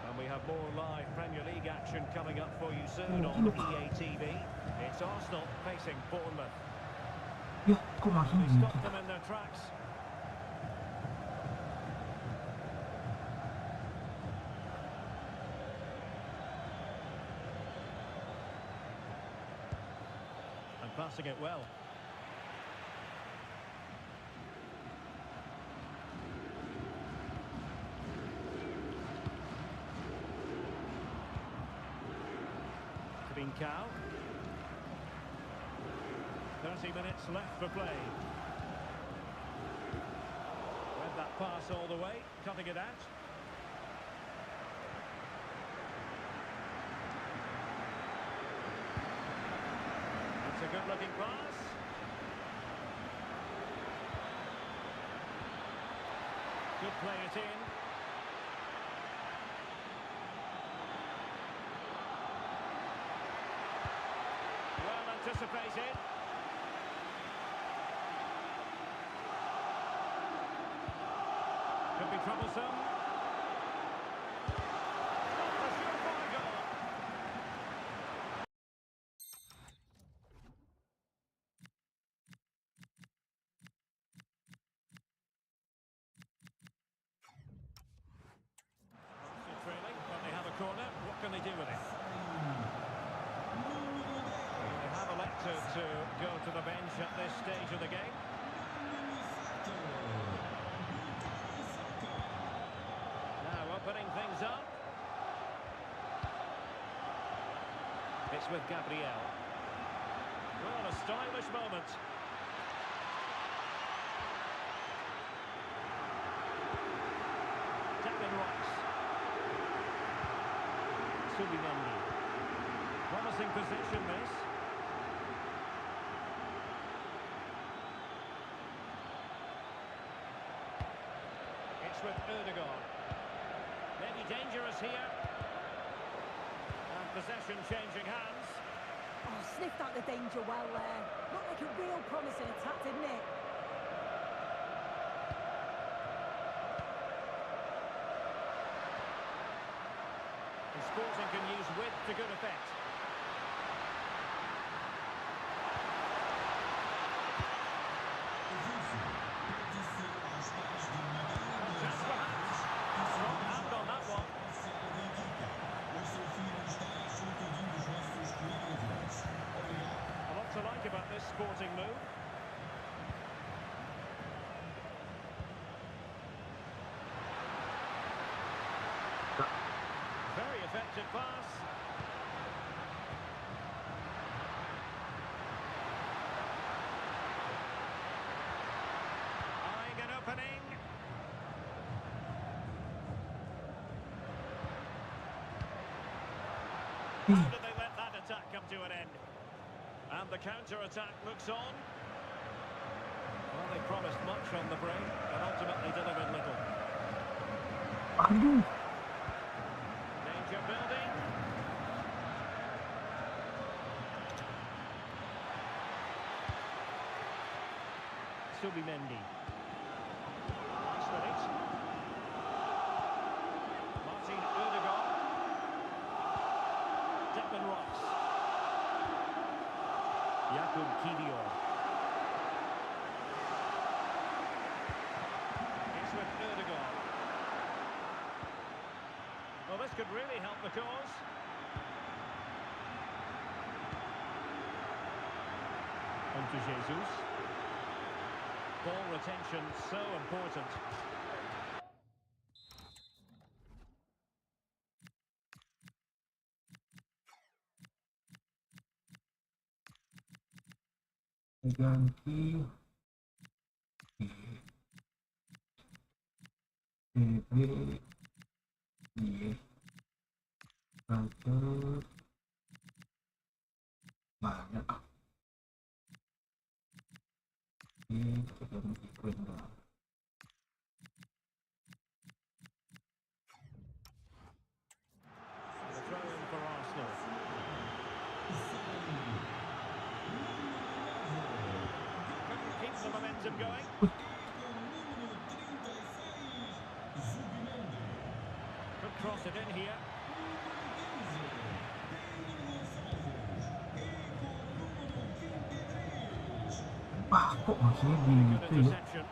And we have more live Premier League action coming up for you soon on EA TV. It's Arsenal facing Bournemouth. Ya, kok masuk They gitu? stopped them in their tracks. And passing it well. PENGKHIANAT. 30 minutes left for play. Read that pass all the way, cutting it out. It's a good-looking pass. Could play it in. Well anticipated. Could be troublesome. A surefire goal. Arsenal trailing, but they have a corner. What can they do with it? They have elected to go to the bench at this stage of the game. Opening things up. It's with Gabriel. Well, a stylish moment. Declan Rice. Subimendi. Promising position, this. It's with Ødegaard. Maybe dangerous here. And possession changing hands. Oh, sniffed out the danger well there. Looked like a real promising attack, didn't it? And Sporting can use width to good effect. sporting move. Very effective pass. Eyeing an opening. How did they let that attack come to an end? And the counter-attack looks on. Well, they promised much on the break, but ultimately delivered little. Aduh. Danger building. Subimendi. Nice with it. Martin Ødegaard. Declan Rice. Jakub Kivior. It's with Ødegaard. Well, this could really help the cause. On to Jesus. Ball retention so important. Ganti PP Transfer banyak ini kita ikut lah. The throw in for Arsenal. Couldn't keep the momentum going. Could cross it in here. Wah, kok masih Good gitu ya? interception.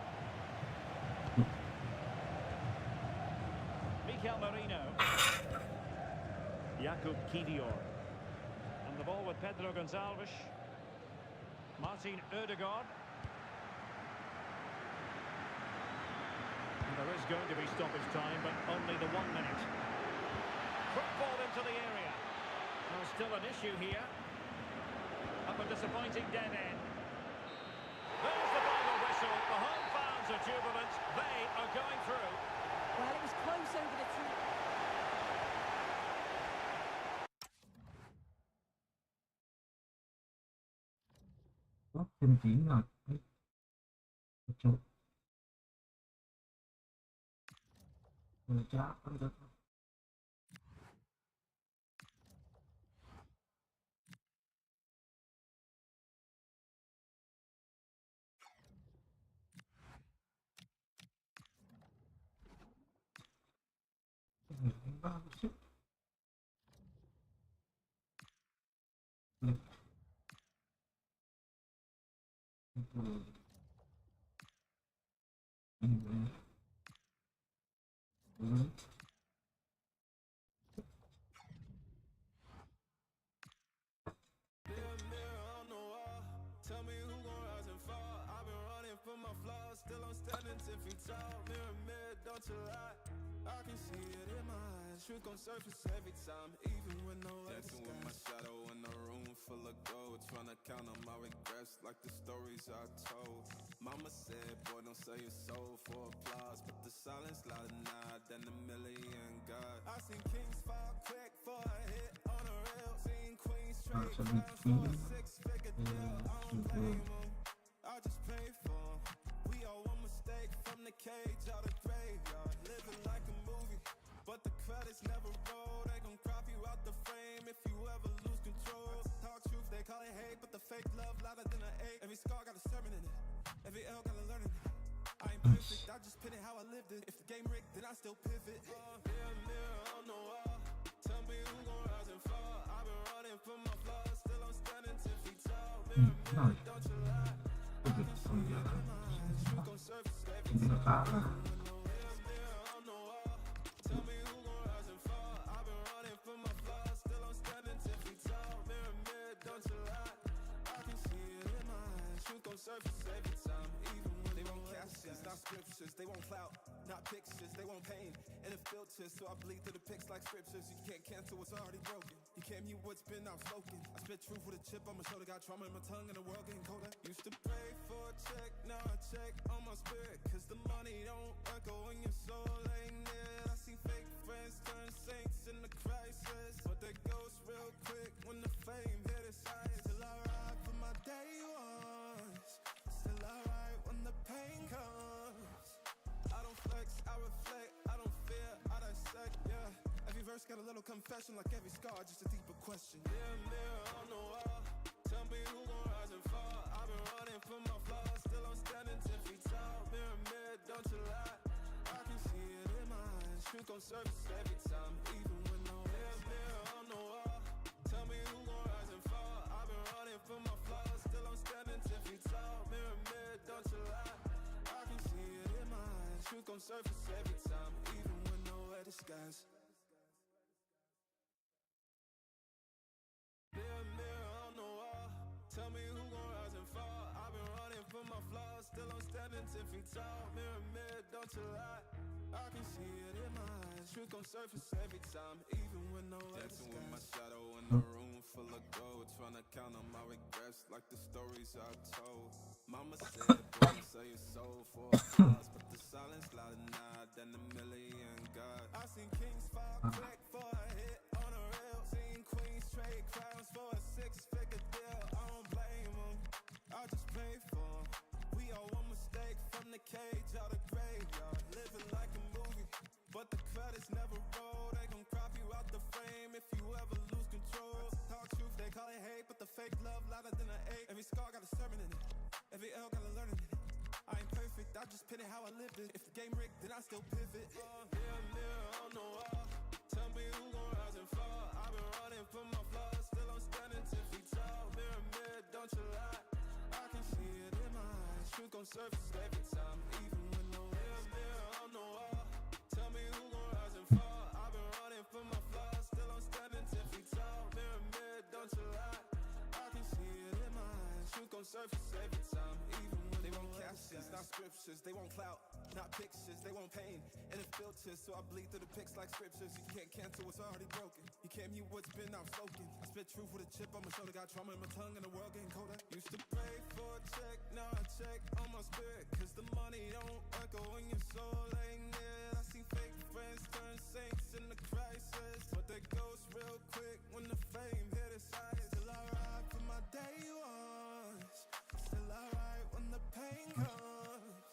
Mikel Merino. Jakub Kivior. And the ball with Pedro Gonçalves. Martin Ødegaard. And there is going to be stoppage time, but only the 1 minute. Quick ball into the area. Well, still an issue here. Up a disappointing dead end. There's the final whistle. The home fans are jubilant. They are going through. Well, it was close over the top. Thêm tiếng rồi. Chụp. Chắc không được. Bagus. Tell me who gon' rise and fall. I've been running from my flaws, still I'm standing 10 feet tall. Mirror, mirror, don't you lie. I can see it in my eyes. Truth gon' surface every time, even when no dancing with my shadow in a room full of gold. Tryna count on my regrets like the stories I told. Mama said, boy, don't sell your soul for applause, but the silence louder now than a million gods. I seen kings fall quick for a hit on a rail. Seen queens trade crowns for a six-figure deal. I don't blame 'em, I just pray for 'em. We all one mistake from the cage out of graveyard. Living like a movie, but the credits never roll. They gon' crop you out the frame if you ever lose control. Talk truth, they call it hate, but the fake love louder than an ache. Every scar got a sermon in it, every L got a learning. I ain't perfect, I just pin it how I lived it. If the game rigged, then I still pivot. Mirror, mirror on the wall, tell me who gon' rise and fall. I've been running from my flaws, still I'm standing 10 feet tall. Mirror, mirror, don't you lie. I can see it in my eyes, truth gon' surface every Ini time. kalah. Mirror, mirror on the wall, tell me who gon' rise and fall. I've been running from my flaws, still I'm standing 10 feet tall. Mirror, mirror, don't you lie. I can see it in my gon' surface every time, even when they want captions, not scriptures. They want clout, not pictures. They want pain and a filter, so I bleed through the pics like scriptures. You can't cancel what's already broken. You can't mute what's been outspoken. I spit truth with a chip on my shoulder. Got trauma in my tongue and the world getting colder. Used to pray for a check, now I check on my spirit, cause the money don't echo when your soul ain't near. I see fake friends turn saints in the crisis, but they ghost real quick when the fame hit its height. Still I ride for my day ones, still I ride when the pain comes. I don't flex, I reflect, I don't fear, I dissect, yeah. Every verse got a little confession, like every scar, just a deeper question. Mirror, mirror on the wall, tell me who gon' rise and fall. I've been running from my flaws, still I'm standing 10 feet tall. Mirror, mirror, don't you lie, I can see it in my eyes. Truth gon' surface every time, even when no mirror, mirror on the wall, tell me who gon' rise and fall. I've been running from my flaws, still I'm standing 10 feet tall. Mirror, mirror, don't you lie, I can see it in my eyes. Truth gon' surface every time, even when nowhere disguise. Mirror, mirror on the wall, tell me who gon' rise and fall. I've been running from my flaws, still I'm standing 10 feet tall. Mirror, mirror, don't you lie, I can see it in my eyes. Truth gon' surface every time, even when nowhere Dancing with my disguise. shadow in a room full of gold, trying to count on my regrets like the stories I told. Mama said, boy, don't sell your soul for applause, but the silence louder now than a million God. I seen kings fall quick for a hit on a rail, seen queens trade crowns for a six-figure deal. I don't blame them, I just pray for them. We all one mistake from the cage out of graveyard, living like a movie, but the credits never roll. They gon' crop you out the frame if you ever lose control. Talk truth, they call it hate, but the fake love louder than an 8. Every scar got a sermon in it, every L got a learning in it. I ain't perfect, I just pin it how I lived it. If the game rigged, then I still pivot. Mirror, mirror on the wall, tell me who gon' rise and fall. I've been running from my flaws, still I'm standing 10 feet tall. Mirror, mirror, don't you lie, I can see it in my eyes. Truth gon' surface every time, even when no mirror, mirror on the wall, tell me who gon' rise and fall. I've been running from my flaws, still I'm standing 10 feet tall. Mirror, mirror, don't you lie, I can see it in my eyes. Truth gon' surface every time, even when they want captions, not scriptures. They want clout, not pictures. They want pain and a filter, so I bleed through the pics like scriptures. You can't cancel what's already broken. You can't mute what's been outspoken. I spit truth with a chip on my shoulder. Got trauma in my tongue and the world getting colder. Used to pray for a check, now I check on my spirit, cause the money don't echo when your soul ain't near. I see fake friends turn saints in the crisis, but they ghost real quick when the fame hit its height. Still I ride for my day ones, still I ride when the pain comes.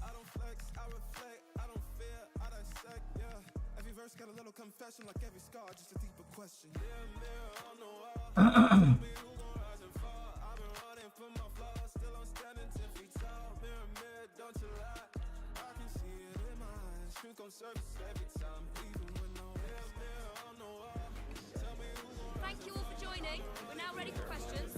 I don't flex, I reflect, I don't fear, I dissect, yeah. Every verse got a little confession, like every scar, just a deeper question. Mirror, mirror on the wall, tell me who gon' rise and fall. I've been running from my flaws, still I'm standing 10 feet tall. Mirror, mirror, don't you lie, I can see it in my eyes. Truth gon' surface every time, even when no mirror, mirror on the wall, tell me who gon' rise. Thank you all for joining. We're now ready for questions.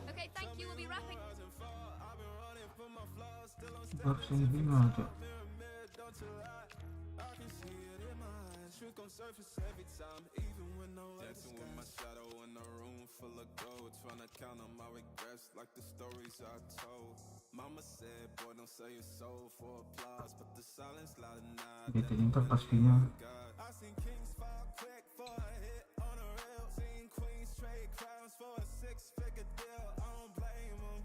Okay, thank you. We'll be wrapping. Bab sini bingung cok. Truth gon' surface every time, even when no Dancing with my shadow in a room full of gold, trying to count on my regrets like the stories I told. Mama said, boy, don't sell your soul for applause, but the silence louder now Gitu than ntar pastinya. God. I seen kings fall quick for a hit on a rail, seen queens trade crowns for a six-figure deal. I don't blame them,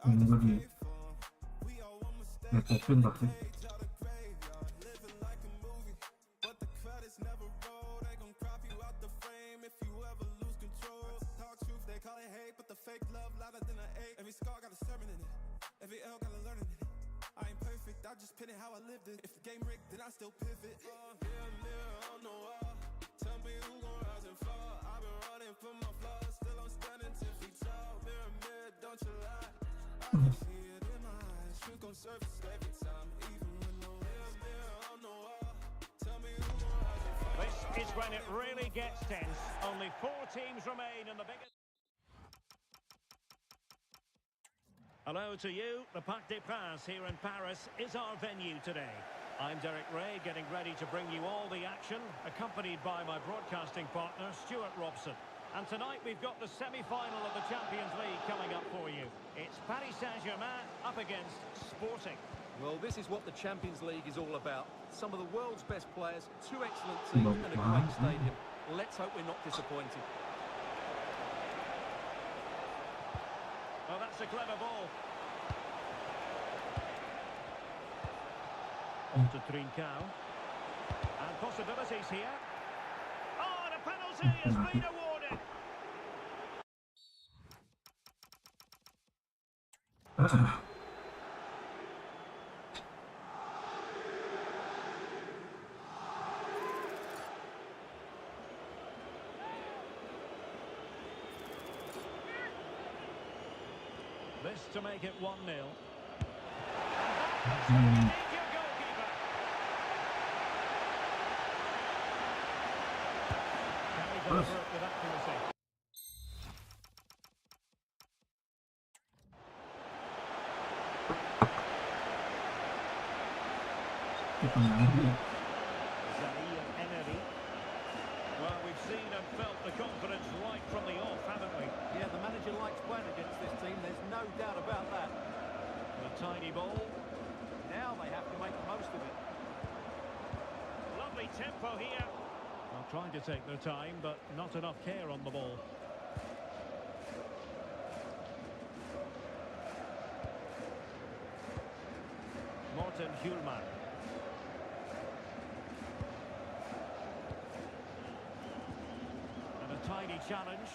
I Ini just gue di pray for them. We all one mistake Medsosin pasti. cage out of graveyard, living like a movie, but the credits never roll. They gon' crop you out the frame if you ever lose control. Talk truth, they call it hate, but the fake love louder than an 8. Every scar got a sermon in it, every L got a learning in it. I ain't perfect, I just pin it how I lived it. If the game rigged, then I still pivot. Mirror, mirror on the wall, tell me who gon' rise and fall. I've been running from my flaws, still I'm standing 10 feet tall. Mirror, mirror, don't you lie, I can see it in my eyes. Truth gon' surface every time, even when no mirror, mirror on the wall, tell me who gon' rise and fall. This is when it really gets tense. Only 4 teams remain in the biggest. Hello to you. The Parc des Princes here in Paris is our venue today. I'm Derek Ray, getting ready to bring you all the action, accompanied by my broadcasting partner, Stuart Robson. And tonight we've got the semi-final of the Champions League coming up for you. It's Paris Saint-Germain up against Sporting. Well, this is what the Champions League is all about. Some of the world's best players, two excellent teams and a great stadium. Let's hope we're not disappointed. Oh, that's a clever ball. On to Trincao. And possibilities here. Oh, and a penalty has been awarded. This to make it 1-0. With accuracy. Well, we've seen and felt the confidence right from the off, haven't we? Yeah, the manager likes playing against this team, there's no doubt about that. A tiny ball. Now they have to make the most of it. Lovely tempo here. Well, trying to take their time, but not enough care on the ball. Morten Hjulmand. And a tiny challenge.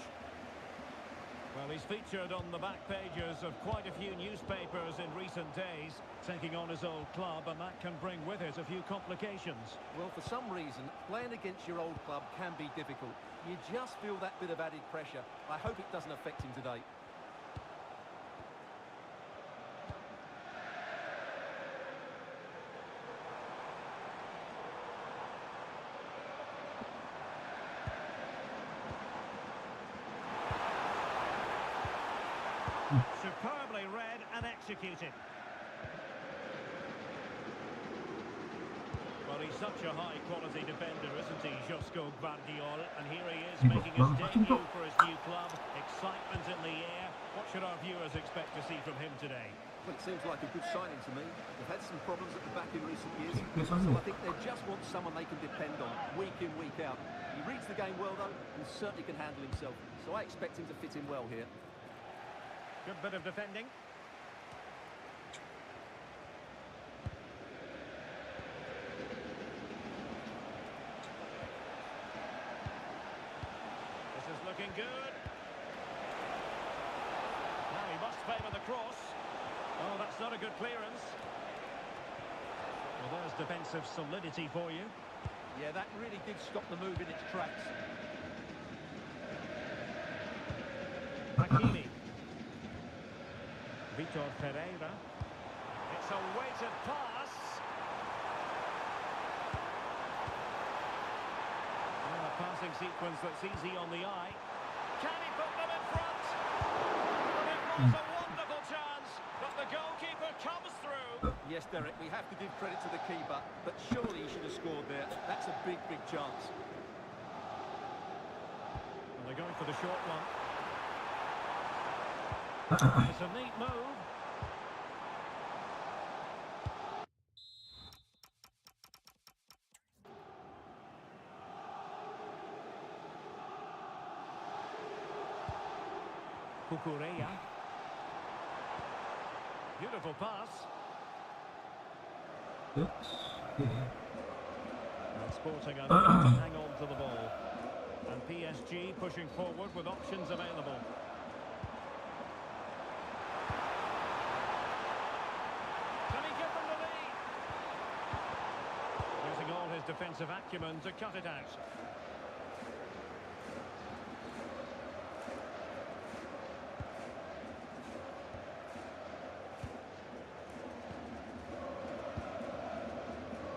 Well, he's featured on the back pages of quite a few newspapers in recent days, taking on his old club, and that can bring with it a few complications. Well, for some reason, playing against your old club can be difficult. You just feel that bit of added pressure. I hope it doesn't affect him today. Superbly read and executed. Well, he's such a high-quality defender, isn't he, Josko Gvardiol? And here he is making his debut for his new club. Excitement in the air. What should our viewers expect to see from him today? Well, it seems like a good signing to me. They've had some problems at the back in recent years, so I think they just want someone they can depend on, week in, week out. He reads the game well, though, and certainly can handle himself, so I expect him to fit in well here. Good bit of defending. This is looking good. Now he must favour the cross. Oh, that's not a good clearance. Well, there's defensive solidity for you. Yeah, that really did stop the move in its tracks. Hakimi. Vitor Pereira. It's a weighted pass. And a passing sequence that's easy on the eye. Can he put them in front? Well, it was a wonderful chance, but the goalkeeper comes through. Yes, Derek, we have to give credit to the keeper, but surely he should have scored there. That's a big, big chance. Well, they're going for the short one. It's a neat move. Kukureya. Beautiful pass. And Sporting are able to hang on to the ball. And PSG pushing forward with options available. Can he give them the lead? Using all his defensive acumen to cut it out.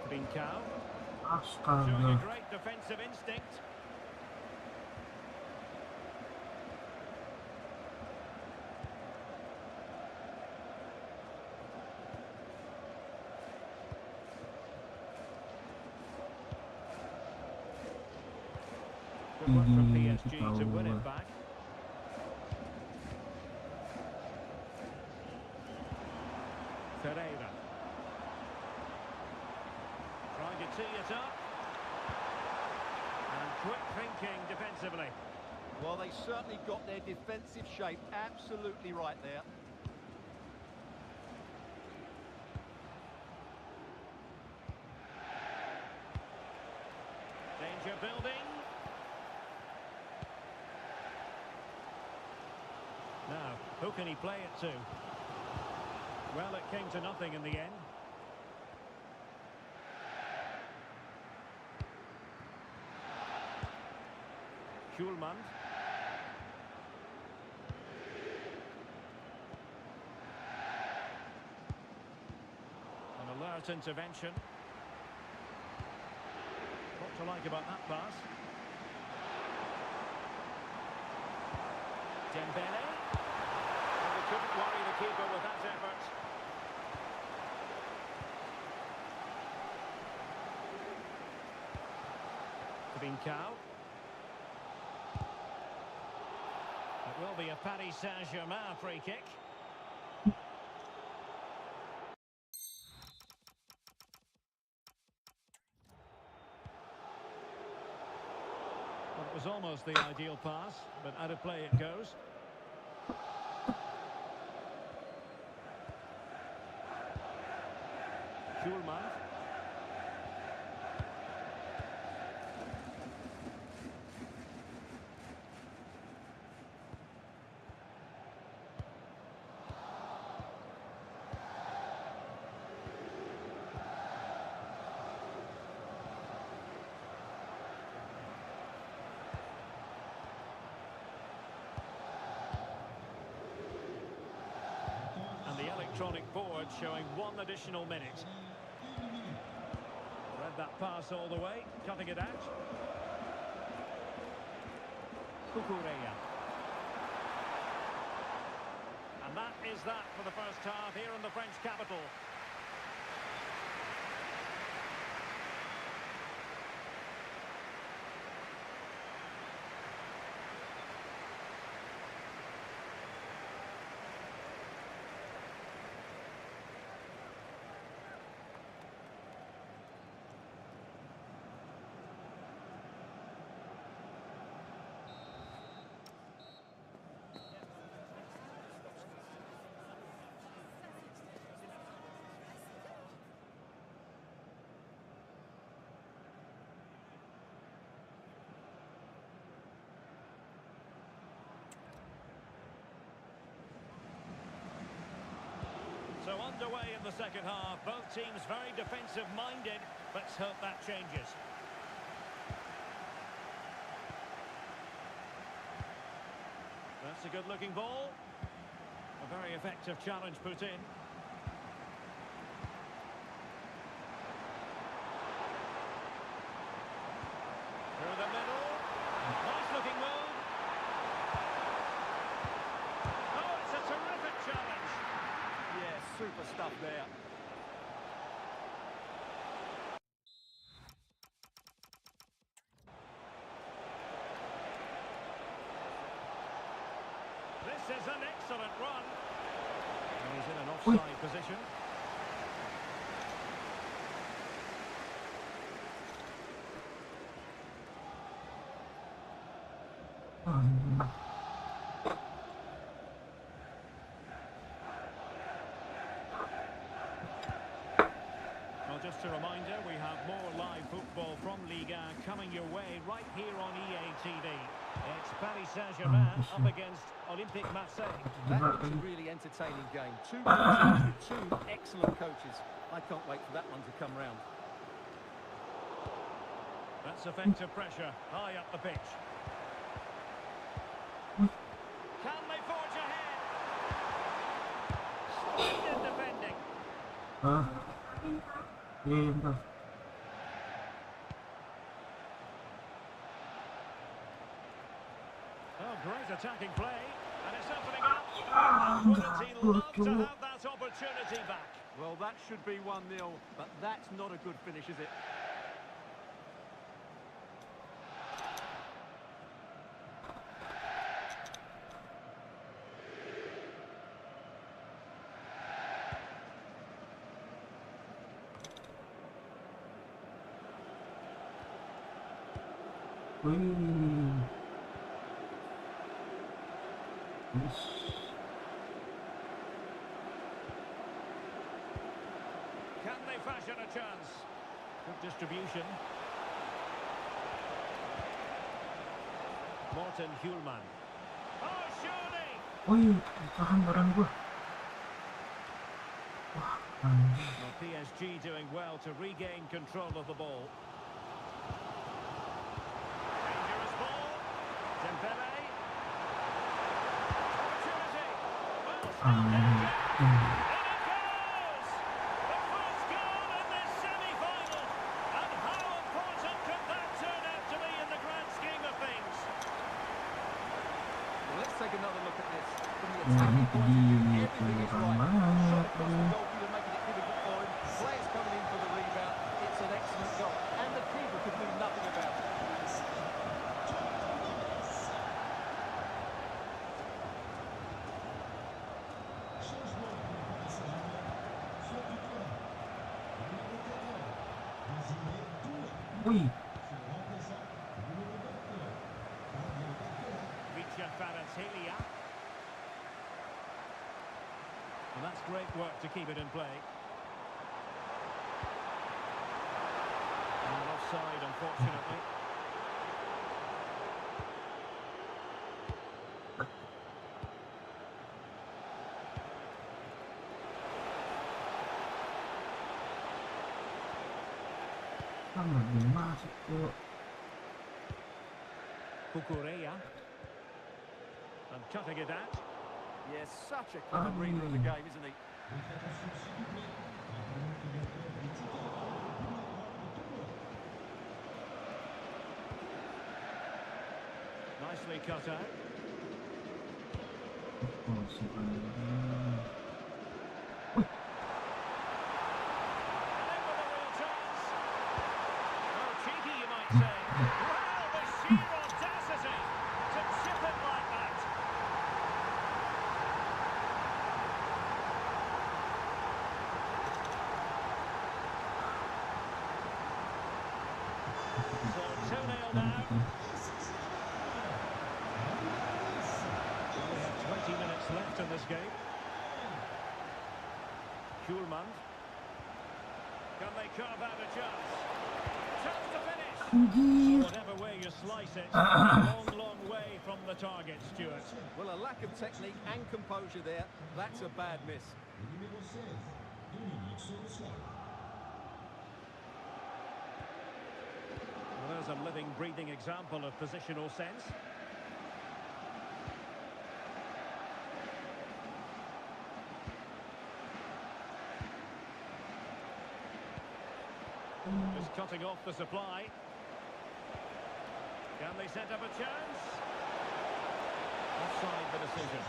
Trincao. Showing a great defensive instinct. work from Ini PSG to win it back. Ferreira. Trying to tee it up. And quick thinking defensively. Well, they certainly got their defensive shape absolutely right there. Danger building. Now, who can he play it to? Well, it came to nothing in the end. Schulman. An alert intervention. What to like about that pass? Dembele. And they couldn't worry the keeper with that effort. Trincao. It will be a Paris Saint-Germain free kick. Well, it was almost the ideal pass, but out of play it goes. Schulman. The electronic board showing 1 additional minute. Read that pass all the way, cutting it out. Cucurella. And that is that for the first half here in the French capital. So underway in the second half, both teams very defensive-minded. Let's hope that changes. That's a good-looking ball. A very effective challenge put in. Through the middle. Nice-looking move. Oh, it's a terrific challenge. Yeah, super stuff there. This is an excellent run. And he's in an offside position. Well, just a reminder, we have more live football from Liga coming your way right here on EA TV. It's Paris Saint-Germain up against Olympique Marseille. That looks a really entertaining game. Two good teams with two excellent coaches. I can't wait for that one to come round. That's effective pressure high up the pitch. Can they forge ahead? Splendid defending. Oh, great attacking play, and it's opening up. Wouldn't he love to have that opportunity back? Well, that should be 1-0, but that's not a good finish, is it? Wih. Can they fashion a chance? Good distribution. Morten Hjulman. Oh, surely! Wih, tahan barang gua. Wah, anjir. Well, PSG doing well to regain control of the ball. Dangerous ball. Dembele. Opportunity. Well, still danger. In it goes! The first goal in this semi-final. And how important could that turn out to be in the grand scheme of things? Well, let's take another look at this. From the Wah, ini attacking point of view, gitu everything is kan right. banget. Shot across the goalkeeper, making it difficult for him. Players coming in for the rebound. It's an excellent goal. And the keeper could do nothing about it. Wih, Richard Faradzhelia. And that's great work to keep it in play. And offside, unfortunately. tambah dia masuk ke Kukureya. And cutting it out. Yes, such a clever reader of the game, isn't he? Nicely cut out. oh, sebenarnya. And in with a real chance. Oh, cheeky, you might say. Wow, the sheer audacity to chip it like that. So 2-0 now. We have 20 minutes left in this game. Hjulman. Can they carve out a chance? Chance to finish. So whatever way you slice it, a long, long way from the target, Stuart. Well, a lack of technique and composure there. That's a bad miss. Well, there's a living, breathing example of positional sense. Just cutting off the supply. Can they set up a chance? Offside the decision.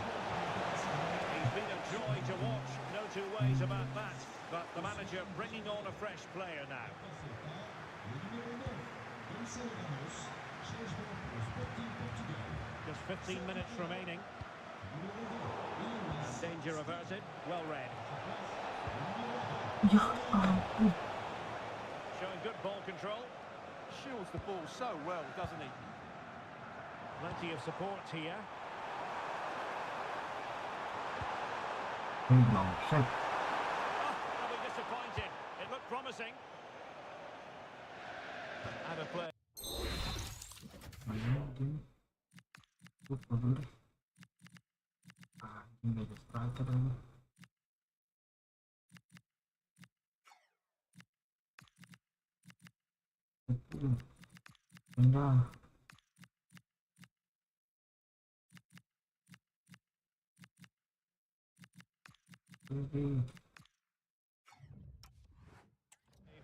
He's been a joy to watch, no two ways about that. But the manager bringing on a fresh player now. Just 15 minutes remaining. And danger averted. Well read. Ya ampun. Showing good ball control. Shields the ball so well, doesn't he? Plenty of support here. Ini nggak offside. Oh, I'll be disappointed. It looked promising. Out of play. Ayo, gini. Lupa dulu deh. Ah, ini nggak ada striker lagi. Pindah. Oke.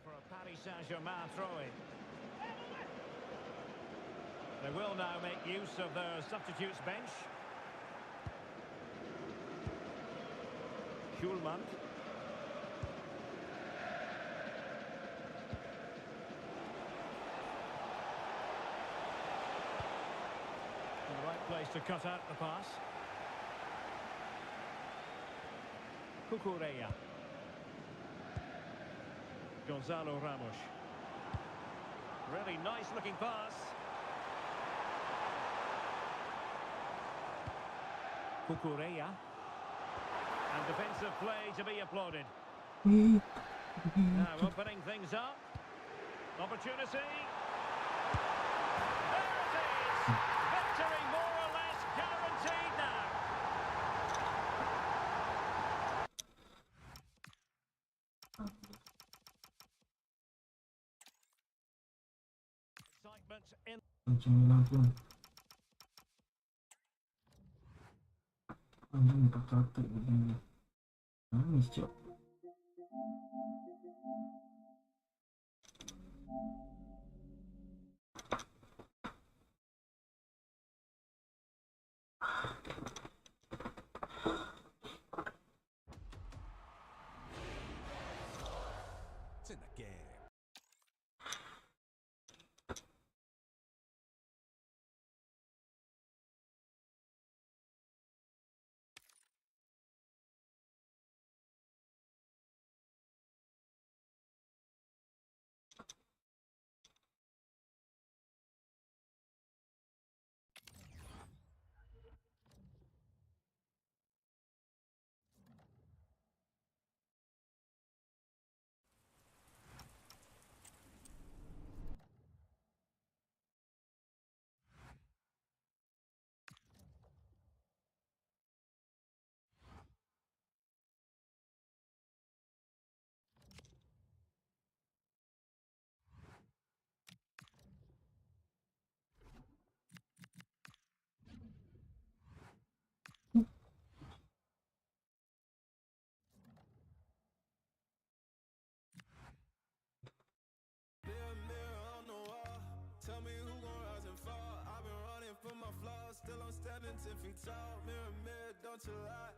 For a Paris Saint-Germain throw-in. They will now make use of their substitutes bench. Hjulman. The right place to cut out the pass. Kukureya. Gonzalo Ramos. Really nice looking pass. Kukureya. And defensive play to be applauded. Now opening things up. Opportunity. There it is! Victory more or less guaranteed now. Excitement in... Cemilan pun anjing tak catat begini. Nangis cok. It's in the game. Tell me who gon' rise and fall. I've been running from my flaws, still I'm standing 10 feet tall. Mirror, mirror, don't you lie.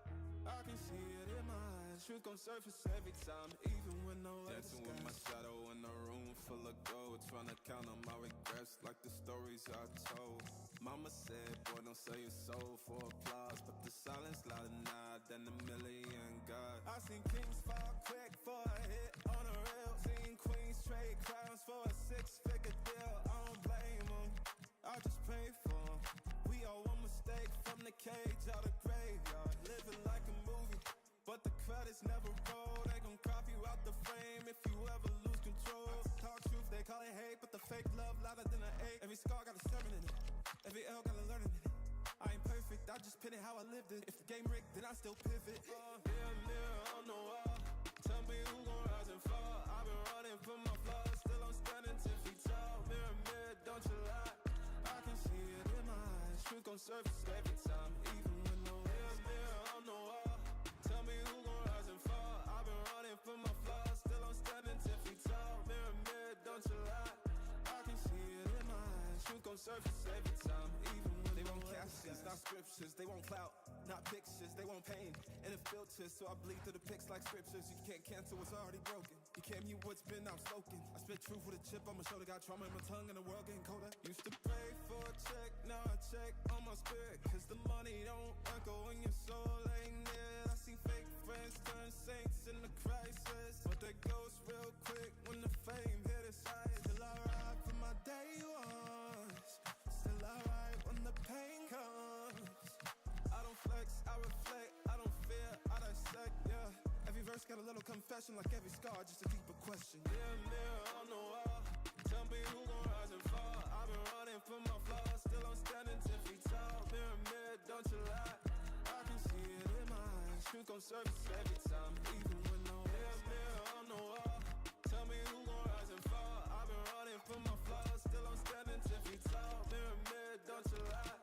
I can see it in my eyes. Truth gon' surface every time, even when no dancing with my shadow in a room full of gold, trying to count on my regrets like the stories I told. Mama said, boy, don't sell your soul for applause, but the silence louder now than a million God. I seen kings fall quick for a hit on a rail. Seen queens trade crowns for a six-figure deal. I don't blame them, I just pray for them. We all one mistake from the cage out of graveyard. Living like a movie, but the credits never roll. They gon' crop you out the frame if you ever lose control. Talk truth, they call it hate, but the fake love louder than an 8. Every scar got a sermon in it, every L got a learning in it. I ain't perfect, I just pin it how I lived it. If the game rigged, then I still pivot. Mirror, mirror on the wall, tell me who gon' rise and fall. I've been running from my flaws, still I'm standing 10 feet tall. Mirror, mirror, don't you lie. I can see it in my eyes. Truth gon' surface every time, even when no mirror, mirror on the wall. Tell me who gon' rise and fall. I've been running from my flaws, still I'm standing 10 feet tall. Mirror, mirror, don't you lie. I can see it in my eyes. Truth gon' surface every time, even when They want captions, not scriptures. They want clout, not pictures. They want pain and a filter, so I bleed through the pics like scriptures. You can't cancel what's already broken. You can't mute what's been outspoken. I spit truth with a chip on my shoulder. Got trauma in my tongue and the world getting colder. Used to pray for a check, now I check on my spirit. Cause the money don't echo when your soul ain't near. I see fake friends turn saints in the crisis, but they ghost real quick when the fame hit its highest. Still I ride for my day ones, still I ride when the pain comes. I don't flex, I reflect, I don't fear, I dissect, yeah. Every verse got a little confession, like every scar, just a deeper question. Mirror, mirror on the wall, tell me who gon' rise and fall. I've been running from my flaws, still I'm standing 10 feet tall. Mirror, mirror, don't you lie. I can see it in my eyes. Truth gon' surface every time, even when no mirror, mirror on the wall. Tell me who gon' rise and fall. I've been running from my flaws, still I'm standing 10 feet tall. Mirror, mirror, don't you lie.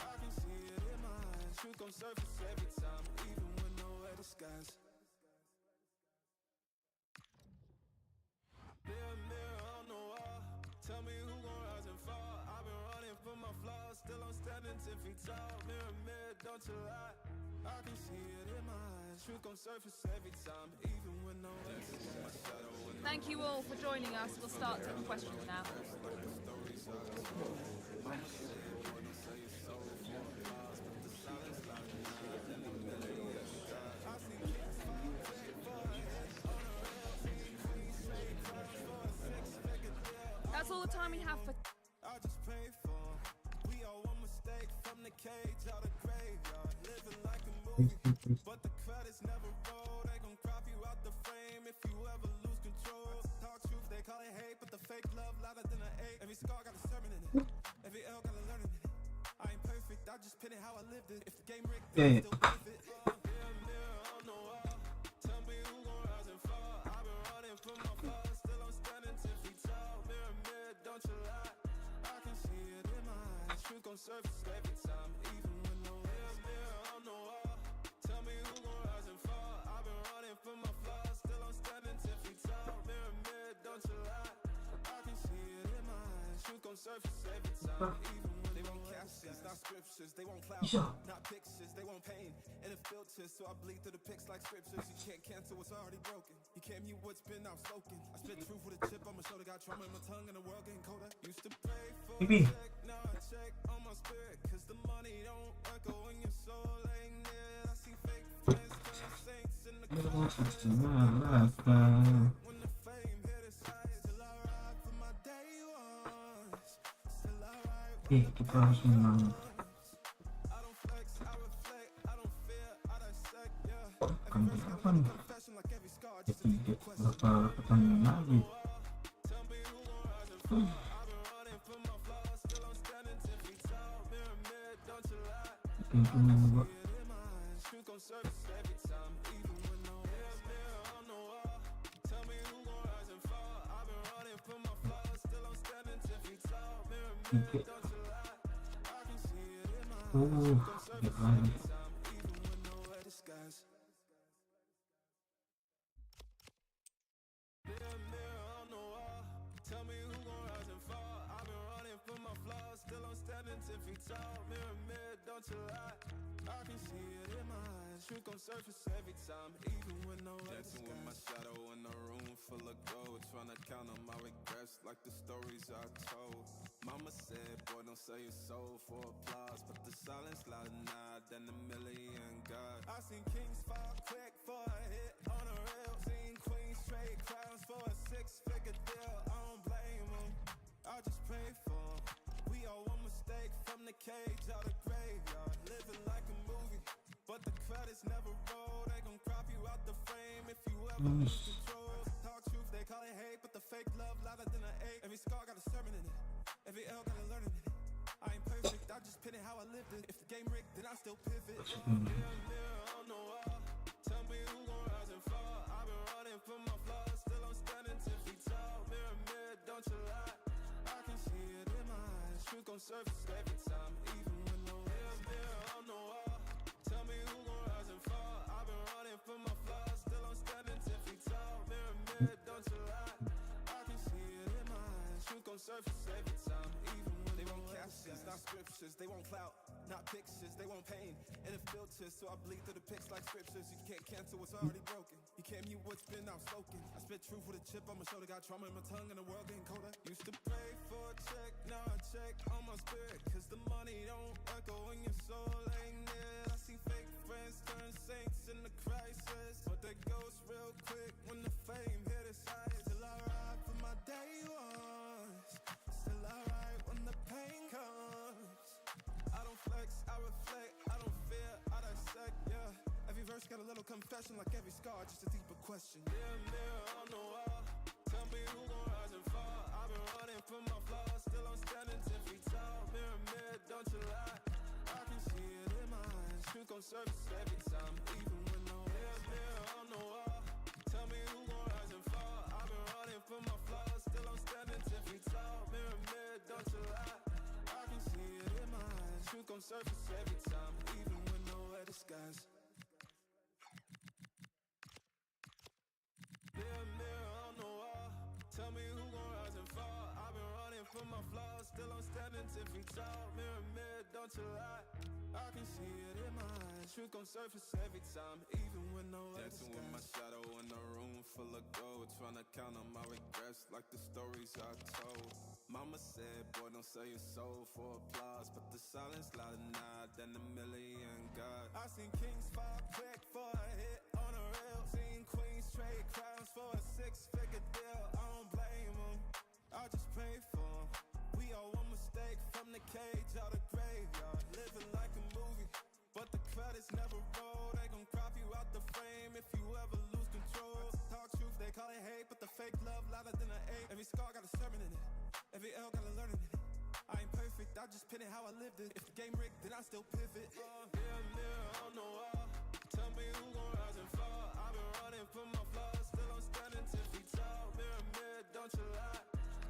I can see it in my eyes. Truth gon' surface every time, even when nowhere disguise. Mirror, mirror on the wall, tell me who gon' rise and fall. I've been running from my flaws, still I'm standing 10 feet tall. Mirror, mirror, don't you lie. I can see it in my eyes. Truth gon' surface every time, even when no one sees. Thank you all for joining us. We'll start taking questions now. That's all the time we have for... I just pray for we all one mistake from the cage out of graveyard. Living like but the credits never roll. They gon' crop you out the frame if you ever lose control. Talk truth, they call it hate, but the fake love louder than an eight. Every scar got a sermon in it, every L got a learning in it. I ain't perfect, I just pin it how I lived it. If the game rigged, then I still live it. Mirror on the wall, tell me who gon' rise and fall. I've been running from my flaws, still I'm standing 10 feet tall. Mirror, mirror, don't you lie, I can see it in my eyes. Truth gon' surface every time, even when no mirror on the wall. Tell me who gon' rise and fall. I've been running from my flaws, still I'm standing 10 feet tall. Mirror, mirror, don't you lie, I can see it in my eyes. Truth gon' surface every time, even when they won't captions, not scriptures, they won't cloud, not pictures, they won't pain, and it filters, so I bleed through the pics like scriptures. You can't cancel what's already broken, you can't mute what's been outspoken. I spit truth with a chip on my shoulder, got trauma in my tongue and the world getting colder. Used to pray for a check, now I check on my spirit, cause the money don't echo when your soul ain't near. I see fake friends turn saints in the crisis. When the fame hit its height, still I ride for my day ones, still I ride when the Kita harus menang. I don't flex, I reflect, I don't fear, I dissect, yeah. Kan Every verse got a apa nih? confession like every scar, just a Jadi deeper question. berapa pertandingan lagi? Tell me who gon' rise and fall. I've been running from my flaws, still I'm standing 10 feet tall. Mirror, mirror, don't you lie, Mungkin cuma buat see it in my eyes. Truth gon' surface every time, even when no mirror on the wall. Tell me who gon' rise and fall. I've been running from my flaws, still I'm standing 10 feet tall. Mirror, mirror, don't you lie, I can see it in my eyes. Truth gon' surface every time, even when nowhere disguise. Mirror on the wall, tell me who gon' rise and fall. I've been running from my flaws, still I'm standing 10 feet tall. Mirror, mirror, don't you lie, I can see it in my eyes. Truth gon' surface every time, even when nowhere Dancing with my disguise. shadow in a room full of gold, tryna count on my regrets like the stories I told. Mama said, boy, don't sell your soul for applause, but the silence louder now than a million God. I seen kings fall quick for a hit on a rail, seen queens trade crowns for a 6-figure deal. I don't blame them, I just pray for 'em. We all one mistake from the cage out of graveyard, living like a movie, but the credits never roll. They gon' crop you out the frame if you ever lose control. Talk truth, they call it hate, but the fake love louder than an eight. Every scar got a sermon in it, every L got a learning in it. I ain't perfect, I just pin it how I lived it. If the game rigged, then I still pivot. Mirror on the wall, tell me who gon' rise and fall. I've been running from my flaws, still I'm standing 10 feet tall. Mirror, mirror, don't you lie, I can see it in my eyes. Truth gon' surface every time, even when no mirror on the wall. Tell me who gon' rise and fall. I've been running from my flaws, still I'm standing 10 feet tall. Mirror, mirror, don't you lie, I can see it in my eyes. Truth gon' surface every time, even when they won't captions, not scriptures, they won't clout, not pictures, they won't pain, and it filters, so I bleed through the pics like scriptures. You can't cancel what's already broken, you can't mute what's been outspoken. I spit truth with a chip on my shoulder, got trauma in my tongue and the world getting colder. Used to pray for a check, now I check on my spirit, cause the money don't echo when your soul ain't near. I see fake friends turn saints in the crisis, but they ghost real quick when the fame hit its height. Still I ride for my day ones, still I ride when the pain comes. I don't flex, I reflect, I don't fear, I dissect, yeah. Every verse got a little confession like every scar, just a deeper question. Mirror on the wall, tell me who gon' rise and fall. I've been running from my flaws, still I'm standing 10 feet tall. Mirror, mirror, don't you lie, I can see it in my eyes. Truth gon' surface every time, even when no mirror on the wall. Tell me who gon' rise and fall. I've been running from my flaws, still I'm standing 10 feet tall. Mirror, mirror, don't you lie, I can see it in my eyes. Truth gon' surface every time, even when nowhere disguise. Mirror on the wall, tell me who gon' rise and fall. I've been running from my flaws, still I'm standing 10 feet tall. Mirror, mirror, don't you lie, I can see it in my eyes. Truth gon' surface every time, even when nowhere Dancing with my shadow in a room full of gold, tryna count on my regrets like the stories I told. Mama said, boy, don't sell your soul for applause, but the silence louder now than a million God. I seen kings fall quick for a hit on a rail, seen queens trade crowns for a 6-figure deal. I don't blame them, I just pray for 'em. We all one mistake from the cage out of graveyard, living like a movie, but the credits never roll. crop you out the frame if you ever lose control. Talk truth, they call it hate, but the fake love louder than an ache. Every scar got a sermon in it, every L got a learning in it. I ain't perfect, I just pin it how I lived it. If the game rigged, then I still pivot. Mirror on the wall, tell me who gon' rise and fall. I've been running from my flaws, still I'm standing 10 feet tall. Mirror, don't you lie,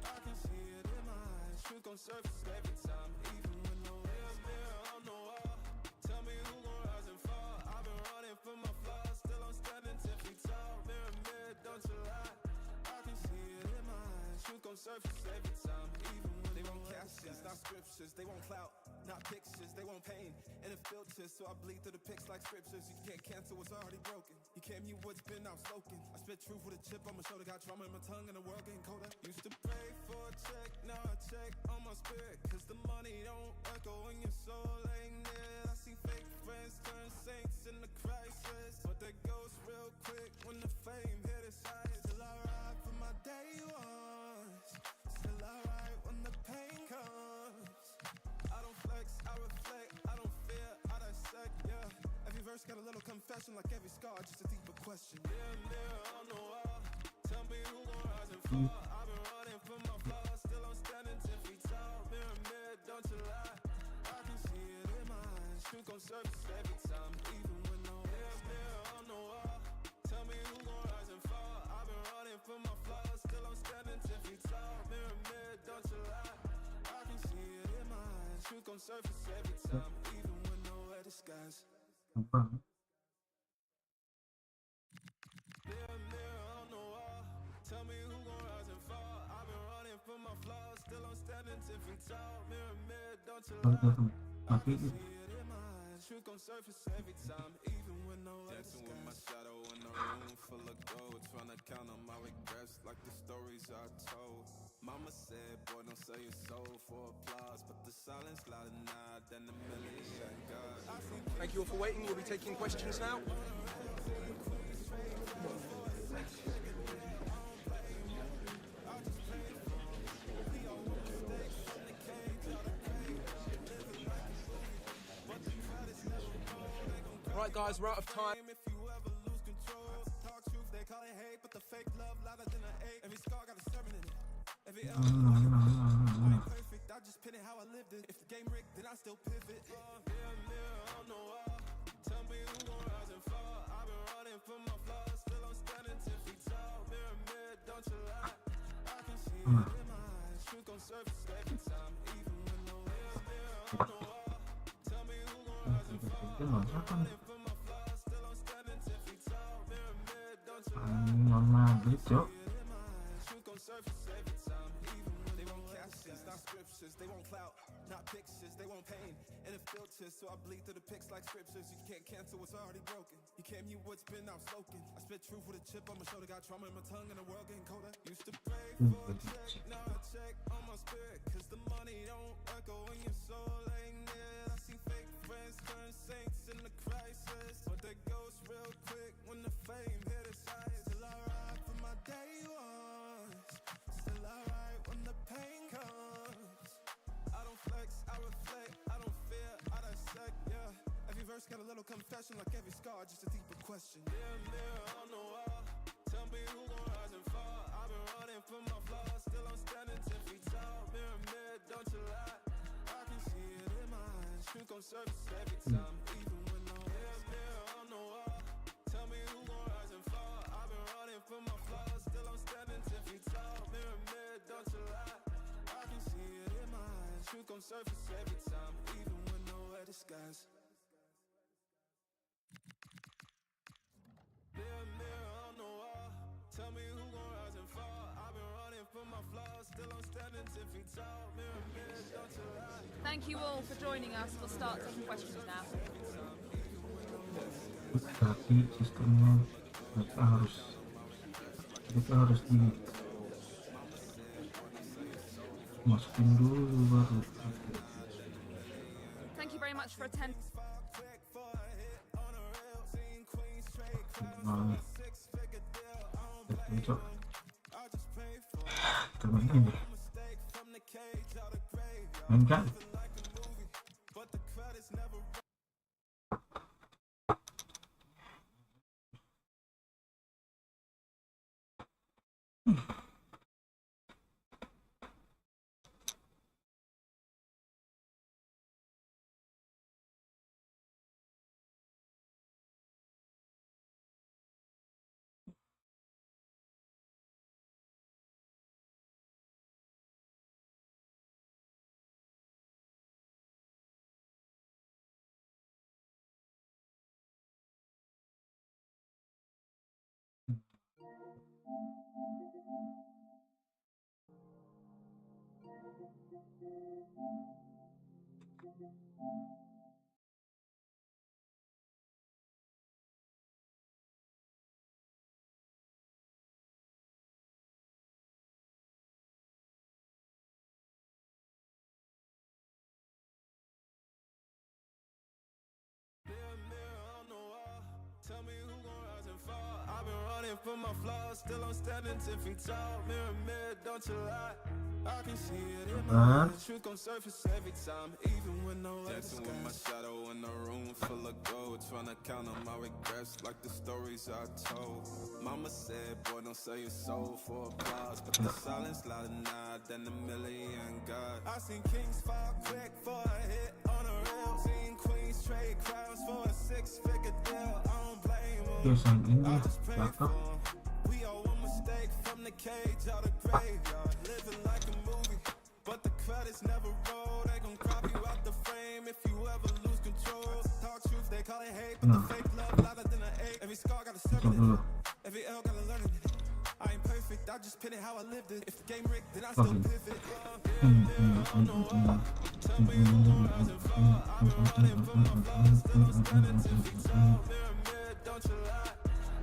I can see it in my eyes. Truth gon' surface every time, even when no mirror on the wall. Tell me who gon' rise and fall. I've been running from my flaws, still I'm standing 10 feet tall. Mirror, don't you lie, I can see it in my eyes. Truth gon' surface every time, even when they won't captions, not scriptures. They won't clout, not pictures. They won't pain and it filters, so I bleed through the pics like scriptures. You can't cancel what's already broken. You can't mute what's been outspoken. I spit truth with a chip on my shoulder, got trauma in my tongue and the world getting colder. Used to pray for a check, now I check on my spirit, cause the money don't echo when your soul ain't near. I see fake friends turn saints in the crisis, but they goes real quick when the fame hit its height. Still I ride for my day ones, still I ride when the pain comes. I don't flex, I reflect, I don't fear, I dissect, yeah. Every verse got a little confession, like every scar, just a deeper question. Mirror on the wall, tell me who gon' rise and fall. I've been running from my flaws, still I'm standing 10 feet tall. Mirror, don't you lie, I can see it in my eyes. Truth gon' surface every time, even when no mirror on the wall. Tell me who gon' rise and fall. I've been running from my flaws, still I'm standing 10 feet tall. Mirror, don't you lie, I can see it in my eyes. Truth gon' surface every time, even when nowhere disguise. Mirror on the wall, tell me who gon' rise and fall. I've been running from my flaws, still I'm standing 10 feet tall. Mirror, don't you lie, I can see it in my eyes. Truth gon' surface every time, even when nowhere Dancing with my shadow in a room full of gold, trying to count on my regrets like the stories I told. Mama said, boy, don't sell your soul for applause, but the silence louder now than a million gods. Thank you all for waiting. We'll be taking questions now. Right, guys, we're out of time. If you ever lose control, talk truth, they call it hate, but the fake love louder than an ache. Every scar got a sermon in it, every L got a learning in it. I ain't perfect, I just pin it how I lived it. If the game rigged, then I still pivot. Mirror on the wall, tell me who gon' rise and fall. I've been running from my flaws, still I'm standing 10 feet tall. Mirror, don't you lie, I can see it in my eyes. Truth gon' surface every time, even when no mirror on the wall. Tell me who gon' rise and fall. I've been running from my flaws, still I'm standing 10 feet tall. Mirror, don't you lie, truth gon' surface every time, even when they won't captions, not scriptures. They won't clout, not pictures. They won't pain and it filters, so I bleed through the pics like scriptures. You can't cancel what's already broken. You can't mute what's been outspoken. I spit truth with a chip on my shoulder, got trauma in my tongue and the world getting colder. Used to pray for a check, now I check on my spirit, cause the money don't echo when your soul ain't near. I see fake friends turn saints in the crisis, but they goes real quick when the fame hit its height. Still I ride for my day ones, still I ride when the pain comes. I don't flex, I reflect, I don't fear, I dissect, yeah. Every verse got a little confession, like every scar, just a deeper question. Mirror on the wall, tell me who gon' rise and fall. I've been running from my flaws, still I'm standing 10 feet tall. Mirror, don't you lie, I can see it in my eyes. Truth gon' surface every time, even when no mirror on the wall. Tell me who gon' rise and fall. I've been running from my flaws, still I'm standing 10 feet tall. Mirror, don't you lie, I can see it in my eyes. Truth gon' surface every time, even when nowhere disguise. Mirror on the wall, tell me who gon' rise and fall. I've been running from my flaws, still I'm standing 10 feet tall. Mirror, don't you lie. Thank you all for joining us. We'll start taking questions now. Tapi sistemnya kita harus masukin dulu baru. Thank you very much for attending. Termain deh. Main kan? Tell me who gon' rise and fall. I've been running from my flaws, still I'm standing 10 feet tall. Mirror, mirror, don't you lie. I can see it in my eyes. Truth gon' surface every time, even when no dancing with my shadow in a room full of gold. Tryna count on my regrets like the stories I told. Mama said, boy, don't sell your soul for applause, but the silence louder now than a million God. I seen kings fall quick for a hit on a reel. Seen queens trade crowns for a 6-figure deal. I don't blame them, I just pray for them. We all one mistake from the cage out of graveyard. Living like a movie, but the credits never roll. They gon' crop you out the frame if you ever lose control. Talk truth, they call it hate, but the fake love louder than an ache. Every scar got a sermon, every L got a learning. I ain't perfect, I just pin it how I lived it. If the game rigged, then I still pivot. On the wall, tell me who gon' rise and fall. I've been running from my flaws, still I'm standing 10 feet tall. Mirror, mirror, don't you lie.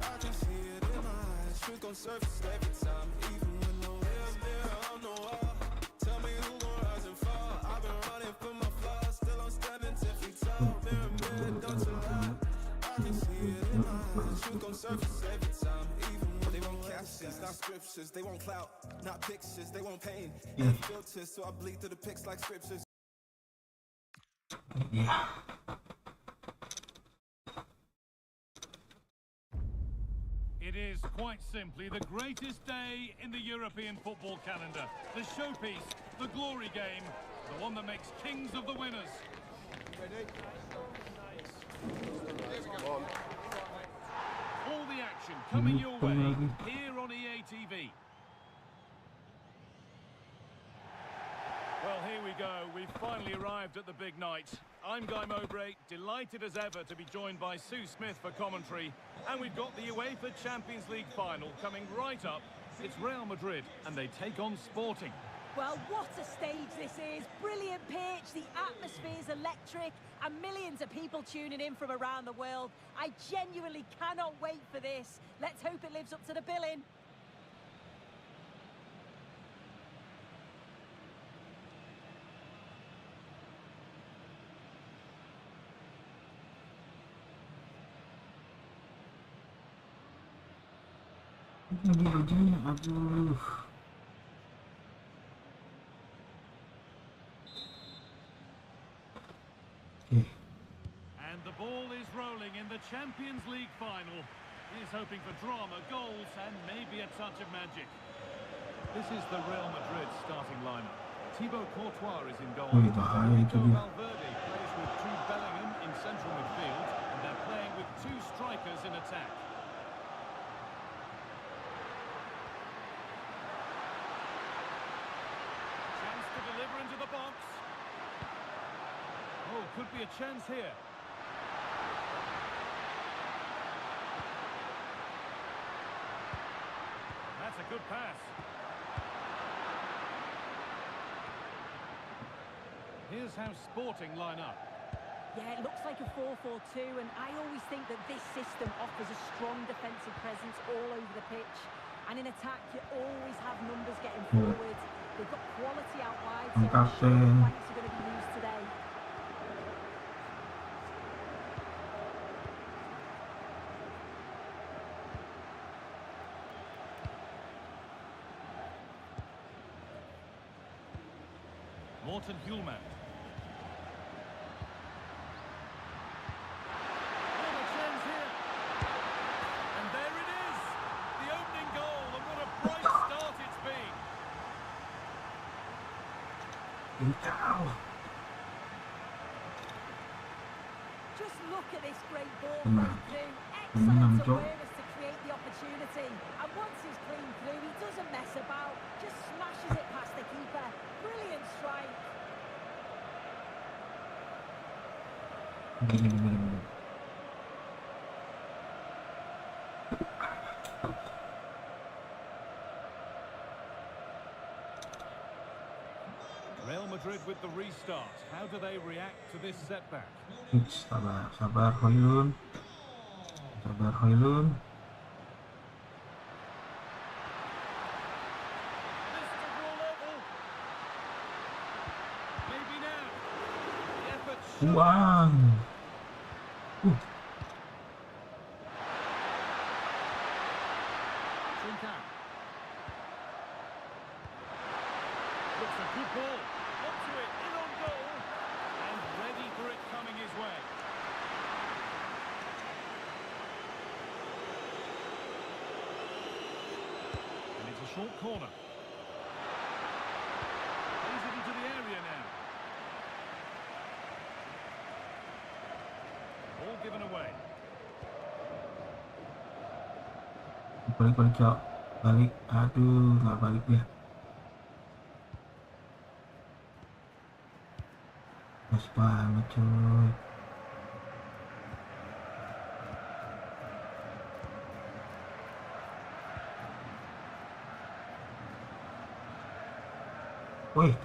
I can see it in my eyes. Truth gon' surface every time, even when no mirror on the wall. Tell me who gon' rise and fall. I've been running from my flaws, still I'm standing 10 feet tall. Mirror, mirror, don't you lie. I can see it in my eyes. Truth gon' surface every time, even when they want captions, not scriptures. They want clout, not pictures. They want pain, and filters. So I bleed through the pics like scriptures. Yeah. It is quite simply the greatest day in the European football calendar. The showpiece, the glory game, the one that makes kings of the winners. All the action coming your way here on EA TV. Well, here we go. We've finally arrived at the big night. I'm Guy Mowbray, delighted as ever to be joined by Sue Smith for commentary. And we've got the UEFA Champions League final coming right up. It's Real Madrid, and they take on Sporting. Well, what a stage this is. Brilliant pitch, the atmosphere's electric, and millions of people tuning in from around the world. I genuinely cannot wait for this. Let's hope it lives up to the billing. Aduh. And the ball is rolling in the Champions League final. He's hoping for drama, goals, and maybe a touch of magic. This is the Real Madrid starting lineup. Thibaut Courtois is in goal. Federico Valverde plays with Jude Bellingham in central midfield, and they're playing with two strikers in attack. Chance to deliver into the box. Oh, could be a chance here. That's a good pass. Here's how Sporting line up. Yeah, it looks like a 4-4-2, and I always think that this system offers a strong defensive presence all over the pitch. And in attack, you always have numbers getting forward. They've got quality out wide, so I'm sure the flanks are going to be used today. Morten Hjulmand. What a chance here. And there it is. The opening goal, and what a bright start jauh. Just look at this great ball Tenang. played through. Tenang, Excellent Cok. awareness to create the opportunity. And once he's clean through, he doesn't mess about. Just smashes it past the keeper. Brilliant strike. Gini. Real Madrid with the restart. How do they react to this setback? Sabar Hoylun. Sabar Hoylun. This is a raw level. Maybe now. The effort should Uang. Trincao. Looks a good ball. Onto it, in on goal. And ready for it coming his way. And it's a short corner. Plays it into the area now. Ball given away. Balik Cok. Balik. Aduh, nggak balik dia. Pas banget coy. Woi.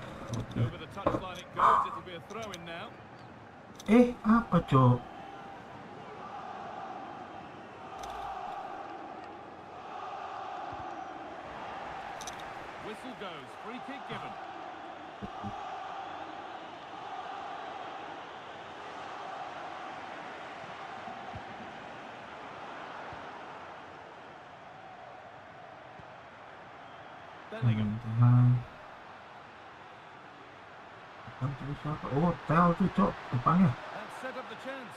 Over the touchline it goes. It'll be a throw-in now. Apa Cok? Whistle goes. Free kick given. Bellingham. Teman-teman. Terus siapa? Oh, Tel tuh Cok depannya. That set up the chance.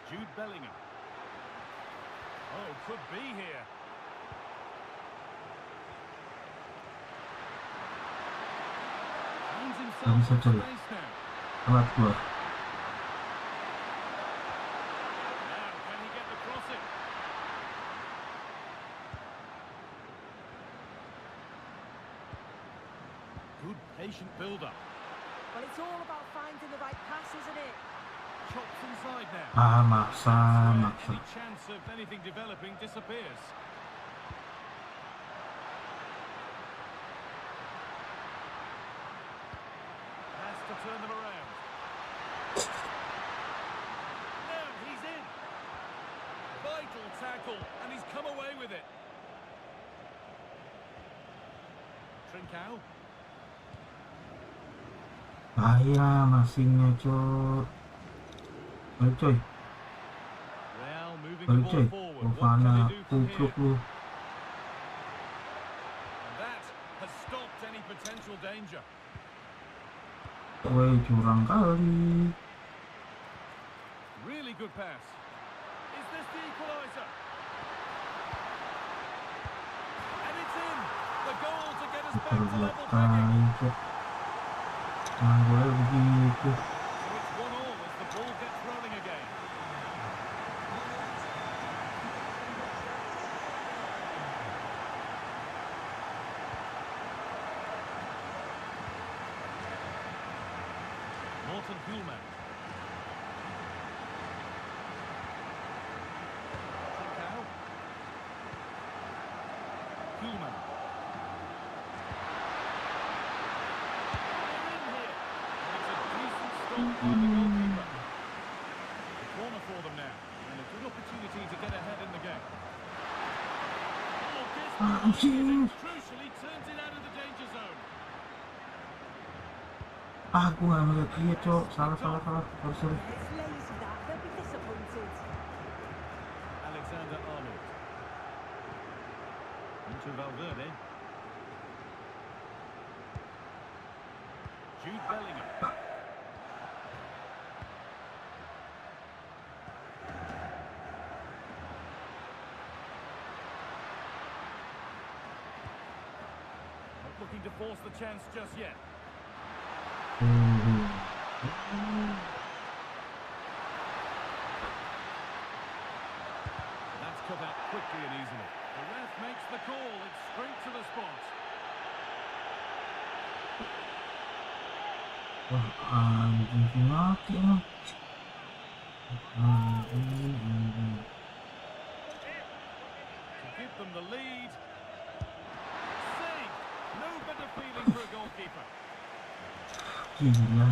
Jude Bellingham. Oh, could be here. Finds himself bisa, in coy. space now. Telat gua. Now, can he get the crossing? Good patient build-up. Well, it's all about finding the right pass, isn't it? Chops inside now. Maksa. Any chance of anything developing disappears. Has to turn them around. Now he's in. Vital tackle, and he's come away with it. Trincao. Bahaya masingnya Cok. Balik coy. Real moving the Balik ball coy. forward. What can Fofana. they do from Kupluk here? lu. And that has stopped any potential danger. Woi, curang kali. Really good pass. Is this the equaliser? And it's in. The goal to get us back to Berbuat level pegging. kali Cok. Nah, gue begitu. So it's 1-1 as the ball gets rolling again. Morten Kuhlmann. Trincao. Kuhlmann. They're in here. And it's a decent stop by the goalkeeper. A corner for them now. And a good opportunity to get ahead in the game. Oh, this Anjing. crucially turns it out of the danger zone. Gue gak ngeliat dia Cok. Salah. Sorry. It's lazy that. They'll be disappointed. Alexander Arnold. Into Valverde. Jude Bellingham. looking to force the chance just yet. That's cut out quickly and easily. The ref makes the call. It's straight to the spot. Wah, anjing mati emang. To give them the lead. Save. No better feeling for a goalkeeper. Gila.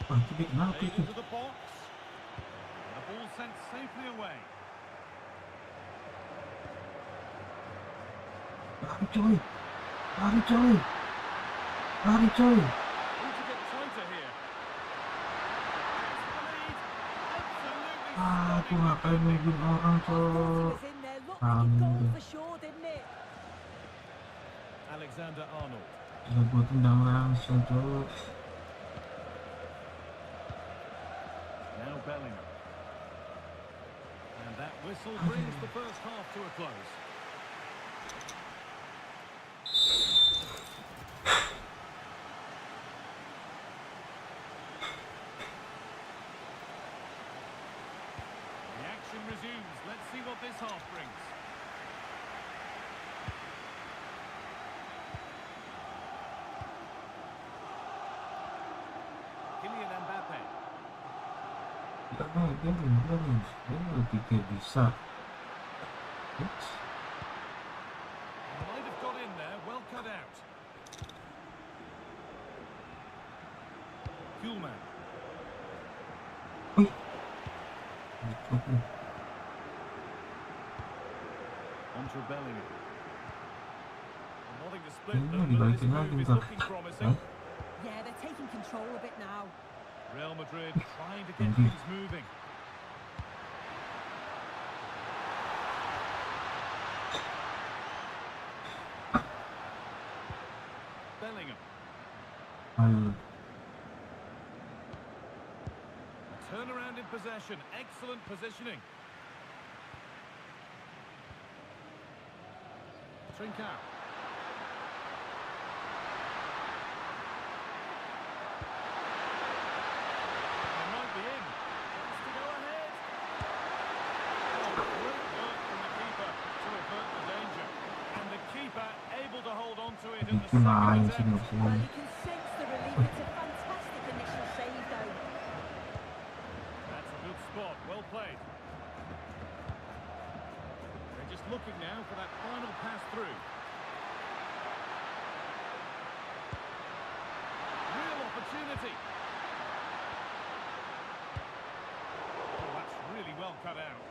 Wah, itu dia kenapa Played itu? into the box. And the ball sent safely away. Lari coy. Lari coy. Lari coy. Need to get tighter here. The lead. Absolutely Aku stunning ngapain defending. nungguin orang I thought he coy. was in there. Looked like a goal Ambil. for sure, didn't it? Alexander-Arnold. Gila, gua tendang langsung coy. Now Bellingham. And that whistle brings the first half to a close. The action resumes. Let's see what this half brings. Kylian Mbappe. Dia pikir bisa. Oops. Might have got in there. Well cut out. Kuhlman. Wih. Onto Bellingham. Nothing to split Ini them, but dibalikin this lagi move is ntar. looking promising. Hah? Yeah, they're taking control of it now. Real Madrid trying to get Indeed. things moving. Bellingham. Ayo. Turnaround in possession. Excellent positioning. Trincao. They might be in. Wants to go ahead. Oh, great work from the keeper to avert the danger. And the keeper able to hold on to it in the Bikin main second sih attempt. nggak Well, sih. you can sense the relief. It's a fantastic initial save, though. That's a good spot. Well played. They're just looking now for that final pass through. Real opportunity. Oh, that's really well cut out.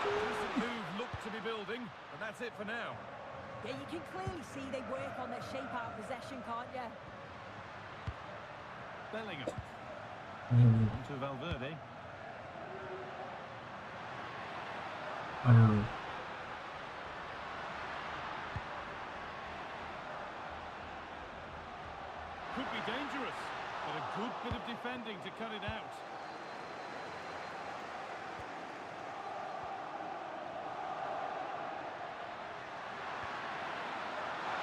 Decent move looked to be building, but that's it for now. Yeah, you can clearly see they work on their shape out of possession, can't you? Bellingham. Ayo. Onto Valverde. Ayo. Could be dangerous, but a good bit of defending to cut it out.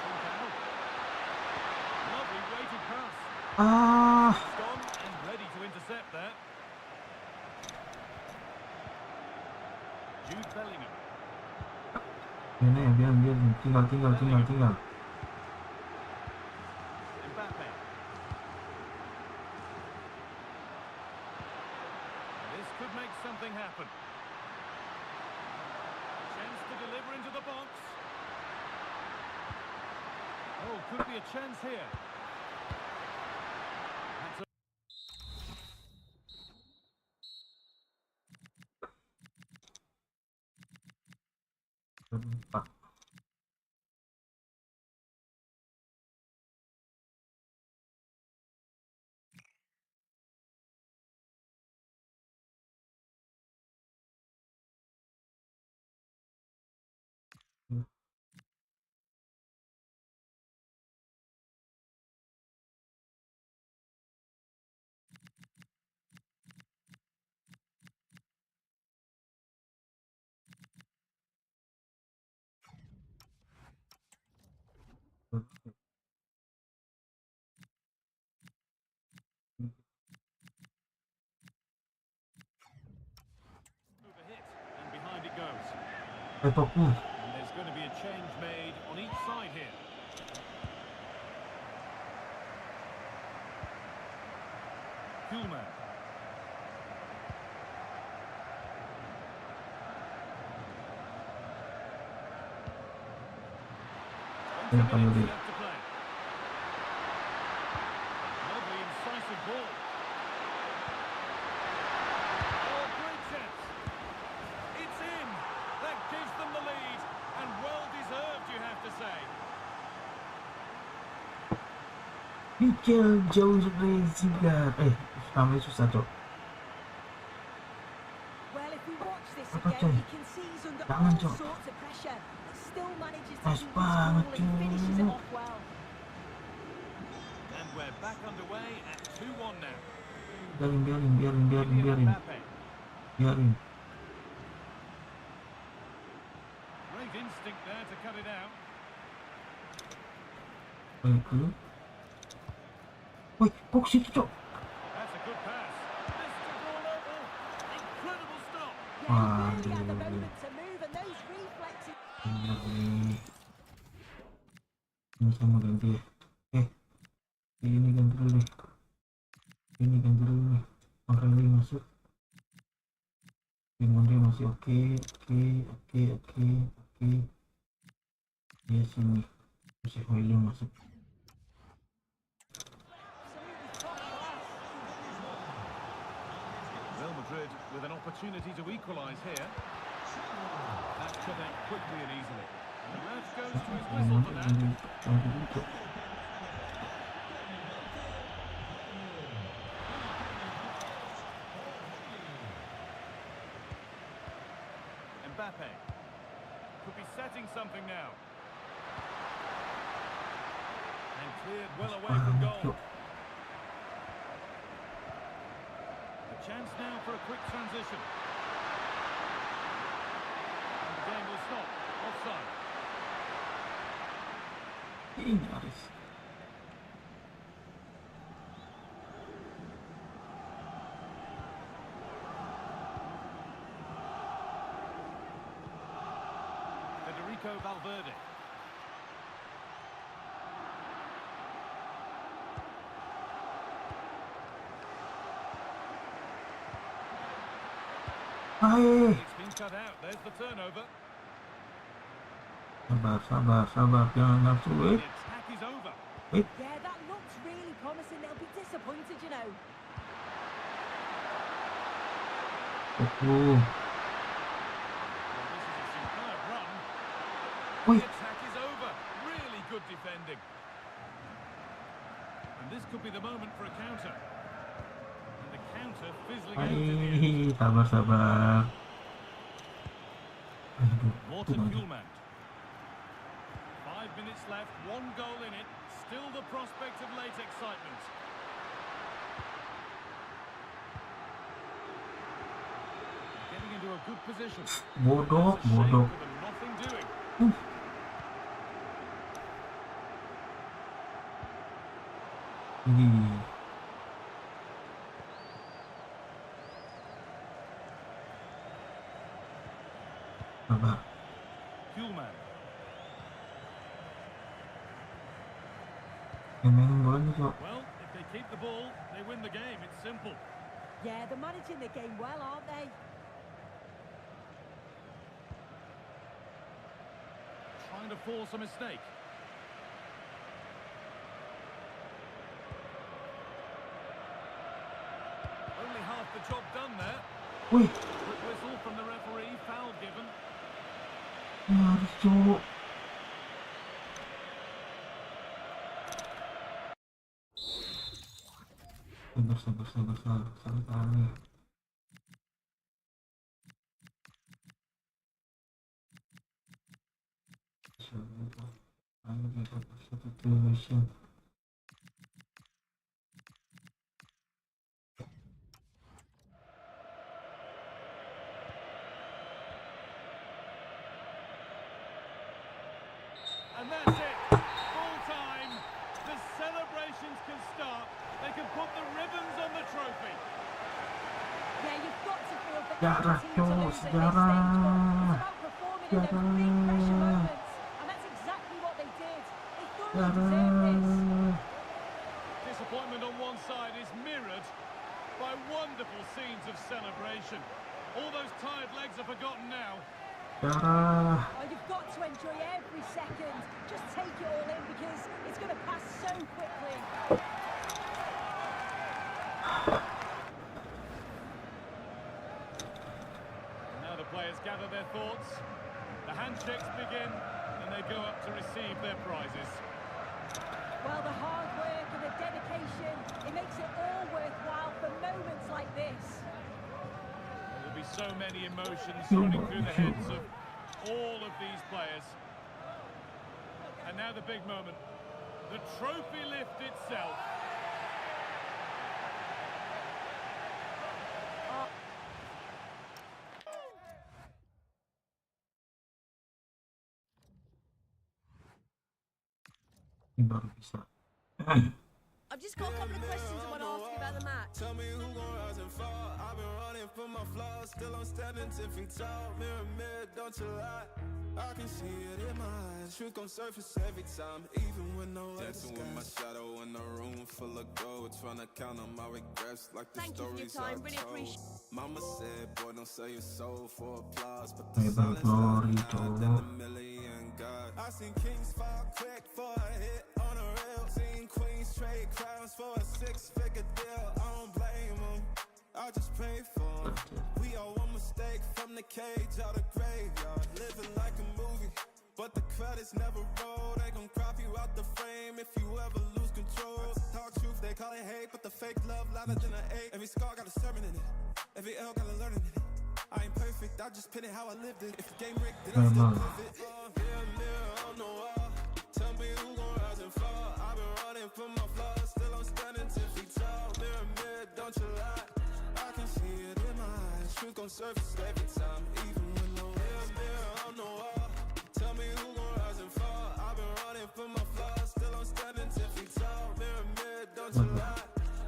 Trincao. Lovely weighted pass. Ah. It's gone and ready to intercept there. Jude Bellingham. Ini biar tinggal. Mbappe. This could make something happen. Chance to deliver into the box. Oh, could be a chance here. That's a Empat. fokus. And there's going to be a change made on each side here. Kuhlman. Kenapa lu deh? Lovely incisive ball. Oh, great chance. It's in. That gives them the lead, and well deserved, you have to say. Pikir jauh dari Juga. Namanya susah cok. Well, if we watch this Apa, again, coy? you can see he's under Jangan, all Cok. sorts of pressure, but still manages to Pas keep his banget, cool and finishes it Cok. off well. And we're back underway at 2-1 now. Biarin. Mbappe. Biarin. Great instinct there to cut it out. Balik dulu. Woi, kok ke situ cok? That's a good pass. Mr. Ball over. Incredible stop. Yeah, he really had the Aduh. moment to move, and those reflexes. Bener nih. Ini saya mau ganti ya. Ini ganti dulu nih. Ini ganti dulu nih. Orang ini masuk. Monde masih oke. Dia sini. Masih Hoylund masuk. Real Madrid with an opportunity to equalise here. That could end quickly and easily. The ref goes to his whistle for that. Mbappe could be setting something now. And cleared well away from goal. A chance now for a quick transition. And the game will stop. Offside. Nyaris. Federico Valverde. Hai. It's been cut out. There's the turnover. Sabar, jangan nafsu. The attack is over. Yeah, that looks really promising. They'll be disappointed, you know. Well, this is a superb run. Oi. The attack is over. Really good defending. And this could be the moment for a counter. And the counter fizzling out in the end. Sabar. Morten Kuhlman. 5 minutes left, 1 goal in it. Still the prospect of late excitement. Getting into a good position. Bodoh. It's a shame for them nothing doing. Ini. Sabar. Kuhlman. Mainin bola nih cok. Well, if they keep the ball, they win the game. It's simple. Yeah, they're managing the game well, aren't they? Trying to force a mistake. Only half the job done there. Wih, Quick whistle from the referee. Foul given. nyaris cok. Sabar tahan nih. And that's it. Full time. The celebrations can start. They can put the ribbons on the trophy. Yeah, you've got to feel that Sejarah, team to cok, lose at this stage, but sejarah. it's about performing in those big pressure moments, and that's exactly what they did. They thoroughly deserved this. Disappointment on one side is mirrored by wonderful scenes of celebration. All those tired legs are forgotten now. Oh, you've got to enjoy every second. Just take it all in because it's going to pass so quickly. And now the players gather their thoughts. The handshakes begin and they go up to receive their prizes. Well, the hard work and the dedication, it makes it all worthwhile for moments like this. There will be so many emotions running through the heads of all of these players. And now the big moment, the trophy lift itself. Baru bisa. I've just got a couple of questions I want to ask you about the match. Tell me who gon' rise and fall. I've been running from my flaws, still I'm standing 10 feet tall. Mirror, mirror, don't you lie. I can see it in my eyes. Truth gon' surface every time, even when no other Dancing with my shadow in a room full of gold, trying to count on my regrets like the Thank you for your stories I time, really told. appreciate. Mama said, boy, don't sell your soul for applause, but the Hebat silence Glory, louder than a cowok. million God. I seen kings fall quick for a hit on a rail. Seen queens trade crowns for a 6-figure deal. I don't blame them, I just pray for them. We all one mistake from the cage out of graveyard. Living like a movie, but the credits never roll. They gon' crop you out the frame if you ever lose control. Talk truth, they call it hate, but the fake love louder than an ache. Every scar got a sermon in it, every L got a learning in it. I ain't perfect, I just pin it how I lived it. If the game rigged, then I still pivot. Mirror, mirror on the wall, tell me who gon' rise and fall. I've been running from my flaws, still I'm standing 10 feet tall. Mirror, mirror, don't you lie. I can see it in my eyes. Truth gon' surface every time, even when no mirror, mirror on the wall. Tell me who gon' rise and fall. I've been running from my flaws, still I'm standing 10 feet tall. Mirror, mirror, don't you lie.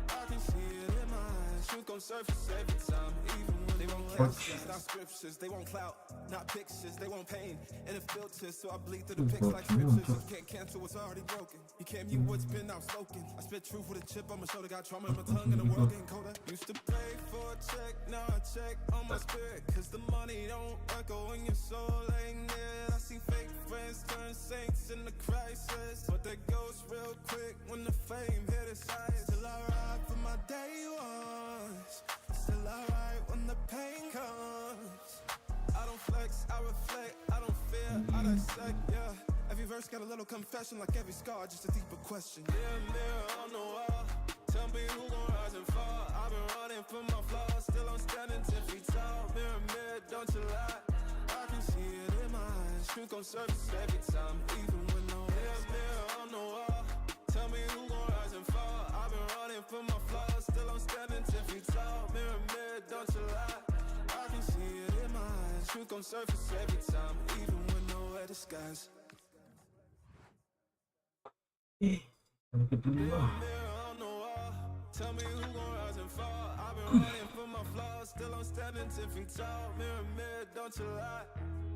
I can see it in my eyes. Truth gon' surface every time, even when they won't captions, not scriptures. They won't clout, not pictures. They won't pain and a filter, so I bleed through the pics like scriptures. You can't cancel what's already broken. You can't mute what's been outspoken. I spit truth with a chip on my shoulder. Got trauma in my tongue and the world getting colder. Used to pray for a check, now I check on my spirit, cause the money don't echo when your soul ain't near. I see fake friends turn saints in the crisis, but that goes real quick when the fame hit its highest. Still I ride for my day ones, still I ride when the pain comes. I don't flex, I reflect, I don't fear, I dissect, yeah. Every verse got a little confession, like every scar, just a deeper question. Mirror, mirror on the wall, tell me who gon' rise and fall. I've been running from my flaws, still I'm standing 10 feet tall. Mirror, mirror, don't you lie. I can see it in my eyes. Truth gon' surface every time, even when no mirror, mirror on the wall. Tell me who gon' rise and fall. I've been running from my flaws, still I'm standing 10 feet tall. Mirror, mirror, don't you lie. I can see it in my eyes. Truth gon' surface every time, even when nowhere disguise. Yang kedua. Tell me who gon' rise and fall. I've been running from my flaws, still I'm standing 10 feet tall. Mirror, mirror, don't you lie.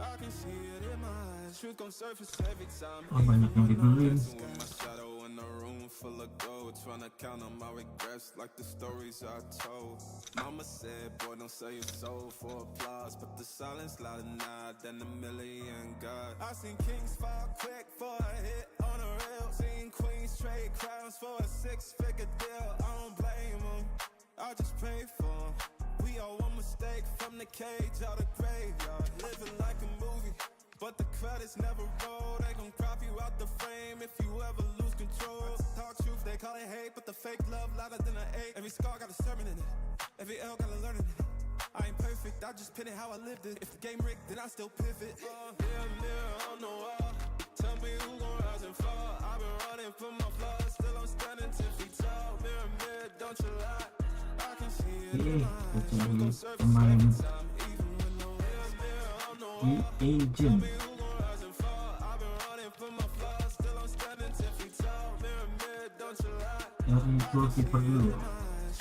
I can see it in my eyes. Truth gon' surface every time. Banyak yang dibeli. Dancing with my shadow in a room full of gold, trying to count on my regrets like the stories I told. Mama said, boy, don't sell your soul for applause, but the silence louder now than a million God. I seen kings fall quick for a hit on a rail. Seen queens trade crowns for a 6-figure deal. I don't blame them, I just pray for them. We all one mistake from the cage out of graveyard. Living like a movie, but the credits never roll. They gon' crop you out the frame if you ever lose control. Talk truth, they call it hate, but the fake love louder than an ache. Every scar got a sermon in it, every L got a learning in it. I ain't perfect, I just pin it how I lived it. If the game rigged, then I still pivot. Mirror, mirror on the wall, tell me who gon' rise and fall. I've been running from my flaws, still I'm standing 10 feet tall. Mirror, mirror, don't you lie. I can see it in my eyes. Truth gon' surface every time, even when no mirror, mirror on the wall. Tell me who gon' rise and fall. I've been running from my flaws, still I'm standing 10 feet tall. Mirror, mirror, don't you lie. Dari goalkeeper dulu.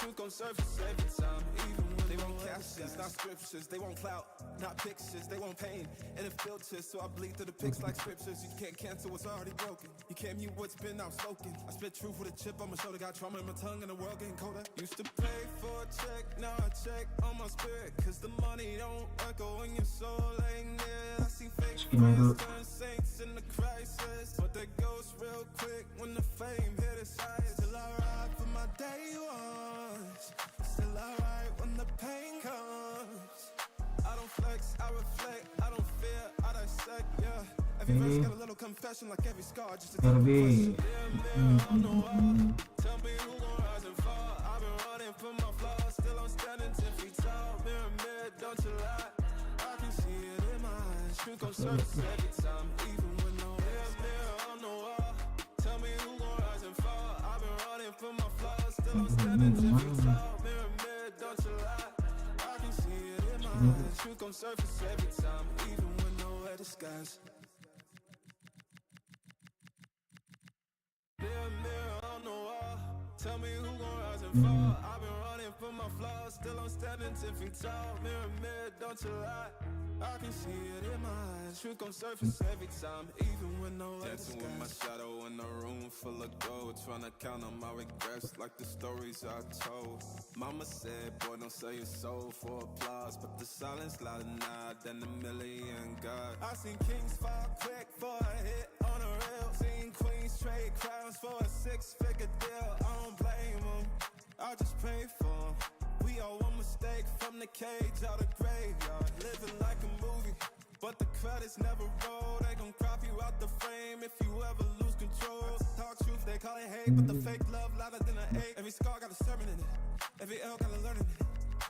Truth gon' surface every time, even when they won't captions, not scriptures. They won't clout, not pictures, they want pain and it filters, so I bleed through the pics like scriptures. You can't cancel what's already broken. You can't mute what's been outspoken. I spit truth with a chip on my shoulder, got trauma in my tongue and the world getting colder. Used to pay for a check, now I check on my spirit, cause the money don't echo when your soul ain't near. I see fake friends turn saints in the crisis, but they ghost real quick when the fame hit its highest. Still I ride for my day ones, still I ride when the pain comes. I don't flex, I reflect, I don't fear, I dissect, yeah. Every verse got a little confession, like every scar, just a deeper question. Yeah, on the wall, tell me who gon' rise and fall. I've been running from my flaws, still I'm standing 10 feet tall. Mirror, don't you lie, I can see it in my eyes. Truth gon' surface every time, even when no mirror on the wall. Tell me who gon' rise and fall. I've been running from my flaws, still I'm standing 10 feet tall. Mirror, don't you lie, I can see it in my eyes. Truth gon' surface every time, even when nowhere disguise. Mirror on the wall, tell me who gon' rise and fall. I've been running from my flaws, still I'm standing 10 feet tall. Mirror, don't you lie, I can see it in my eyes. Truth gon' surface every time, even when nowhere Dancing with my shadow in a room full of gold, trying to count on my regrets like the stories I told. Mama said, boy, don't sell your soul for applause, but the silence louder now than a million God. I seen kings fall quick for a hit on a rail. Seen queens trade crowns for a 6-figure deal. I don't blame them, I just pray for them. We all one mistake from the cage out of graveyard. Living like a movie, but the credits never roll. They gon' crop you out the frame if you ever lose control. Talk truth, they call it hate, but the fake love louder than an ache. Every scar got a sermon in it, every L got a learning in it.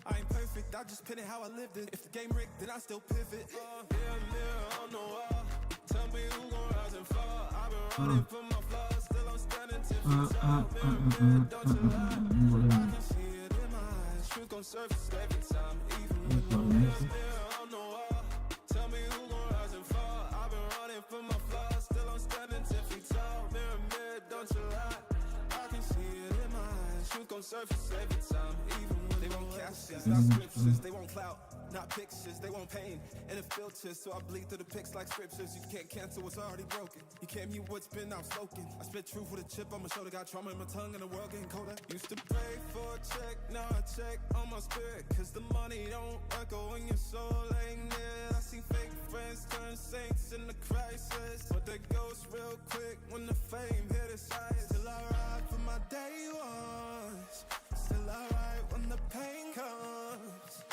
I ain't perfect, I just pin it how I lived it. If the game rigged, then I still pivot. Mirror on the wall, tell me who gon' rise and fall. I've been running from my flaws, still I'm standing 10 feet tall. Mirror, don't you lie, I can see it in my eyes. Truth gon' surface every time, even when no mirror on the wall. Tell me who gon' rise and fall. I've been running from my flaws, still I'm standing 10 feet tall. Mirror, don't you lie, I can see it in my eyes. Truth gon' surface every time, even when they won't captions, not scriptures, they won't clout, not pictures, they want pain and it filters, so I bleed through the pics like scriptures. You can't cancel what's already broken. You can't mute what's been outspoken. I spit truth with a chip on my shoulder, got trauma in my tongue and the world getting colder. Used to pay for a check, now I check on my spirit, cause the money don't echo when your soul ain't near. I see fake friends turn saints in the crisis, but they ghost real quick when the fame hit its highest. Still I ride for my day ones, still I ride when the pain comes.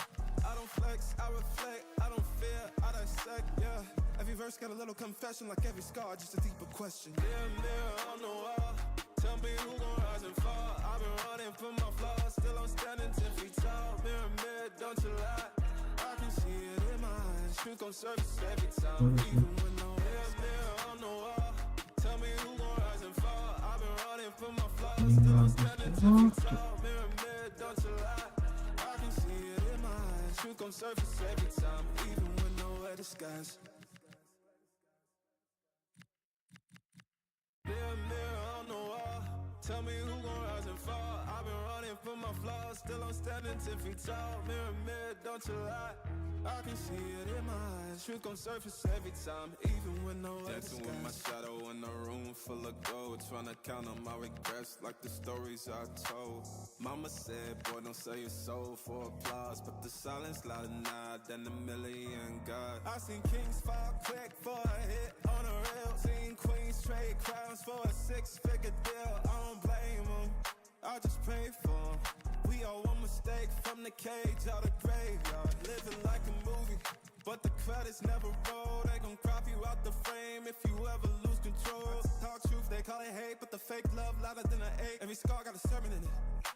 I don't flex, I reflect, I don't fear, I dissect, yeah. Every verse got a little confession, like every scar, just a deeper question. Mirror on the wall, tell me who gon' rise and fall. I've been running from my flaws, still I'm standing 10 feet tall. Mirror, don't you lie, I can see it in my eyes. Truth gon' surface every time, even when no mirror on the wall. Tell me who gon' rise and fall. I've been running from my flaws, still I'm standing 10 feet tall. Mirror, don't you lie, I can see it in my eyes. Truth gon' surface every time, even when nowhere disguise. Mirror on the wall, tell me who gon' rise and fall. I've been running from my flaws, still I'm standing 10 feet tall. Mirror, don't you lie, I can see it in my eyes. Truth gon' surface every time, even when nowhere Dancing with my shadow in a room full of gold, trying to count on my regrets like the stories I told. Mama said, boy, don't sell your soul for applause, but the silence louder now than a million God. I seen kings fall quick for a hit on a rail. Seen queens trade crowns for a 6-figure deal. I don't blame them, I just pray for them. We all one mistake from the cage out of graveyard. Living like a movie, but the credits never roll. They gon' crop you out the frame if you ever lose control. Talk truth, they call it hate, but the fake love louder than an ache. Every scar got a sermon in it,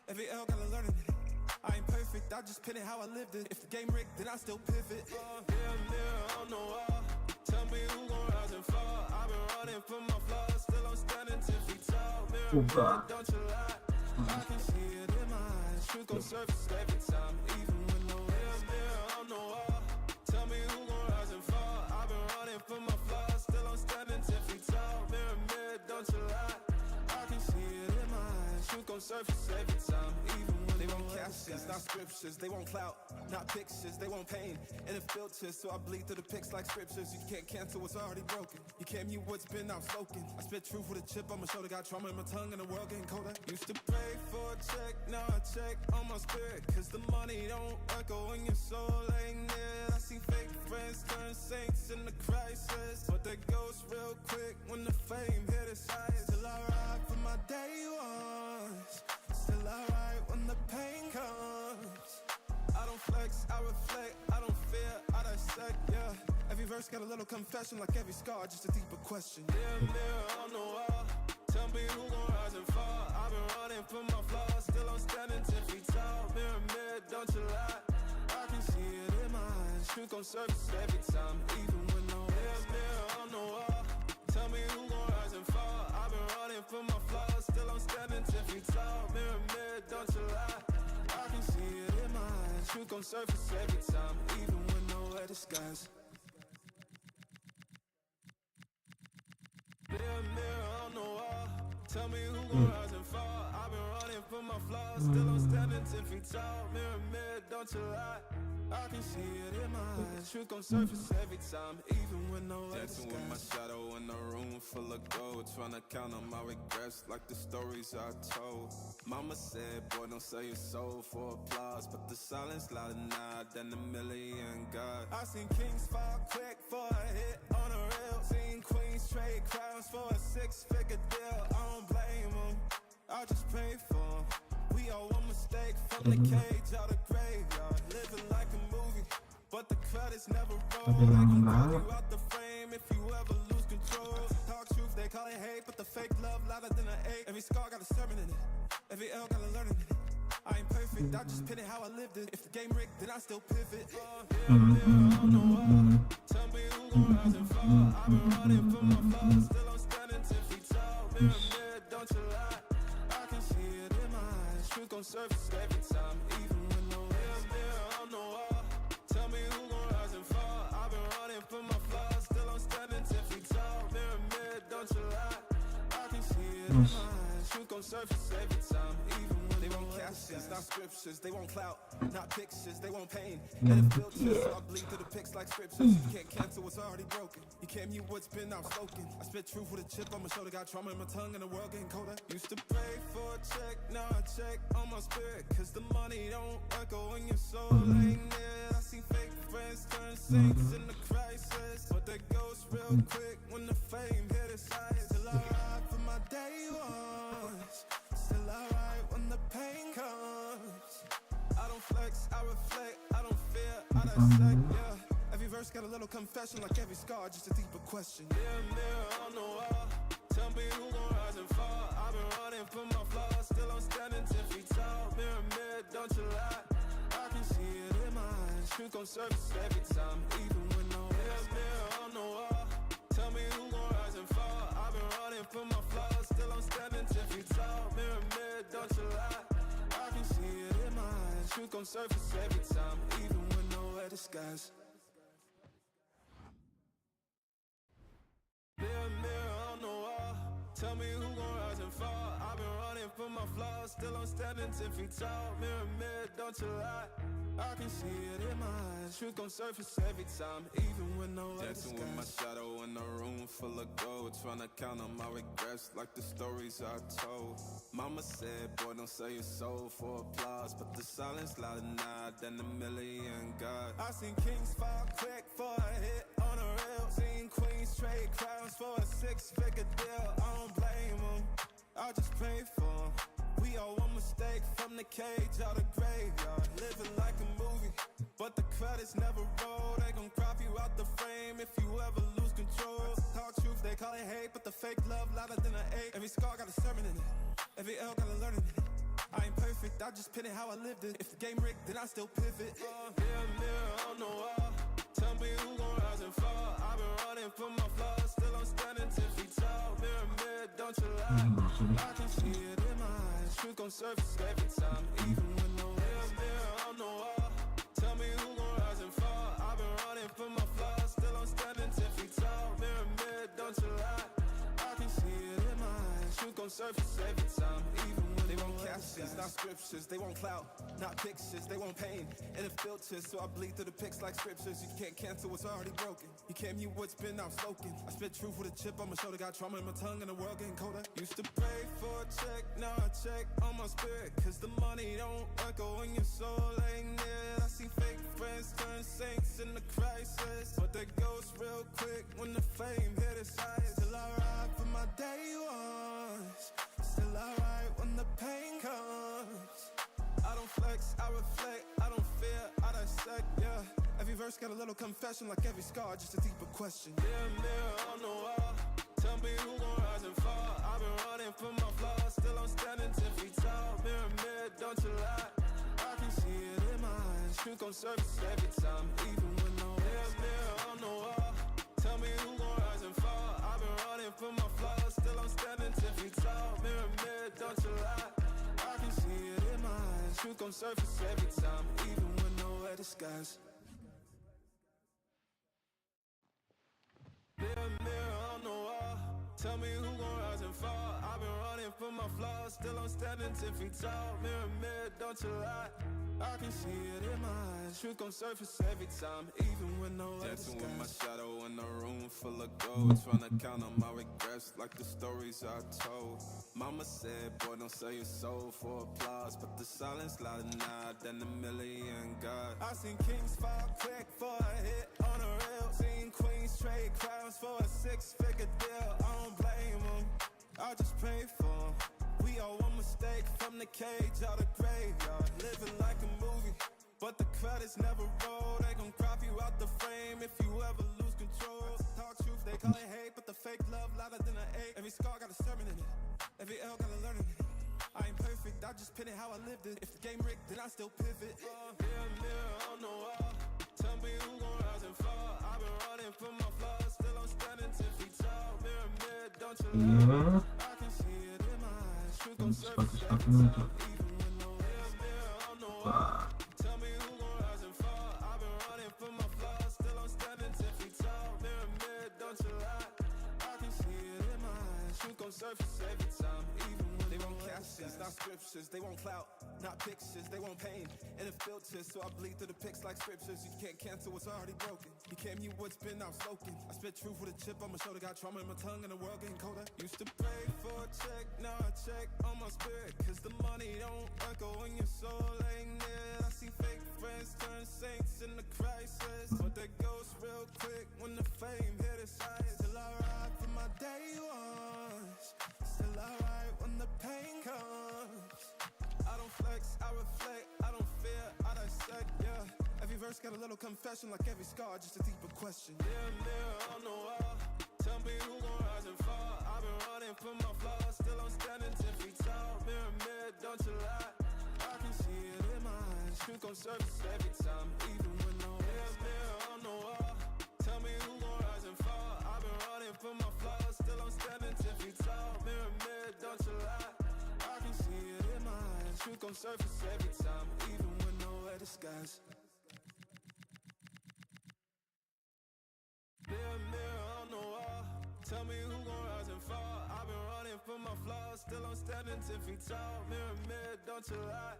every L got a learning in it. I ain't perfect, I just pin it how I lived it. If the game rigged, then I still pivot. Mirror on the wall, tell me who gon' rise and fall. I've been running from my flaws, still I'm standing 10 feet tall. Mirror, don't you lie, I can see it in my eyes. Truth gon' surface every time, even when no mirror on the wall. Tell me who gon' rise and fall. I've been running from my flaws, still I'm standing 10 feet tall. Mirror, don't you lie, I can see it in my eyes. Truth gon' surface every time, even when they won't captions, not scriptures. They want clout, not pictures. They want pain and it filters, so I bleed through the pics like scriptures. You can't cancel what's already broken. You can't mute what's been outspoken. I spit truth with a chip on my shoulder. Got trauma in my tongue and the world getting colder. Used to pray for a check, now I check on my spirit. Cause the money don't echo when your soul ain't near. I see fake friends turn saints in the crisis, but they ghost real quick when the fame hit its highest. Still I ride for my day ones. Still I ride when the pain comes. I don't flex, I reflect, I don't fear, I dissect, yeah. Every verse got a little confession, like every scar, just a deeper question. Mirror on the wall, tell me who gon' rise and fall. I've been running from my flaws, still I'm standing 10 feet tall. Mirror, don't you lie, I can see it in my eyes. Truth gon' surface every time, even when no mirror on the wall, tell me who gon' rise and fall. I've been running from my flaws, still I'm standing 10 feet tall. Mirror, don't you lie, I can see it in my eyes. Truth gon' surface every time, even when nowhere disguise. Mirror on the wall, tell me who gon' rise and fall. I've been running from my flaws, still I'm standing 10 feet tall. Mirror, don't you lie, I can see it in my eyes. Truth gon' surface every time, even when nowhere Dancing with my shadow in a room full of gold, trying to count on my regrets like the stories I told. Mama said, boy, don't sell your soul for applause, but the silence louder now than a million God. I seen kings fall quick for a hit on a reel. Seen queens trade crowns for a 6-figure deal. I don't blame them, I just pray for them. We all one mistake from the cage out of graveyard. Living like a movie, but the credits never roll. They gon' call you out the frame if you ever lose control. Talk truth, they call it hate, but the fake love louder than an 8. Every scar got a sermon in it, every L got a learning in it. I ain't perfect, I just pin it how I lived it. If the game rigged, then I still pivot. Mirror on the wall, tell me who gon' rise and fall. I've been running from my flaws, still I'm standing 10 feet tall. Mirror, don't you lie, I can see it in my eyes. Truth gon' surface every time, even when no mirror on the wall, tell me who gon' rise and fall. I've been running from my flaws, still I'm standing 10 feet tall. Mirror, don't you lie, I can see it in my eyes. Truth gon' surface every time, even when they want captions, not scriptures. They want clout, not pictures. They want pain and it filters, so I bleed through the pics like scriptures. You can't cancel what's already broken. You can't mute what's been outspoken. I spit truth with a chip on my shoulder. Got trauma in my tongue and the world getting colder. Used to pray for a check, now I check on my spirit. Cause the money don't echo when your soul ain't near. I see fake friends turn saints in the crisis, but they ghost real quick when the fame hit its highest. Still I ride for my day ones. Still I ride when the pain comes. I don't flex, I reflect, I don't fear, I dissect, yeah. Every verse got a little confession, like every scar, just a deeper question. Mirror on the wall, tell me who gon' rise and fall. I've been running from my flaws, still I'm standing 10 feet tall. Mirror, don't you lie, I can see it in my eyes. Truth gon' surface every time, even when no mirror on the wall, tell me who gon' rise and fall. I've been running from my flaws, still I'm standing 10 feet tall. Mirror, don't you lie, I can see it in my eyes. Truth gon' surface every time, even when nowhere disguise. Mirror on the wall, tell me who gon' rise and fall. I've been running from my flaws, still I'm standing 10 feet tall. Mirror, don't you lie, I can see it in my eyes. Truth gon' surface every time, even when nowhere Dancing with my shadow in a room full of gold, trying to count on my regrets like the stories I told. Mama said, boy, don't sell your soul for applause, but the silence louder now than a million God. I seen kings fall quick for a hit on a reel. Seen queens trade crowns for a 6-figure deal. I don't blame them, I just pray for them. We all one mistake from the cage out of graveyard. Living like a movie, but the credits never roll. They gon' crop you out the frame if you ever lose control. Talk truth, they call it hate, but the fake love louder than an 8. Every scar got a sermon in it, every L got a learning in it. I ain't perfect, I just pin it how I lived it. If the game rigged, then I still pivot. Mirror on the wall, tell me who gon' rise and fall. I've been running from my flaws, still I'm standing 10 feet tall. Mirror, don't you lie, I can see it in my eyes. Truth gon' surface every time, even when no mirror on the wall, tell me who gon' rise and fall. I've been running from my flaws, still I'm standing 10 feet tall. Mirror, don't you lie, I can see it in my eyes. Truth gon' surface every time, even when they won't catch captions, not scriptures. They want clout, not pictures. They want pain and the filters, so I bleed through the pics like scriptures. You can't cancel what's already broken. You can't mute what's been outspoken. I spit truth with a chip on my shoulder. Got trauma in my tongue and the world getting colder. Used to pray for a check, now I check on my spirit. Cause the money don't echo when your soul ain't near. I see fake friends turn saints in the crisis, but they ghost real quick when the fame hit its highest. Still I ride for my day ones. Still I ride when the pain comes. I don't flex, I reflect, I don't fear, I dissect, yeah. Every verse got a little confession, like every scar, just a deeper question. Mirror on the wall, tell me who gon' rise and fall. I've been running from my flaws, still I'm standing 10 feet tall. Mirror, don't you lie, I can see it in my eyes. Truth gon' surface every time, even when no mirror on the wall, tell me who gon' rise and fall. I've been running from my flaws, still I'm standing 10 feet tall. Mirror, don't you lie, I can see it in my eyes. Truth gon' surface every time, even when nowhere disguise. Mirror on the wall, tell me who gon' rise and fall. I've been running from my flaws, still I'm standing 10 feet tall. Mirror, don't you lie, I can see it in my eyes. Truth gon' surface every time, even when nowhere disguise. Dancing with my shadow in a room full of gold, trying to count on my regrets like the stories I told. Mama said, boy, don't sell your soul for applause, but the silence louder now than a million God. I seen kings fall quick for a hit on a rail. Seen queens trade crowns for a 6-figure deal. I don't blame them, I just pray for them. We all one mistake from the cage out of graveyard. Living like a movie, but the credits never roll. They gon' crop you out the frame if you ever lose control. Talk truth, they call it hate, but the fake love louder than an 8. Every scar got a sermon in it, every L got a learning in it. I ain't perfect, I just pin it how I lived it. If the game rigged, then I still pivot. Mirror on the wall, tell me who gon' rise and fall. I've been running from my flaws, still I'm standing 10 feet tall. Mirror, don't you lie, I can see it in my eyes. Truth gon' surface every time, even when no mirror on the wall. Tell me who gon' rise and fall. I've been running from my flaws, still I'm standing 10 feet tall. Mirror, don't you lie, I can see it in my eyes. Truth gon' surface every time, even when they want captions, not scriptures. They want clout, not pictures. They want pain and the filters, so I bleed through the pics like scriptures. You can't cancel what's already broken. You can't mute what's been outspoken. I spit truth with a chip on my shoulder. Got trauma in my tongue and the world getting colder. Used to pray for a check, now I check on my spirit. Cause the money don't echo when your soul ain't near. I see fake friends turn saints in the crisis, but they ghost real quick when the fame hit its highest. Still I ride for my day ones. Still I ride when the pain comes. I don't flex, I reflect, I don't fear, I dissect, yeah. Every verse got a little confession, like every scar, just a deeper question. Mirror on the wall, tell me who gon' rise and fall. I've been running from my flaws, still I'm standing 10 feet tall. Mirror, don't you lie, I can see it in my eyes. Truth gon' surface every time, even when no mirror on the wall, tell me who gon' rise and fall. I've been running from my flaws, still I'm standing 10 feet tall. Mirror, don't you lie, I can see it in my eyes. Truth gon' surface every time, even when nowhere disguise. Mirror on the wall, tell me who gon' rise and fall. I've been running from my flaws, still I'm standing 10 feet tall. Mirror, don't you lie,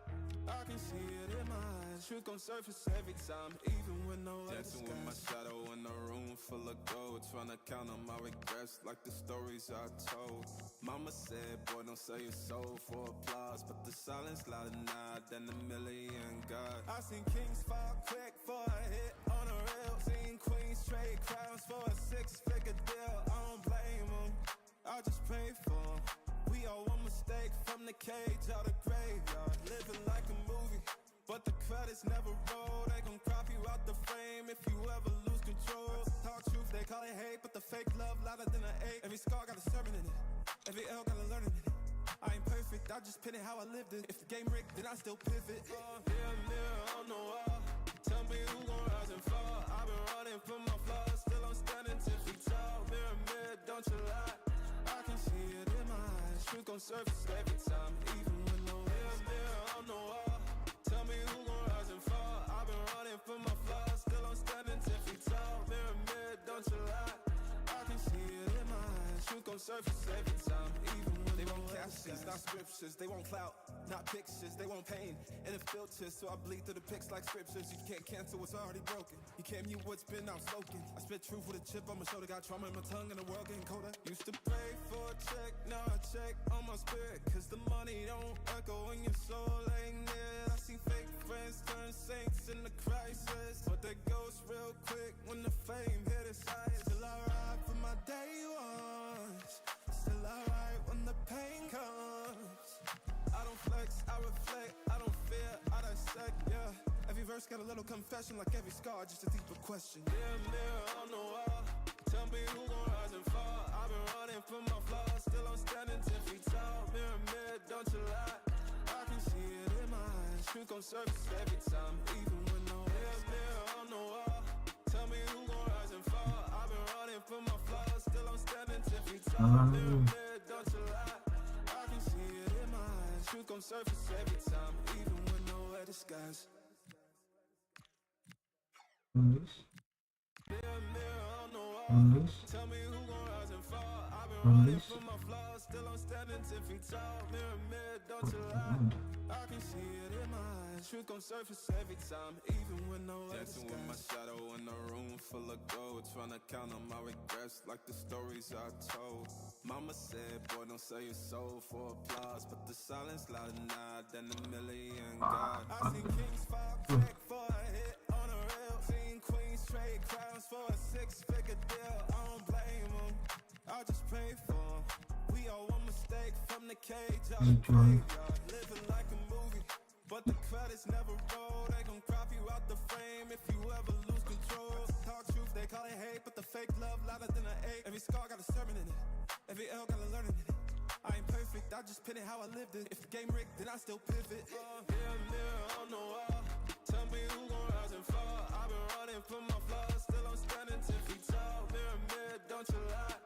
I can see it in my eyes. Truth gon' surface every time, even when nowhere Dancing with my disguise. shadow in a room full of gold, trying to count on my regrets like the stories I told. Mama said, boy, don't sell your soul for applause, but the silence louder now than a million God. I seen kings fall quick for a hit on a rail. Seen queens trade crowns for a 6-figure deal. I don't blame them, I just pray for them. We all one mistake from the cage out of graveyard. Living like a movie, but the credits never roll. They gon' crop you out the frame if you ever lose control. Talk truth, they call it hate, but the fake love louder than an 8. Every scar got a sermon in it, every L got a learning in it. I ain't perfect, I just pin it how I lived it. If the game rigged, then I still pivot. Mirror on the wall, tell me who gon' rise and fall. I've been running from my flaws, still I'm standing 10 feet tall. Mirror, don't you lie, I can see it in my eyes. Truth gon' surface every time, even when no mirror on the wall, tell me who gon' rise and fall. I've been running from my flaws, still I'm standing 10 feet tall. Mirror, don't you lie, I can see it in my eyes. Truth gon' surface every time, even when They want captions, not scriptures. They want clout, not pictures. They want pain and it filters. So I bleed through the pics like scriptures. You can't cancel what's already broken. You can't mute what's been outspoken. I spit truth with a chip on my shoulder. Got trauma in my tongue and the world getting colder. Used to pray for a check, now I check on my spirit. Cause the money don't echo when your soul ain't near. I see fake friends turn saints in the crisis, but they ghost real quick when the fame hit its highest. Still I ride for my day ones. Still I ride when the pain comes. I don't flex, I reflect. I don't fear, I dissect, yeah. Every verse got a little confession, like every scar, just a deeper question. Mirror on the wall, tell me who gon' rise and fall. I've been running from my flaws, still I'm standing 10 feet tall. Mirror, don't you lie, I can see it in my eyes. Truth gon' surface every time, even when no mirror on the wall. Tell me who gon' rise and fall. I've been running from my flaws, still I'm standing 10 feet tall. Mirror, don't you lie, I can see it in my eyes. Truth gon' surface every time, even when nowhere disguise. English. Tell me who gon' rise and fall. I've been running from my flaws, still I'm standing 10 feet tall. Mirror, don't you lie, I can see it in my eyes. Truth gon' surface every time, even when nowhere Dancing with my shadow in a room full of gold, trying to count on my regrets like the stories I told. Mama said, boy, don't sell your soul for applause, but the silence louder now than a million God. I seen kings fall quick for a hit on a rail. Seen queens trade crowns for a 6-figure deal. I don't blame them, I just pray for them. We all one mistake from the cage out the graveyard. Living like a movie, but the credits never roll. They gon' crop you out the frame if you ever lose control. Talk truth, they call it hate, but the fake love louder than an 8. Every scar got a sermon in it, every L got a learning in it. I ain't perfect, I just pin it how I lived it. If the game rigged, then I still pivot. Mirror on the wall, tell me who gon' rise and fall. I've been running from my flaws, still I'm standing 10 feet tall. Mirror, don't you lie,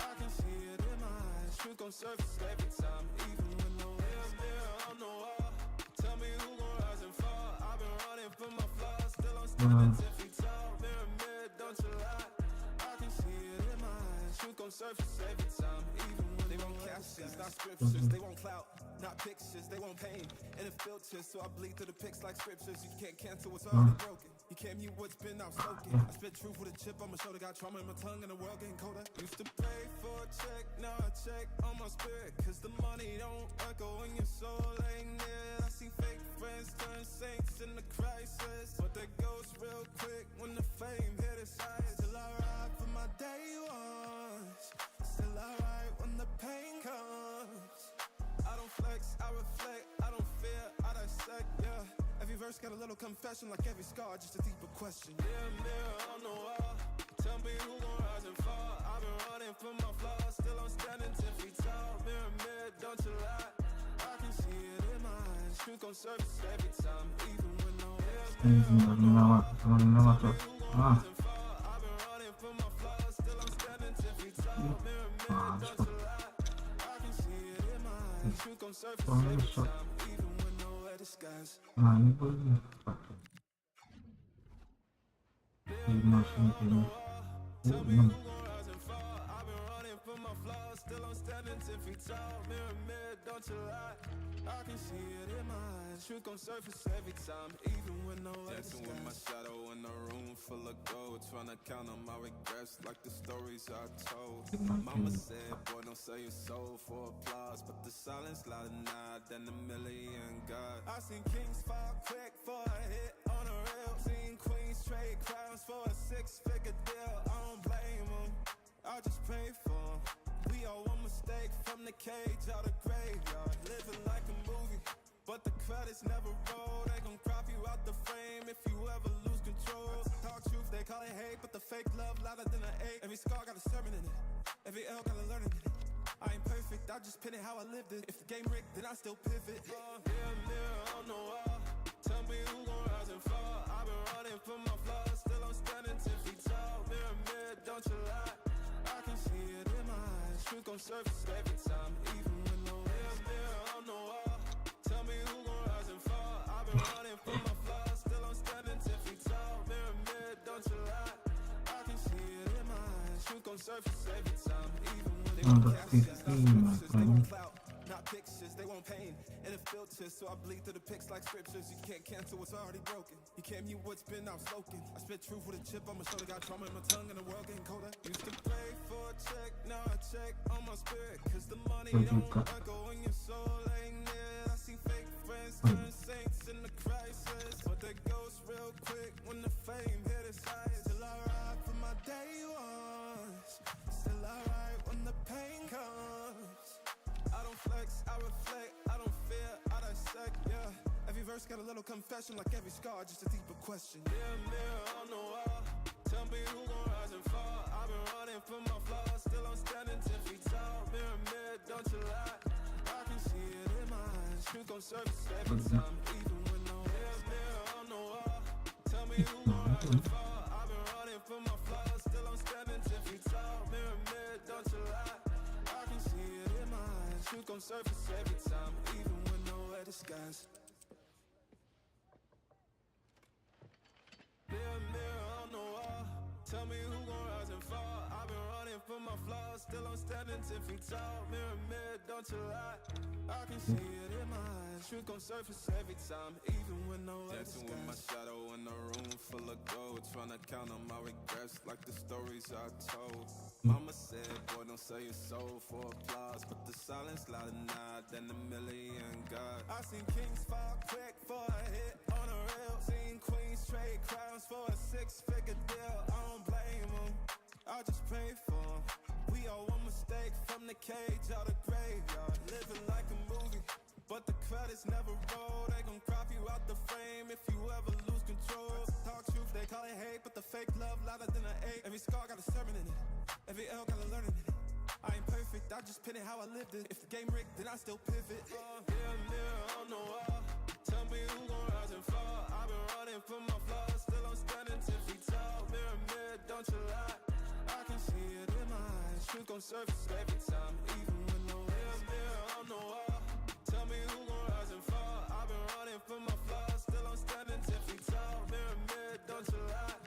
I can see it in my eyes. Truth gon' surface every time, even when no mirror on the wall. Tell me who gon' rise and fall. I've been running from my flaws, still I'm standing 10 feet tall. Mirror, don't you lie, I can see it in my eyes. Truth gon' surface every time, even when they want captions, not scriptures. They want clout, not pictures. They want pain and it filters. So I bleed through the pics like scriptures. You can't cancel what's already broken. You can't mute what's been outspoken. I spit truth with a chip on my shoulder. Got trauma in my tongue and the world getting colder. Used to pray for a check, now I check on my spirit. Cause the money don't echo when your soul ain't near. I see fake friends turn saints in the crisis, but they ghost real quick when the fame hit its highest. Still I ride for my day ones. Still I ride when the pain comes. I don't flex, I reflect. I don't fear, I dissect, yeah. Every verse got a little confession, like every scar, just a deeper question. Mirror on the wall, tell me who gon' rise and fall. I've been running from my flaws, still I'm standing 10 feet tall. Mirror, don't you lie, I can see it in my eyes. Truth gon' surface every time, even when no mirror. Tell me who gon' rise and fall. I've been running from my flaws, still I'm standing 10 feet tall. Mirror, don't you lie, I can see it in my eyes. Truth gon' surface every time, even when nowhere disguise. Nah, ini boleh pakai. Ini masih ini. Tell me who gon' rise and fall. I've been running from my flaws, still I'm standing 10 feet tall. Mirror, don't you lie, I can see it in my eyes. Truth gon' surface every time, even when nowhere Dancing with my shadow in a room full of gold, trying to count on my regrets like the stories I told. Mama said, boy, don't sell your soul for applause, but the silence louder now than a million God. I seen kings fall quick for a hit on a rail. Seen queens trade crowns for a 6-figure deal. I don't blame them, I just pray for them. We all one mistake from the cage out the graveyard. Living like a movie, but the credits never roll. They gon' crop you out the frame if you ever lose control. Talk truth, they call it hate, but the fake love louder than an 8. Every scar got a sermon in it, every L got a learning in it. I ain't perfect, I just pin it how I lived it. If the game rigged, then I still pivot. Mirror on the wall, tell me who gon' rise and fall. I've been running from my flaws, still I'm standing 10 feet tall. Mirror, don't you lie, I can see it in my eyes. Truth gon' surface every time, even when no mirror on the wall. Tell me who gon' rise and fall. I've been running from my flaws, still I'm standing 10 feet tall. Mirror, don't you lie, I can see it in my eyes. Truth gon' surface every time, even when they want captions, not scriptures. They want clout, want pain and it filters, so I bleed through the pics like scriptures. You can't cancel what's already broken. You can't mute what's been outspoken. I spit truth with a chip on my shoulder, got trauma in my tongue and the world getting colder. Used to pray for a check, now I check on my spirit, cause the money don't echo when your soul ain't near. I see fake friends turn saints in the crisis, but they ghost real quick when the fame hit its highest. Still I ride for my day ones, still I ride when the pain comes. I don't flex, I reflect, I don't fear, I dissect, yeah. Every verse got a little confession, like every scar, just a deeper question. Mirror on the wall, tell me who gon' rise and fall. I've been running from my flaws, still I'm standing 10 feet tall. Mirror, don't you lie, I can see it in my eyes. Truth gon' surface every time, even when no mirror on the wall. Tell me who gon' rise and fall. I've been running from my flaws, still I'm standing 10 feet tall. Mirror, don't you lie, I can see it in my eyes. Truth gon' surface every time, even when nowhere disguised. Mirror on the wall, tell me who gon' rise and fall. I've been running from my flaws, still I'm standing 10 feet tall. Mirror, don't you lie, I can see it in my eyes. Truth gon' surface every time, even when nowhere Dancing with my shadow in a room full of gold, trying to count on my regrets like the stories I told. Mama said, boy, don't sell your soul for applause, but the silence louder now than a million God. I seen kings fall quick for a hit on a rail. Seen queens trade crowns for a 6-figure deal. I don't blame them, I just pray for them. We all one mistake from the cage out of graveyard. Living like a movie, but the credits never roll. They gon' crop you out the frame if you ever lose control. Talk truth, they call it hate, but the fake love louder than an 8. Every scar got a sermon in it, every L got a learning in it. I ain't perfect, I just pin it how I lived it. If the game rigged, then I still pivot. Mirror on the wall, tell me who gon' rise and fall. I've been running from my flaws, still I'm standing 10 feet tall. Mirror, don't you lie, I can see it in my eyes. Truth gon' surface every time, even when no mirror on the wall. Tell me who gon' rise and fall. I've been running from my flaws, still I'm standing 10 feet tall. Mirror, don't you lie,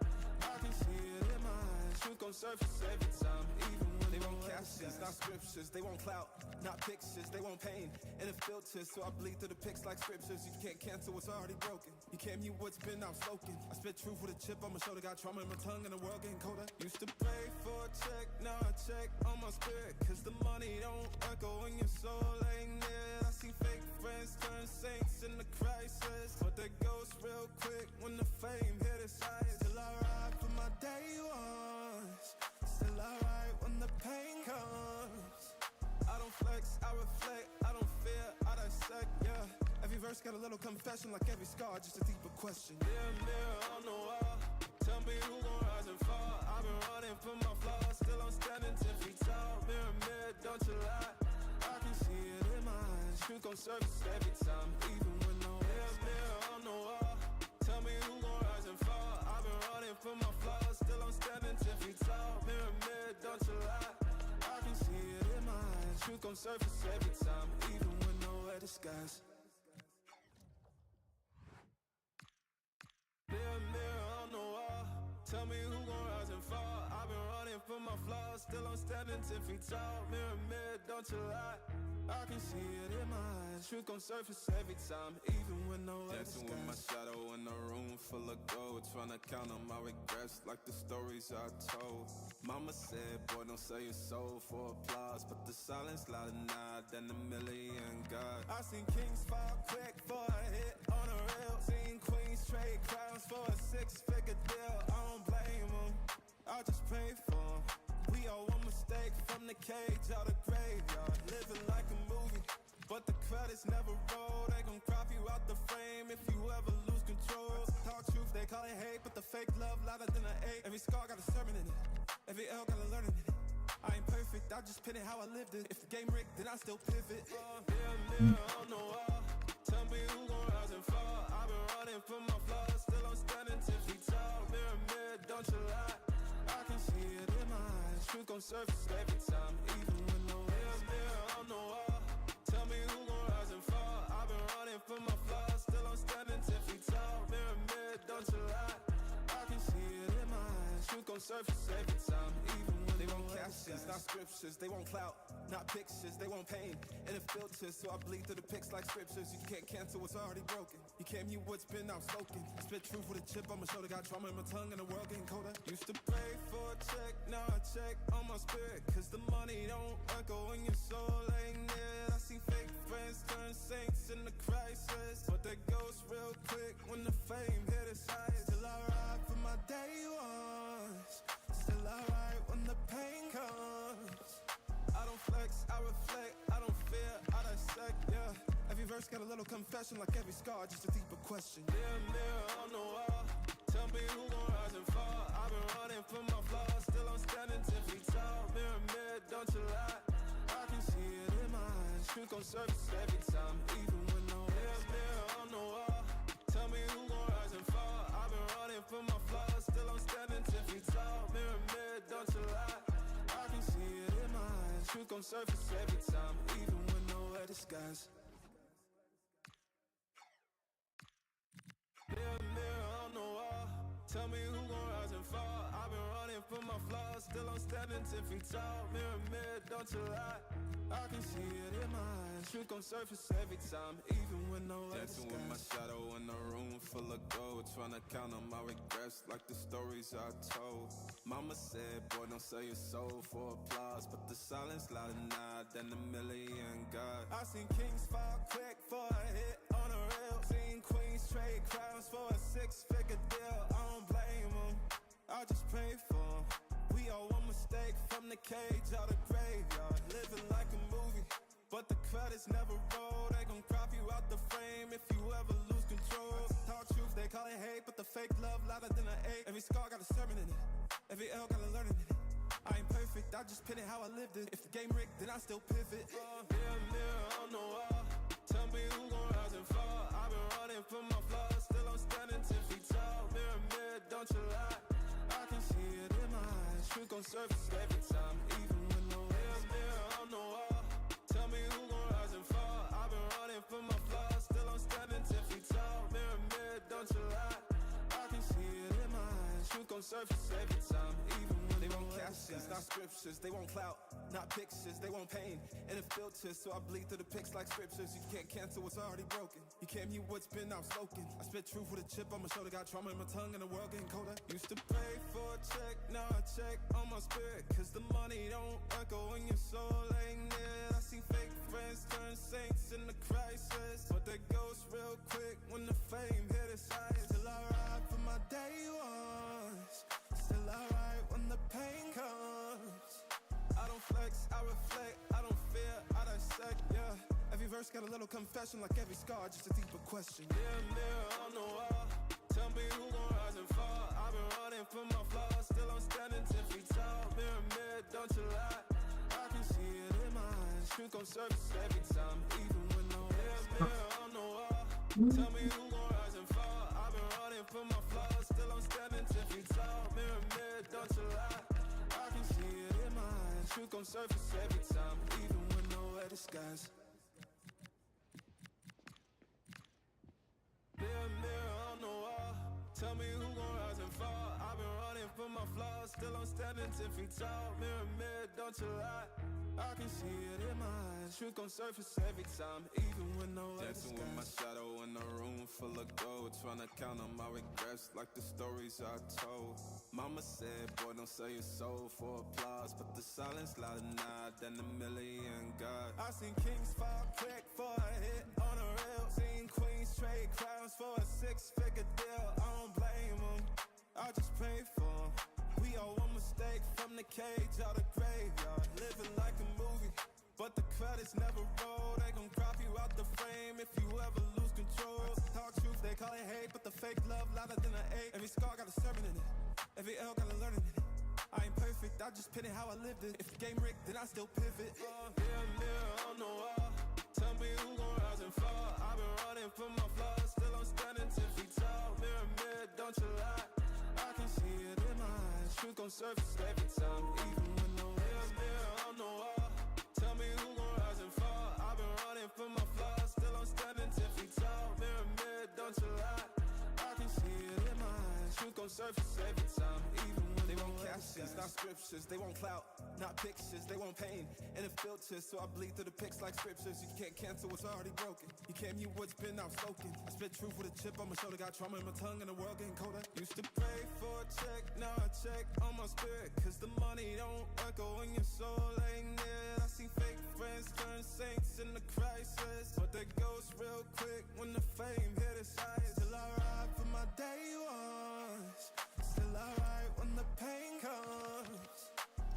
I can see it in my eyes. Truth gon' surface every time, even when they want captions, not scriptures. They want clout, not pictures. They want pain and it filters, so I bleed through the pics like scriptures. You can't cancel what's already broken. You can't mute what's been outspoken. I spit truth with a chip on my shoulder, got trauma in my tongue and the world getting colder. Used to pray for a check, now I check on my spirit, cause the money don't echo when your soul ain't near. I see fake friends turn saints in the crisis, but they ghost real quick when the fame hit its highest. Still I ride for my day ones, still I ride when the pain comes. I don't flex, I reflect, I don't fear, I dissect, yeah. Every verse got a little confession, like every scar, just a deeper question. Mirror on the wall, tell me who gon' rise and fall. I've been running from my flaws, still I'm standing 10 feet tall. Mirror, don't you lie, I can see it in my eyes. Truth gon' surface every time, even when no mirror on the wall. Tell me who gon' rise and fall. I've been running from my flaws, still I'm standing 10 feet tall. Mirror, don't you lie, I can see it in my eyes. Truth gon' surface every time, even when nowhere disguised. Mirror on the wall, tell me who gon' rise and fall. I've been running from my flaws, still I'm standing 10 feet tall. Mirror, don't you lie, I can see it in my eyes. Truth gon' surface every time, even when nowhere Dancing with my shadow in a room full of gold, trying to count on my regrets like the stories I told. Mama said, boy, don't sell your soul for applause, but the silence louder now than a million God. I seen kings fall quick for a hit on a rail. Seen queens trade crowns for a 6-figure deal. I don't blame them, I just pray for them. We all one mistake from the cage out of graveyard. Living like a movie, but the credits never roll. They gon' crop you out the frame if you ever lose control. Talk truth, they call it hate, but the fake love louder than an 8. Every scar got a sermon in it, every L got a learning in it. I ain't perfect, I just pin it how I lived it. If the game rigged, then I still pivot. Mirror on the wall, tell me who gon' rise and fall. I've been running from my flaws, still I'm standing 10 feet tall. Mirror, don't you lie, I can see it in my eyes. Truth gon' surface every time, even when no mirror on the wall. Tell me who gon' rise and fall. I've been running from my flaws, still I'm standing 10 feet tall. Mirror, don't you lie, I can see it in my eyes. Truth gon' surface every time, even when they want captions, not scriptures, they want clout, not pictures, they want pain. And it filters, so I bleed through the pics like scriptures. You can't cancel what's already broken. You can't mute what's been outspoken. I spit truth with a chip on my shoulder, got trauma in my tongue and the world getting colder. Used to pray for a check, now I check on my spirit. Cause the money don't echo when your soul ain't near. I see fake friends turn saints in the crisis, but they ghost real quick when the fame hit its highest. Still I ride for my day ones, still I ride when the pain comes. I don't flex, I reflect, I don't fear, I dissect, yeah. Every verse got a little confession, like every scar, just a deeper question. Mirror on the wall, tell me who gon' rise and fall. I've been running from my flaws, still I'm standing 10 feet tall. Mirror, don't you lie, I can see it in my eyes. Truth gon' surface every time, even when no mirror on the wall, tell me who gon' rise and fall. I've been running from my flaws, still I'm standing 10 feet tall. Mirror, don't you lie, I can see it in my eyes. Truth gon' surface every time, even when nowhere disguise. Mirror on the wall, tell me who gon' rise and fall. I've been running from my flaws, still I'm standing 10 feet tall. Mirror, don't you lie, I can see it in my eyes. Truth gon' surface every time, even when nowhere Dancing with my shadow in a room full of gold, trying to count on my regrets like the stories I told. Mama said, boy, don't sell your soul for applause, but the silence louder now than a million God. I seen kings fall quick for a hit on a rail. Seen queens trade crowns for a 6-figure deal. I don't blame them, I just pray for them. We all one mistake from the cage out of graveyard. Living like a movie, but the credits never roll. They gon' crop you out the frame if you ever lose control. Talk truth, they call it hate, but the fake love louder than an 8. Every scar got a sermon in it, every L got a learning in it. I ain't perfect, I just pin it how I lived it. If the game rigged, then I still pivot. Mirror on the wall, tell me who gon' rise and fall. I've been running from my flaws, still I'm standing 10 feet tall. Mirror, don't you lie, I can see it in my eyes. Truth gon' surface every time, even when no mirror on the wall, tell me who gon' rise and fall. I've been running from my flaws, still I'm standing 10 feet tall. Mirror, don't you lie, I can see it in my eyes. Truth gon' surface every time, even when they want captions, not scriptures. They want clout, not pictures. They want pain, and it filters, so I bleed through the pics like scriptures. You can't cancel what's already broken. You can't mute what's been outspoken. I spit truth with a chip on my shoulder, got trauma in my tongue and the world getting colder. Used to pray for a check, now I check on my spirit. Cause the money don't echo when your soul ain't near. I see fake friends turn saints in the crisis, but they ghost real quick when the fame hit its highest. Still I ride for my day ones, still I ride when the pain comes. I don't flex, I reflect, I don't fear, I dissect, yeah. Every verse got a little confession, like every scar, just a deeper question. Mirror on the wall, tell me who gon' rise and fall. I've been running from my flaws, still I'm standing 10 feet tall. Mirror, don't you lie, I can see it in my eyes. Truth gon' surface every time, even when no mirror on the wall, tell me who gon' rise and fall. I've been running from my flaws, still I'm standing 10 feet tall. Mirror, don't you lie, I can see it in my eyes. Truth gon' surface every time, even when nowhere disguise. Mirror on the wall, tell me who gon' rise and fall. I've been running from my flaws, still I'm standing 10 feet tall. Mirror, don't you lie, I can see it in my eyes. Truth gon' surface every time, even when nowhere Dancing with my shadow in a room full of gold, trying to count on my regrets like the stories I told. Mama said, boy, don't sell your soul for applause, but the silence louder now than a million God. I seen kings fall quick for a hit on a rail. Seen queens trade crowns for a 6-figure deal. I don't blame them, I just pray for them. We all one mistake from the cage out of graveyard. Living like a movie, but the credits never roll. They gon' crop you out the frame if you ever lose control. Talk truth, they call it hate, but the fake love louder than an 8. Every scar got a sermon in it, every L got a learning in it. I ain't perfect, I just pin it how I lived it. If the game rigged, then I still pivot. Mirror on the wall, tell me who gon' rise and fall. I've been running from my flaws, still I'm standing 10 feet tall. Mirror, don't you lie, I can see it in my eyes. Truth gon' surface every time, even when no mirror on the wall, tell me who gon' rise and fall. I've been running from my flaws, still I'm standing 10 feet tall. Mirror, don't you lie, I can see it in my eyes. Truth gon' surface every time, even when they want captions, not scriptures. They want clout, not pictures. They want pain and a filter, so I bleed through the pics like scriptures. You can't cancel what's already broken. You can't mute what's been outspoken. I spit truth with a chip on my shoulder, got trauma in my tongue and the world getting colder. Used to pray for a check, now I check on my spirit, cause the money don't echo when your soul ain't near. I see fake friends turn saints in the crisis, but they ghost real quick when the fame hit its eyes. Still I ride for my day ones, still I ride when the pain comes.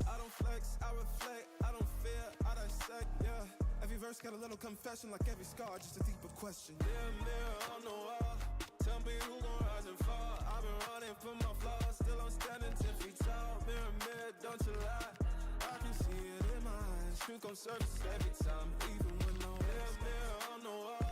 I don't flex, I reflect, I don't fear, I dissect, yeah. Every verse got a little confession, like every scar, just a deeper question. Mirror on the wall, tell me who gon' rise and fall. I've been running from my flaws, still I'm standing 10 feet tall. Mirror, don't you lie, I can see it in my eyes. Truth gon' surface every time, even when no mirror on the wall,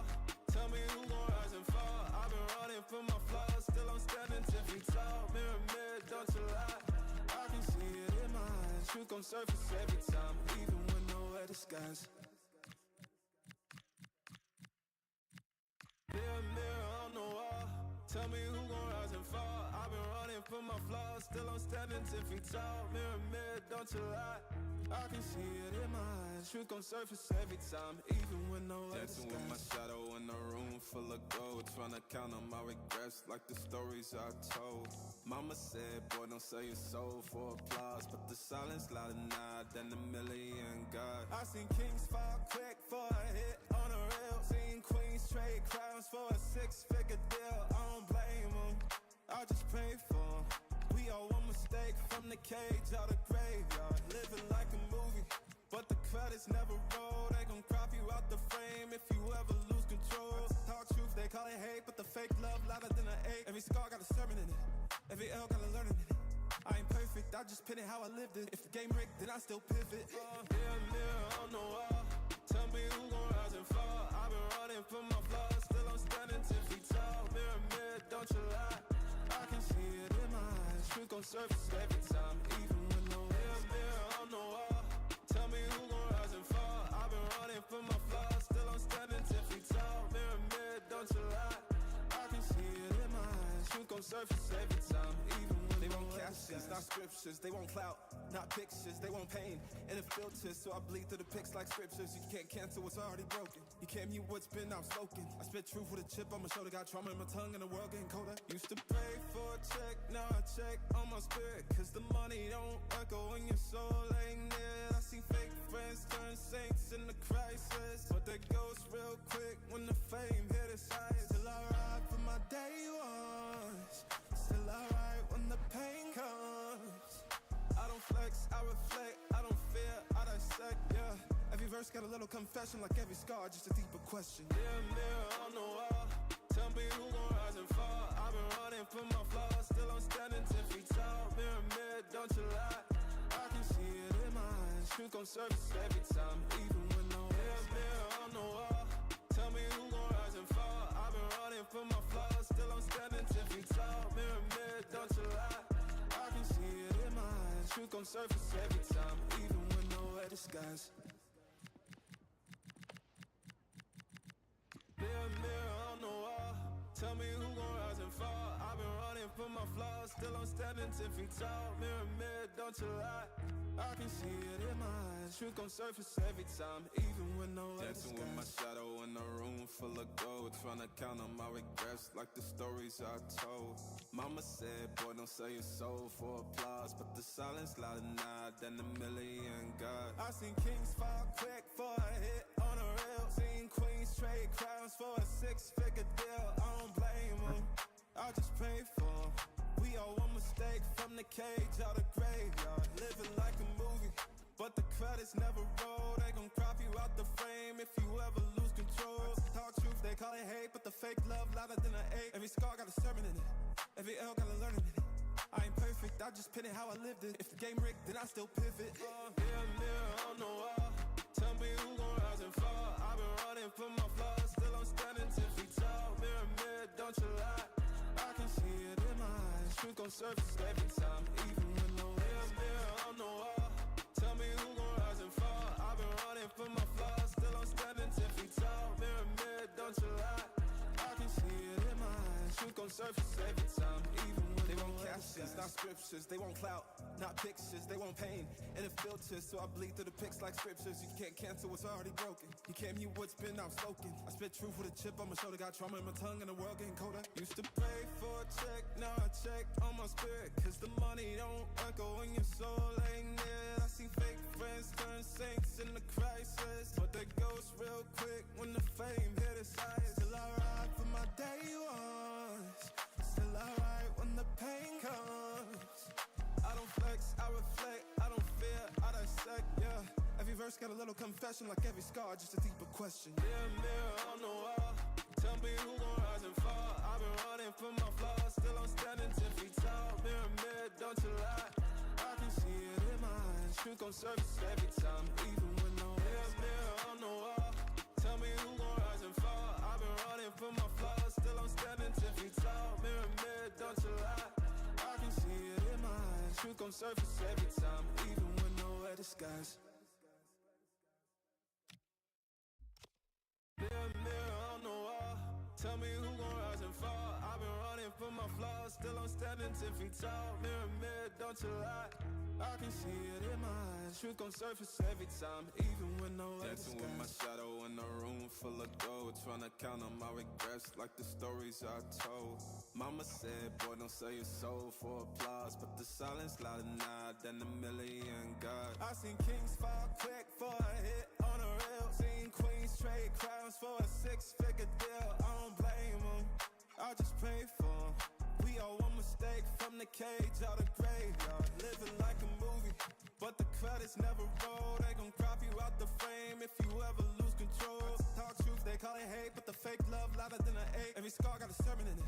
tell me who gon' rise and fall. I've been running from my flaws, still I'm standing 10 feet tall. Mirror, don't you lie, I can see it in my eyes. Truth gon' surface every time, even when nowhere disguised. Mirror on the wall, tell me who gon' rise and fall. I've been running from my flaws, still I'm standing 10 feet tall. Mirror, don't you lie, I can see it in my eyes. Truth gon' surface every time, even when nowhere Dancing with my shadow in a room full of gold, tryna count on my regrets like the stories I told. Mama said, boy, don't sell your soul for applause, but the silence louder now than a million God. I seen kings fall quick for a hit on a rail, seen queens trade crowns for a 6-figure deal. I don't blame them, I just pray for them. We all one mistake from the cage out of graveyard, living like a movie, but the credits never roll. They gon' crop you out the frame if you ever lose control. Talk truth, they call it hate, but the fake love louder than an 8. Every scar got a sermon in it, every L got a learning in it. I ain't perfect, I just pin it how I lived it. If the game rigged, then I still pivot. Mirror on the wall, tell me who gon' rise and fall. I've been running from my flaws, still I'm standing 10 feet tall. Mirror, don't you lie, I can see it in my eyes. Truth gon' surface every time, even when no mirror on the wall, tell me who gon' rise and fall. I've been running from my flaws, still I'm standing 10 feet tall. Mirror, don't you lie, I can see it in my eyes. Truth gon' surface every time, even when they want captions, not scriptures. They want clout, not pictures. They want pain and a filter, so I bleed through the pics like scriptures. You can't cancel what's already broken. You can't mute what's been outspoken. I spit truth with a chip on my shoulder, got trauma in my tongue and the world getting colder. Used to pray for a check, now I check on my spirit, cause the money don't echo when your soul ain't near. I see fake friends turn saints in the crisis, but they ghost real quick when the fame hit its eyes. Still I ride for my day ones, still I ride when the pain comes. I don't flex, I reflect, I don't fear, I dissect, yeah. Every verse got a little confession, like every scar, just a deeper question. Mirror on the wall, tell me who gon' rise and fall. I've been running from my flaws, still I'm standing 10 feet tall. Mirror, don't you lie, I can see it in my eyes. Truth gon' surface every time, even when no mirror on the wall, tell me who gon' rise and fall. I've been running from my flaws, still I'm standing 10 feet tall. Mirror, don't you lie, I can see it in my eyes. Truth gon' surface every time, even when nowhere disguised. Mirror on the wall, tell me who gon' rise and fall. I've been running from my flaws, still I'm standing 10 feet tall. Mirror, don't you lie, I can see it in my eyes. Truth gon' surface every time, even when nowhere Dancing with my shadow in a room full of gold, tryna count on my regrets like the stories I told. Mama said, boy, don't sell your soul for applause, but the silence louder now than a million God. I seen kings fall quick for a hit on a rail, seen queens trade crowns for a 6-figure deal. I don't blame them, I just pray for them. We all one mistake from the cage out of graveyard, living like a movie, but the credits never roll. They gon' crop you out the frame if you ever lose control. Talk truth, they call it hate, but the fake love louder than an 8. Every scar got a sermon in it, every L got a learning in it. I ain't perfect, I just pin it how I lived it. If the game rigged, then I still pivot. Mirror on the wall, tell me who gon' rise and fall. I've been running from my flaws, still I'm standing 10 feet tall. Mirror, don't you lie, I can see it in my eyes. Truth gon' surface every time, even when no mirror on the wall, tell me who gon' rise and fall. I've been running from my flaws, still I'm standing 10 feet tall. Mirror, don't you lie, I can see it in my eyes. Truth gon' surface every time, even when They want captions, not scriptures. They want clout, not pictures, they want pain and it filters, so I bleed through the pics like scriptures. You can't cancel what's already broken. You can't mute what's been outspoken. I spit truth with a chip on my shoulder, got trauma in my tongue and the world getting colder. Used to pray for a check, now I check on my spirit, cause the money don't echo when your soul ain't near. I see fake friends turn saints in the crisis, but they ghost real quick when the fame hit its eyes. Still I ride for my day ones, still I ride when the pain comes. I don't flex, I reflect, I don't fear, I dissect, yeah. Every verse got a little confession, like every scar, just a deeper question. Mirror on the wall, tell me who gon' rise and fall. I've been running from my flaws, still I'm standing 10 feet tall. Mirror, don't you lie, I can see it in my eyes. Truth gon' surface every time, even when no mirror on the wall, tell me who gon' rise and fall. I've been running from my flaws, still I'm standing 10 feet tall. Mirror, don't you lie, I can see it in my eyes. Truth gon' surface every time, even when nowhere disguise. Mirror on the wall, tell me who gon' rise and fall. I've been running from my flaws, still I'm standing 10 feet tall. Mirror, don't you lie, I can see it in my eyes. Truth gon' surface every time, even when nowhere disguise. Dancing with my shadow in a room full of gold, trying to count on my regrets like the stories I told. Mama said, boy, don't sell your soul for applause, but the silence louder now than a million God. I seen kings fall quick for a hit on a reel, seen queens trade crowns for a 6-figure deal. I don't blame them, I just pray for them. We all one mistake from the cage out of graveyard, living like a movie, but the credits never roll. They gon' crop you out the frame if you ever lose control. Talk truth, they call it hate, but the fake love louder than an ache. Every scar got a sermon in it,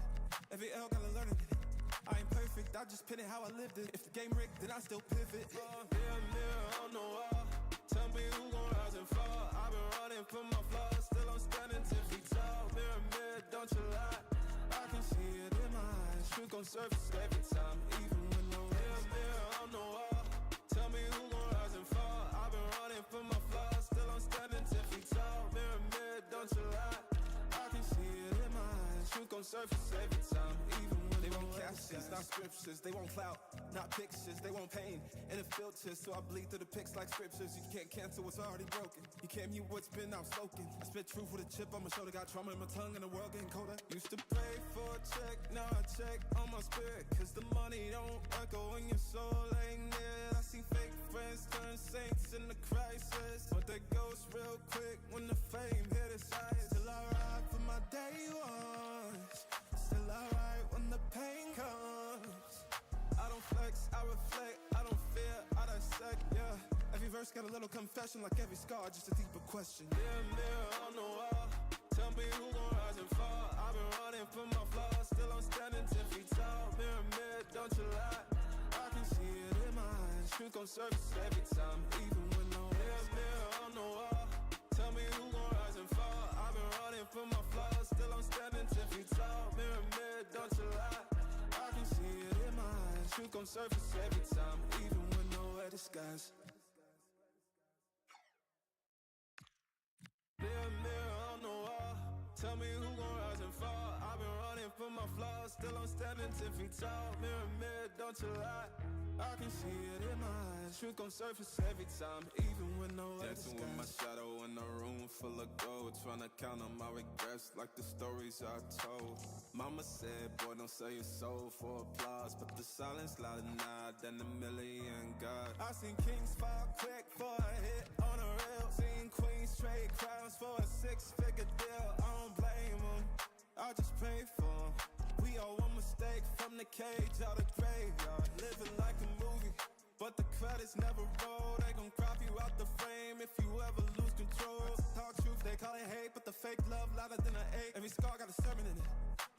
every L got a learning in it. I ain't perfect, I just pin it how I lived it. If the game rigged, then I still pivot. Mirror on the wall, tell me who gon' rise and fall. I've been running from my flaws, still I'm standing 10 feet tall. Mirror, don't you lie, I can see it in my eyes. Truth gon' surface every time, even when no mirror on the wall, tell me who gon' rise and fall. I've been running from my flaws, still I'm standing 10 feet tall. Mirror, don't you lie, I can see it in my eyes. Truth gon' surface every time, even when they want captions, not scriptures. They want clout, not pictures. They want pain and it filters, so I bleed through the pics like scriptures. You can't cancel what's already broken. You can't mute what's been outspoken. I spit truth with a chip on my shoulder, got trauma in my tongue and the world getting colder. Used to pray for a check, now I check on my spirit, cause the money don't echo when your soul ain't near. I see fake friends turn saints in the crisis, but they ghost real quick when the fame hit its eyes. Still I ride for my day ones, still I ride when the pain comes. I don't flex, I reflect, I don't fear, I dissect, yeah. Every verse got a little confession, like every scar, just a deeper question. Mirror on the wall, tell me who gon' rise and fall. I've been running from my flaws, still I'm standing 10 feet tall. Mirror, don't you lie, I can see it in my eyes. Truth gon' surface every time, even when no mirror on the wall, tell me who gon' rise and fall. I've been running from my flaws, still I'm standing 10 feet tall. Mirror, don't you lie, I can see it in my eyes. Truth gon' surface every time, even when nowhere disguise. Mirror on the wall, tell me who gon' rise and fall. I've been running from my flaws, still I'm standing 10 feet tall. Mirror, don't you lie, I can see it in my eyes. Truth gon' surface every time, even when nowhere Dancing with my shadow in a room full of gold, trying to count on my regrets like the stories I told. Mama said, boy, don't sell your soul for applause, but the silence louder now than a million God. I seen kings fall quick for a hit on a reel, seen queens trade crowns for a 6-figure deal. I don't blame them, I just pray for them. We all one mistake from the cage out of graveyard, living like a movie, but the credits never roll. They gon' crop you out the frame if you ever lose control. Talk truth, they call it hate, but the fake love louder than an ache. Every scar got a sermon in it,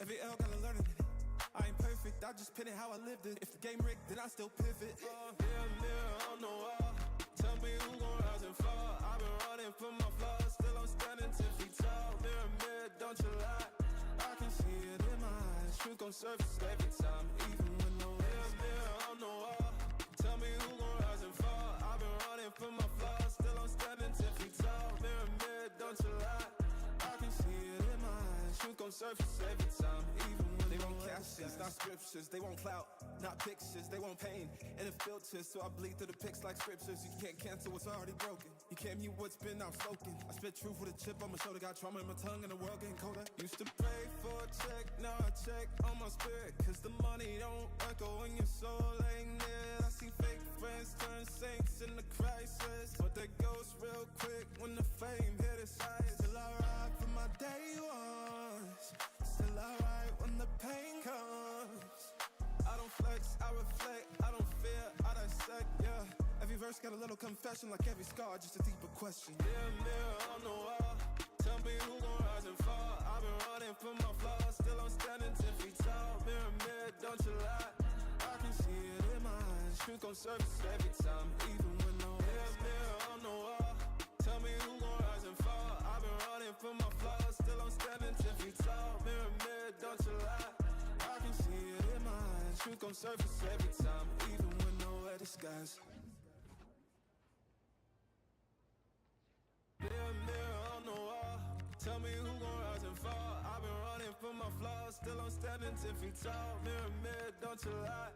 every L got a learning in it. I ain't perfect, I just pin it how I lived it. If the game rigged, then I still pivot. Mirror on the wall, tell me who gon' rise and fall. I've been running from my flaws, still I'm standing 10 feet tall. Mirror, don't you lie, I can see it in my eyes. Truth gon' surface every time, even when no mirror on the wall, tell me who gon' rise and fall. I've been running from my flaws, still I'm standing 10 feet tall. Mirror, don't you lie, I can see it in my eyes. Truth gon' surface every time, even when they want captions, not scriptures. They want clout, not pictures, they want pain and it filters, so I bleed through the pics like scriptures. You can't cancel what's already broken. You can't mute what's been outspoken. I spit truth with a chip on my shoulder, got trauma in my tongue and the world getting colder. Used to pray for a check, now I check on my spirit, cause the money don't echo when your soul ain't near. I see fake friends turn saints in the crisis, but they ghost real quick when the fame hit its highest. Still I ride for my day ones, still I ride when the pain comes. I don't flex, I reflect, I don't fear, I dissect, yeah. Every verse got a little confession, like every scar, just a deeper question. Mirror on the wall, tell me who gon' rise and fall. I've been running from my flaws, still I'm standing 10 feet tall. Mirror, don't you lie, I can see it in my eyes. Truth gon' surface every time, even when no mirror on the wall, tell me who gon' rise and fall. I've been running from my flaws, still I'm standing 10 feet tall. Mirror, don't you lie, I can see it in my eyes. Truth gon' surface every time, even when nowhere disguise. Mirror on the wall, tell me who gon' rise and fall. I've been running from my flaws, still I'm standing 10 feet tall. Mirror, don't you lie,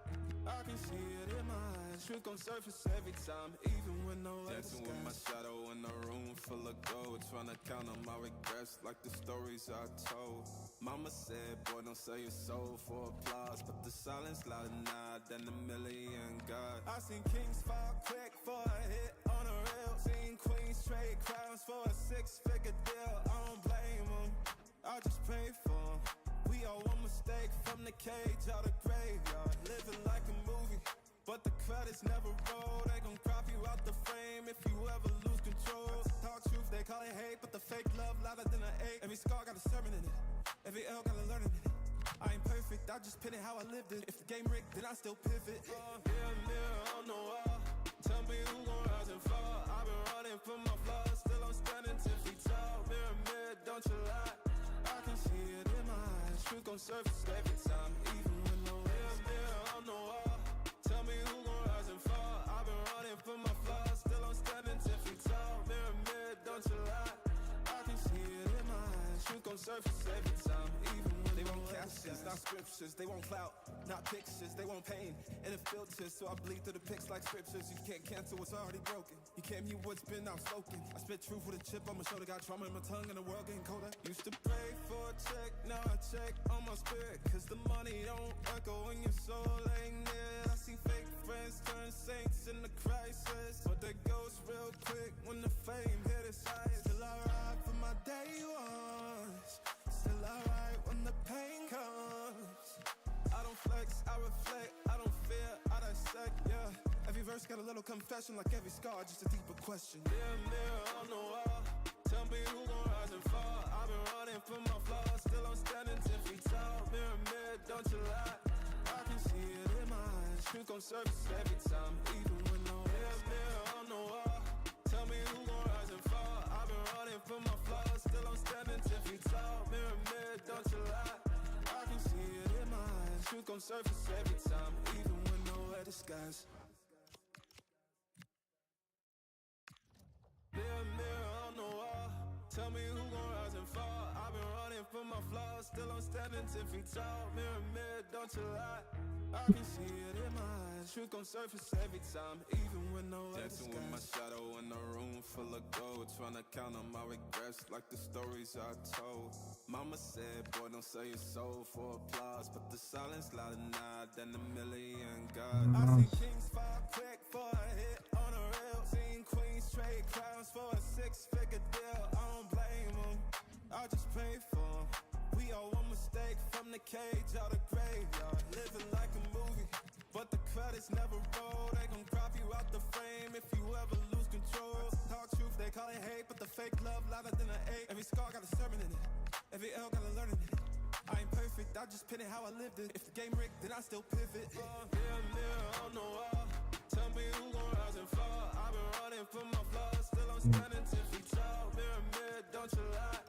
I can see it in my eyes. Truth gon' surface every time, even when nowhere Dancing with my shadow in a room full of gold, trying to count on my regrets like the stories I told. Mama said, boy, don't sell your soul for applause, but the silence louder now than a million God. I seen kings fall quick for a hit on a reel, seen queens trade crowns for a 6-figure deal. I don't blame them, I just pray for them. We all one mistake from the cage out the graveyard, living like a movie, but the credits never roll. They gon' crop you out the frame if you ever lose control. Talk truth, they call it hate, but the fake love louder than an ache. Every scar got a sermon in it, every L got a learning in it. I ain't perfect, I just pin it how I lived it. If the game rigged, then I still pivot. Mirror on the wall, tell me who gon' rise and fall. I've been running from my flaws, still I'm standing 10 feet tall. Mirror, don't you lie, I can see it in my eyes. Truth gon' surface every time, even when no mirror on the wall, tell me who gon' rise and fall. I've been running from my flaws, still I'm standing 10 feet tall. Mirror, don't you lie, I can see it in my eyes. Truth gon' surface every time, even when they want captions, not scriptures. They want clout, not pictures. They want pain and it filters, so I bleed through the pics like scriptures. You can't cancel what's already broken. You can't mute what's been outspoken. I spit truth with a chip on my shoulder, got trauma in my tongue and the world getting colder. Used to pray for a check, now I check on my spirit, cause the money don't echo when your soul ain't near. I see fake friends turn saints in the crisis, but they ghost real quick when the fame hit its highest. Still I ride for my day ones, still I ride when the pain comes. I don't flex, I reflect, I don't fear, I dissect, yeah. Every verse got a little confession, like every scar, just a deeper question. Mirror on the wall, tell me who gon' rise and fall. I've been running from my flaws, still I'm standing 10 feet tall. Mirror, don't you lie, I can see it in my eyes. Truth gon' surface every time, even when no mirror on the wall, tell me who gon' rise and fall. I've been running from my flaws, still I'm standing 10 feet tall. Mirror, don't you lie, I can see it in my eyes. Truth gon' surface every time, even when nowhere disguise. Mirror on the wall, tell me who gon' rise and fall. I've been running from my flaws, still I'm standing 10 feet tall. Mirror, don't you lie, I can see it in my eyes. Truth gon' surface every time, even when nowhere Dancing with my shadow in a room full of gold, trying to count on my regrets like the stories I told. Mama said, boy, don't sell your soul for applause, but the silence louder now than a million God. I see kings fall quick for a hit on a reel, seen queens trade crowns for a 6-figure deal. I don't blame them, I just pray for them. We all one mistake from the cage out the graveyard, living like a movie, but the credits never roll. They gon' crop you out the frame if you ever lose control. Talk truth, they call it hate, but the fake love louder than an ache. Every scar got a sermon in it, every L got a learning in it. I ain't perfect, I just pin it how I lived it. If the game rigged, then I still pivot. Mirror on the wall, tell me who gon' rise and fall. I've been running from my flaws, still I'm standing 10 feet tall. Mirror, don't you lie,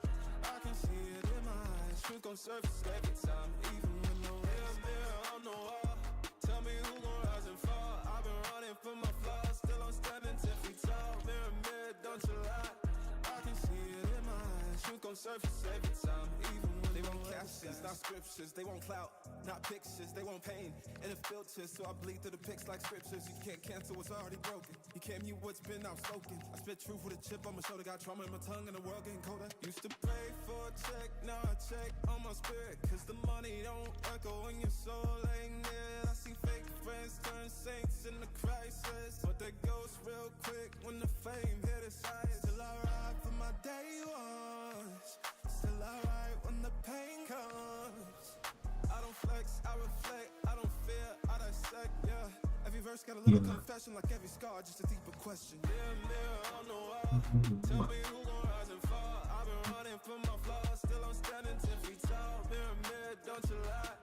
I can see it in my eyes. Truth gon' surface every time, even when no mirror on the wall, tell me who gon' rise and fall. I've been running from my flaws, still I'm standing 10 feet tall. Mirror, don't you lie, I can see it in my eyes. Truth gon' surface every time, even when they won't captions, not scriptures. They want clout, not pictures. They want pain and it filters, so I bleed through the pics like scriptures. You can't cancel what's already broken. You can't mute what's been outspoken. I spit truth with a chip on my shoulder. Got trauma in my tongue and the world getting colder. Used to pray for a check, now I check on my spirit, cause the money don't echo when your soul ain't near. I see fake friends turn saints in the crisis, but they ghost real quick when the fame hit its highest. Still I ride for my day ones, still I ride when the pain comes. I don't flex, I reflect, I don't fear, I dissect, yeah. Every verse got a little confession, like every scar, just a deeper question. Mirror on the wall, tell me who gon' rise and fall. I've been running from my flaws, still I'm standing 10 feet tall. Mirror, don't you lie,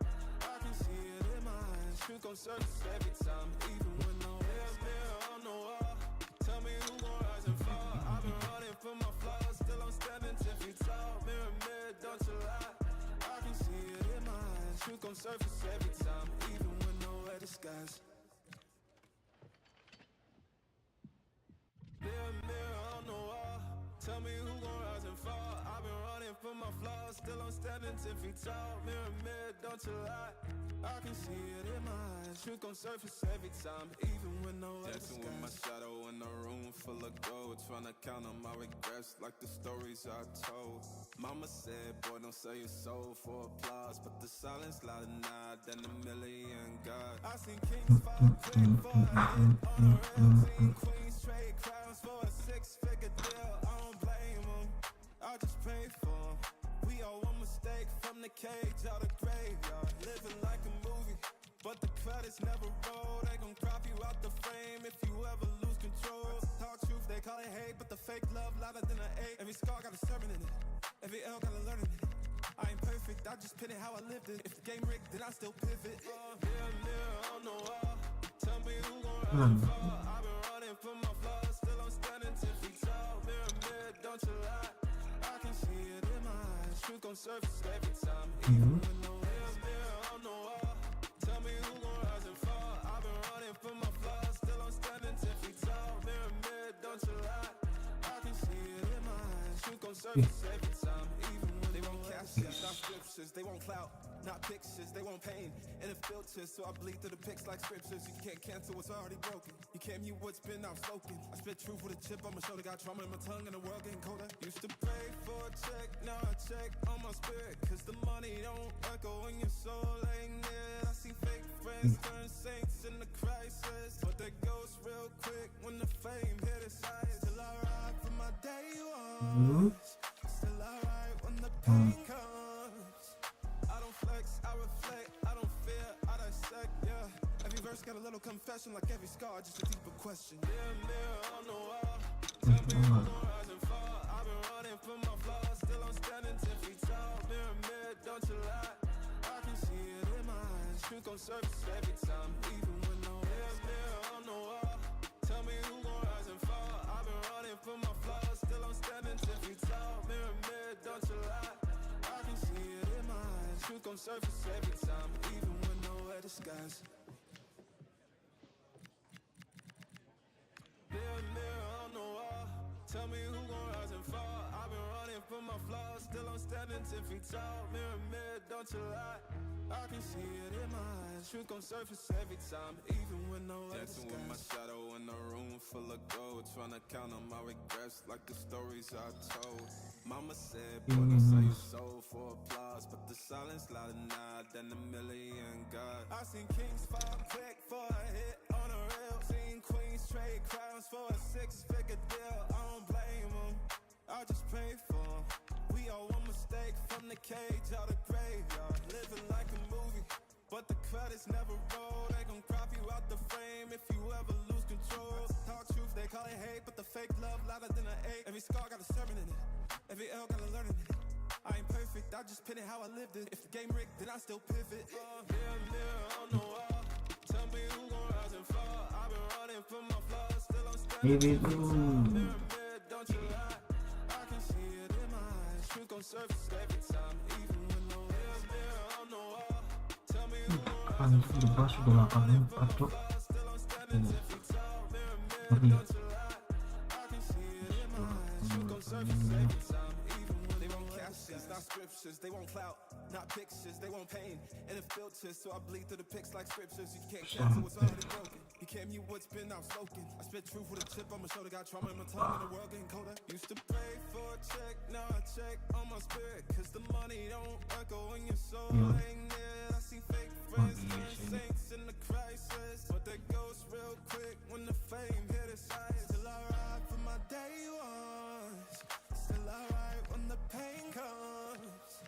I can see it in my eyes. Truth gon' surface every time, even when no mirror on the wall. Tell me who gon' rise and fall. I've been running from my flaws, still I'm standing 10 feet tall. Mirror, don't you lie, I can see it in my eyes. Truth gon' surface every time, even when nowhere disguised. Mirror on the wall, tell me who gon' rise and fall. I've been running from my flaws, still I'm standing 10 feet tall. Mirror, don't you lie, I can see it in my eyes. Truth gon' surface every time, even when no other Dancing with my shadow in a room full of gold, trying to count on my regrets like the stories I told. Mama said, boy, don't sell your soul for applause, but the silence louder now than a million God. I seen kings fall quick for a hit on a real. Seen queens trade crowns for a six-figure deal. I don't blame them, I just pray for them. We all one mistake from the cage out of graveyard. Living like a movie, but the credits never roll. They gon' crop you out the frame if you ever lose control. Talk truth, they call it hate, but the fake love louder than an ache. Every scar got a sermon in it, every L got a learning in it. I ain't perfect, I just pin it how I lived it. If the game rigged, then I still pivot. Mirror on the wall, tell me who gon' rise and fall. I've been running from my flaws, still I'm standing 10 feet tall. Mirror, don't you lie, I can see it in my eyes. Truth gon' surface every time, even when no mirror on the wall. Tell me who gon' rise and fall. I've been running from my flaws, still I'm standing 10 feet tall. Mirror, don't you lie, I can see it in my eyes. Truth gon' surface every time, even when they won't captions, not scriptures. They want clout, not pictures. They want pain and it filters, so I bleed through the pics like scriptures. You can't cancel what's already broken. You can't mute what's been outspoken. I spit truth with a chip on my shoulder. Got trauma in my tongue and the world getting colder. Used to pray for a check, now I check on my spirit, cause the money don't echo when your soul ain't near. I see fake friends turn saints in the crisis, but they ghost real quick when the fame hit its highest. Still I ride for my day ones, still I ride when the pain comes. I don't flex, I reflect, I don't fear, I dissect, yeah. Every verse got a little confession, like every scar, just a deeper question. Mirror on the wall, tell me who gon' rise and fall. I've been running from my flaws, still I'm standing 10 feet tall. Mirror, don't you lie, I can see it in my eyes. Truth gon' surface every time, even when no mirror on the wall. Tell me who gon' rise and fall. I've been running from my flaws, still I'm standing 10 feet tall. Mirror, don't you lie, I can see it in my eyes. Truth gon' surface every time, even when nowhere disguised. Mirror on the wall, tell me who gon' rise and fall. I've been running from my flaws, still I'm standing 10 feet tall. Mirror, don't you lie, I can see it in my eyes. Truth gon' surface every time, even when nowhere Dancing with my disguised. shadow in a room full of gold, trying to count on my regrets like the stories I told. Mama said, boy, don't sell your soul for applause, but the silence louder now than a million God. I seen kings fall quick for a hit on a reel. Seen queens trade crowns for a six-figure deal. I don't blame them, I just pray for them. We all one mistake from the cage out of graveyard. Living like a movie, but the credits never roll. They gon' crop you out the frame if you ever lose control. Talk truth, they call it hate, but the fake love louder than an ache. Every scar got a sermon in it, every L got a learning in it. I ain't perfect, I just pin it how I lived it. If the game rigged, then I still pivot. Mirror on the wall, tell me who gon' rise and fall. I've been running from my flaws, still I'm standing 10 feet tall. Mirror, don't you lie, I can see it in my eyes. Truth gon' surface every time, even when no mirror on the wall. Tell me who gon' rise and fall. I've been running from my flaws, still I'm standing 10 feet tall. Mirror, don't you lie, I can see it in my eyes. Truth gon' surface every time, even when they won't catch it. captions, not scriptures. They want clout, not pictures. They want pain and it filters, so I bleed through the pics like scriptures. You can't cancel what's already broken. You can't mute what's been outspoken. I spit truth with a chip on my shoulder. Got trauma in my tongue and the world getting colder. Used to pray for a check, now I check on my spirit, cause the money don't echo when your soul ain't near. I see fake friends turn saints in the crisis, but they ghost real quick when the fame hit its highest. Still I ride for my day ones, still I ride when the pain comes.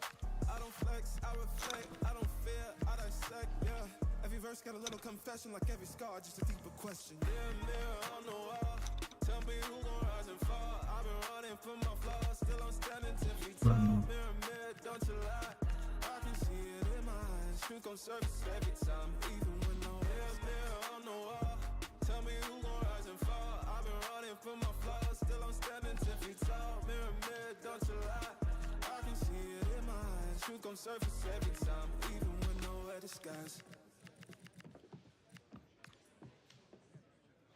I don't flex, I reflect, I don't fear, I dissect, yeah. Every verse got a little confession, like every scar, just a deeper question. Mirror, mirror on the wall, tell me who gon' rise and fall. I've been running from my flaws, still I'm standing 10 feet tall. Mirror, mirror, don't you lie, I can see it in my eyes. Truth gon' surface every time, even when no mirror, mirror on the wall, tell me who gon' rise and fall. I've been running from my flaws, still I'm standing 10 feet tall. Mirror, mirror, don't you lie, I can see it in my eyes. Truth gon' surface every time, even when nowhere disguise.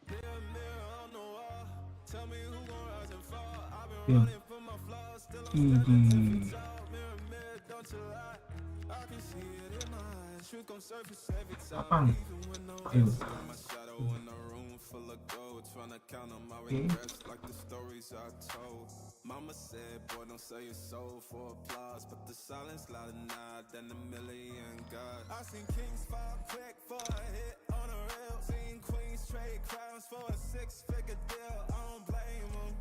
Mirror, mirror on the wall, tell me who gon' rise and fall. I've been running from my flaws, still I'm standing 10 feet tall. Mirror, mirror, don't you lie, I can see it in my eyes. Truth gon' surface every time, even when nowhere disguise. My shadow in a room full of gold, tryna count on my regrets like the stories I told. Mama said, boy, don't sell your soul for applause, but the silence louder now than a million gods. I seen kings fall quick for a hit on a reel, seen queens trade crowns for a 6-figure deal. I don't blame them,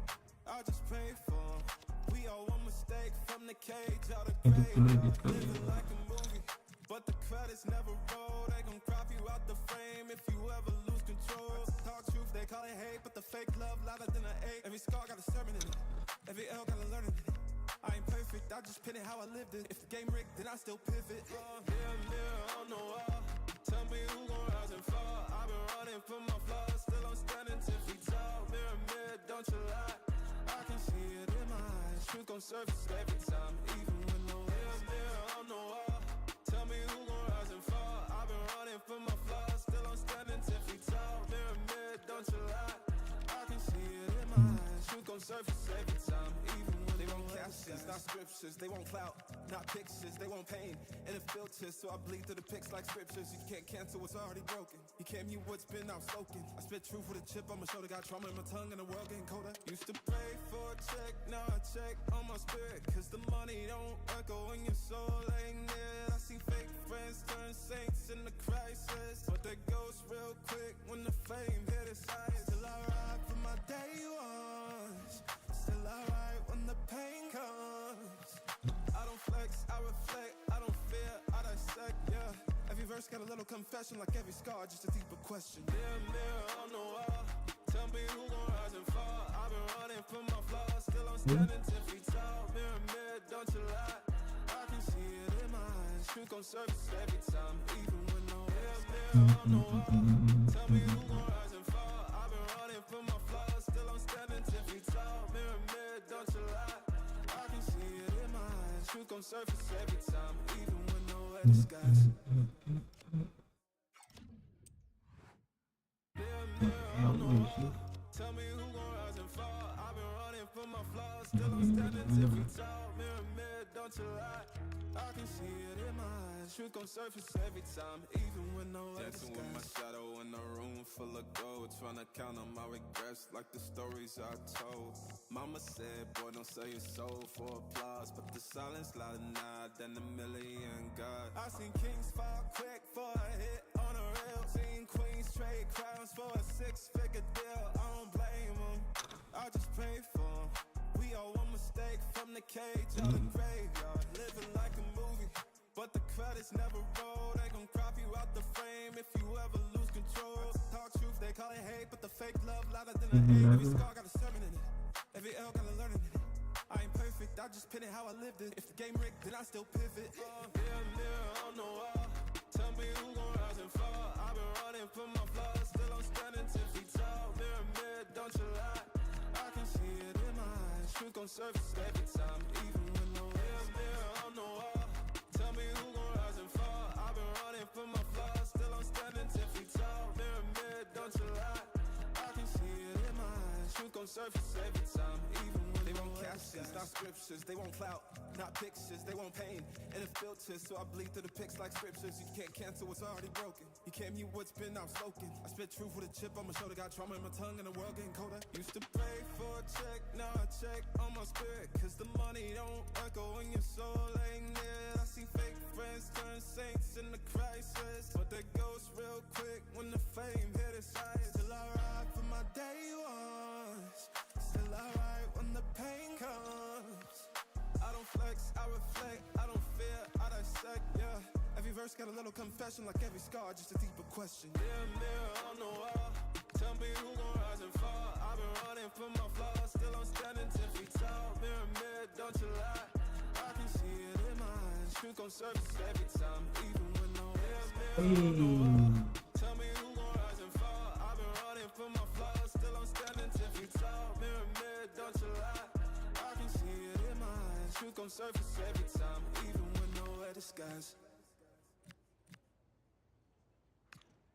I just pray for them. We all one mistake from the cage out of grave, living like a movie, but the credits never roll. They gon' crop you out the frame if you ever lose control. Talk truth, they call it hate, but the fake love louder than an ache. Every scar got a sermon in it, every L got a learning in it. I ain't perfect, I just pin it how I lived it. If the game rigged, then I still pivot. Mirror, mirror on the wall, tell me who gon' rise and fall. I've been running from my flaws, still I'm standing 10 feet tall. Mirror, mirror, don't you lie, I can see it in my eyes. Truth gon' surface every time, even when no mirror, mirror on the wall, tell me who gon' rise and fall. I've been running from my flaws, still I'm standing 10 feet tall. Mirror, mirror, don't you lie, I can see it in my eyes. Truth gon' surface every time, even when they want captions, not scriptures. They want clout, not pictures. They want pain and it filters, so I bleed through the pics like scriptures. You can't cancel what's already broken. You can't mute what's been outspoken. I spit truth with a chip on my shoulder. Got trauma in my tongue and the world getting colder. Used to pray for a check, now I check on my spirit, cause the money don't echo when your soul ain't near. I see fake friends turn saints in the crisis, but they ghost real quick when the fame hit its highest. Still I ride for my day ones, still I ride when the pain comes. I don't flex, I reflect, I don't fear, I dissect, yeah. Every verse got a little confession, like every scar, just a deeper question. Mirror, mirror on the wall, tell me who gon' rise and fall. I've been running from my flaws, still I'm standing 10 feet tall. Mirror, mirror, don't you lie, I can see it in my eyes. Truth gon' surface every time, even when no mirror, mirror on the wall, tell me who gon' rise and fall. I've been running from my flaws, still I'm standing 10 feet tall. Mirror, mirror, don't you lie, I can see it in my eyes. Truth gon' surface every time, even when nowhere disguise. Mirror, mirror on the wall, tell me who gon' rise and fall. I've been running from my flaws, still I'm standing 10 feet tall. Mirror, mirror, don't you lie, I can see it in my eyes. Truth gon' surface every time, even when nowhere Dancing with my shadow in a room full of gold, tryna count on my regrets like the stories I told. Mama said, boy, don't sell your soul for applause, but the silence louder now than a million gods. I seen kings fall quick for a hit on a reel, seen queens trade crowns for a 6-figure deal. I don't blame them, I just pray for them. We all one mistake from the cage out the graveyard, living like a movie, but the credits never roll. They gon' crop you out the frame if you ever lose control. Talk truth, they call it hate, but the fake love louder than an hate. Every scar got a sermon in it, every L got a learning in it. I ain't perfect, I just pin it how I lived it. If the game rigged, then I still pivot. Mirror, mirror on the wall, tell me who gon' rise and fall. I've been running from my flaws, still I'm standing 10 feet tall. Mirror, mirror, don't you lie, I can see it in my eyes. Truth gon' surface every time, even when no mirror, mirror on the wall, tell me who gon' rise and fall. I've been running from my flaws, still I'm standing 10 feet tall. Mirror, mirror, don't you lie, I can see it in my eyes. Truth gon' surface every time, even when they want captions, not scriptures, they want clout, not pictures, they want pain and it filters, so I bleed through the pics like scriptures. You can't cancel what's already broken. You can't mute what's been outspoken. I spit truth with a chip on my shoulder, got trauma in my tongue and the world getting colder. Used to pray for a check, now I check on my spirit, cause the money don't echo in your soul ain't near. I see fake friends turn saints in the crisis, but they ghost real quick when the fame hit its highest. Still I ride for my day ones, still I ride when the pain comes. I don't flex, I reflect, I don't fear, I dissect, yeah. Every verse got a little confession, like every scar, just a deeper question. Mirror, mirror on the wall, tell me who gon' rise and fall. I've been running from my flaws, still I'm standing 10 feet tall. Mirror, mirror, don't you lie, I can see it in my eyes. Truth gon' surface every time, even when no mirror, mirror on the wall. Tell me who gon' rise and fall. I've been running from my flaws, still I'm standing 10 feet tall. Mirror, mirror, don't you lie, I can see it in my eyes. Truth gon' surface every time, even when nowhere disguise.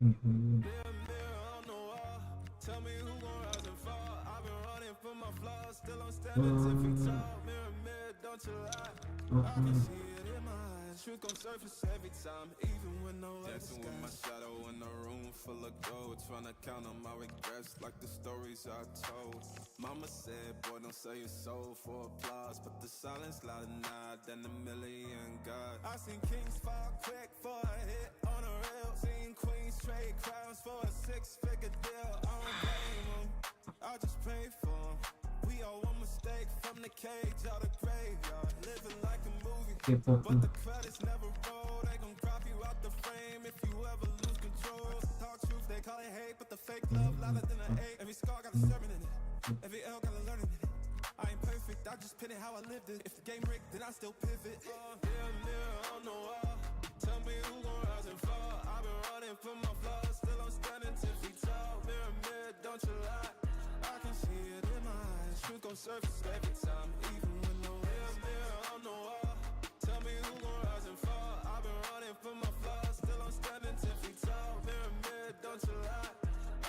Mirror, mirror on the wall, tell me who gon' rise and fall. I've been running from my flaws, still I'm standing 10 feet tall. Mirror, mirror, don't you lie, I can see it in my eyes. Truth gon' surface every time, even when nowhere disguise. Dancing with my shadow in a room full of gold, trying to count on my regrets like the stories I told. Mama said, boy, don't sell your soul for applause, but the silence louder now than a million God. I seen kings fall quick for a hit on a rail, seen queens trade crowns for a 6-figure deal. I don't blame them, I just pray for them. We all one mistake from the cage out of graveyard, living like a movie, but the credits never roll. They gon' crop you out the frame if you ever lose control. Talk truth, they call it hate, but the fake love louder than an ache. Every scar got a sermon in it, every L got a learning in it. I ain't perfect, I just pin it how I lived it. If the game rigged, then I still pivot. Mirror, mirror on the wall, tell me who gon' rise and fall. I've been running from my flaws, still I'm standing 10 feet tall. Mirror, mirror, don't you lie, I can see it in my eyes. Truth gon' surface every time, even when no mirror, mirror on the wall, tell me who gon' rise and fall. I've been running from my flaws, still I'm standing 10 feet tall. Mirror, mirror, don't you lie,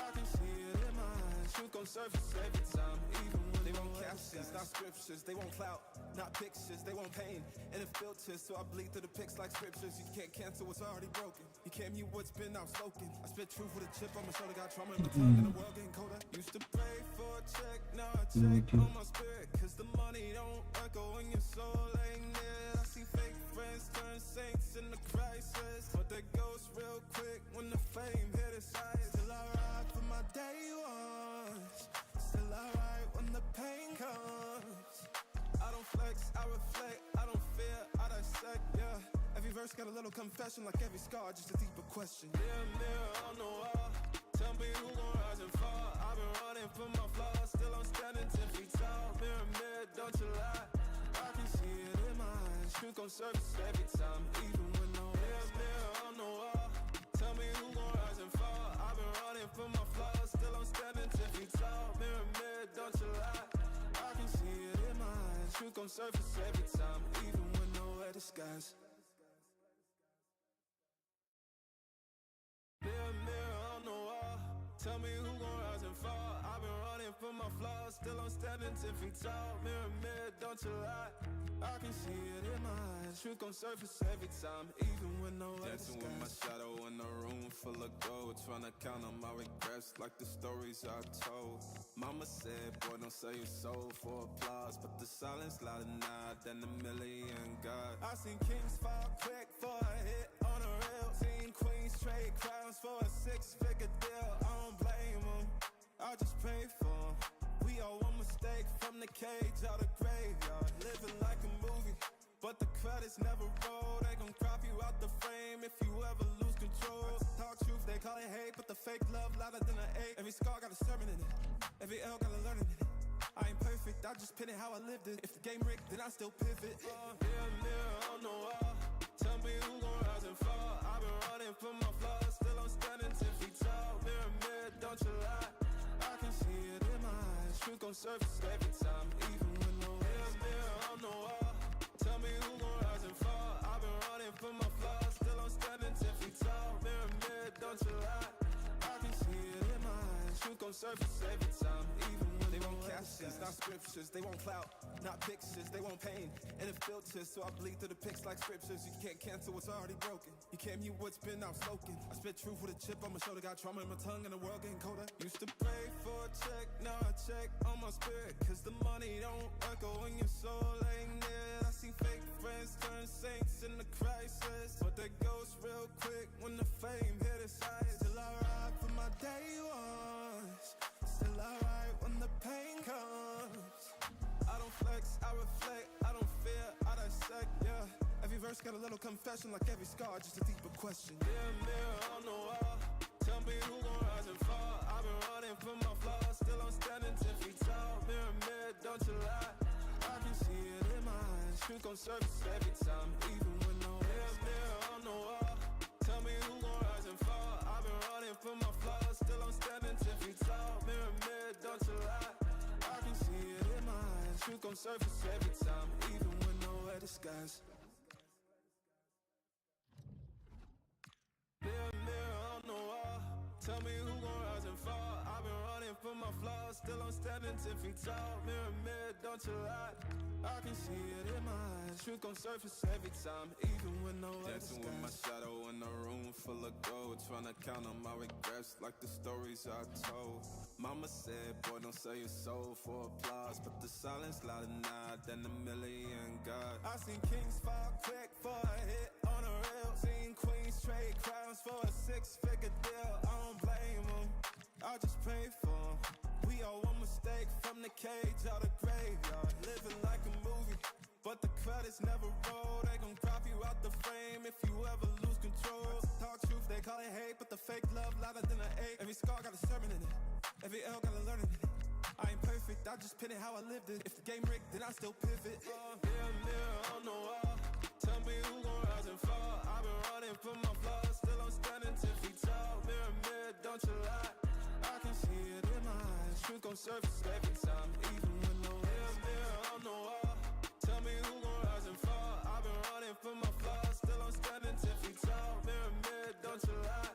I can see it in my eyes. Truth gon' surface every time, even when they want captions, not scriptures, they want clout, not pictures, they want pain and it filters, so I bleed through the pics like scriptures. You can't cancel what's already broken. You can't mute what's been outspoken. I spit truth with a chip on my shoulder, got trauma in my tongue and the world getting colder. Used to pray for a check, now I check on my spirit, cause the money don't echo in your soul ain't near. I see fake friends turn saints in the crisis, but they ghost real quick when the fame hit its highest. Still I ride for my day ones, still I ride when the pain comes. I don't flex, I reflect, I don't fear, I dissect, yeah. Every verse got a little confession, like every scar, just a deeper question. Mirror, mirror on the wall, tell me who gon' rise and fall. I've been running from my flaws, still I'm standing 10 feet tall. Mirror, mirror, don't you lie, I can see it in my eyes. Truth gon' surface every time, even when no mirror, mirror on the wall, tell me who gon' rise and fall. I've been running from my flaws, still I'm standing 10 feet tall. Mirror, mirror, don't you lie, I can see it in my eyes. Truth gon' surface every time, even when nowhere disguise. Mirror, mirror on the wall, tell me who gon' rise and fall. I've been running from my flaws, still I'm standing 10 feet tall. Mirror, mirror, don't you lie, I can see it in my eyes. Truth gon' surface every time, even when nowhere Dancing with my disguise. shadow in a room full of gold, trying to count on my regrets like the stories I told. Mama said, boy, don't sell your soul for applause, but the silence louder now than a million God. I seen kings fall quick for a hit on a rail, seen queens trade crowns for a 6-figure deal. I don't blame them, I just pray for them. We all one mistake from the cage out of graveyard, living like a movie, but the credits never roll. They gon' crop you out the frame if you ever lose control. Talk truth, they call it hate, but the fake love louder than an ache. Every scar got a sermon in it, every L got a learning in it. I ain't perfect, I just pin it how I lived it. If the game rigged, then I still pivot. Mirror, mirror on the wall, tell me who gon' rise and fall. I've been running from my flaws, still I'm standing 10 feet tall. Mirror, mirror, don't you lie, I can see it in my eyes. Truth gon' surface every time, even when no mirror, mirror on the wall, tell me who gon' rise and fall. I've been running from my flaws, still I'm standing 10 feet tall. Mirror, mirror, don't you lie, I can see it in my eyes. Truth gon' surface every time, even when they won't catch it. captions, not scriptures. They want clout, not pictures. They want pain and it filters, so I bleed through the pics like scriptures. You can't cancel what's already broken. You can't mute what's been outspoken. I spit truth with a chip on my shoulder. Got trauma in my tongue and the world getting colder. Used to pray for a check, now I check on my spirit, cause the money don't echo when your soul ain't near. I see fake friends turn saints in the crisis, but they ghost real quick when the fame hit its highest. Still I ride for my day ones, still I ride when the pain comes. I don't flex, I reflect, I don't fear, I dissect, yeah. Every verse got a little confession, like every scar, just a deeper question. Mirror on the wall, tell me who gon' rise and fall. I've been running from my flaws, still I'm standing 10 feet tall. Mirror, don't you lie, I can see it in my eyes. Truth gon' surface every time, even when no mirror on the wall, tell me who gon' rise and fall. I've been running from my flaws, still I'm standing 10 feet tall. Mirror, don't you lie, I can see it in my eyes. Truth gon' surface every time, even when nowhere disguise. Mirror on the wall, tell me who gon' rise and fall. I've been running from my flaws, still I'm standing 10 feet tall. Mirror, don't you lie, I can see it in my eyes. Truth gon' surface every time, even when nowhere Dancing with my shadow in a room full of gold, trying to count on my regrets like the stories I told. Mama said, boy, don't sell your soul for applause, but the silence louder now than a million God. I seen kings fall quick for a hit on a reel. Seen queens trade crowns for a 6-figure deal. I don't blame them, I just pray for them. We all one mistake from the cage out of graveyard. Living like a movie, but the credits never roll. They gon' crop you out the frame if you ever lose control. Talk truth, they call it hate, but the fake love louder than an ache. Every scar got a sermon in it, every L got a learning in it. I ain't perfect, I just pin it how I lived it. If the game rigged, then I still pivot. Mirror on the wall, tell me who gon' rise and fall. I've been running from my flaws, still I'm standing 10 feet tall. Mirror, don't you lie, I can see it in my eyes. Truth gon' surface every time, even when no mirror on the wall, tell me who gon' rise and fall. I've been running from my flaws, still I'm standing 10 feet tall. Mirror, don't you lie,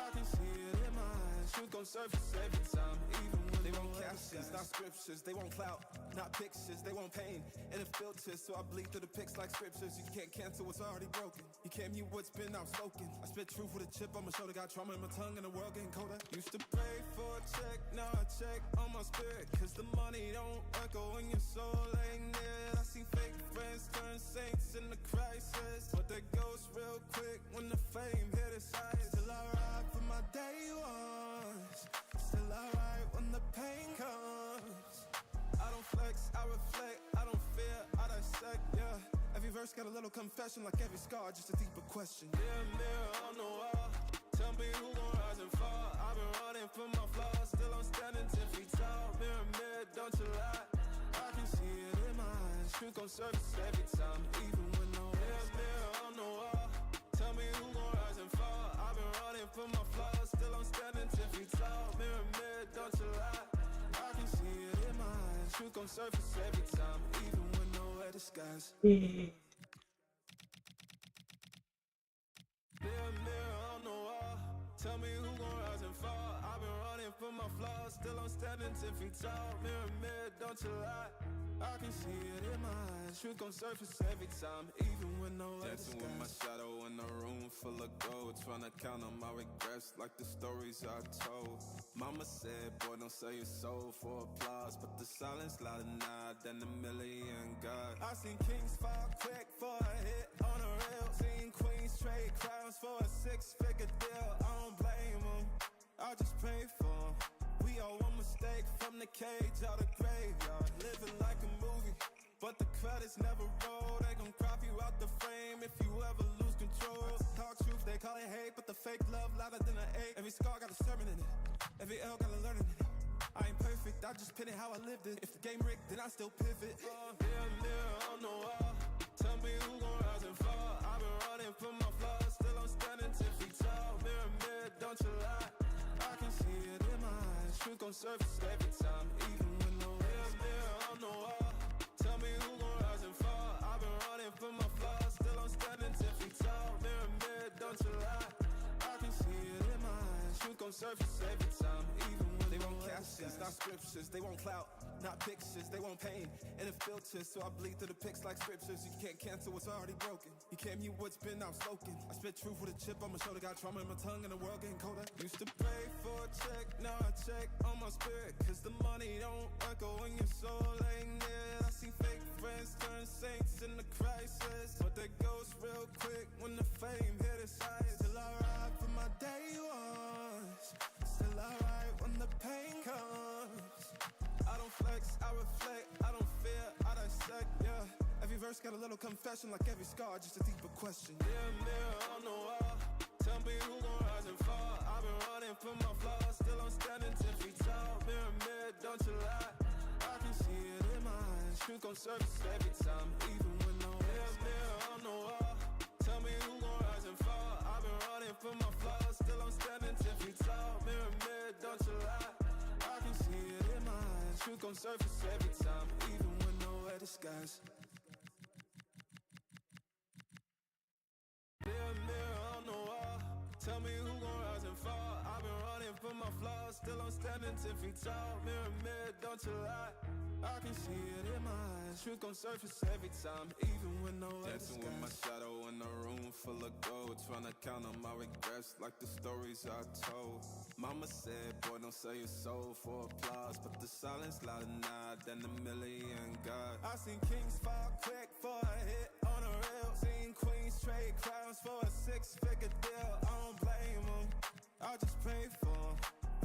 I can see it in my eyes. Truth gon' surface every time, even when they want captions, not scriptures. They want clout, not pictures. They want pain and it filters, so I bleed through the pics like scriptures. You can't cancel what's already broken. You can't mute what's been outspoken. I spit truth with a chip on my shoulder. Got trauma in my tongue and the world getting colder. Used to pray for a check, now I check on my spirit, cause the money don't echo when your soul ain't near. I see fake friends turn saints in the crisis, but they ghost real quick when the fame hit its highest. Still I ride for my day ones, still I ride when the pain comes. I don't flex, I reflect, I don't fear, I dissect, yeah. Every verse got a little confession, like every scar, just a deeper question. Mirror on the wall, tell me who gon' rise and fall. I've been running from my flaws, still I'm standing 10 feet tall. Mirror, don't you lie, I can see it in my eyes. Truth gon' surface every time, even when no mirror on the wall, tell me who gon' rise and fall. I've been running from my flaws, still I'm standing 10 feet tall. Mirror, don't you lie, I can see it in my eyes. Truth gon' surface every time, even when nowhere disguise. Mirror on the wall, tell me who gon' rise and fall. I've been running from my flaws, still I'm standing 10 feet tall. Mirror, don't you lie, I can see it in my eyes. Truth gon' surface every time, even when nowhere Dancing with my disguise. shadow in a room full of gold, trying to count on my regrets like the stories I told. Mama said, boy, don't sell your soul for applause, but the silence louder now than a million God. I seen kings fall quick for a hit on a reel. Seen queens trade crowns for a 6-figure deal. I don't blame them, I just pray for them. We all one mistake from the cage out of graveyard. Living like a movie, but the credits never roll. They gon' crop you out the frame if you ever lose control. Talk truth, they call it hate, but the fake love louder than an ache. Every scar got a sermon in it, every L got a learning in it. I ain't perfect, I just pin it how I lived it. If the game rigged, then I still pivot. Mirror on the wall, tell me who gon' rise and fall. I've been running from my flaws, still I'm standing 10 feet tall. Mirror, don't you lie, I can see it in my eyes. Truth gon' surface every time, even when no mirror on the wall, tell me who gon' rise and fall. I've been running from my flaws, still I'm standing 10 feet tall. Mirror, don't you lie, I can see it in my eyes. Truth gon' surface every time, even when they want captions, not scriptures. They want clout, not pictures, they want pain and a filter, so I bleed through the pics like scriptures. You can't cancel what's already broken. You can't mute what's been outspoken. I spit truth with a chip on my shoulder, got trauma in my tongue and the world getting colder. Used to pray for a check, now I check on my spirit, cause the money don't echo when your soul ain't near. I see fake friends turn saints in the crisis, but they ghost real quick when the fame hit its highest. Still I ride for my day ones, still I ride when the pain comes. I don't flex, I reflect, I don't fear, I dissect, yeah. Every verse got a little confession, like every scar, just a deeper question. Mirror on the wall, tell me who gon' rise and fall. I've been running from my flaws, still I'm standing 10 feet tall. Mirror, don't you lie, I can see it in my eyes. Truth gon' surface every time, even when no mirror on the wall, tell me who gon' rise and fall. I've been running from my flaws, still I'm standing 10 feet tall. Mirror, don't you lie, I can see it in my eyes. Truth gon' surface every time, even when nowhere disguise. Mirror on the wall, tell me who gon' rise and fall. I've been running from my flaws, still I'm standing 10 feet tall. Mirror, don't you lie, I can see it in my eyes. Truth gon' surface every time, even when nowhere Dancing with my shadow in a room full of gold, trying to count on my regrets like the stories I told. Mama said, boy, don't sell your soul for applause, but the silence louder now than a million God. I seen kings fall quick for a hit on a reel. Seen queens trade crowns for a 6-figure deal. I don't blame them, I just pray for them.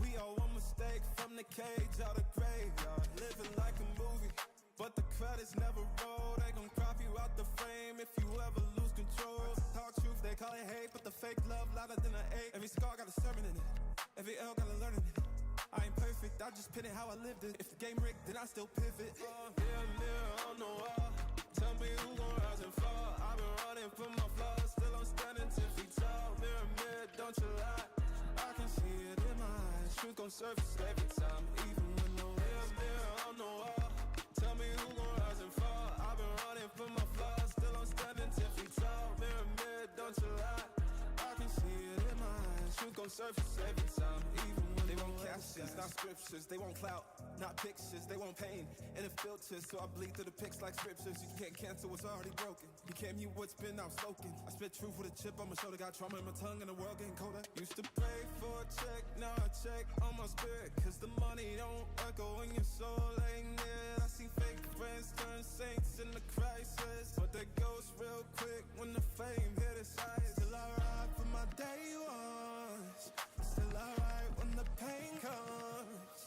We all one mistake from the cage out of graveyard. Living like a movie, but the credits never roll. They gon' crop you out the frame if you ever lose control. Talk truth, they call it hate, but the fake love louder than an 8. Every scar got a sermon in it, every L got a learning in it. I ain't perfect, I just pin it how I lived it. If the game rigged, then I still pivot. Mirror on the wall, tell me who gon' rise and fall. I've been running from my flaws, still I'm standing 10 feet tall. Mirror, don't you lie, I can see it in my eyes. Truth gon' surface every time, even when no mirror on the wall, tell me who gon' rise and fall. I've been running from my flaws, still I'm standing 10 feet tall. Mirror, don't you lie, I can see it in my eyes. Truth gon' surface every time, even when they want captions, not scriptures. They want clout, not pictures. They want pain and a filter, so I bleed through the pics like scriptures. You can't cancel what's already broken. You can't mute what's been outspoken. I spit truth with a chip on my shoulder, got trauma in my tongue and the world getting colder. Used to pray for a check, now I check on my spirit, cause the money don't echo when your soul ain't near. I see fake friends turn saints in the crisis, but they ghost real quick when the fame hit its highest. Still I ride for my day ones, still I ride when the pain comes.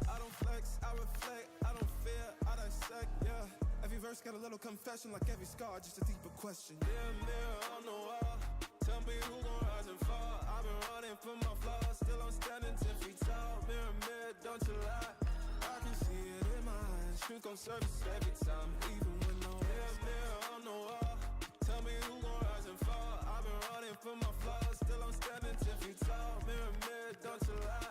I don't flex, I reflect, I don't fear, I dissect, yeah. Every verse got a little confession, like every scar, just a deeper question. Mirror on the wall, tell me who gon' rise and fall. I've been running from my flaws, still I'm standing 10 feet tall. Mirror, don't you lie, I can see it in my eyes. Truth gon' surface every time, even when no mirror on the wall, tell me who gon' rise and fall. I've been running from my flaws, still I'm standing 10 feet tall. Mirror, don't you lie,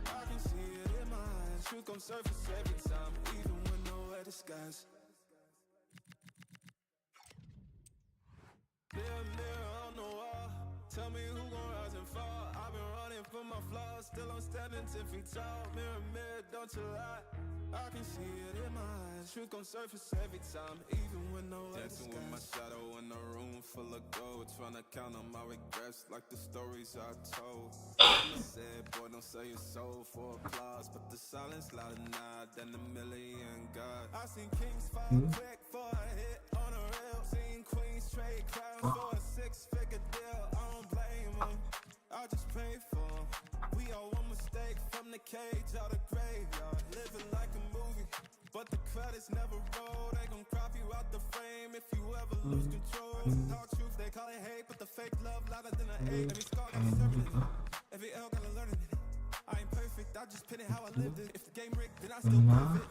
I can see it in my eyes. Truth gon' surface every time, even when nowhere disguise. Mirror on the wall, tell me who gon' rise and fall. I've been running from my flaws, still I'm standing 10 feet tall. Mirror, don't you lie, I can see it in my eyes. Truth gon' surface every time, even when nowhere Dancing with my disguise. shadow in a room full of gold, trying to count on my regrets like the stories I told. Mama said, boy, don't sell your soul for applause, but the silence louder now than a million God. I seen kings fall quick for a hit on a reel. Seen queens trade crowns for a 6-figure deal. I don't blame them, I just pray for them. We all one mistake from the cage out of graveyard. Living like a movie, but the credits never roll. They gon' crop you out the frame if you ever lose control. Talk truth, they call it hate, but the fake love louder than an 8. Every scar got a sermon in it, every L got a learning in it. I ain't perfect, I just pin it how I lived it. If the game rigged, then I still pivot.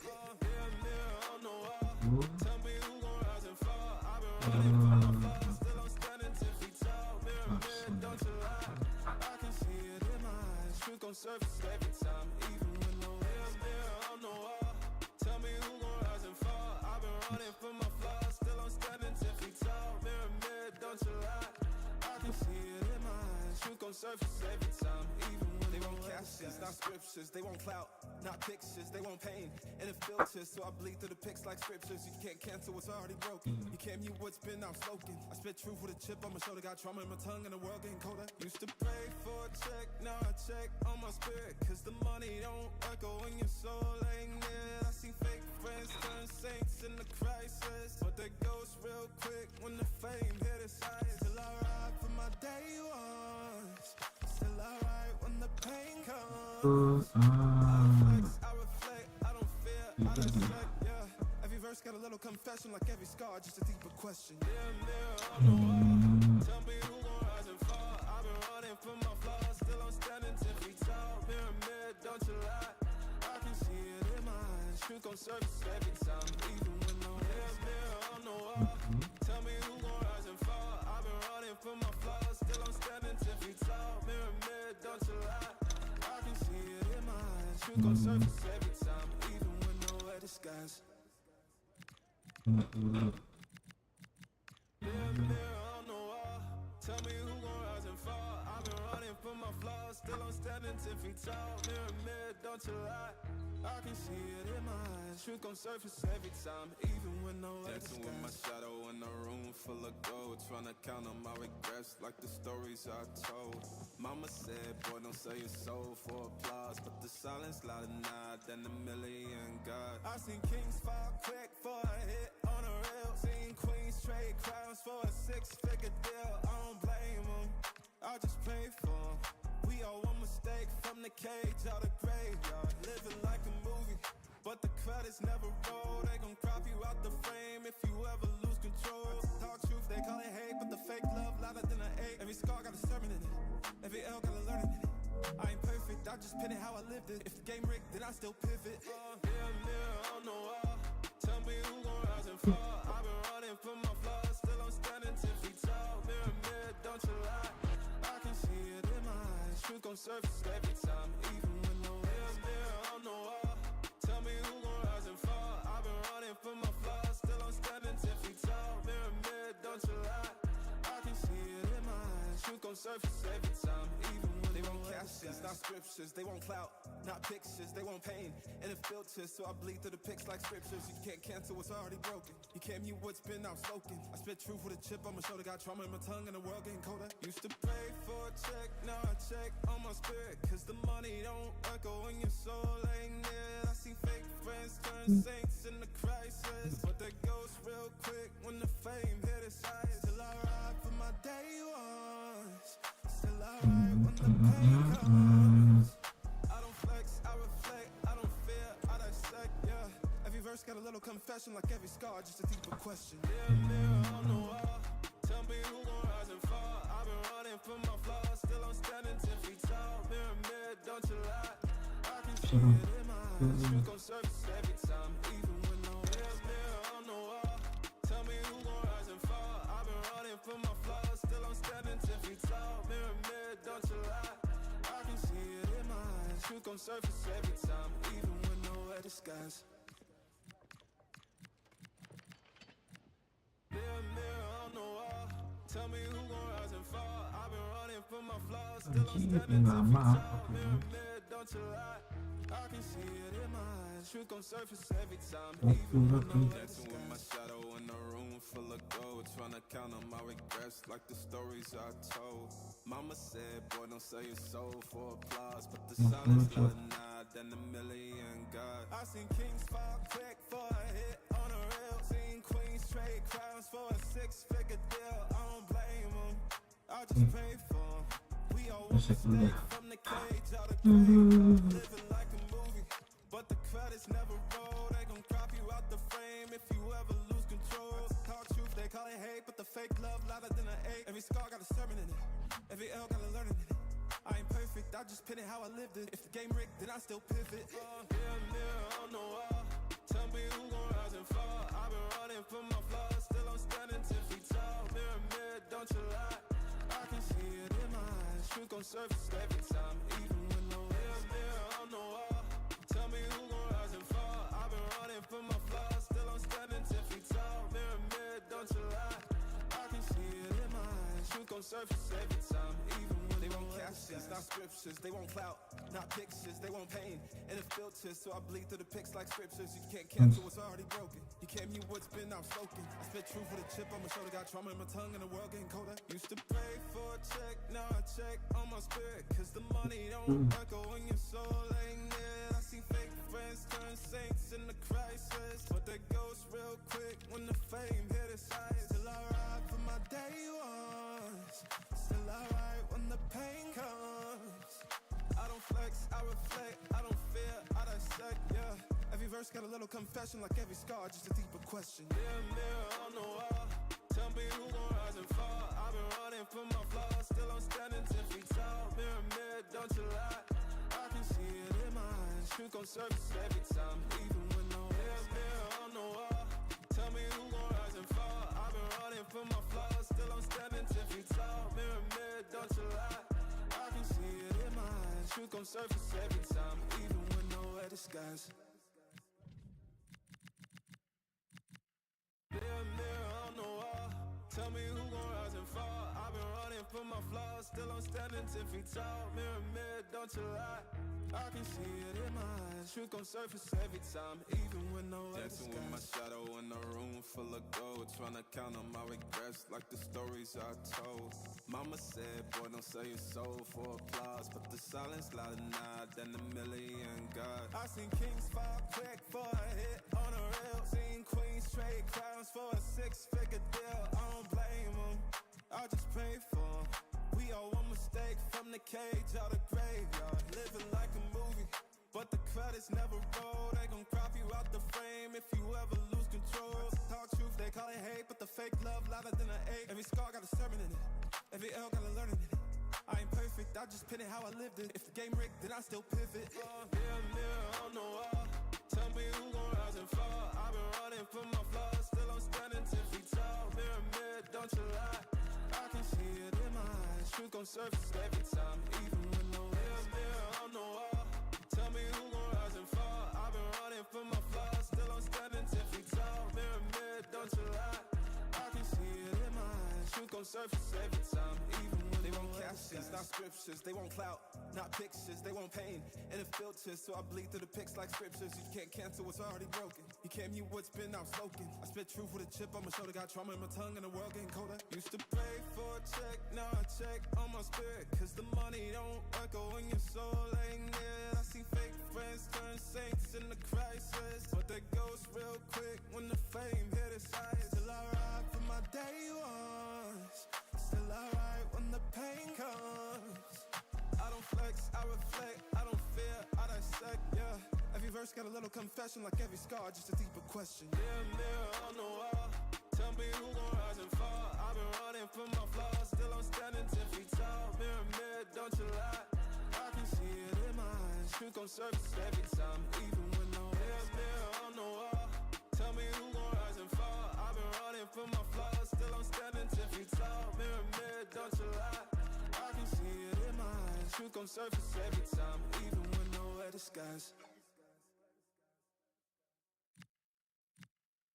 Mirror on the wall, tell me who gon' rise and fall. I've been running from my flaws, still I'm standing 10 feet tall. Mirror, don't you lie, I can see it in my eyes. Truth gon' surface every time, even when no mirror on the wall, tell me who gon' rise and fall. I've been running from my flaws, still I'm standing 10 feet tall. Mirror, don't you lie, I can see it in my eyes. Truth gon' surface every time, even when they want captions, not scriptures. They want clout, not pictures, they want pain and it filters, so I bleed through the pics like scriptures. You can't cancel what's already broken. You can't mute what's been outspoken. I spit truth with a chip on my shoulder, got trauma in my tongue and the world getting colder. Used to pray for a check, now I check on my spirit, cause the money don't echo when your soul ain't near. I see fake friends turn saints in the crisis, but they ghost real quick when the fame hit its highest. Still I ride for my day ones, still I ride when the pain comes. I reflect, I don't fear, I dissect, yeah. Every verse got a little confession, like every scar, just a deeper question. Yeah, mirror on the wall, tell me who gon' rise and fall. I've been running from my flaws, still I'm standing 10 feet tall. Mirror, mirror, don't you lie, I can see it in my eyes. Truth gon' surface every time, even when no mirror on the wall, tell me who gon' rise and fall. I've been running from my flaws, still I'm standing 10 feet tall. Mirror, mirror, don't you lie, I can see it in my eyes. Truth gon' surface every time, even when nowhere disguise. Mirror, mirror on the wall, tell me who gon' rise and fall. I've been running from my flaws, still I'm standing 10 feet tall. Mirror, mirror, don't you lie, I can see it in my eyes. Truth gon' surface every time, even when nowhere Dancing with my shadow in a room full of gold, trying to count on my regrets like the stories I told. Mama said, boy, don't sell your soul for applause, but the silence louder now than a million God. I seen kings fall quick for a hit on a rail, seen queens trade crowns for a 6-figure deal. I don't blame them, I just pray for them. We all one mistake from the cage out of graveyard, living like a movie, but the credits never roll. They gon' crop you out the frame if you ever lose control. Talk truth, they call it hate, but the fake love louder than an 8. Every scar got a sermon in it, every L got a learning in it. I ain't perfect, I just pin it how I lived it. If the game rigged, then I still pivot. Mirror, mirror on the wall, tell me who gon' rise and fall. I've been running from my flaws, still I'm standing 10 feet tall. Mirror, mirror, don't you lie, I can see it in my eyes. Truth gon' surface every time, even when no mirror on the wall, tell me who gon' rise and fall. I've been running from my flaws, still I'm standing 10 feet tall. Mirror, mirror, don't you lie, I can see it in my eyes. Truth gon' surface every time, even when they want captions, not scriptures. They want clout, not pictures. They want pain and it filters, so I bleed through the pics like scriptures. You can't cancel what's already broken. You can't mute what's been outspoken. I spit truth with a chip on my shoulder, got trauma in my tongue and the world getting colder. Used to pray for a check, now I check on my spirit, cause the money don't echo when your soul ain't near. I see fake friends turn saints in the crisis, but they ghost real quick when the fame hit its highest. Still I ride for my day ones, still I ride when the pain comes. I don't flex, I reflect, I don't fear, I dissect, yeah. Every verse got a little confession, like every scar, just a deeper question. Mirror, mirror on the wall, tell me who gon' rise and fall. I've been running from my flaws, still I'm standing 10 feet tall. Mirror, mirror, don't you lie, I can see it in my eyes. Truth gon' surface every time, even when no mirror on the wall, tell me who gon' rise and fall. I've been running from my flaws, still I'm standing 10 feet tall. Mirror, mirror, don't you lie, I can see it in my eyes. Truth gon' surface every time, even when nowhere disguise. Mirror, mirror on the wall, tell me who gon' rise and fall. I've been running from my flaws, still I'm standing 10 feet tall. Mirror, mirror, don't you lie, I can see it in my eyes. Truth gon' surface every time, even when nowhere Dancing with my disguise. shadow in a room full of gold, trying to count on my regrets like the stories I told. Mama said, boy, don't sell your soul for applause, but the silence louder now than a million God. I seen kings fall quick for a hit on a rail, seen queens trade crowns for a 6-figure deal. I don't blame them, I just pray for them. We all one mistake from the cage out of graveyard, living like a movie, but the credits never roll. They gon' crop you out the frame if you ever lose control. Talk truth, they call it hate, but the fake love louder than an 8. Every scar got a sermon in it, every L got a learning in it. I ain't perfect, I just pin it how I lived it. If the game rigged, then I still pivot. Mirror, mirror on the wall, tell me who gon' rise and fall. I've been running from my flaws, still I'm standing 10 feet tall. Mirror, mirror, don't you lie, I can see it in my eyes. Truth gon' surface every time, even when no mirror on the wall, tell me who gon' rise and fall. I've been running from my flaws, still I'm standing 10 feet tall. Mirror, mirror, don't you lie, I can see it in my eyes. Truth gon' surface every time, even when they won't catch captions, not scriptures. They want clout, not pictures. They want pain and the filters. So I bleed through the pics like scriptures. You can't cancel what's already broken. You can't mute what's been outspoken. I spit truth with a chip on my shoulder. Got trauma in my tongue and the world getting colder. Used to pray for a check, now I check on my spirit. Cause the money don't echo when your soul ain't near. I see fake friends turn saints in the crisis, but they ghost real quick when the fame hit its eyes. Still I ride for my day ones. Still I ride when the pain comes. I don't flex, I reflect, I don't fear, I dissect, yeah. Every verse got a little confession, like every scar, just a deeper question. Mirror on the wall, tell me who gon' rise and fall. I've been running from my flaws, still I'm standing 10 feet tall. Mirror, don't you lie, I can see it in my eyes. Truth gon' surface every time, even when no mirror on the wall, tell me who gon' rise and fall. I've been running from my flaws, still I'm standing 10 feet tall. Mirror, don't you lie, I can see it in my eyes. Truth gon' surface every time, even when nowhere disguise. Mirror on the wall, tell me who gon' rise and fall. I've been running from my flaws, still I'm standing 10 feet tall. Mirror, don't you lie, I can see it in my eyes. Truth gon' surface every time, even when nowhere Dancing with my shadow in a room full of gold, trying to count on my regrets like the stories I told. Mama said, boy, don't sell your soul for applause, but the silence louder now than a million God. I seen kings fall quick for a hit on a reel. Seen queens trade crowns for a 6-figure deal. I don't blame them, I just pray for them. We all one mistake from the cage out of graveyard. Living like a movie, but the credits never roll. They gon' crop you out the frame if you ever lose control. Talk truth, they call it hate, but the fake love louder than an 8. Every scar got a sermon in it, every L got a learning in it. I ain't perfect, I just pin it how I lived it. If the game rigged, then I still pivot. Mirror on the wall, tell me who gon' rise and fall. I've been running from my flaws, still I'm standing 10 feet tall. Mirror, don't you lie, I can see it in my eyes. Truth gon' surface every time, even when no mirror on the wall, tell me who gon' rise and fall. I've been running from my flaws, still I'm standing 10 feet tall. Mirror, don't you lie, I can see it in my eyes. Truth gon' surface every time, even when they want captions, not scriptures. They want clout, not pictures. They want pain and the filters. So I bleed through the pics like scriptures. You can't cancel what's already broken. You can't mute what's been outspoken. I spit truth with a chip on my shoulder. Got trauma in my tongue and the world getting colder. Used to pray for a check, now I check on my spirit. Cause the money don't echo when your soul ain't near. I see fake friends turn saints in the crisis, but they ghost real quick when the fame hit its eyes. Still I ride for my day ones. Still I ride when the pain comes. I don't flex, I reflect, I don't fear, I dissect, yeah. Every verse got a little confession, like every scar, just a deeper question. Mirror on the wall, tell me who gon' rise and fall. I've been running from my flaws, still I'm standing 10 feet tall. Mirror, don't you lie, I can see it in my eyes. Truth gon' surface every time, even when no mirror on the wall, tell me who gon' rise and fall. I've been running from my flaws, still I'm standing 10 feet tall. Mirror, don't you lie, I can see it in my eyes. Truth gon' surface every time, even when nowhere disguise.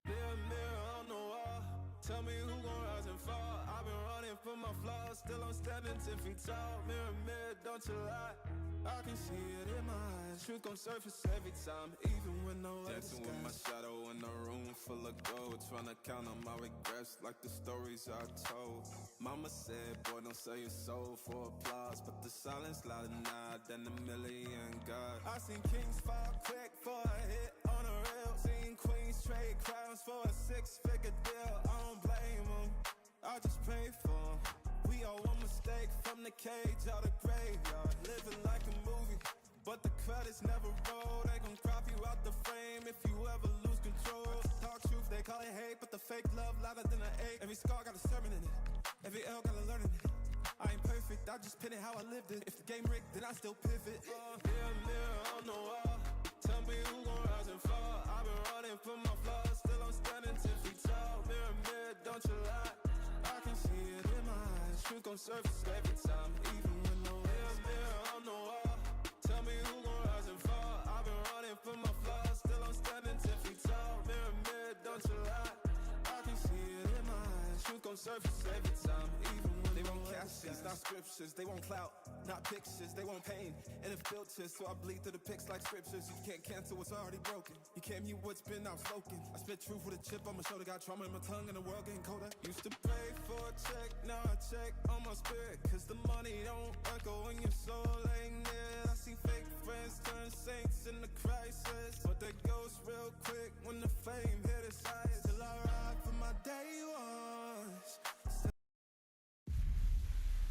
Mirror on the wall, tell me who gon' rise and fall. I've been running from my flaws, still I'm standing 10 feet tall. Mirror, don't you lie, I can see it in my eyes. Truth gon' surface every time, even when nowhere Dancing with my disguise. shadow in a room full of gold, trying to count on my regrets like the stories I told. Mama said, boy, don't sell your soul for applause, but the silence louder now than a million God. I seen kings fall quick for a hit on a reel. Seen queens trade crowns for a 6-figure deal. I don't blame them, I just pray for them. We all one mistake from the cage out of graveyard. Living like a movie, but the credits never roll. They gon' crop you out the frame if you ever lose control. Talk truth, they call it hate, but the fake love louder than an 8. Every scar got a sermon in it, every L got a learning in it. I ain't perfect, I just pin it how I lived it. If the game rigged, then I still pivot. Mirror on the wall, tell me who gon' rise and fall. I've been running from my flaws, still I'm standing 10 feet tall. Mirror, don't you lie, I can see it in my eyes. Truth gon' surface every time, even when no mirror on the wall, tell me who gon' rise and fall. I've been running from my flaws, still I'm standing 10 feet tall. Mirror, don't you lie, I can see it in my eyes. Truth gon' surface every time, even when They want cashes, not scriptures. They want clout, not pictures. They want pain and it filters. So I bleed through the pics like scriptures. You can't cancel what's already broken. You can't mute what's been outspoken. I spit truth with a chip on my shoulder. Got trauma in my tongue and the world getting colder. Used to pray for a check, now I check on my spirit. Cause the money don't echo when your soul ain't near. I see fake friends turn saints in the crisis, but they ghost real quick when the fame hit its highest. Till I ride for my day ones.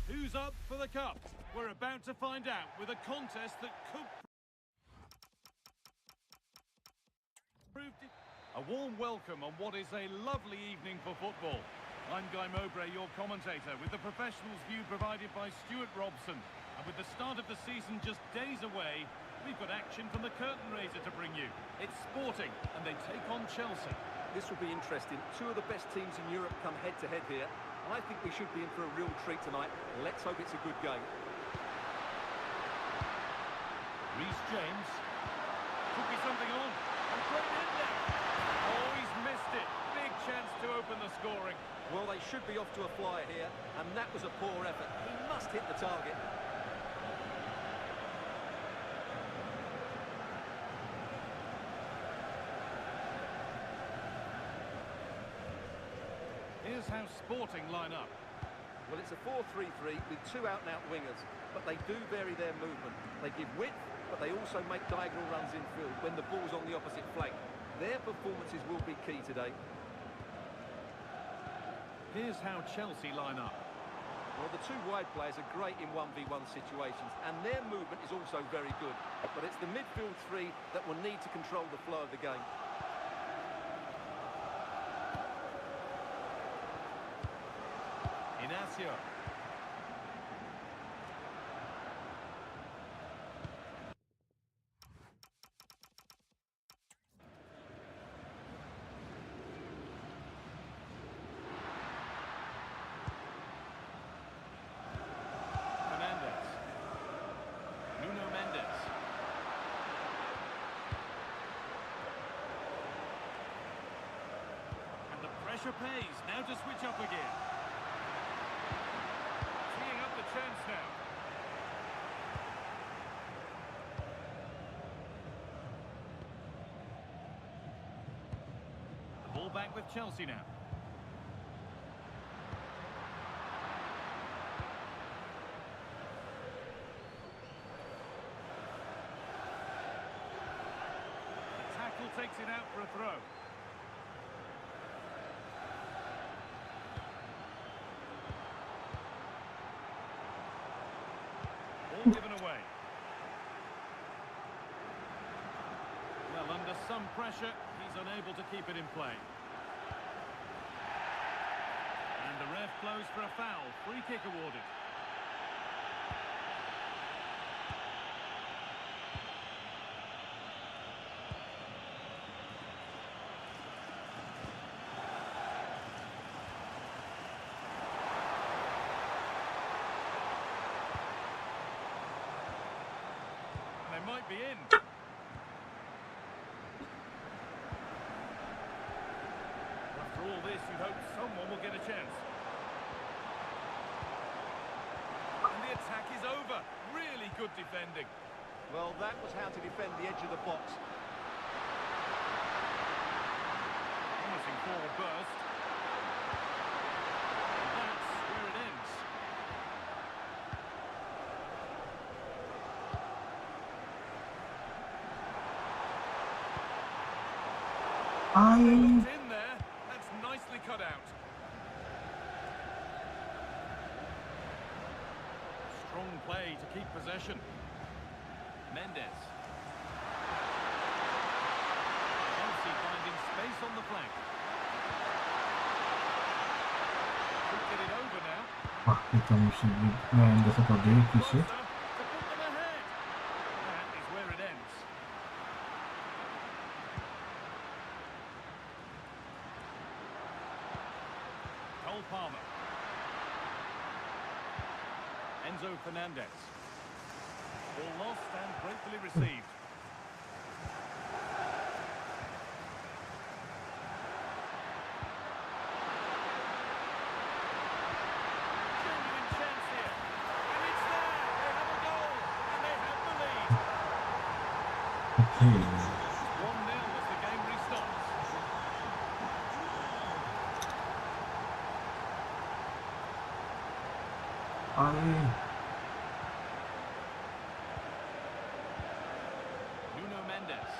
Who's up for the cup? We're about to find out with a contest that could prove it. A warm welcome on what is a lovely evening for football. I'm Guy Mowbray, your commentator, with the professionals' view provided by Stuart Robson. And with the start of the season just days away, we've got action from the curtain raiser to bring you. It's Sporting, and they take on Chelsea. This will be interesting. Two of the best teams in Europe come head-to-head here. I think we should be in for a real treat tonight. Let's hope it's a good game. Reece James. Could be something on. And played in there. Oh, he's missed it. Big chance to open the scoring. Well, they should be off to a flyer here, and that was a poor effort. He must hit the target. Here's how Sporting line up. Well, it's a 4-3-3 with two out-and-out wingers, but they do vary their movement. They give width, but they also make diagonal runs in field when the ball's on the opposite flank. Their performances will be key today. Here's how Chelsea line up. Well, the two wide players are great in 1v1 situations, and their movement is also very good. But it's the midfield three that will need to control the flow of the game. Inacio. Pressure pays, now to switch up again. Teeing up the chance now. The ball back with Chelsea now. The tackle takes it out for a throw. Given away. Well, under some pressure, he's unable to keep it in play. And the ref blows for a foul. Free kick awarded. Might be in. After all this, you'd hope someone will get a chance. And the attack is over. Really good defending. Well, that was how to defend the edge of the box. Promising forward burst. And that's where it ends. In there, that's nicely cut out. Strong play to keep possession. Mendes. Chelsea finding space on the flank. Could get it over now. Wah, kita mesti main ke satu deki sih. To put them ahead. That is where it ends. Palmer. Enzo Fernandez. Ball lost and gratefully received. Genuine 1-0 as the game restarts. Nuno Mendes.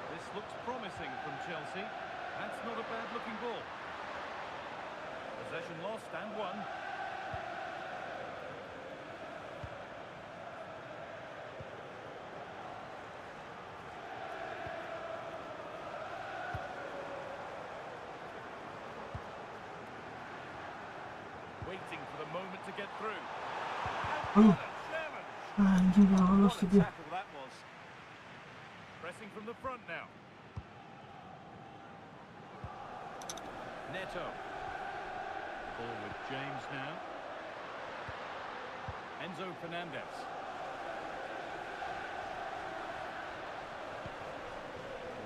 This looks promising from Chelsea. That's not a bad looking ball. Possession lost and won. Waiting for the moment to get through. And what a challenge! Anjing, gak lolos What a dia. tackle that was. Pressing from the front now. Neto. Ball with James now. Enzo Fernandez.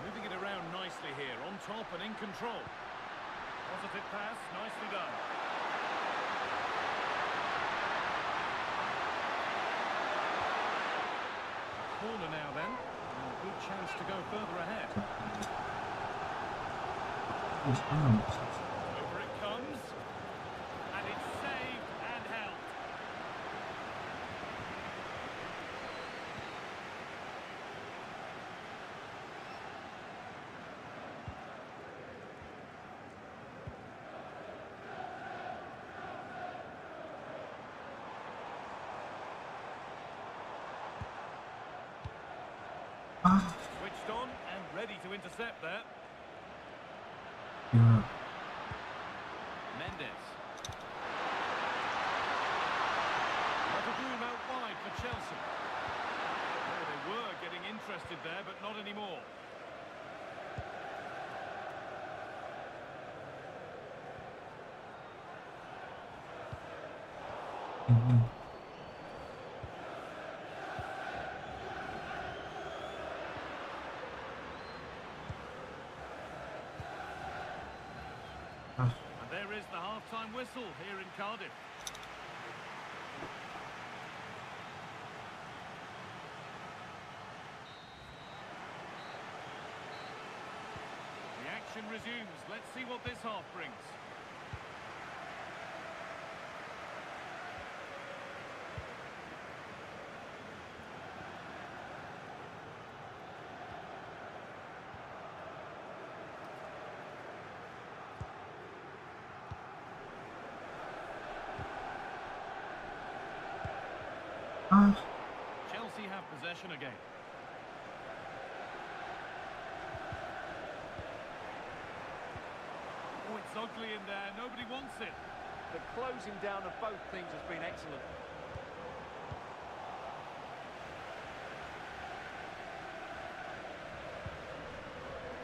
Moving it around nicely here, on top and in control. Positive pass, nicely done. Corner now then, and a good chance to go further ahead. Over it comes, and it's saved and held. Switched on and ready to intercept there. Ya, Mendes. Lot of room out wide for Chelsea. Oh, they were getting interested there, but not anymore. And there is the half-time whistle here in Cardiff. The action resumes. Let's see what this half brings. Chelsea have possession again. Oh, it's ugly in there. Nobody wants it. The closing down of both teams has been excellent.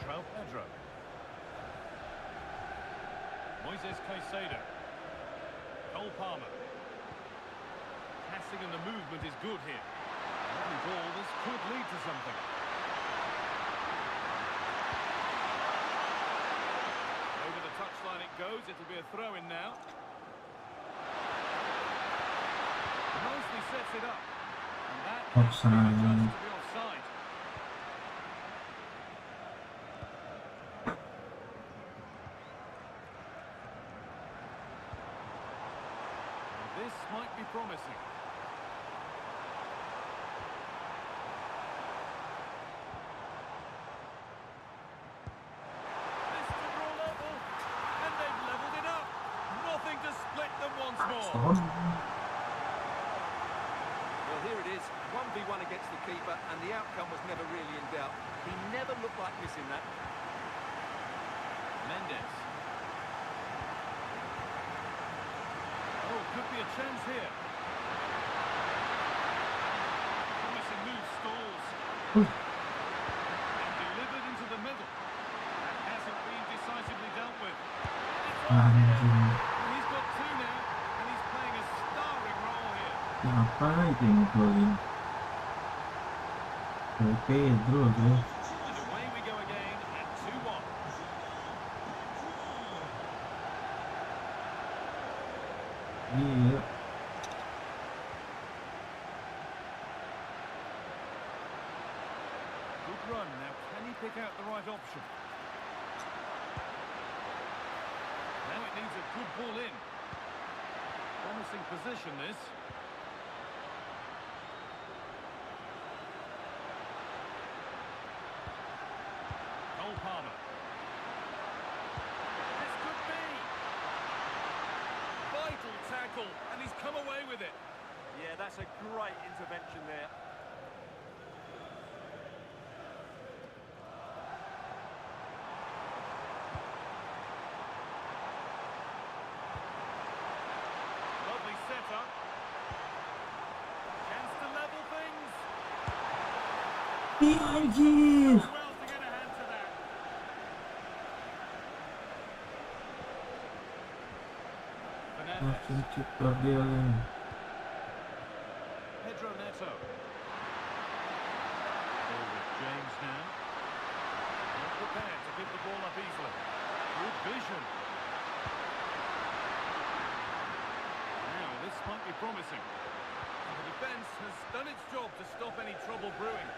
João Pedro. Moises Caicedo. Cole Palmer. Passing and the movement is good here. Lovely ball. This could lead to something. Over the touchline it goes. It'll be a throw-in now. Nicely sets it up. And that has been adjudged to be offside. This might be promising. This to draw level, and they've levelled it up. Nothing to split them once more. Well, here it is, 1v1 against the keeper, and the outcome was never really in doubt. He never looked like missing that. Mendes. Oh, could be a chance here. Promising move stalls. And delivered into the middle. That hasn't been decisively dealt with. It's on here. He's got two now, and he's playing a starring role here. Apa itu yang ngobrolin? Pedro tuh. And away we go again at 2-1. Iya. work out the right option. Now it needs a good ball in. Promising position, this. Cole Palmer. This could be. Vital tackle, and he's come away with it. Yeah, that's a great intervention there. Lovely setup. Chance to level things. Anjir. Well to get a hand to that. Fernandez. Langsung cepat dia kan. Pedro Neto. Ball with James now. Not prepared to pick the ball up easily. Good vision. Now this might be promising. The defence has done its job to stop any trouble brewing.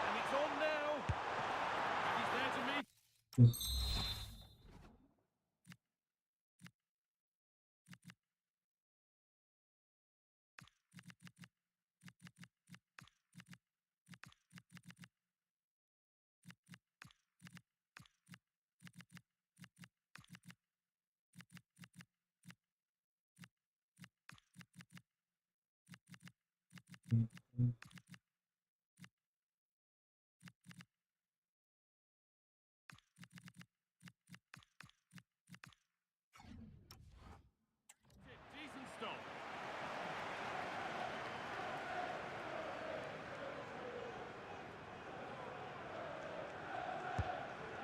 And it's on now. He's there to meet. Decent stop.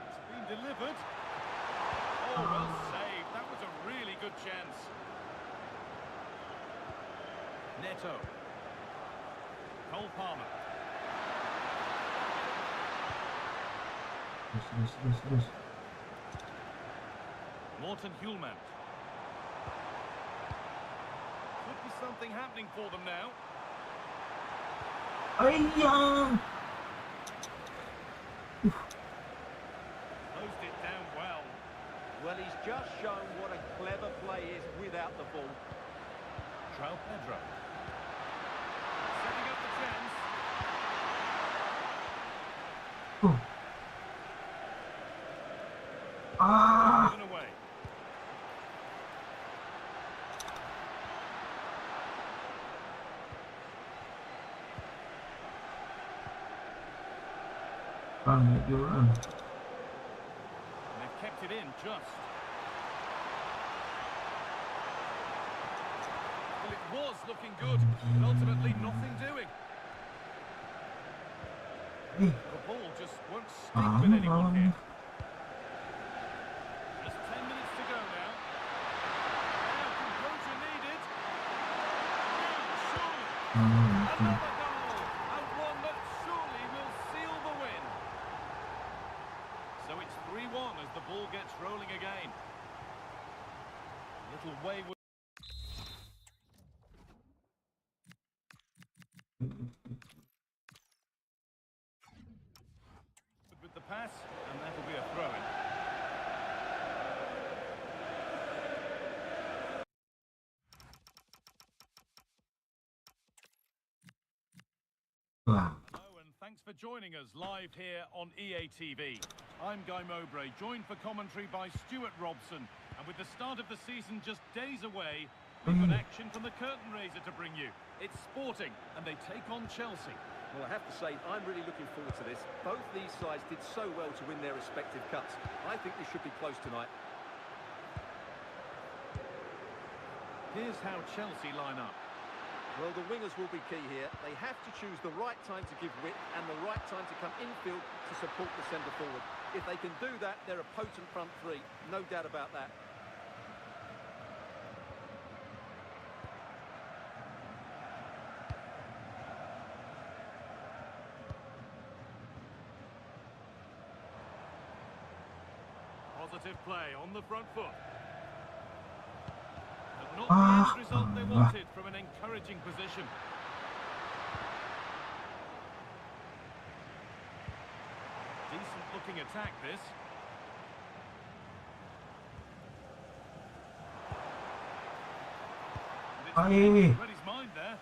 It's been delivered. Oh, well saved. That was a really good chance. Neto. Cole Palmer. Terus. Morten Hulman. Could be something happening for them now. Ayah. Closed it down well. Well, he's just shown what a clever play is without the ball. João Pedro. Setting up the chance. Ah. Given away. Banyak juga. They've kept it in just. Well, it was looking good, but ultimately nothing doing. The ball just won't stick with anyone here. Just 10 minutes to go now. Now composure needed. Surely. Another goal, and one that surely will seal the win. So it's 3-1 as the ball gets rolling again. Little wayward with the pass, and that'll be a throw-in. Lah. Hello and thanks for joining us live here on EA TV. I'm Guy Mowbray, joined for commentary by Stuart Robson. And with the start of the season just days away, we've got action from the curtain raiser to bring you. It's Sporting, and they take on Chelsea. Well, I have to say, I'm really looking forward to this. Both these sides did so well to win their respective cups. I think this should be close tonight. Here's how Chelsea line up. Well, the wingers will be key here. They have to choose the right time to give width and the right time to come infield to support the centre forward. If they can do that, they're a potent front three. No doubt about that. Positive play on the front foot. But not the end result they wanted from an an encouraging position. Decent looking attack, this. Aye. Read his mind there.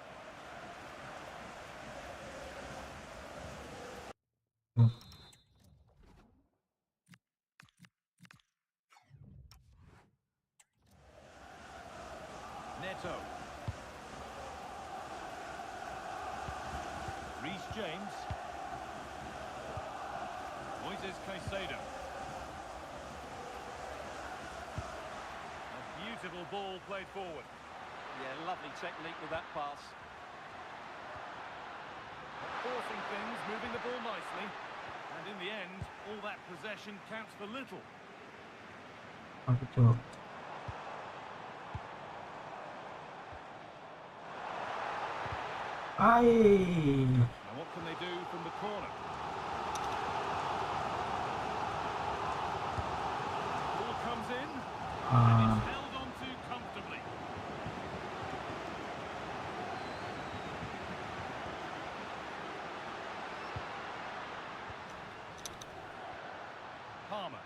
Neto. Reece James. Moises Caicedo. A beautiful ball played forward. Yeah, lovely technique with that pass. Forcing things, moving the ball nicely. And in the end, all that possession counts for little. Apa tuh? Ay. Now what can they do from the corner? Ball comes in, and it's held on to comfortably. Palmer.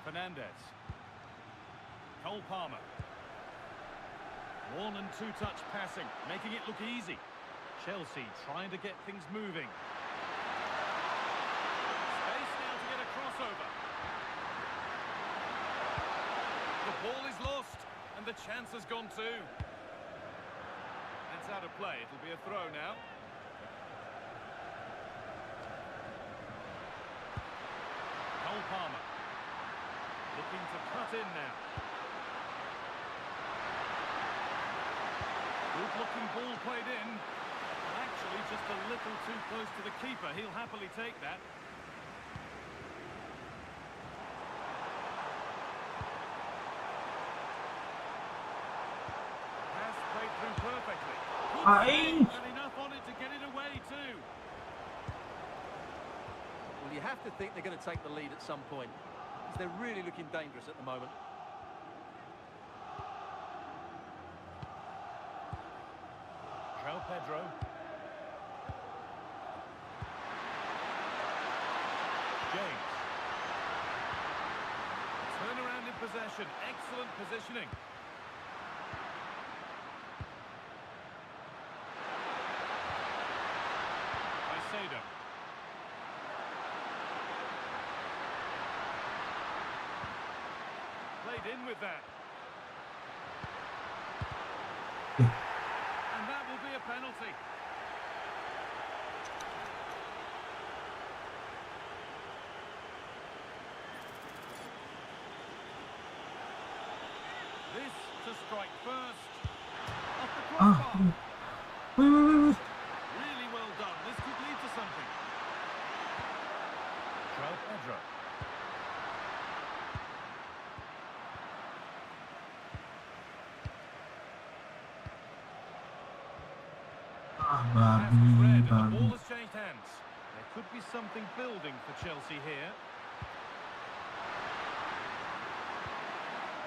Fernandez. Cole Palmer. One and two touch passing, making it look easy. Chelsea trying to get things moving. Space now to get a crossover. The ball is lost, and the chance has gone too. That's out of play. It'll be a throw now. Cole Palmer. Looking to cut in now. Good-looking ball played in. Actually, just a little too close to the keeper. He'll happily take that. Pass played through perfectly. Good save, and enough on it to get it away too. Well, you have to think they're going to take the lead at some point, because they're really looking dangerous at the moment. Pedro. James. Turn around in possession. Excellent positioning. Caicedo. Played in with that. And that will be a penalty. This to strike first. Off the crossbar. Really well done. This could lead to something. João Pedro. Pass was read and the ball has changed hands. There could be something building for Chelsea here.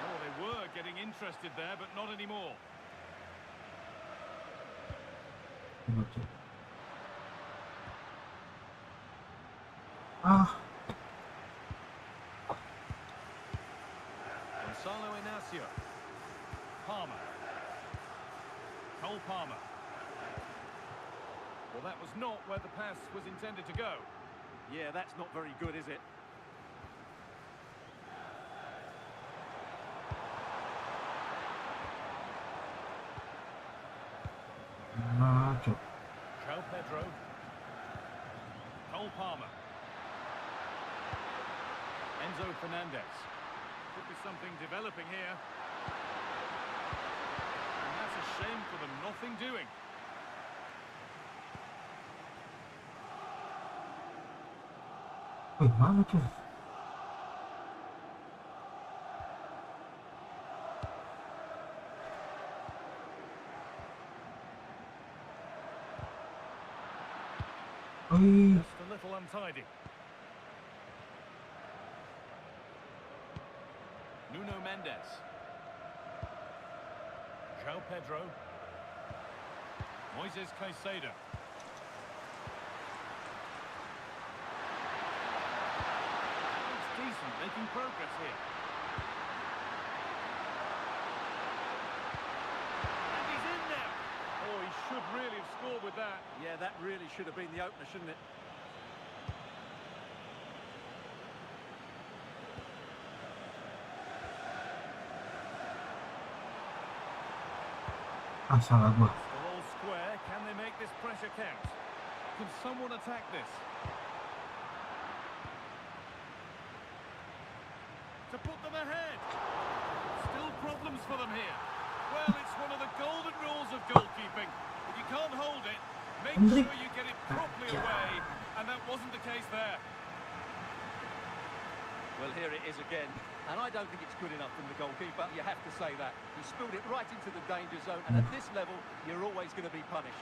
Oh, they were getting interested there, but not anymore. Gonzalo Inacio. Palmer. Cole Palmer. Well, that was not where the pass was intended to go. Yeah, that's not very good, is it? João Pedro. Cole Palmer. Enzo Fernandez. Could be something developing here. And that's a shame for them. Nothing doing. Wait, mana tuh? Just a little untidy. Nuno Mendes. João Pedro. Moises Caicedo. Looks decent, making progress here. And he's in there. Oh, he should really have scored with that. Yeah, that really should have been the opener, shouldn't it? Ah, salah gua. Still all square. Can they make this pressure count? Can someone attack this? To put them ahead. Still problems for them here. Well, it's one of the golden rules of goalkeeping. If you can't hold it, make sure you get it properly away. And that wasn't the case there. Well, here it is again. And I don't think it's good enough from the goalkeeper. You have to say that. He spilled it right into the danger zone. And at this level, you're always going to be punished.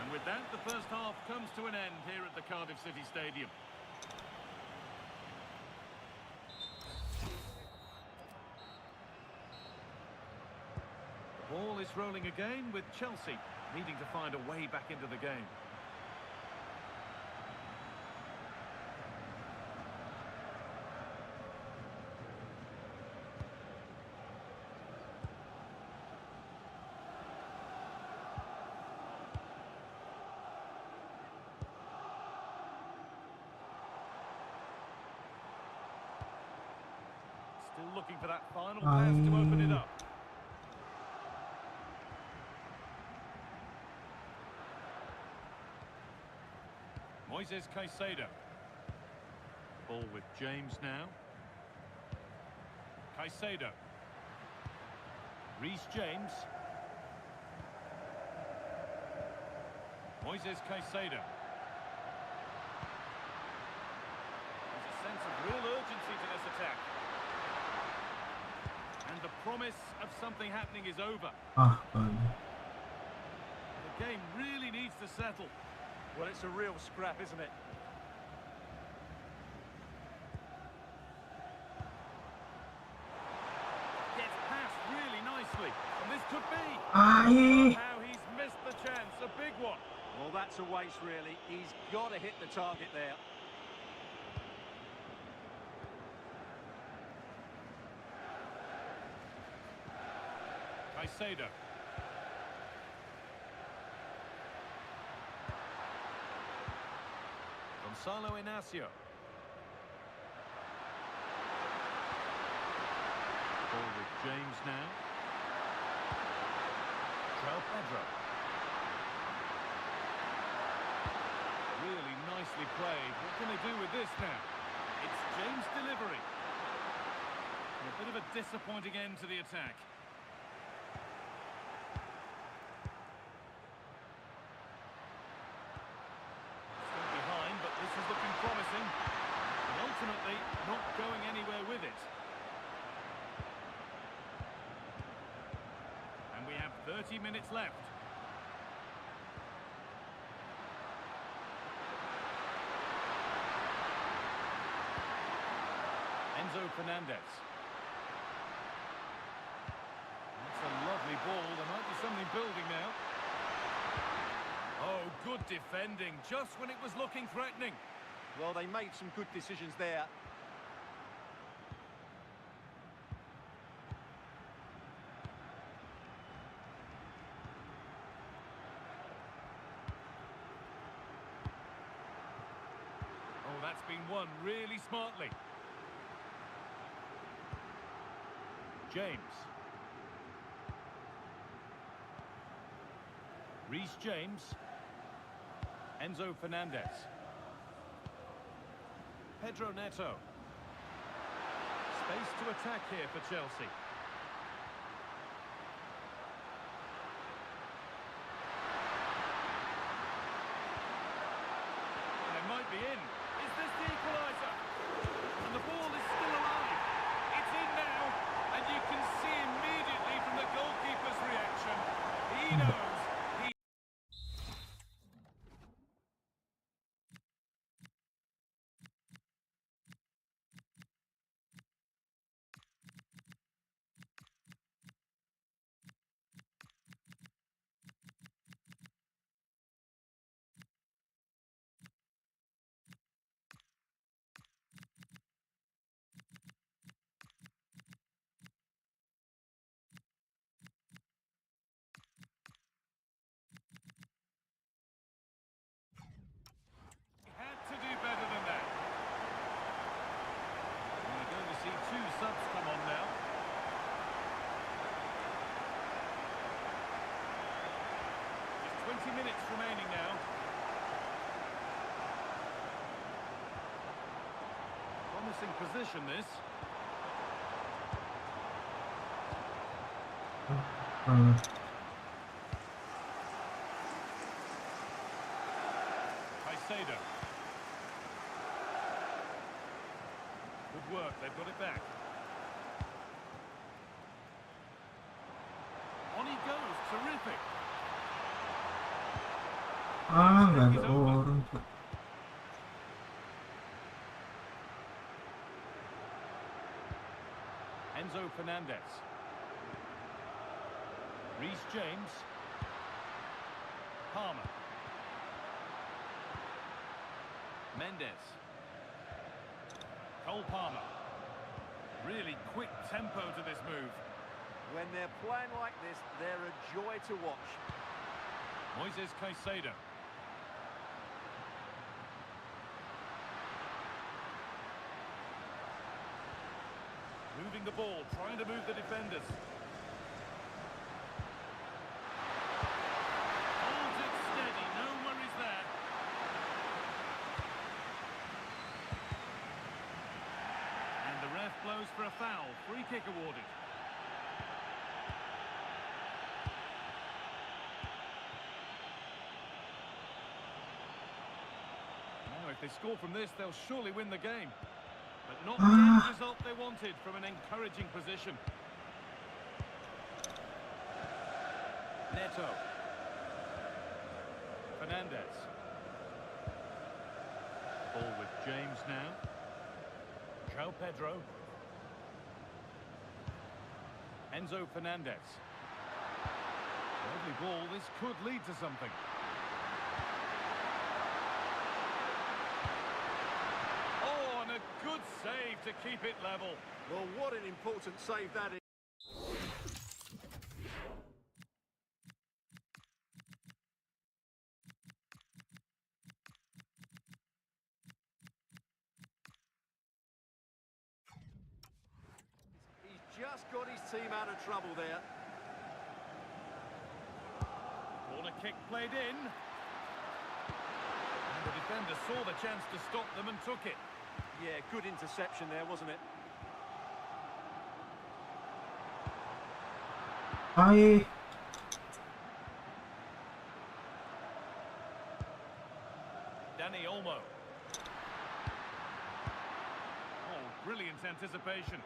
And with that, the first half comes to an end here at the Cardiff City Stadium. The ball is rolling again with Chelsea needing to find a way back into the game. Still looking for that final pass to open it up. Moises Caicedo. Ball with James now. Caicedo. Reece James. Moises Caicedo. There's a sense of real urgency to this attack. And the promise of something happening is over. Ah, bagus. The game really needs to settle. Well, it's a real scrap, isn't it? Gets past really nicely. And this could be. Ai. How he's missed the chance. A big one. Well, that's a waste, really. He's got to hit the target there. Caicedo. Gonzalo Inacio. Ball with James now. João Pedro. Really nicely played. What can they do with this now? It's James' delivery. And a bit of a disappointing end to the attack. This is looking promising, and ultimately not going anywhere with it. And we have 30 minutes left. Enzo Fernandez. That's a lovely ball. There might be something building now. Oh, good defending, just when it was looking threatening. Well, they made some good decisions there. Oh, that's been won really smartly. James. Reece James. Enzo Fernandez. Pedro Neto. Space to attack here for Chelsea. And they might be in. Is this the equaliser? And the ball is still alive. It's in now. And you can see immediately from the goalkeeper's reaction. He knows. minutes remaining now. Promising position, this. Caicedo. Good work, they've got it back. On he goes, terrific. Nggak ada orang. Enzo Fernandez. Reece James. Palmer. Mendes. Cole Palmer. Really quick tempo to this move. When they're playing like this, they're a joy to watch. Moises Caicedo. Moving the ball, trying to move the defenders. Holds it steady, no worries there. And the ref blows for a foul. Free kick awarded. Now, if they score from this, they'll surely win the game. But not the end result they wanted from an encouraging position. Neto. Fernandez. Ball with James now. João Pedro. Enzo Fernandez. Lovely ball, this could lead to something. A good save to keep it level. Well, what an important save that is. He's just got his team out of trouble there. Corner kick played in. And the defender saw the chance to stop them and took it. Yeah, good interception there, wasn't it? Hai. Dani Olmo. Oh, brilliant anticipation.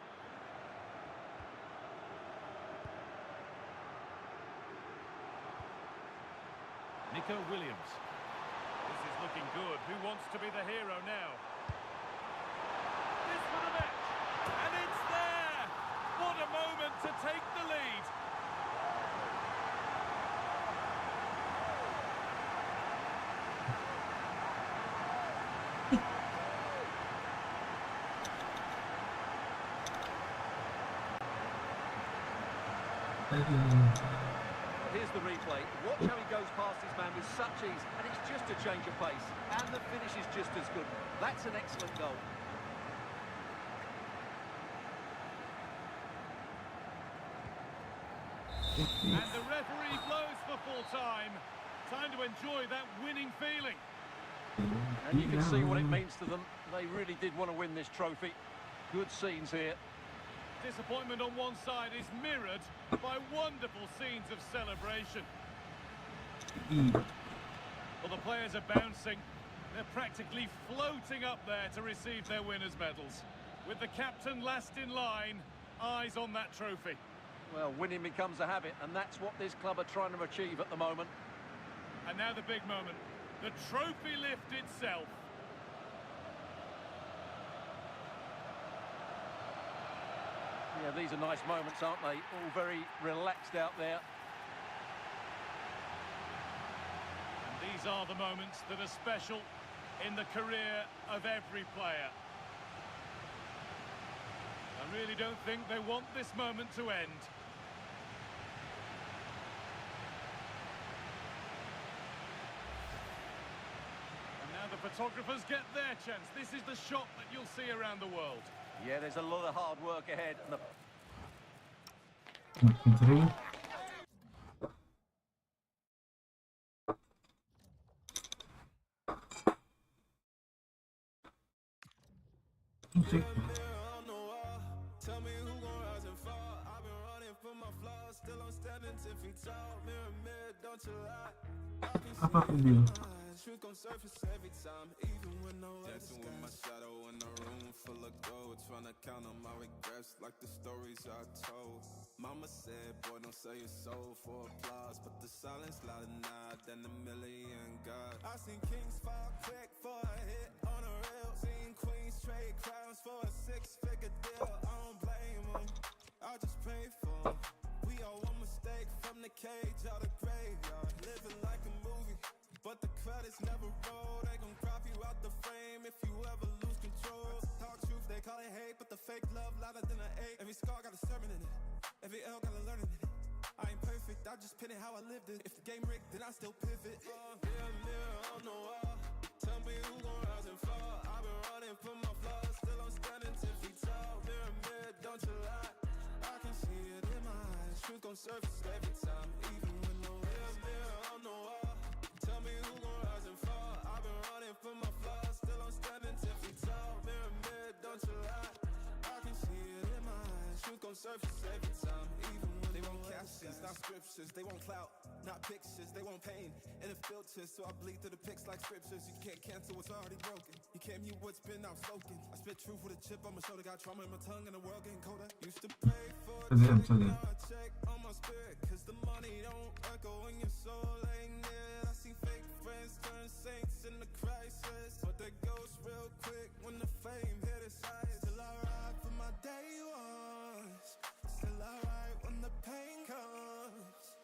Nico Williams. This is looking good. Who wants to be the hero now? This for the match, and it's there! What a moment to take the lead! Here's the replay. Watch how he goes past his man with such ease, and it's just a change of pace. And the finish is just as good. That's an excellent goal. And the referee blows for full time. Time to enjoy that winning feeling. And you can see what it means to them. They really did want to win this trophy. Good scenes here. Disappointment on one side is mirrored by wonderful scenes of celebration. Well, the players are bouncing. They're practically floating up there to receive their winners' medals. With the captain last in line, eyes on that trophy. Well, winning becomes a habit, and that's what this club are trying to achieve at the moment. And now the big moment. The trophy lift itself. Yeah, these are nice moments, aren't they? All very relaxed out there. And these are the moments that are special in the career of every player. I really don't think they want this moment to end. And now the photographers get their chance. This is the shot that you'll see around the world. Yeah, there's a lot of hard work ahead. And musik. Tell me who gon' rise and fall. I've been running from my flaws, still I'm standing 10 feet tall. Mirror, mirror, don't you lie. I can see Apa video? truth gon' surface every time, even when no other dancing with my shadow in a room full of gold, trying to count on my regrets like the stories I told. Mama said, boy, don't sell your soul for applause, but the silence louder now than a million gods. I seen kings fall quick for a hit on a reel, seen queens trade crowns for a six-figure deal. I don't blame them, I just pray for them. We all one mistake from the cage out the graveyard, living like a movie, but the credits never roll. They gon' crop you out the frame if you ever lose control. Talk truth, they call it hate, but the fake love louder than an ache. Every scar got a sermon in it, every L got a learning in it. I ain't perfect, I just pin it how I lived it. If the game rigged, then I still pivot. Mirror, mirror on the wall, tell me who gon' rise and fall. I've been running from my flaws, still I'm standing 10 feet tall. Mirror, mirror, don't you lie. I can see it in my eyes, truth gon' surface every time, even when no mirror, mirror on the wall. Tell me who gon' rise and fall. I've been running from my flaws, still I'm standing 10 feet tall. Mirror, mirror, don't you lie. I can see it in my eyes, truth gon' surface every time, even when they want captions, not scriptures. They want clout, not pictures. They want pain and a filter, so I bleed through the pics like scriptures. You can't cancel what's already broken. You can't mute what's been outspoken. I spit truth with a chip on my shoulder, got trauma in my tongue and the world getting colder. Used to pray for a check, now I check on my spirit, cause the money don't echo when your soul ain't near. I see fake friends turn saints in the crisis, but they ghost real quick when the fame hit its eyes. Still I ride for my day ones, still I ride when the pain comes.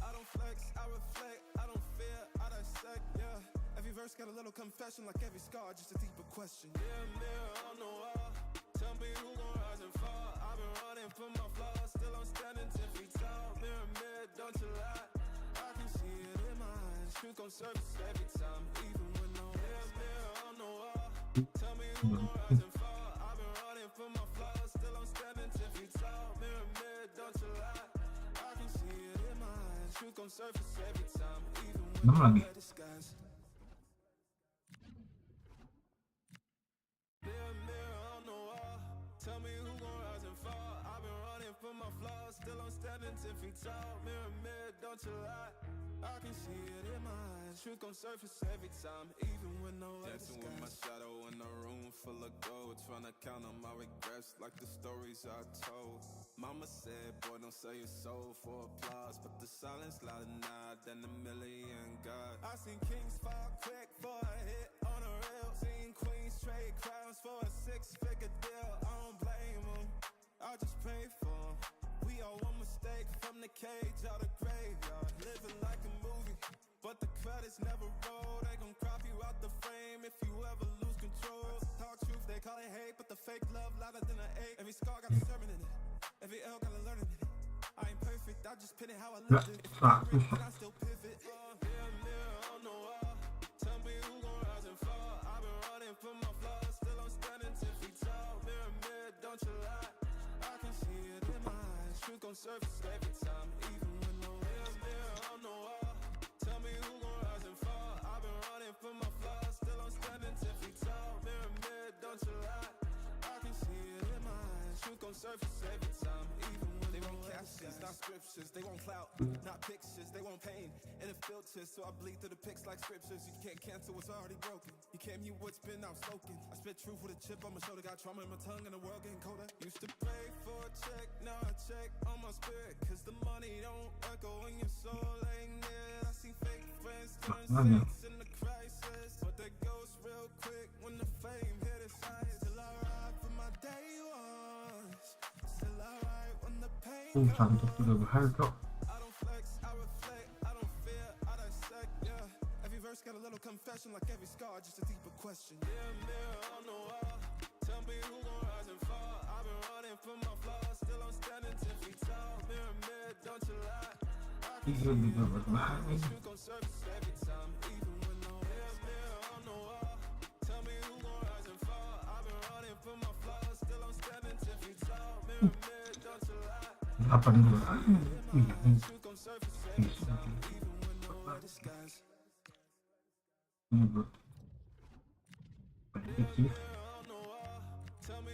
I don't flex, I reflect, I don't fear, I dissect, yeah. Every verse got a little confession, like every scar, just a deeper question. Mirror, mirror on the wall, tell me who gon' rise and fall. I've been running from my flaws, still I'm standing 10 feet tall. Mirror, mirror, don't you lie. I can see it in my eyes, truth gon' surface every time, even when no mirror, mirror on the wall. Tell me who gon' rise and fall. I've been running from my flaws, still I'm standing 10 feet tall. Mirror, mirror, don't you lie. I can see it in my eyes, truth gon' surface every time, even when no wear disguise. Mirror, mirror on the wall, tell me who gon' rise and fall. I've been running from my flaws, still I'm standing 10 feet tall. Mirror, mirror, don't you lie. I can see it in my eyes, truth gon' surface every time, even when no other dancing with my shadow in a room full of gold, trying to count on my regrets like the stories I told. Mama said, boy, don't sell your soul for applause, but the silence louder now than a million gods. I seen kings fall quick for a hit on a reel, seen queens trade crowns for a six-figure deal. I don't blame them, I just pray for them. We all one mistake from the cage out the graveyard, living like a movie, but the credits never roll. They gon' crop you out the frame if you ever lose control. Talk truth, they call it hate, but the fake love louder than an ache. Every scar got a sermon in it, every L got a learning in it. I ain't perfect, I just pin it how I lived it. If I'm rigged, then I still pivot. Mirror, mirror on the wall, tell me who gon' rise and fall. I've been running from my flaws, still I'm standing 10 feet tall. Mirror, mirror, don't you lie. I can see it in my eyes, truth gon' surface every time, even when no mirror, mirror on the wall. Tell me who gon' rise and fall. I've been running from my flaws, still I'm standing 10 feet tall. Mirror, mirror, don't you lie. I can see it in my eyes, truth gon' surface every time, even when they want captions, not scriptures. They want clout, not pictures. They want pain and a filter, so I bleed through the pics like scriptures. You can't cancel what's already broken. You can't mute what's been outspoken. I spit truth with a chip on my shoulder, got trauma in my tongue and the world getting colder. Used to pray for a check, now I check on my spirit, cause the money don't echo when your soul ain't near. I see fake friends turn saints in the crisis, but they ghost real quick when the fame hit its eyes. Still I ride for my day ones, still I ride when the pain comes. I don't flex, I reflect, I don't fear, I dissect, yeah. Every verse got a little confession, like every scar, just a deeper question. Mirror, mirror on the wall, tell me who gon' rise and fall. I've been running from my flaws, still I'm standing 10 feet tall. Mirror, mirror, don't you lie. I can see it in my eyes, truth gon' surface every time, even when no mirror, mirror on the wall. Tell me who gon' rise and fall. I've been running from my flaws, still I'm standing 10 feet tall. Mirror, mirror, don't you lie. Truth gon' surface every time, even when no other disguise. Mirror on the wall, tell me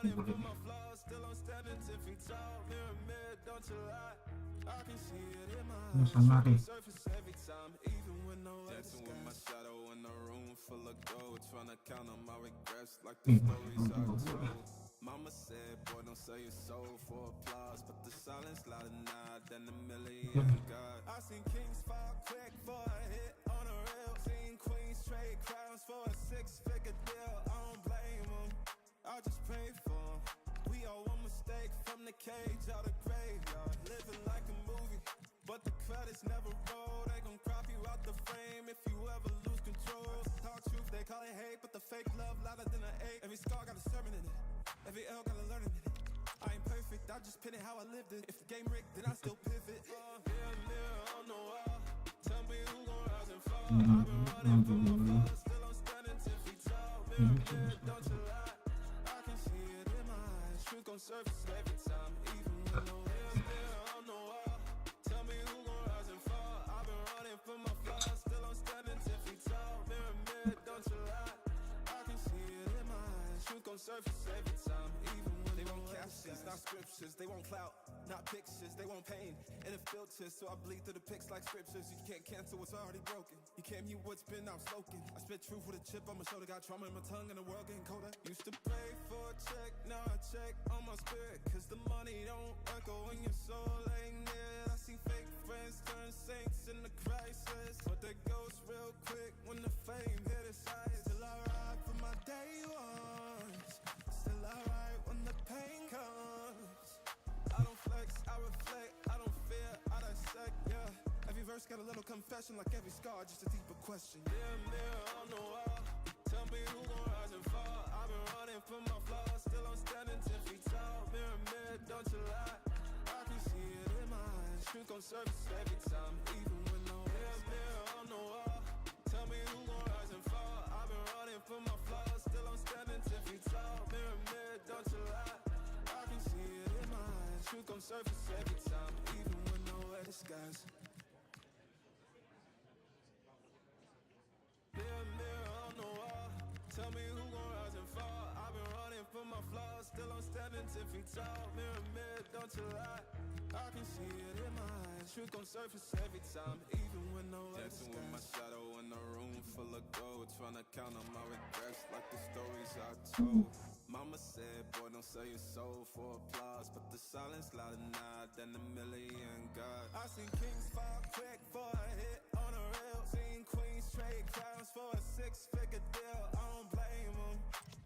running from my flaws, still I'm standing 10 feet tall. Mirror, mirror, don't you lie. I can see it in my eyes. Shooting surface every time, even when no dancing with my shadow in a room full of gold, trying to count on my regrets like the stories I told. Mama said, boy, don't sell your soul for applause, but the silence louder now than a million God. I seen kings fall quick for a hit on a rail, seen queens trade crowns for a 6-figure deal. I don't blame them, I just pray for them. We all one mistake from the cage out of graveyard, living like a movie, but the credits never roll. They gon' crop you out the frame if you ever lose control. Talk truth, they call it hate, but the fake love louder than an ache. Every scar got a sermon in it, every L got a learning in it. I ain't perfect, I just pin it how I lived it. If the game rigged, then I still pivot. Mirror, mirror on the wall, tell me who gon' rise and fall. I've been running from my flaws, still I'm standing 10 feet tall. Mirror, mirror, don't you lie. I can see it in my eyes, truth gon' surface every time, even when no mirror, mirror on the wall, tell me who gon' rise and fall. I've been running from my flaws, still I'm standing 10 feet tall. Mirror, mirror, don't you lie. I can see it in my eyes, truth gon' surface every time, even when they won't captions, not scriptures. They won't clout, not pictures. They won't pain, and it filters, so I bleed through the pics like scriptures. You can't cancel what's already broken. You can't mute what's been outspoken. I spit truth with a chip on my shoulder, got trauma in my tongue, and the world getting colder. Used to pray for a check, now I check on my spirit, cause the money don't echo when your soul ain't near. I see fake friends turn saints in the crisis, but they ghost real quick when the fame hit its eyes. Still I ride for my day ones, still I ride when the pain comes. I don't flex, I reflect, I don't fear, I dissect, yeah. Every verse got a little confession, like every scar, just a deeper question. Mirror, mirror on the wall, tell me who gon' rise and fall. I've been running from my flaws, still I'm standing 10 feet tall. Mirror, mirror, don't you lie. I can see it in my eyes, truth gon' surface every time, even when no mirror, mirror on the wall, tell me who gon' rise and fall. I've been running from my flaws, still I'm standing 10 feet tall. Mirror, mirror, don't you lie. I can see it in my eyes, truth gon' surface every time, even when nowhere disguise. Mirror, mirror on the wall, tell me who gon' rise and fall. I've been running from my flaws, still I'm standing 10 feet tall. Mirror, mirror, don't you lie. I can see it in my eyes, truth gon' surface every time, even when nowhere disguise. Dancing with my shadow in a room full of gold, trying to count on my regrets like the stories I told. Mama said, boy, don't sell your soul for applause, but the silence louder now than a million God. I seen kings fall quick for a hit on a rail, seen queens trade crowns for a 6-figure deal. I don't blame them,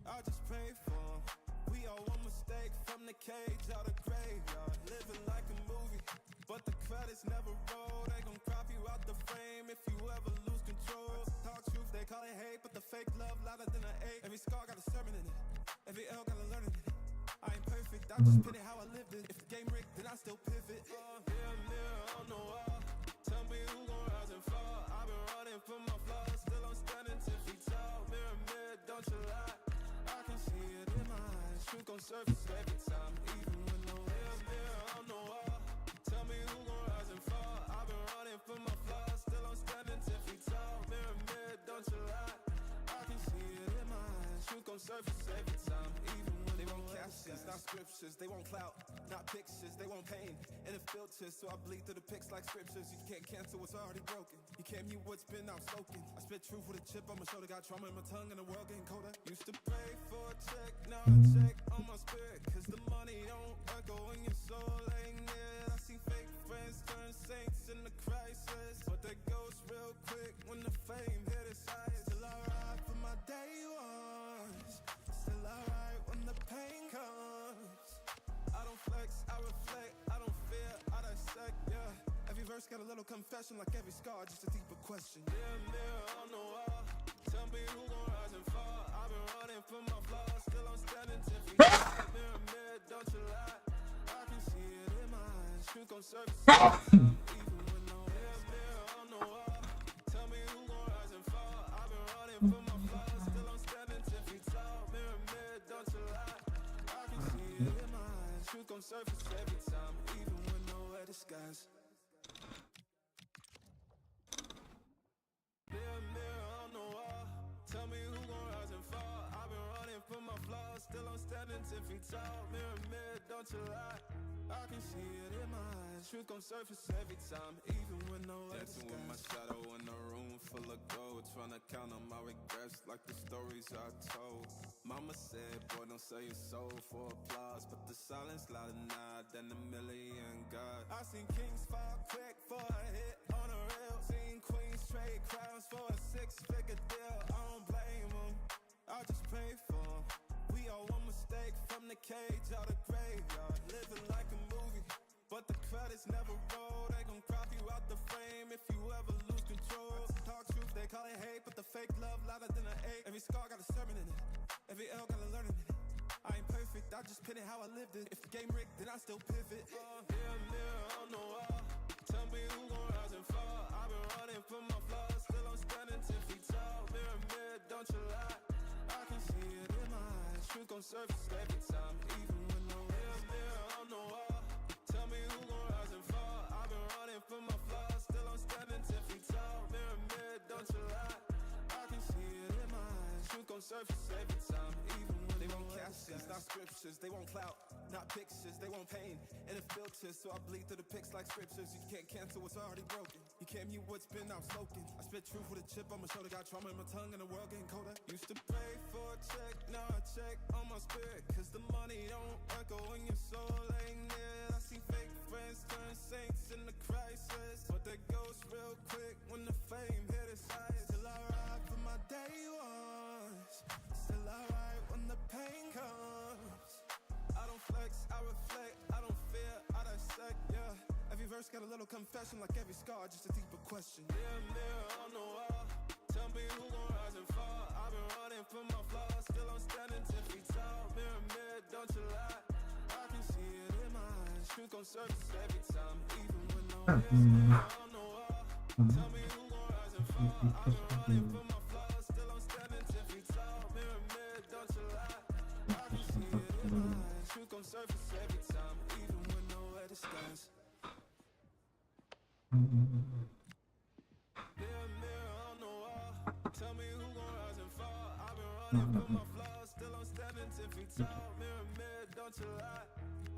I just pray for them. We all one mistake from the cage out of graveyard, living like a movie, but the credits never roll. They gon' crop you out the frame if you ever lose control. Talk truth, they call it hate, but the fake love louder than an ache. Every scar got a sermon in it, every L got a learning in it. I ain't perfect, I just pin it how I lived it. If the game rigged, then I still pivot. Mirror, mirror on the wall, tell me who gon' rise and fall. I've been running from my flaws, still I'm standing 10 feet tall. Mirror, mirror, don't you lie. I can see it in my eyes, truth gon' surface every time, even when no mirror, mirror on the wall, tell me who gon' rise and fall. I've been running from my flaws, still I'm standing 10 feet tall. Mirror, mirror, don't you lie. I can see it in my eyes, truth gon' surface every time, even when they won't captions, not scriptures. They won't clout, not pictures. They won't pain, and it filters, so I bleed through the pics like scriptures. You can't cancel what's already broken. You can't mute what's been outspoken. I spit truth with a chip on my shoulder, got trauma in my tongue, and the world getting colder. Used to pray for a check, now I check on my spirit, cause the money don't echo when your soul ain't near. I see fake friends turn saints in the crisis, but they ghost real quick when the fame hit its eyes. Still I ride for my day ones, still I ride when the pain comes. I don't flex, I reflect, I don't fear, I dissect, yeah. Every verse got a little confession, like every scar, just a deeper question. Mirror, mirror on the wall, tell me who gon' rise and fall. I've been running from my flaws, still I'm standing 10 feet tall. Mirror, mirror, don't you lie. I can see it in my eyes, truth gon' surface every time, even when no mirror, mirror on the wall, tell me who gon' rise and fall. I've been running from my flaws, still I'm standing 10 feet tall. Mirror, mirror, don't you lie. I can see it in my eyes, truth gon' surface every time, even when nowhere disguise. Mirror, mirror on the wall, tell me who gon' rise and fall. I've been running for my flaws, still I'm standing 10 feet tall. Mirror, mirror, don't you lie. I can see it in my eyes. Truth gon' surface every time, even when no other dancing with my shadow in a room full of gold, trying to count on my regrets like the stories I told. Mama said, boy, don't sell your soul for applause, but the silence louder now than a million gods. I seen kings fall quick for a hit on a reel. Seen queens trade crowns for a 6-figure deal. I don't blame them, I just pray for them. We all one mistake from the cage out of graveyard. Living like a movie, but the credits never roll. They gon' crop you out the frame if you ever lose control. Talk truth, they call it hate, but the fake love louder than an ache. Every scar got a sermon in it, every L got a learning in it. I ain't perfect, I just pin it how I lived it. If the game rigged, then I still pivot. Mirror, mirror on the wall, tell me who gon' rise and fall. I've been running from my flaws, still I'm standing 10 feet tall. Mirror, mirror, don't you lie. I can see it in my eyes. Truth gon' surface every time, even when no mirror, mirror on the wall. Tell me who gon' rise and fall. I've been running from my flaws, still I'm standing 10 feet tall. Mirror, mirror, don't you lie. I can see it in my eyes. Truth gon' surface every time, even when They want captions, not scriptures. They want clout, not pictures. They want pain and it filters, so I bleed through the pics like scriptures. You can't cancel what's already broken. You can't mute what's been outspoken. I spit truth with a chip on my shoulder. Got trauma in my tongue and the world getting colder. Used to pray for a check, now I check on my spirit. Cause the money don't echo when your soul ain't near. I see fake friends turn saints in the crisis, but they ghost real quick when the fame hit its highest. Still I ride for my day ones, still I ride when the pain comes. I don't flex, I reflect, I don't fear, I dissect, yeah. Every verse got a little confession, like every scar, just a deeper question. Mirror, mirror on the wall, tell me who gon' rise and fall. I've been running from my flaws, still I'm standing 10 feet tall. Mirror, mirror, don't you lie. I can see it in my eyes. Truth gon' surface every time, even when no mirror on the wall. Tell me who gon' rise and fall. I've been running from my flaws, still I'm standing 10 feet tall. Mirror, mirror, don't you lie. I can see it in my eyes. Truth gon' surface every time, even when nowhere to disguise. Mirror, mirror on the wall, tell me who gon' rise and fall. I've been running from my flaws, still I'm standing 10 feet tall. Mirror, mirror, don't you lie.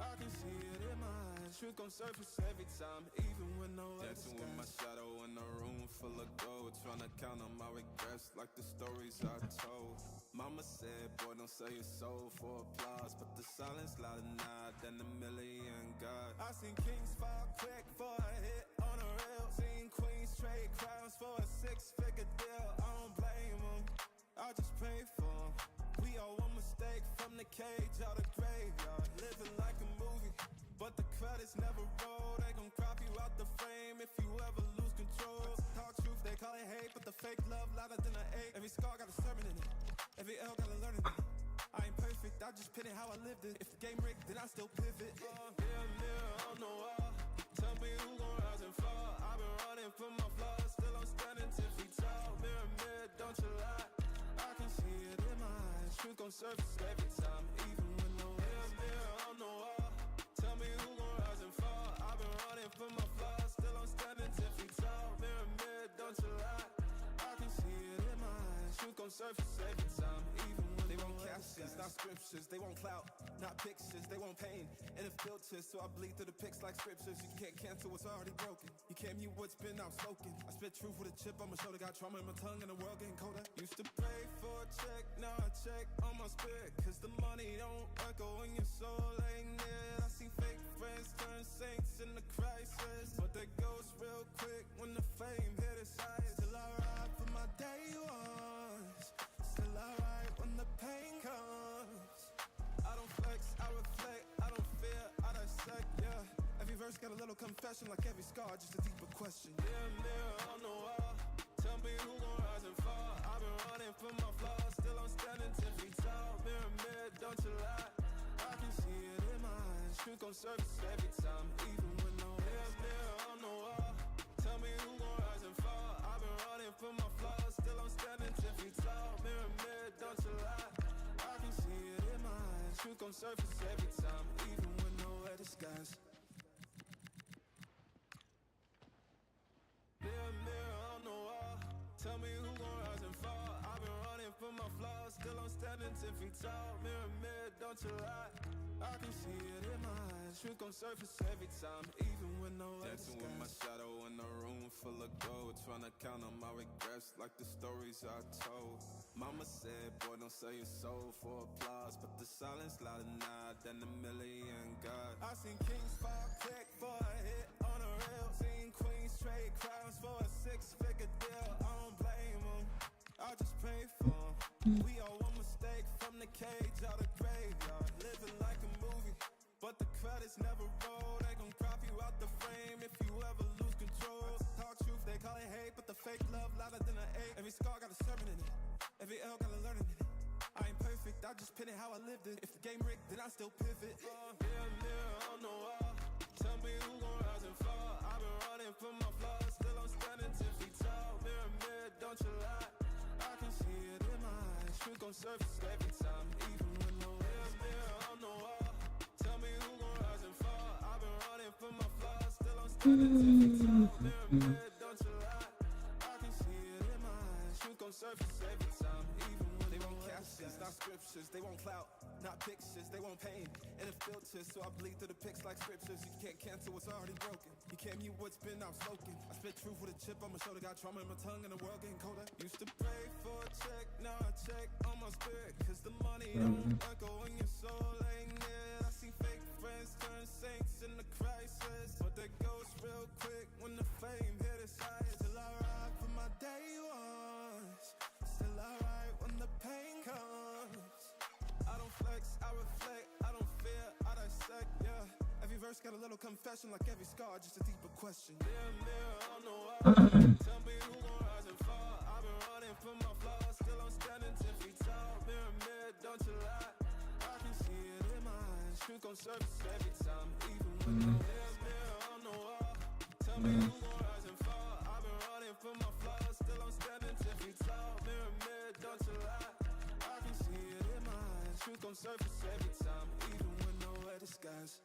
I can see it in my eyes. Truth gon' surface every time, even when nowhere to Dancing with my disguise. shadow in a room full of gold, trying to count on my regrets like the stories I told. Mama said, boy, don't sell your soul for applause, but the silence louder now than a million gods. I seen kings fall quick for a hit on a reel. Seen queens trade crowns for a 6-figure deal. I don't blame them, I just pray for them. We all one mistake from the cage out of graveyard. Living like a movie, but the credits never roll. They gon' crop you out the frame if you ever lose control. Talk truth, they call it hate, but the fake love louder than an ache. Every scar got a sermon in it, every L got a learning in it. I ain't perfect, I just pin it how I lived it. If the game rigged, then I still pivot. Mirror, mirror on the wall, tell me who gon' rise and fall. I've been running from my flaws, still I'm standing 10 feet tall. Mirror, mirror, don't you lie. I can see it in my eyes. Truth gon' surface every time, even when no mirror, mirror on the wall, tell me who gon' rise and fall. I've been running from my flaws, still I'm standing 10 feet tall. Mirror, mirror, don't you lie. I can see it in my eyes. Truth gon' surface every time, even when They no want other captions, disguise. not scriptures. They want clout, not pictures. They want pain and it filters, so I bleed through the pics like scriptures. You can't cancel what's already broken. You can't mute what's been outspoken. I spit truth with a chip on my shoulder. Got trauma in my tongue and the world getting colder. Used to pray for a check, now I check on my spirit. Cause the money don't echo when your soul ain't near. I see fake friends turn saints in the crisis, but they ghost real quick when the fame hit its highest. Still I ride for my day ones, still I ride when the pain comes. I don't flex, I reflect, I don't fear, I dissect, yeah. Every verse got a little confession, like every scar, just a deeper question. Mirror, mirror on the wall, tell me who gon' rise and fall. I've been running from my flaws, still I'm standing 10 feet tall. Mirror, mirror, don't you lie. I can see it in my eyes. Truth gon' surface every time, even when no mirror, mirror on the wall, tell me who gon' rise and fall. I've been running from my flaws, still I'm standing 10 feet tall. Mirror, mirror, don't you lie. I can see it in my eyes. Truth gon' surface every time, even when nowhere to disguise. Mirror, mirror on the wall, tell me who gon' rise and fall. I've been running from my flaws, still I'm standing 10 feet tall. Mirror, mirror, don't you lie. I can see it in my eyes. Truth gon' surface every time, even with no dancing with my shadow in a room full of gold, trying to count on my regrets like the stories I told. Mama said, boy, don't sell your soul for applause, but the silence louder now than a million God. I seen kings fall quick for a hit on a rail. Seen queens trade crowns for a 6-figure deal. I don't blame them, I just pray for them. We all one mistake from the cage out of graveyard. Living like a movie, but the credits never roll. They gon' crop you out the frame if you ever lose control. Talk truth, they call it hate, but the fake love louder than an 8. Every scar got a sermon in it, every L got a learning in it. I ain't perfect, I just pin it how I lived it. If the game rigged, then I still pivot. Mirror, mirror on the wall, tell me who gon' rise and fall. I've been running from my flaws, still I'm standing 10 feet tall. Mirror, mirror, don't you lie. I can see it in my eyes. Truth gon' surface every time, even when no mirror, mirror on the wall. Tell me who gon' rise and fall. I've been running from my flaws, still I'm standing 10 feet tall. Mirror, mirror, don't you lie. I can see it in my eyes. Truth gon' surface every time, even when they won't captions, not scriptures. They won't clout, not pictures. They won't pain and a filter, so I bleed through the pics like scriptures. You can't cancel what's already broken. You can't mute what's been outspoken. I spit truth with a chip on my shoulder. Got trauma in my tongue and the world getting colder. Used to pray for a check, now I check on my spirit, cause the money don't echo when your soul ain't near. I see fake friends turn saints in the crisis, but they ghost real quick when the fame hit its highest. Still I ride for my day ones, still I ride when the pain comes. I don't flex, I reflect, I don't fear, I dissect, yeah. Every verse got a little confession, like every scar, just a deeper question. Mirror, mirror on the wall, tell me who gon' rise and fall. I've been running from my flaws, still I'm standing 10 feet tall. Mirror, mirror, don't you lie. I can see it in my eyes. Truth gon' surface every time, even when no mirror, mirror on the wall. Tell me who gon' rise and fall. I've been running from my flaws, still I'm standing 10 feet tall. Mirror, mirror, don't you lie. I can see it in my eyes. Truth gon' surface every time, even when nowhere disguise.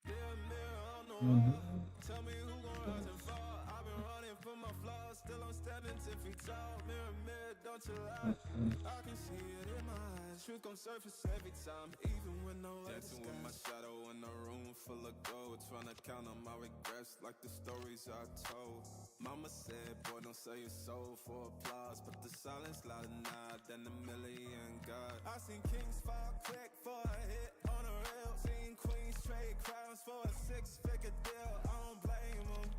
Mirror, mirror on the wall, tell me who gon' rise and fall. I've been running from my flaws, still I'm standing 10 feet tall. Mirror, mirror, don't you lie. I can see it in my eyes. Truth gon' surface every time, even when nowhere Dancing with my disguise. shadow in a room full of gold, trying to count on my regrets like the stories I told. Mama said, boy, don't sell your soul for applause, but the silence louder now than a million God. I seen kings fall quick for a hit on a rail. Seen queens trade crowns for a 6-figure deal. I don't blame them,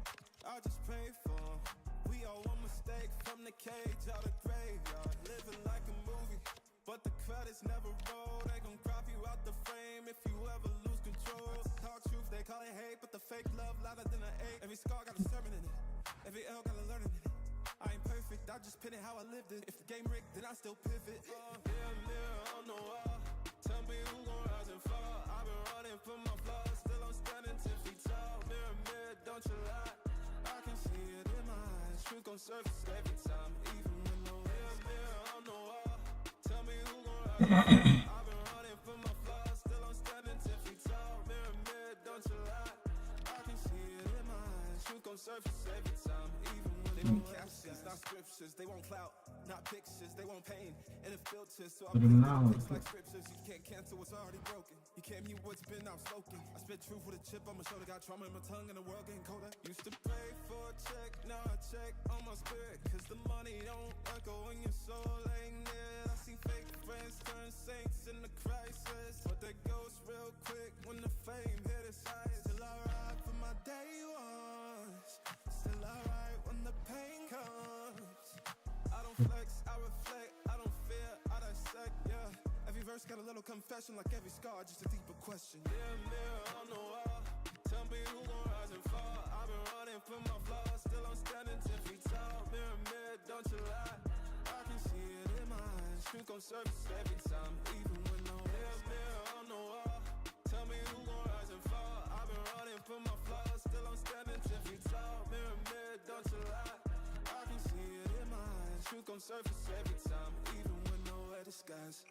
I just pray for them. We all one mistake from the cage out of graveyard. Living like a movie, but the credits never roll. They gon' crop you out the frame if you ever lose control. Talk truth, they call it hate, but the fake love louder than an 8. Every scar got a sermon in it, every L got a learning in it. I ain't perfect, I just pin it how I lived it. If the game rigged, then I still pivot. Mirror, mirror on the wall, tell me who gon' rise and fall. I've been running from my flaws, still I'm standing 10 feet tall. Mirror, mirror, don't you lie. I can see it in my eyes. Truth gon' surface every time, even when no mirror, mirror on the wall. Tell me who gon' rise and fall. I've been running from my flaws, still I'm standing 10 feet tall. Mirror, mirror, don't you lie. I can see it in my eyes. Truth gon' surface every time, even when they won't captions, not scriptures. They won't clout, not pictures. They won't pain and a filter, so I bleed through the pics like scriptures. You can't cancel what's already broken. You can't mute what's been outspoken. I spit truth with a chip on my shoulder. Got trauma in my tongue and the world getting colder. Used to pray for a check, now I check on my spirit, cause the money don't echo when your soul ain't near. I see fake friends turn saints in the crisis, but they ghost real quick when the fame hit its highest. Still I ride for my day ones, still I ride when the pain comes. I don't flex, I reflect, I don't fear, I dissect, yeah. Every verse got a little confession, like every scar, just a deeper question. Mirror, mirror on the wall, tell me who gon' rise and fall. I've been running from my flaws, still I'm standing 10 feet tall. Mirror, mirror, don't you lie. I can see it in my eyes. Truth gon' surface every time, even when no mirror, mirror on the wall. Tell me who gon' rise and fall. I've been running from my flaws, still I'm standing 10 feet tall. Mirror, mirror, don't you lie. I can see it in my eyes. Truth gon' surface every time, even when nowhere disguise.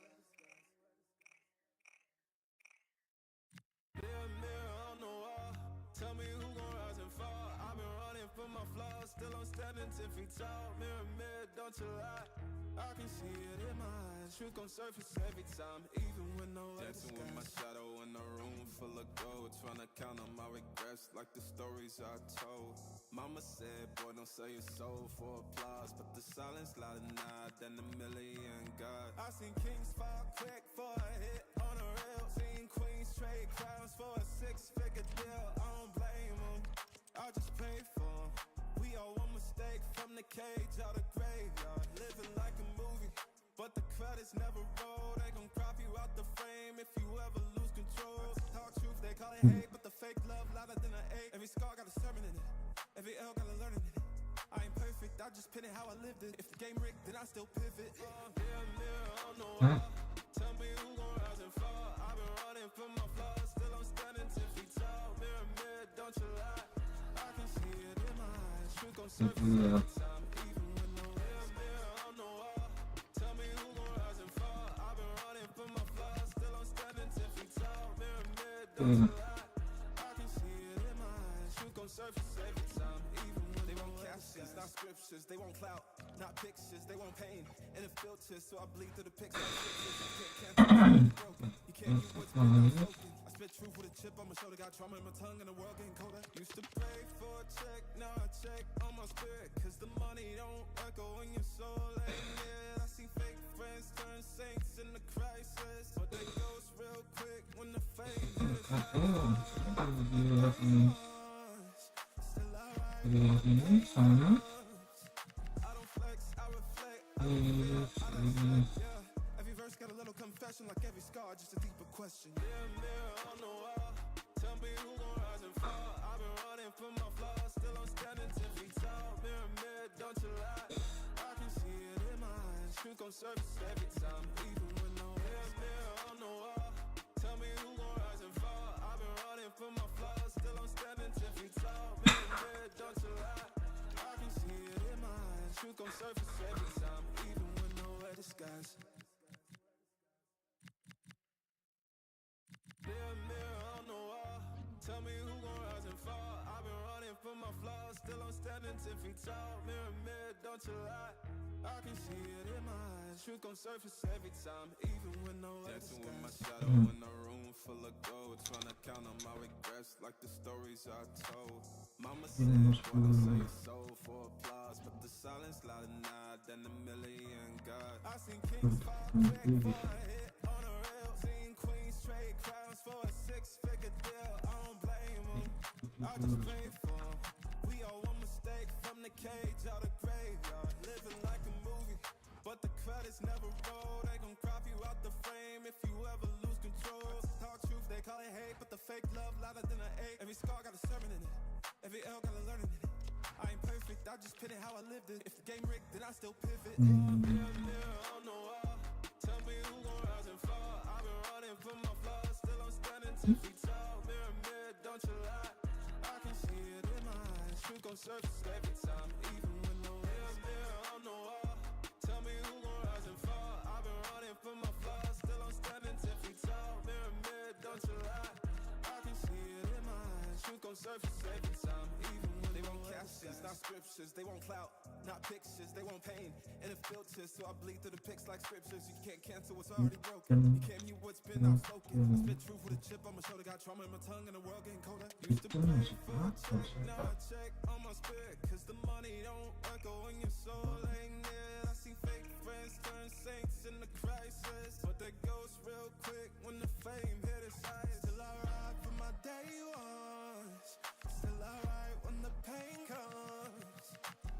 Mirror, mirror on the wall, tell me who gon' rise and fall. I've been running from my flaws, still I'm standing 10 feet tall. Mirror, mirror, don't you lie. I can see it in my eyes. Truth gon' surface every time, even when no other Dancing with my shadow in a room full of gold, trying to count on my regrets like the stories I told. Mama said, boy, don't sell your soul for applause, but the silence louder now than a million God. I seen kings fall quick for a hit on a rail. Seen queens trade crowns for a 6-figure deal. I don't blame them, I just pray for them. We all one mistake from the cage out of graveyard. Living like a movie, but the credits never roll. They gon' crop you out the frame if you ever lose control. Talk truth, they call it hate, but the fake love louder than an 8. Every scar got a sermon in it, every L got a learning in it. I ain't perfect, I just pin it how I lived it. If the game rigged, then I still pivot. Mirror, mirror on the wall, tell me who gon' rise and fall. I've been running from my flaws, still I'm standing 10 feet tall. Mirror, mirror, don't you lie. I can see it in my eyes. Truth gon' surface every time, even when no mirror, mirror on the wall. Tell me who gon' rise and fall. I've been running from my flaws, still I'm standing 10 feet tall. Mirror, mirror, don't you lie. I can see it in my eyes. Truth gon' surface every time, even when they won't captions, not scriptures. They want clout, not pictures. They want pain and a filter, so I bleed through the pics like scriptures. You can't cancel what's broken. You can't use what's been unspoken. I spit truth with a chip on my shoulder, got trauma in my tongue, and the world getting colder. Used to pray for a check, now I check on my spirit, cause the money don't echo in your soul. Ain't it? I see fake friends turn saints in the crisis, but they ghost real quick when the fame hits. Still alright. I don't flex, I reflect. I dissect, yeah. Every verse got a little confession, like every scar, just a deeper question. Mirror, mirror on the wall, tell me who gon' rise and fall. I've been running from my flaws, still I'm standing 10 feet tall. Mirror, mirror, don't you lie. I can see it in my eyes. Truth gon' surface every time, even when no mirror, mirror on the wall. Tell me who gon' rise and fall. I've been running from my flaws, still I'm standing 10 feet tall. Mirror, mirror, don't you lie. I can see it in my eyes. Truth gon' surface every time, even when nowhere disguise. Mirror, mirror on the wall, tell me who gon' rise and fall. I've been running from my flaws, still I'm standing 10 feet tall. Mirror, mirror, don't you lie. I can see it in my eyes. Truth gon' surface every time, even when nowhere Dancing with my disguise. shadow in a room full of gold, trying to count on my regrets like the stories I told. Mama said, boy, don't sell your soul for applause, but the silence louder now than a million God. I seen kings fall quick for a hit on a rail. Seen queens trade crowns for a 6-figure deal. I don't blame them, I just pray for them. We all one mistake from the cage out of graveyard. Living like a movie, but the credits never roll. They gon' crop you out the frame if you ever lose control. Talk truth, they call it hate, but the fake love louder than an 8. Every scar got a sermon in it, every L got a learning in it. I ain't perfect, I just pin it how I lived it. If the game rigged, then I still pivot. Mirror, mirror on the wall, tell me who gon' rise and fall. I've been running from my flaws, still I'm standing 10 feet tall. Mirror, mirror, don't you lie. I can see it in my eyes. Truth gon' surface every time, even when no mirror, mirror on the wall. Tell me who gon' rise and fall. I've been running from my flaws, still I'm standing 10 feet tall. Mirror, mirror, don't you lie. I can see it in my eyes. Truth gon' surface every time, even when they want captions, not scriptures. They want clout, not pictures. They want pain and a filter, so I bleed through the pics like scriptures. You can't cancel what's already broken. You can't mute what's been outspoken. I spit truth with a chip on my shoulder, got trauma in my tongue, and the world getting colder. Used to pray for a check, now I check on my spirit, cause the money don't echo in your soul. Ain't it? I see fake friends turn saints in the crisis, but they ghost real quick when the fame hit its eyes. Still I ride for my day ones, still I ride when the pain comes.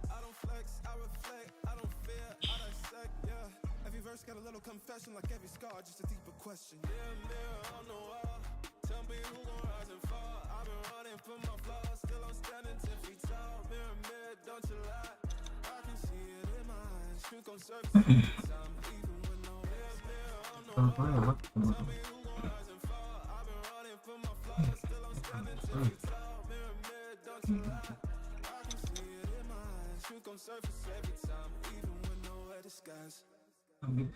I don't flex, I reflect, I don't fear, I dissect, yeah. Every verse got a little confession, like every scar, just a deeper question. Mirror, mirror on the wall, tell me who gon' rise and fall. I've been running from my flaws, still I'm standing 10 feet tall. Mirror, mirror, don't you lie. I can see it in my eyes. Truth gon' surface every time, even when no mirror, mirror on the wall. Tell me who gon' rise and fall. I've been running from my flaws, still I'm standing 10 feet tall. Mirror, mirror, don't you lie. I can see it in my eyes. Truth gon' surface every time, even when nowhere disguise. Mirror,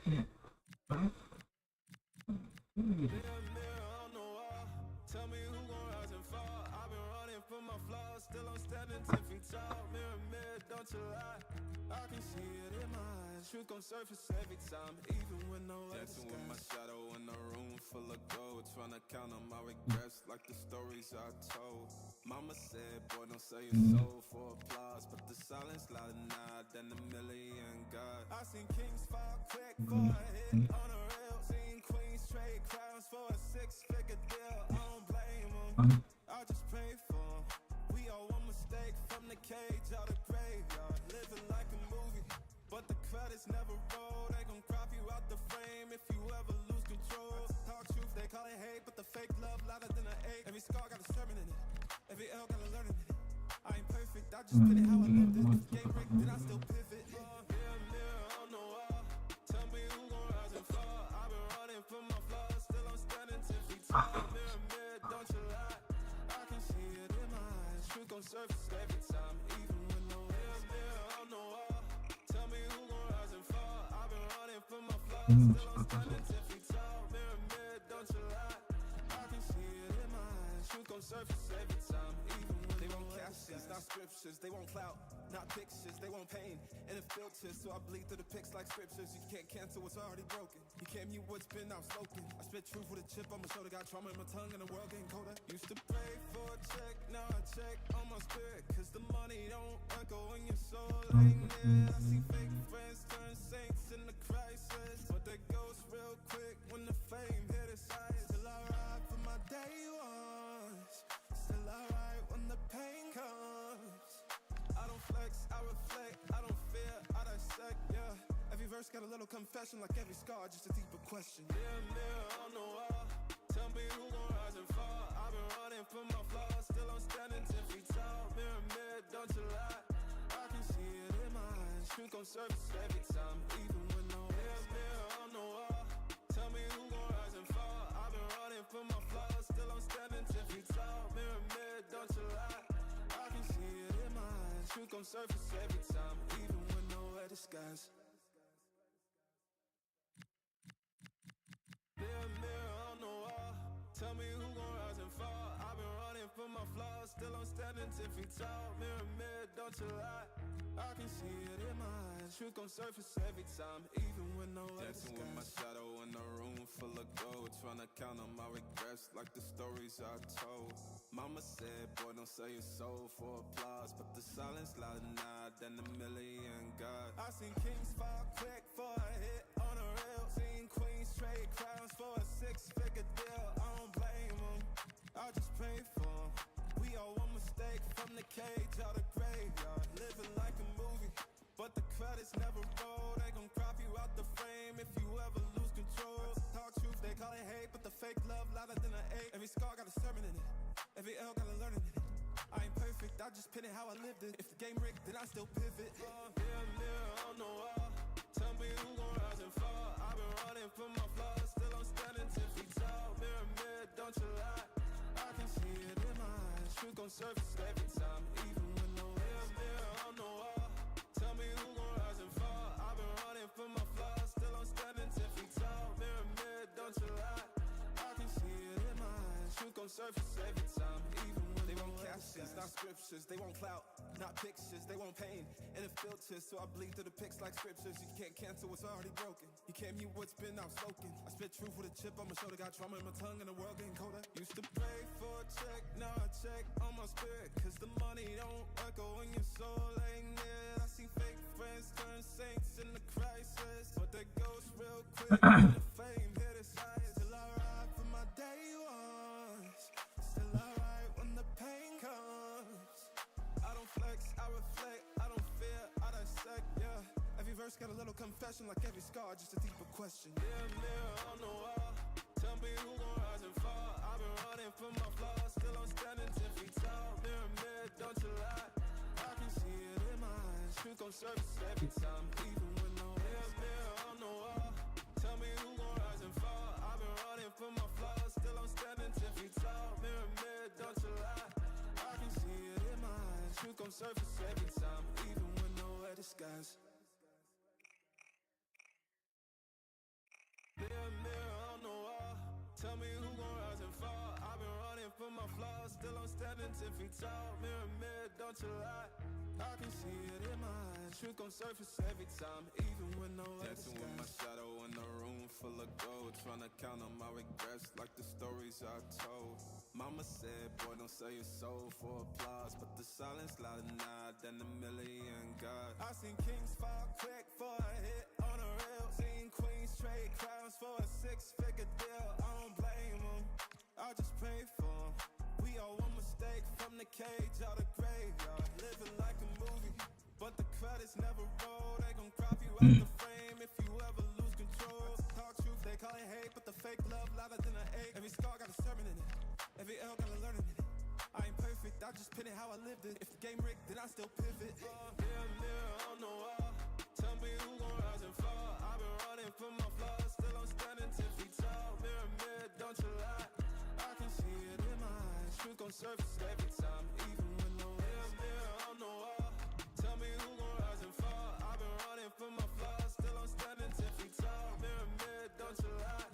mirror on the wall, tell me who gon' rise and fall. I've been running from my flaws, still I'm standing 10 feet tall. Mirror, mirror, don't you lie. I can see it in my eyes. Truth gon' surface every time, even when no dancing with my shadow in a room full of gold, trying to count on my regrets like the stories I told. Mama said, boy, don't sell your soul for applause, but the silence louder now than a million God. I seen kings fall quick for a hit on a rail. Seen queens trade crowns for a six-figure deal. I don't blame them, I just pray for them. We all one mistake from the cage out of graveyard. Living like a movie, but the credits never roll. They gon' crop you out the frame if you ever lose control. Talk truth, they call it hate, but the fake love louder than an eight. Every scar got a sermon in it, every L got a learning in it. I ain't perfect, I just did it how I lived it. If the game break, then I still pivot. Mirror, mirror on the wall, tell me who gon' rise and fall. I've been running from my flaws, still I'm standing 10 feet tall. Mirror, mirror, don't you lie. I can see it in my eyes. Truth gon' surface every time, even when no mirror, mirror on the wall. Tell me who gon' rise and fall. I've been running from my flaws, still I'm standing 10 feet tall. Mirror, mirror, don't you lie. I can see it in my eyes. Truth gon' surface every time, even when They want captions, not scriptures. They want clout, not pictures. They want pain and it filters, so I bleed through the pics like scriptures. You can't cancel what's already broken. You can't mute what's been outspoken. I spit truth with a chip on my shoulder. Got trauma in my tongue and the world getting colder. Used to pray for a check, now I check on my spirit. Cause the money don't echo when your soul ain't near. I see fake friends turn saints in the crisis, but they ghost real quick when the fame hit its highest. Still I ride for my day ones, still I ride when the pain comes. I don't flex, I reflect, I don't fear, I dissect, yeah. Every verse got a little confession, like every scar, just a deeper question. Mirror, mirror on the wall, tell me who gon' rise and fall. I've been running from my flaws, still I'm standing 10 feet tall. Mirror, mirror, don't you lie. I can see it in my eyes. Truth gon' surface every time, even when no mirror, mirror on the wall. Tell me who gon' rise and fall. I've been running from my flaws, still I'm standing 10 feet tall. Mirror, mirror, don't you lie. I can see it in my eyes. Truth gon' surface every time, even when nowhere disguise. Mirror, mirror on the wall, tell me who gon' rise and fall. I've been running from my flaws, still I'm standing 10 feet tall. Mirror, mirror, don't you lie. I can see it in my eyes. Truth gon' surface every time, even when nowhere Dancing with my disguise. shadow in a room full of gold, trying to count on my regrets like the stories I told. Mama said, boy, don't sell your soul for applause, but the silence louder now than a million God. I seen kings fall quick for a hit on a rail. Seen queens trade crowns for a six-figure deal. I don't blame them, I just pray for them. We all one mistake from the cage out of graveyard. Living like a movie, but the credits never roll. They gon' crop you out the frame if you ever lose control. Talk truth, they call it hate, but the fake love louder than an eight. Every scar got a sermon in it, every L got a learning in it. I ain't perfect, I just pin it how I lived it. If the game rigged, then I still pivot. Mirror, mirror on the wall, tell me who gon' rise and fall. I've been running from my flaws, still I'm standing 10 feet tall. Mirror, mirror, don't you lie. I can see it in my eyes. Truth gon' surface every time, even when no mirror, mirror on the wall. Tell me who gon' rise and fall. I've been running from my flaws, still I'm standing 10 feet tall. Mirror, mirror, don't you lie. I can see it in my eyes. Truth gon' surface every time, even when They want nowhere captions, disguise. not scriptures. They want clout, not pictures. They want pain and it filters, so I bleed through the pics like scriptures. You can't cancel what's already broken. You can't mute what's been outspoken. I spit truth with a chip on my shoulder. Got trauma in my tongue and the world getting colder. Used to pray for a check, now I check on my spirit. Cause the money don't echo when your soul ain't near. I see fake friends turn saints in the crisis, but they ghost real quick when the fame hit its highest. Still I ride for my day ones, still I ride when the pain comes. I don't flex, I reflect, I don't fear, I dissect, yeah. Every verse got a little confession, like every scar, just a deeper question. Mirror, mirror on the wall, tell me who gon' rise and fall. I've been running from my flaws, still I'm standing 10 feet tall. Mirror, mirror, don't you lie. I can see it in my eyes. Truth gon' surface every time, even when no mirror, mirror on the wall. Tell me who gon' rise and fall. I've been running from my flaws, still I'm standing 10 feet tall. Mirror, mirror, don't you lie. I can see it in my eyes. Truth gon' surface every time, even when nowhere disguise. Mirror, mirror on the wall, tell me who gon' rise and fall. I've been running from my flaws, still I'm standing 10 feet tall. Mirror, mirror, don't you lie. I can see it in my eyes. Truth gon' surface every time, even when no other Dancing with my shadow in a room full of gold, trying to count on my regrets like the stories I told. Mama said, boy, don't sell your soul for applause, but the silence louder now than a million God. I seen kings fall quick for a hit on a reel. Seen queens trade crowns for a 6-figure deal. I don't blame them, I just pray for them. We all one mistake from the cage out of graveyard. Living like a movie, but the credits never roll. They gon' crop you out the frame if you ever lose control. Talk truth, they call it hate, but the fake love louder than an 8. Every scar got a sermon in it, every L got a learning in it. I ain't perfect, I just pin it how I lived it. If the game rigged, then I still pivot. Mirror, mirror on the wall, tell me who gon' rise and fall. I've been running from my flaws, still I'm standing 10 feet tall. Mirror, mirror, don't you lie. I can see it in my eyes. Truth gon' surface every time, even when no mirror, mirror on the wall, tell me who gon' rise and fall. I've been running from my flaws, still I'm standing 10 feet tall. Mirror, mirror, don't you lie.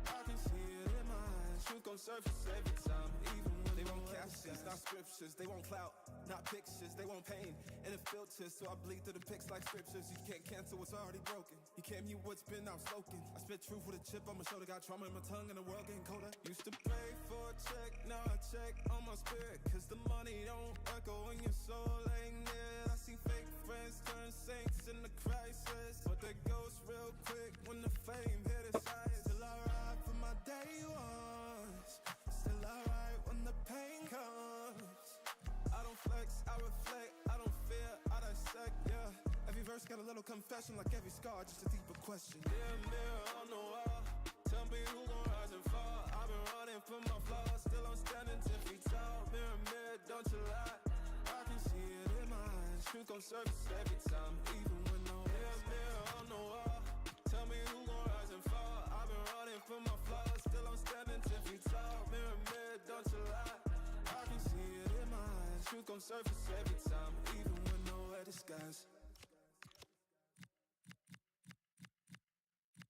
I can see it in my eyes. Truth gon' surface every time, even when They want captions, not scriptures. They want clout, not pictures. They want pain and it filters, so I bleed through the pics like scriptures. You can't cancel what's already broken. You can't mute what's been outspoken. I spit truth with a chip on my shoulder. Got trauma in my tongue and the world getting colder. Used to pray for a check, now I check on my spirit. Cause the money don't echo when your soul ain't near. I see fake friends turn saints in the crisis, but they ghost real quick when the fame hit its highest. Still I ride for my day ones, still I ride when the pain comes. I don't flex, I reflect, I don't fear, I dissect, yeah. Every verse got a little confession, like every scar, just a deeper question. Mirror, mirror on the wall, tell me who gon' rise and fall. I've been running from my flaws, still I'm standing 10 feet tall. Mirror, mirror, don't you lie. I can see it in my eyes. Truth gon' surface every time, even when no mirror, mirror on the wall, tell me who gon' rise and fall. I've been running from my flaws, still I'm standing 10 feet tall. Mirror, mirror, don't you lie. I can see it in my eyes. Truth gon' surface every time, even when nowhere disguise.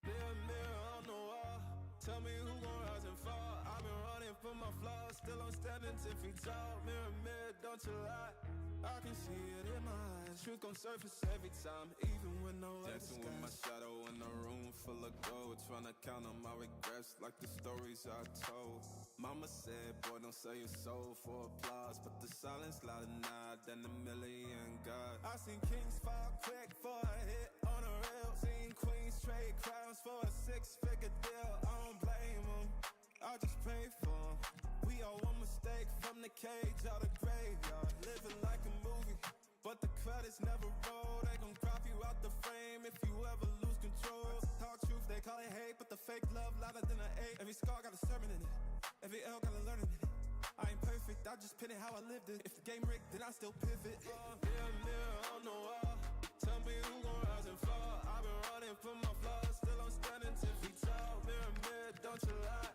Mirror, mirror on the wall, tell me who gon' rise and fall. I've been running from my flaws, still I'm standing 10 feet tall. Mirror, mirror, don't you lie. I can see it in my eyes. Truth gon' surface every time, even when no other Dancing with my shadow in a room full of gold, trying to count on my regrets like the stories I told. Mama said, boy, don't sell your soul for applause, but the silence louder now than a million God. I seen kings fall quick for a hit on a reel. Seen queens trade crowns for a 6-figure deal. I don't blame them, I just pray for them. We all one mistake from the cage out of graveyard. Living like a movie, but the credits never roll. They gon' crop you out the frame if you ever lose control. Talk truth, they call it hate, but the fake love louder than an 8. Every scar got a sermon in it, every L got a learning in it. I ain't perfect, I just pin it how I lived it. If the game rigged, then I still pivot. Mirror, mirror on the wall, tell me who gon' rise and fall. I've been running from my flaws, still I'm standing 10 feet tall. Mirror, mirror, don't you lie.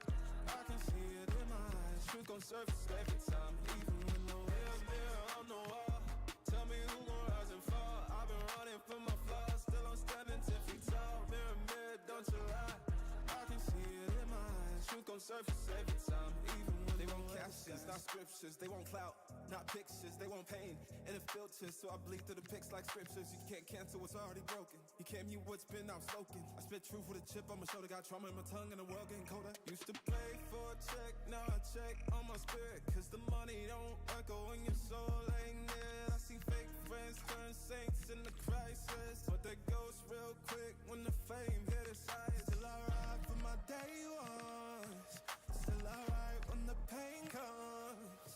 I can see it in my eyes. Truth gon' surface every time, even when no mirror, mirror on the wall, tell me who gon' rise and fall. I've been running from my flaws, still I'm standing 10 feet tall. Mirror, mirror, don't you lie. I can see it in my eyes. Truth gon' surface every time, even when They want no other captions, disguise. not scriptures. They want clout, not pictures. They want pain and it filters, so I bleed through the pics like scriptures. You can't cancel what's already broken. You can't mute what's been outspoken. I spit truth with a chip on my shoulder. Got trauma in my tongue and the world getting colder. Used to pray for a check, now I check on my spirit. Cause the money don't echo when your soul ain't near. I see fake friends turn saints in the crisis, but they ghost real quick when the fame hit its highest. Still I ride for my day ones, still I ride when the pain comes.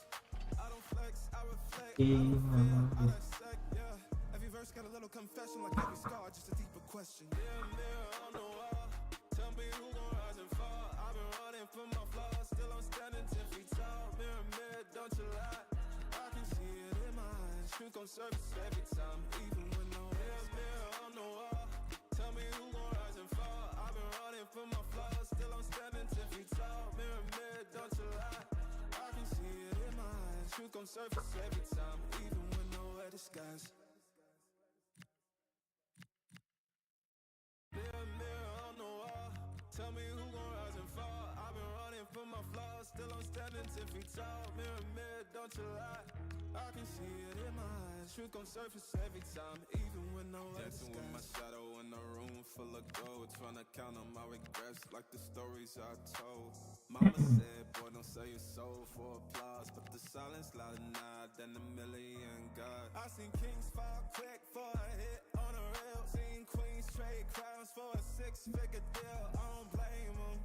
I don't flex, I reflect, I don't fear, I dissect, yeah. Every verse got a little confession, like every scar, just a deeper question. Mirror, mirror on the wall, tell me who gon' rise and fall. I've been running from my flaws, still I'm standing 10 feet tall. Mirror, mirror, don't you lie. I can see it in my eyes. Truth gon' surface every time, even when no mirror, mirror on the wall, tell me who gon' rise and fall. I've been running from my flaws, still I'm standing 10 feet tall. Mirror, mirror, don't you lie. I can see it in my eyes. Truth gon' surface every time, even when nowhere disguise. Mirror, mirror on the wall, tell me who gon' rise and fall. I've been running from my flaws, still I'm standing 10 feet tall, mirror, mirror, don't you lie. I can see it in my eyes, truth gon' surface every time, even when no dancing with my shadow in a room full of gold, trying to count on my regrets like the stories I told. Mama said, boy, don't sell your soul for applause, but the silence louder now than a million God. I seen kings fall quick for a hit on a rail, seen queens trade crowns for a 6-figure deal. I don't blame them,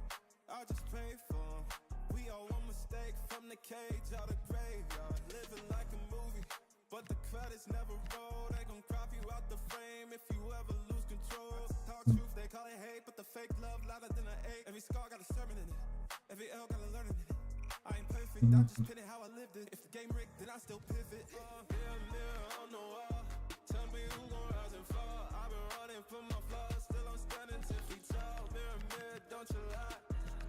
I just pray for them. We all one mistake from the cage out of graveyard, living like a movie, but the credits never roll. They gon' crop you out the frame if you ever lose control. Talk truth, they call it hate, but the fake love louder than an 8. Every scar got a sermon in it, every L got a learning in it. I ain't perfect, I just pin it how I lived it. If the game rigged, then I still pivot. Mirror, mirror on the wall, tell me who gon' rise and fall. I've been running from my flaws, still I'm standing 10 feet tall. Mirror, mirror, don't you lie.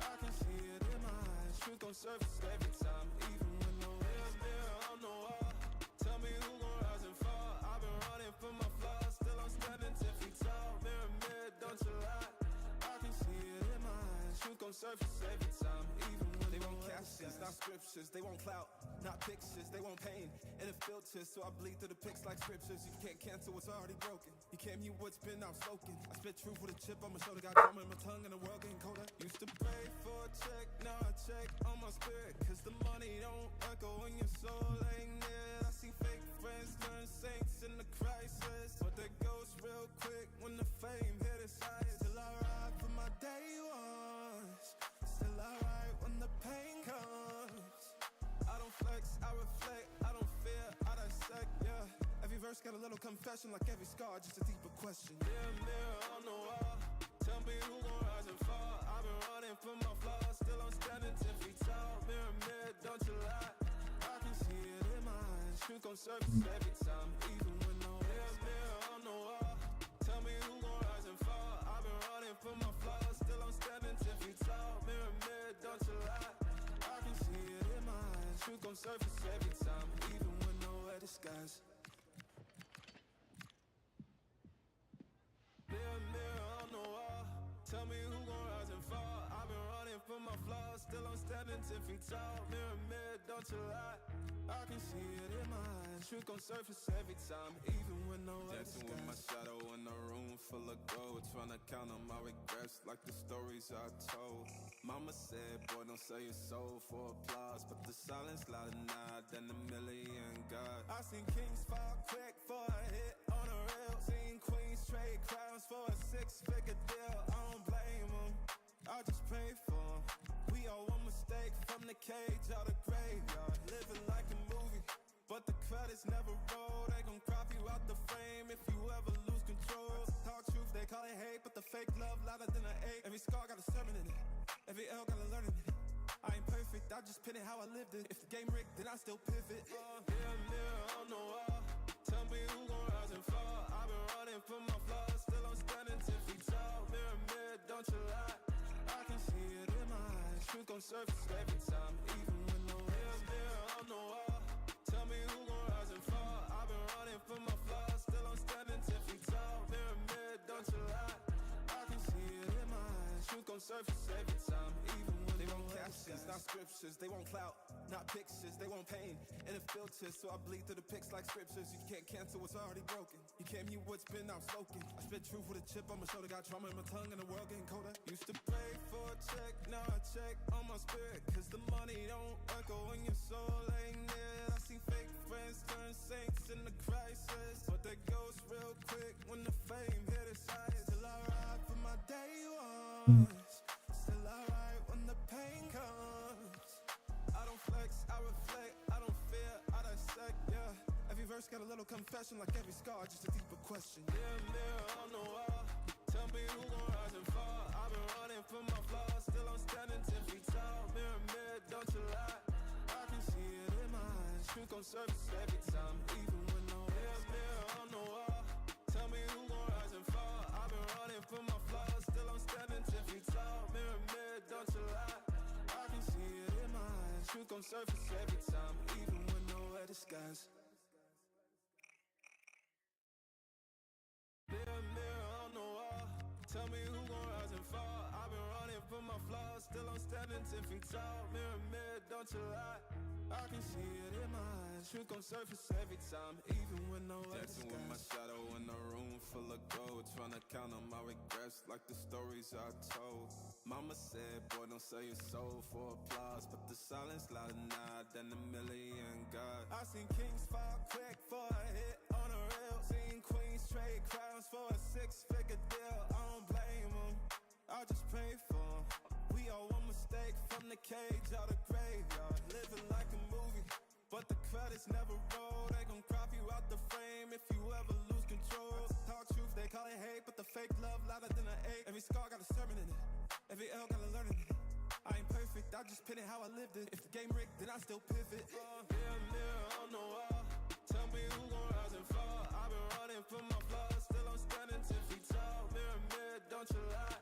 I can see it in my eyes, truth gon' surface every time, even when no mirror, mirror on the wall. Tell me who gon' rise and fall. I've been running from my flaws, still I'm standing 10 feet tall. Mirror, mirror, don't you lie. I can see it in my eyes, truth gon' surface every time, even when They want captions, not scriptures. They want clout, not pictures. They want pain and a filter, so I bleed through the pics like scriptures. You can't cancel what's already broken. You can't mute what's been outspoken. I spit truth with a chip on my shoulder, got drama in my tongue, and the world getting colder. Used to pray for a check, now I check on my spirit, cause the money don't echo when your soul ain't near. I see fake friends turn saints in the crisis, but they ghost real quick when the fame hit its highest. Still I ride for my day ones, still I ride when the pain comes. I don't flex, I reflect, I don't fear, I dissect, yeah. Every verse got a little confession, like every scar, just a deeper question. Mirror, mirror on the wall, tell me who gon' rise and fall. I've been running from my flaws, still I'm standing 10 feet tall. Mirror, mirror, don't you lie. I can see it in my eyes, truth gon' surface every time, even when no mirror, mirror on the wall. Tell me who gon' rise and fall. I've been running from my flaws, still I'm standing 10 feet tall. Mirror, mirror, don't you lie. I can see it in my eyes, truth gon' surface every time, even when nowhere disguise. Mirror, mirror on the wall, tell me who gon' rise and fall. I've been running from my flaws, still I'm standing 10 feet tall. Mirror, mirror, don't you lie. I can see it in my eyes, truth gon' surface every time, even when nowhere Dancing with my shadow in a room full of gold, trying to count on my regrets like the stories I told. Mama said, boy, don't sell your soul for applause, but the silence louder now than a million God. I seen kings fall quick for a hit on a rail, seen queens trade crowns for a 6-figure deal. I don't blame them, I just pray for them. We all one mistake from the cage out of graveyard, living like a movie, but the credits never roll. They gon' crop you out the frame if you ever lose control. Talk truth, they call it hate, but the fake love louder than an 8. Every scar got a sermon in it, every L got a learning in it. I ain't perfect, I just pin it how I lived it. If the game rigged, then I still pivot. Mirror, mirror on the wall, tell me who gon' rise and fall. I've been running from my flaws, still I'm standing 10 feet tall. Mirror, mirror, don't you lie. I can see it in my eyes, truth gon' surface every time, even when no mirror, mirror on the wall. Tell me who gon' rise and fall. I've been running from my flaws, still I'm standing 10 feet tall. Mirror, mirror, don't you lie. I can see it in my eyes, truth gon' surface every time, even when They want captions, not scriptures. They want clout, not pictures. They want pain and a filter, so I bleed through the pics like scriptures. You can't cancel what's already broken. You can't mute what's been outspoken. I spit truth with a chip on my shoulder, got trauma in my tongue, and the world getting colder. Used to pray for a check, now I check on my spirit, cause the money don't echo when your soul ain't near. I see fake friends turn saints in the crisis, but they ghost real quick when the fame hit its highest. Still I ride for my day ones, still I ride when the pain comes. I don't flex, I reflect, I don't fear, I dissect, yeah. Every verse got a little confession, like every scar, just a deeper question. Mirror, mirror on the wall, tell me who gon' rise and fall. I've been running from my flaws, still I'm standing 10 feet tall. Mirror, mirror, don't you lie. I can see it in my eyes, truth gon' surface every time, even when no mirror, mirror on the wall. Tell me who gon' rise and fall. I've been running from my flaws, still I'm standing 10 feet tall. Mirror, mirror, don't you lie. I can see it in my eyes, truth gon' surface every time, even when nowhere disguise. Mirror, mirror on the wall, tell me who gon' rise and fall. I've been running from my flaws, still I'm standing 10 feet tall. Mirror, mirror, don't you lie. I can see it in my eyes. Truth gon' surface every time, even when no dancing with my shadow in a room full of gold, trying to count on my regrets like the stories I told. Mama said, boy, don't sell your soul for applause, but the silence louder now than a million God. I seen kings fall quick for a hit on a reel. Seen queens trade crowns for a 6-figure deal. I don't blame them, I just pray for them. We all one mistake from the cage out of graveyard. Living like a movie, but the credits never roll. They gon' crop you out the frame if you ever lose control. Talk truth, they call it hate, but the fake love louder than an 8. Every scar got a sermon in it, every L got a learning in it. I ain't perfect, I just pin it how I lived it. If the game rigged, then I still pivot. Mirror, mirror on the wall, tell me who gon' rise and fall. I've been running from my flaws, still I'm standing 10 feet tall. Mirror, mirror, don't you lie.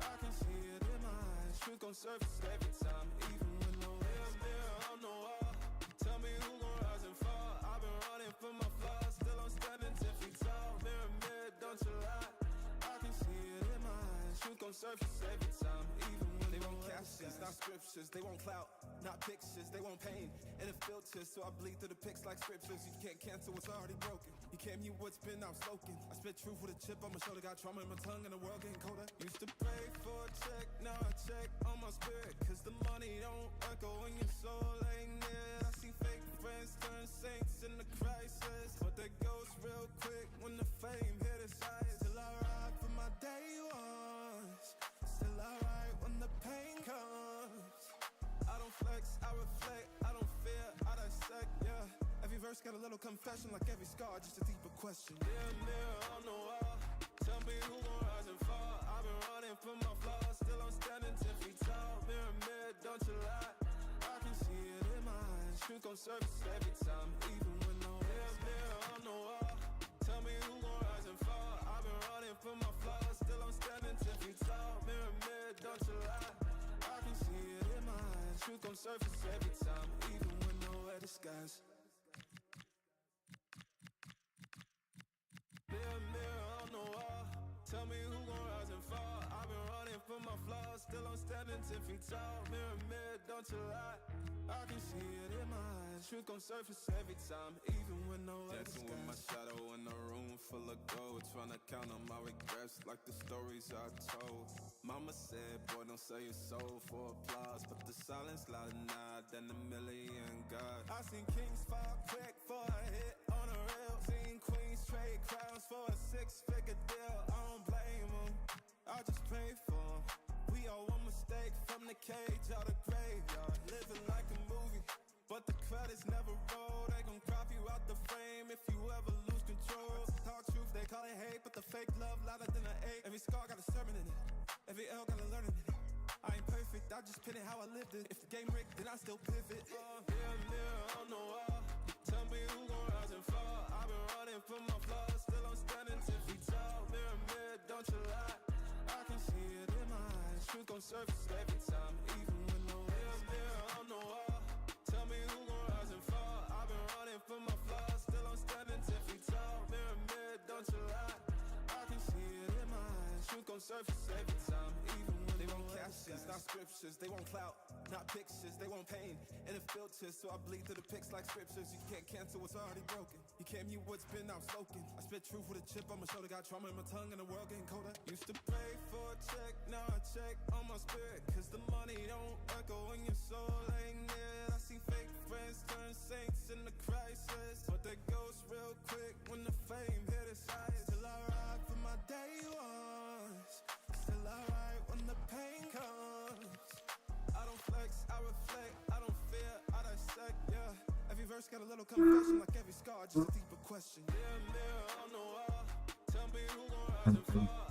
I can see it in my eyes. Truth gon' surface every time, even when no mirror, mirror on the wall, tell me who gon' rise and fall. I've been running from my flaws, still I'm standing 10 feet tall. Mirror, mirror, don't you lie. I can see it in my eyes. Truth gon' surface every time, even when They want captions, not scriptures. They want clout, not pictures. They want pain and a filter, so I bleed through the pics like scriptures. You can't cancel what's already broken. You can't mute what's been outspoken. I spit truth with a chip on my shoulder. Got trauma in my tongue and the world getting colder. Used to pray for a check, now I check on my spirit, cause the money don't echo when your soul ain't near. I see fake friends turn saints in the crisis, but they ghost real quick when the fame hit its highest. Still I ride for my day ones, still I ride when the pain comes. I don't flex, I reflect, I don't fear, I dissect, yeah. Every verse got a little confession, like every scar, just a deeper question. Mirror, mirror on the wall, tell me who gon' rise and fall. I've been running from my flaws, still I'm standing 10 feet tall. Mirror, mirror, don't you lie. I can see it in my eyes. Truth gon' surface every time, even when no mirror, mirror on the wall, tell me who gon' rise and fall. I've been running from my flaws, still I'm standing 10 feet tall. Mirror, mirror, don't you lie. I can see it in my eyes. Truth gon' surface every time, even when nowhere disguise. Mirror, mirror on the wall, tell me who gon' rise and fall. I've been running from my flaws, still I'm standing 10 feet tall. Mirror, mirror, don't you lie. I can see it in my eyes. Truth gon' surface every time, even when no other Dancing with my shadow in a room full of gold, trying to count on my regrets like the stories I told. Mama said, boy, don't sell your soul for applause, but the silence louder now than a million God. I seen kings fall quick for a hit on a reel. Seen queens trade crowns for a 6-figure deal. I don't blame them, I just pray for them. We all one mistake from the cage out of graveyard. Living like a movie, but the credits never roll. They gon' crop you out the frame if you ever lose control. Talk truth, they call it hate, but the fake love louder than an 8. Every scar got a sermon in it, every L got a learning in it. I ain't perfect, I just pin it how I lived it. If the game rigged, then I still pivot. Mirror, mirror on the wall, tell me who gon' rise and fall. I've been running from my flaws, still I'm standing 10 feet tall. Mirror, mirror, don't you lie. I can see it in my eyes. Truth gon' surface every time, even when no mirror, mirror on the wall, tell me who gon' rise and fall. I've been running from my flaws, still I'm standing 10 feet tall. Mirror, mirror, don't you lie. I can see it in my eyes. Truth gon' surface every time, even when They no want other captions, disguise. not scriptures. They want clout, not pictures. They want pain and a filter, so I bleed through the pics like scriptures. You can't cancel what's already broken. You can't mute what's been outspoken. I spit truth with a chip on my shoulder. Got trauma in my tongue and the world getting colder. Used to pray for a check, now I check on my spirit, cause the money don't echo when your soul ain't near. I see fake friends turn saints in the crisis, but they ghost real quick when the fame hit its highest. Still I ride for my day ones, still I ride when the pain comes. I don't flex, I reflect, I don't fear, I dissect, yeah. Every verse got a little confession, like every scar, just a deeper question. Mirror, mirror on the wall, tell me who gon' rise and fall.